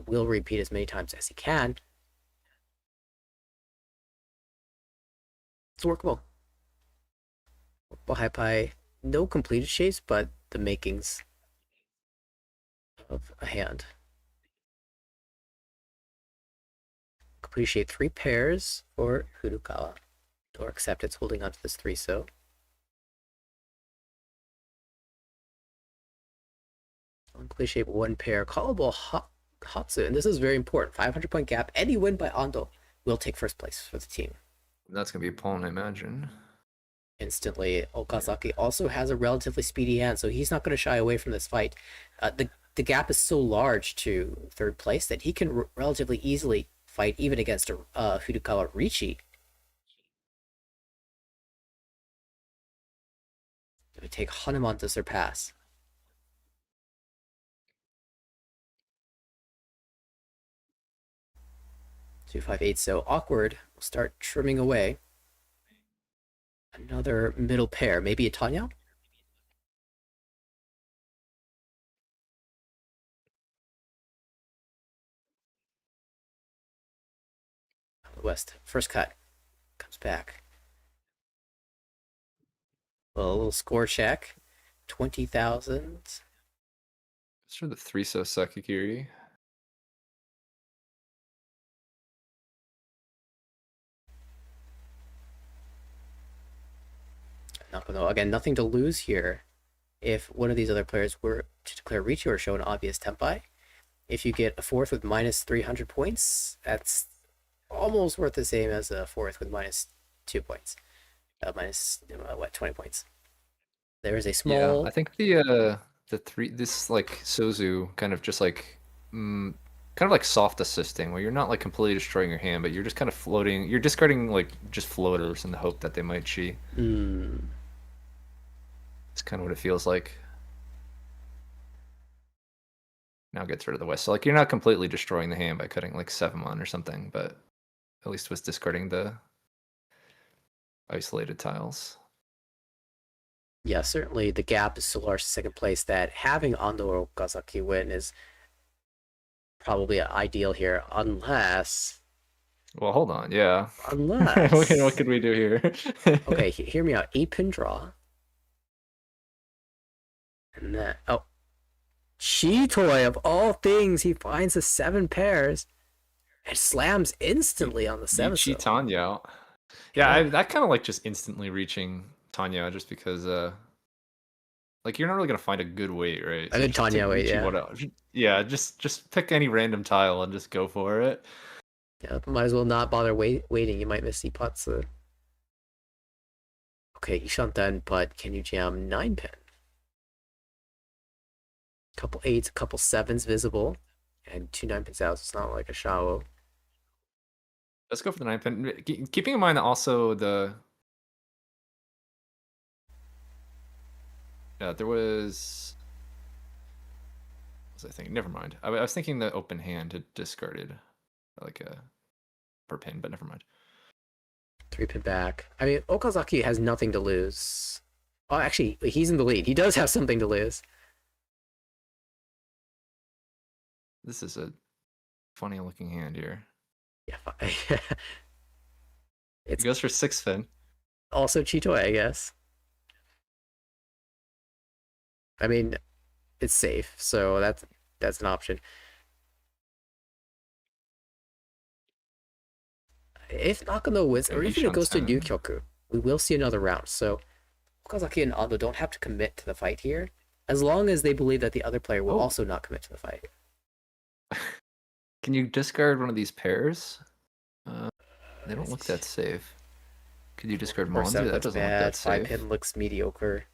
will repeat as many times as he can. It's workable. High pie, no completed shapes, but the makings of a hand. Complete shape 3 pairs for Furukawa. Door acceptance, holding on to this 3-so. Complete shape 1 pair, callable Hatsu, and this is very important. 500-point gap. Any win by Ando will take first place for the team. That's gonna be a pawn, I imagine. Instantly, Okazaki also has a relatively speedy hand, so he's not going to shy away from this fight. The gap is so large to third place that he can relatively easily fight even against Furukawa Riichi. It would take Hanuman to surpass. Two, 5, 8, so awkward. We'll start trimming away. Another middle pair, maybe a Tanya? West, first cut, comes back. A little score check, 20,000. It's for the 3-so Sakigiri. Nakano, again, nothing to lose here. If one of these other players were to declare Riichi or show an obvious tempai, if you get a 4th with minus 300 points, that's almost worth the same as a 4th with minus 2 points. minus 20 points. There is a small. Yeah, I think the this like Sozu kind of just like kind of like soft assisting, where you're not like completely destroying your hand, but you're just kind of floating. You're discarding like just floaters in the hope that they might chi. It's kind of what it feels like. Now gets rid of the west. So like you're not completely destroying the hand by cutting like 7-mon or something, but at least was discarding the isolated tiles. Yeah, certainly the gap is so large to second place that having Ando or Okazaki win is probably ideal here, unless. Well, hold on, yeah. Unless. What could we do here? Okay, hear me out. 8-pin draw. And then, oh. Chitoy, of all things, he finds the 7 pairs and slams instantly on the 7. Riichi Tanya. Yeah, that kind of like just instantly reaching Tanya just because like you're not really gonna find a good weight, right? A good Tanya weight, yeah. Yeah, just pick any random tile and just go for it. Yeah, might as well not bother waiting. You might miss Ipatsu. Okay, Ishanten, but can you jam 9-pin? Couple 8s, a couple 7s visible, and 2 9-pins out. So it's not like a Shao. Let's go for the 9-pin. Keeping in mind that also there was. What was I thinking? Never mind. I was thinking the open hand had discarded like a per pin, but never mind. 3-pin back. I mean, Okazaki has nothing to lose. Oh, actually, he's in the lead. He does have something to lose. This is a funny looking hand here. Yeah. It goes for 6-pin. Also Chitoy, I guess. I mean, it's safe, so that's an option. If Nakano wins, or even if it goes to Ryukyoku, we will see another round. So Okazaki and Ando don't have to commit to the fight here, as long as they believe that the other player will also not commit to the fight. Can you discard one of these pairs? They don't look that safe. Could you discard Monzu? That doesn't look that safe. 5-pin looks mediocre.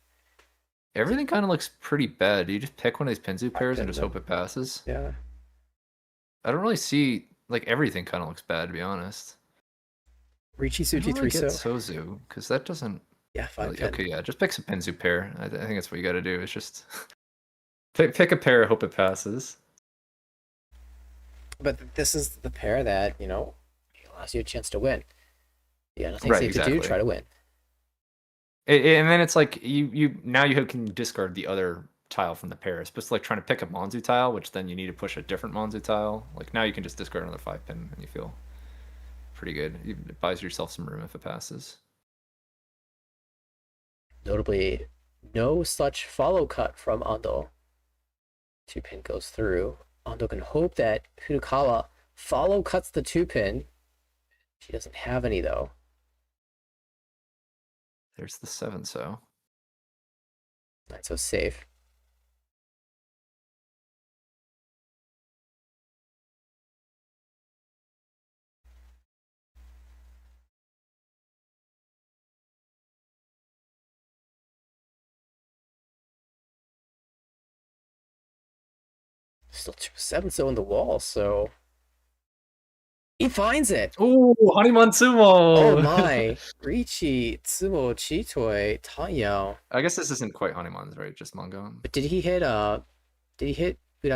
Everything kind of looks pretty bad. Do you just pick one of these Penzu pairs and just hope it passes? Yeah. I don't really see, like, everything kind of looks bad, to be honest. Riichi Suji 3-so. Sozu, because that doesn't... Yeah, 5-pin. Really, okay, yeah, just pick some Penzu pair. I think that's what you got to do, is just... pick a pair, hope it passes. But this is the pair that, allows you a chance to win. Yeah, nothing safe to do, try to win. And then it's like you can discard the other tile from the pair. It's just like trying to pick a Monzu tile, which then you need to push a different Monzu tile. Like now you can just discard another 5-pin and you feel pretty good. It buys yourself some room if it passes. Notably, no such follow cut from Ando. 2-pin goes through. Ando can hope that Furukawa follow cuts the 2-pin. She doesn't have any though. There's the 7-so. 9-so safe. Still 2 7-so in the wall, so he finds it. Oh, Haniman Tsumo! Oh my. Riichi, Tsumo, Chitoy, Tanya. I guess this isn't quite Haniman's, right? Just manga. But did he hit Ura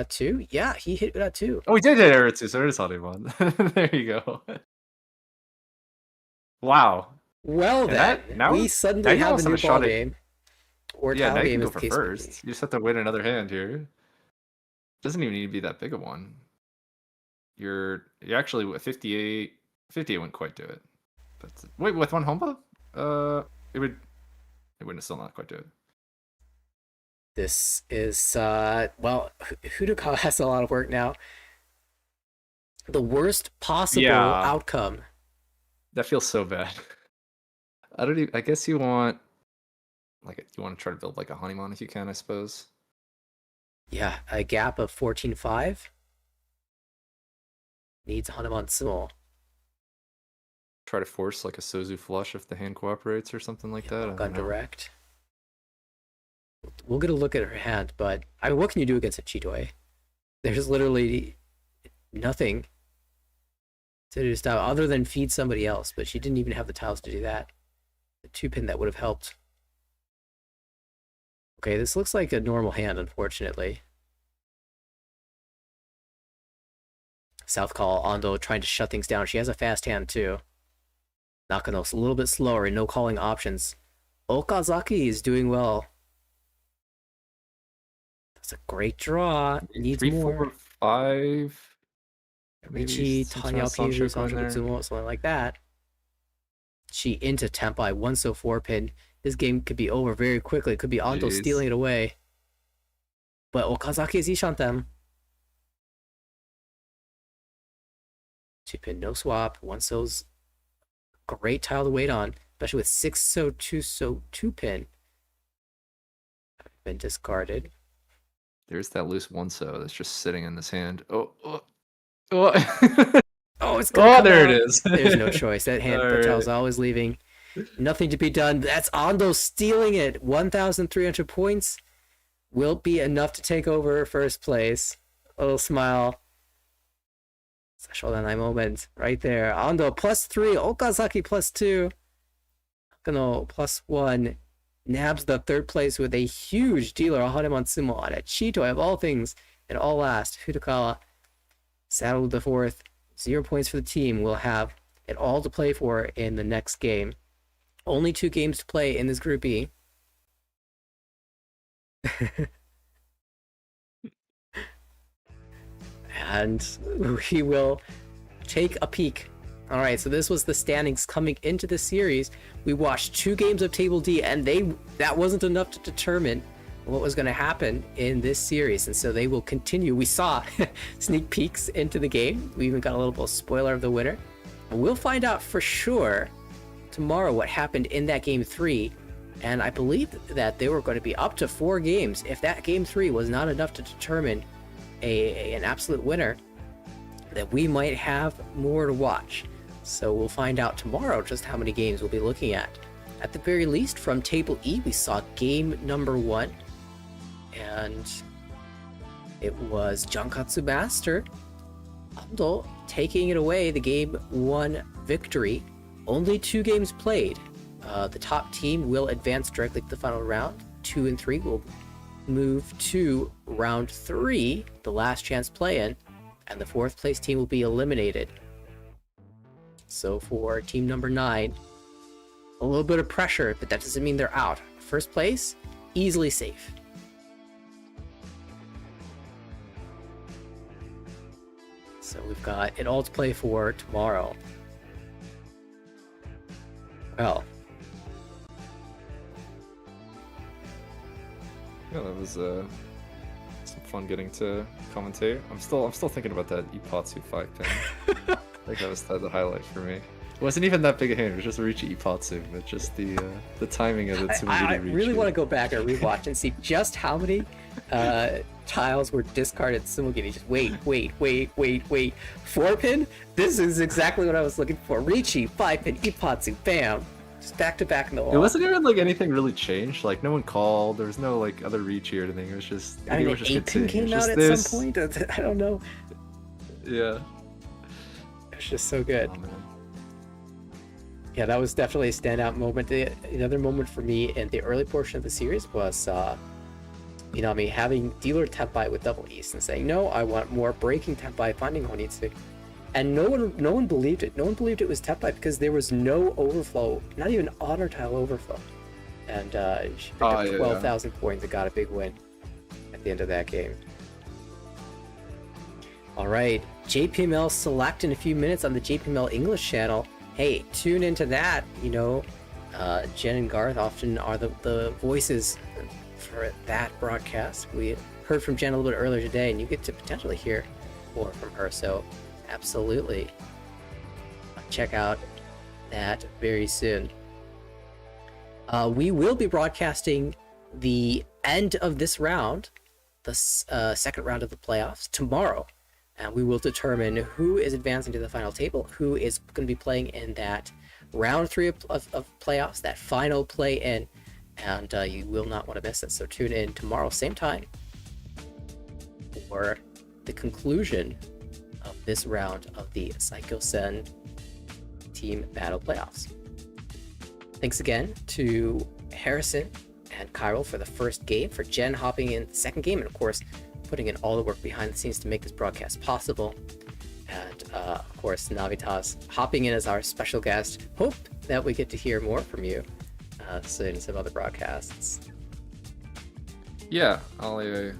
2? Yeah, he hit Ura 2. Oh, he did hit Ura 2, so it is Haniman. There you go. Wow. Well then, we suddenly have a new ball game. Or yeah, now you game can go for first. You just have to win another hand here. Doesn't even need to be that big a one. You're actually 58. 58 wouldn't quite do it. But wait, with one Homba? It wouldn't still not quite do it. This is well, Furukawa has a lot of work now. The worst possible outcome. That feels so bad. I guess you want to try to build like a Honeyman if you can, I suppose. Yeah, a gap of 14-5. Needs Hanuman Tsumo. try to force like a Sozu flush if the hand cooperates or something like that. Gun direct. We'll get a look at her hand, but I mean, what can you do against a Chitoe? There's literally nothing to do style other than feed somebody else, but she didn't even have the tiles to do that. The 2-pin that would have helped. Okay, this looks like a normal hand, unfortunately. South call, Ando trying to shut things down. She has a fast hand too. Nakano's a little bit slower and no calling options. Okazaki is doing well. That's a great draw. Needs 3, more. 4, 5. Riichi, Tanya Piru, something like that. She into Tempai, 1-so 4-pin. This game could be over very quickly. It could be Ando stealing it away. But Okazaki is Ishantem. 2-pin, no swap. 1-so's great tile to wait on, especially with 6-so, 2-so, 2-pin. Been discarded. There's that loose 1-so that's just sitting in this hand. Oh, it's gonna there out. it is. There's no choice. That hand tile's always leaving. Nothing to be done. That's Ando stealing it. 1,300 points will be enough to take over first place. A little smile. Special Danai moment right there. Ando +3, Okazaki +2. Nakano +1. Nabs the third place with a huge dealer, Ahane Matsumo, on a Chitoe of all things, and all last, Furukawa saddled the fourth. 0 points for the team. We'll have it all to play for in the next game. Only 2 games to play in this Group E. And we will take a peek. All right, so this was the standings coming into the series. We watched 2 games of Table D, and that wasn't enough to determine what was going to happen in this series, and so they will continue. We saw sneak peeks into the game. We even got a little bit of spoiler of the winner. We'll find out for sure tomorrow what happened in that game 3, and I believe that they were going to be up to 4 games. If that game 3 was not enough to determine an absolute winner, that we might have more to watch. So we'll find out tomorrow just how many games we'll be looking at. At the very least, from Table E, we saw game number 1, and it was Jankatsu Master Ando taking it away, the game 1 victory. Only 2 games played. The top team will advance directly to the final round. 2 and 3 will move to round 3, the last chance play-in, and the 4th place team will be eliminated. So for team number 9, a little bit of pressure, but that doesn't mean they're out. First place, easily safe. So we've got it all to play for tomorrow. Well, yeah, that was some fun getting to commentate. I'm still thinking about that Ipatsu 5-pin. I think that was the highlight for me. It wasn't even that big a hand. It was just a Riichi Ipatsu, but just the timing of the I really want to go back and rewatch and see just how many tiles were discarded. Sumogiri, just wait. 4-pin? This is exactly what I was looking for. Riichi, 5-pin, Ipatsu, bam. Just back to back in the wall. It wasn't even like anything really changed. Like no one called. There was no like other Riichi or anything. It was just. I mean, an 8-pin came out at some point. I don't know. Yeah. It's just so good. Oh, yeah, that was definitely a standout moment. Another moment for me in the early portion of the series was Minami having dealer Tempai with double East and saying, no, I want more breaking Tempai, finding Honitsu. And no one believed it. No one believed it was Tempai because there was no overflow, not even honor tile overflow. And she picked up 12,000 points and got a big win at the end of that game. All right, JPML Select in a few minutes on the JPML English channel. Hey, tune into that. You know, Jen and Garth often are the voices for that broadcast. We heard from Jen a little bit earlier today, and you get to potentially hear more from her. So absolutely check out that very soon. We will be broadcasting the end of this round, the second round of the playoffs, tomorrow and we will determine who is advancing to the final table, who is going to be playing in that round 3 of playoffs, that final play-in, and you will not want to miss it. So tune in tomorrow, same time, for the conclusion of this round of the Saikyosen Team Battle playoffs. Thanks again to Harrison and Kyril for the first game, for Jen hopping in the second game, and of course putting in all the work behind the scenes to make this broadcast possible. And of course, Navitas hopping in as our special guest. Hope that we get to hear more from you soon in some other broadcasts. Yeah, I'll at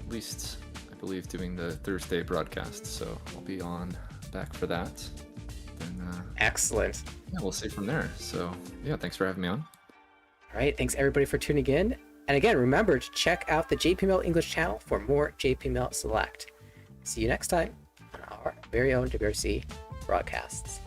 least I believe doing the Thursday broadcast, so I'll be on back for that. Then excellent. Yeah, we'll see from there. So yeah, thanks for having me on. All right, thanks everybody for tuning in. And again, remember to check out the JPML English channel for more JPML Select. See you next time on our very own WRC broadcasts.